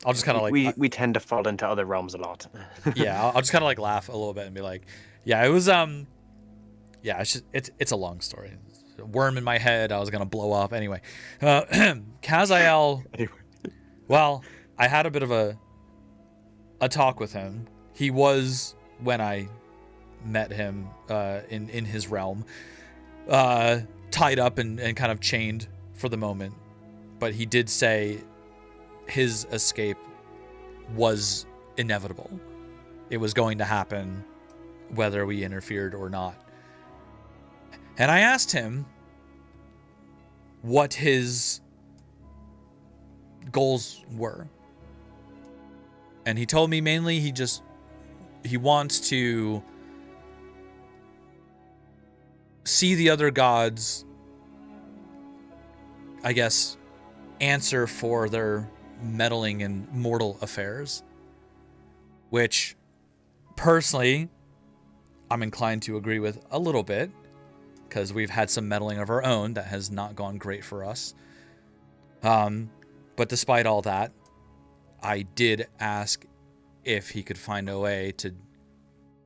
S1: just kind of like
S4: we tend to fall into other realms a lot.
S1: yeah, I'll just kind of like laugh a little bit and be like, yeah, it was yeah, it's a long story. A worm in my head, I was gonna blow up anyway. Kazael,
S4: Anyway.
S1: well, I had a bit of a talk with him. He was, when I met him in his realm, tied up and kind of chained for the moment, but he did say his escape was inevitable. It was going to happen whether we interfered or not. And I asked him what his goals were. And he told me mainly he wants to see the other gods, I guess, answer for their meddling in mortal affairs, which personally I'm inclined to agree with a little bit, because we've had some meddling of our own that has not gone great for us. But despite all that, I did ask if he could find a way to,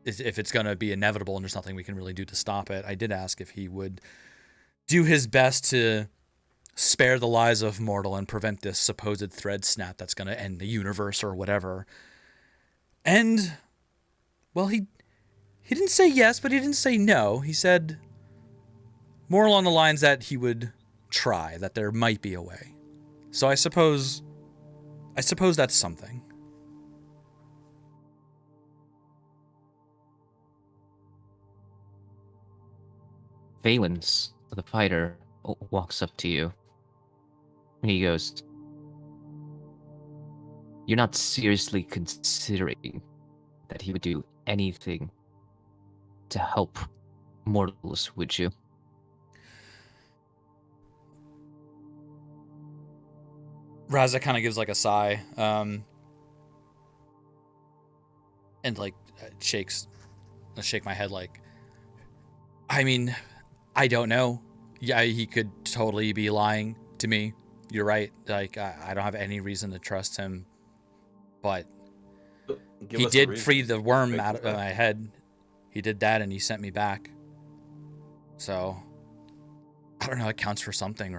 S1: if it's going to be inevitable and there's nothing we can really do to stop it, I did ask if he would do his best to spare the lives of mortal and prevent this supposed thread snap that's going to end the universe or whatever. And, well, he didn't say yes, but he didn't say no. He said more along the lines that he would try, that there might be a way. So I suppose that's something.
S7: Valens, the fighter, walks up to you. And he goes, you're not seriously considering that he would do anything to help mortals, would you?
S1: Raza kind of gives like a sigh, and like shake my head like, I mean, I don't know. Yeah, he could totally be lying to me. You're right. Like, I don't have any reason to trust him. But
S3: Give
S1: he
S3: us a
S1: did
S3: reason.
S1: free the worm
S3: Make
S1: out
S3: us
S1: of
S3: back.
S1: my head. He did that, and he sent me back. So, I don't know. It counts for something,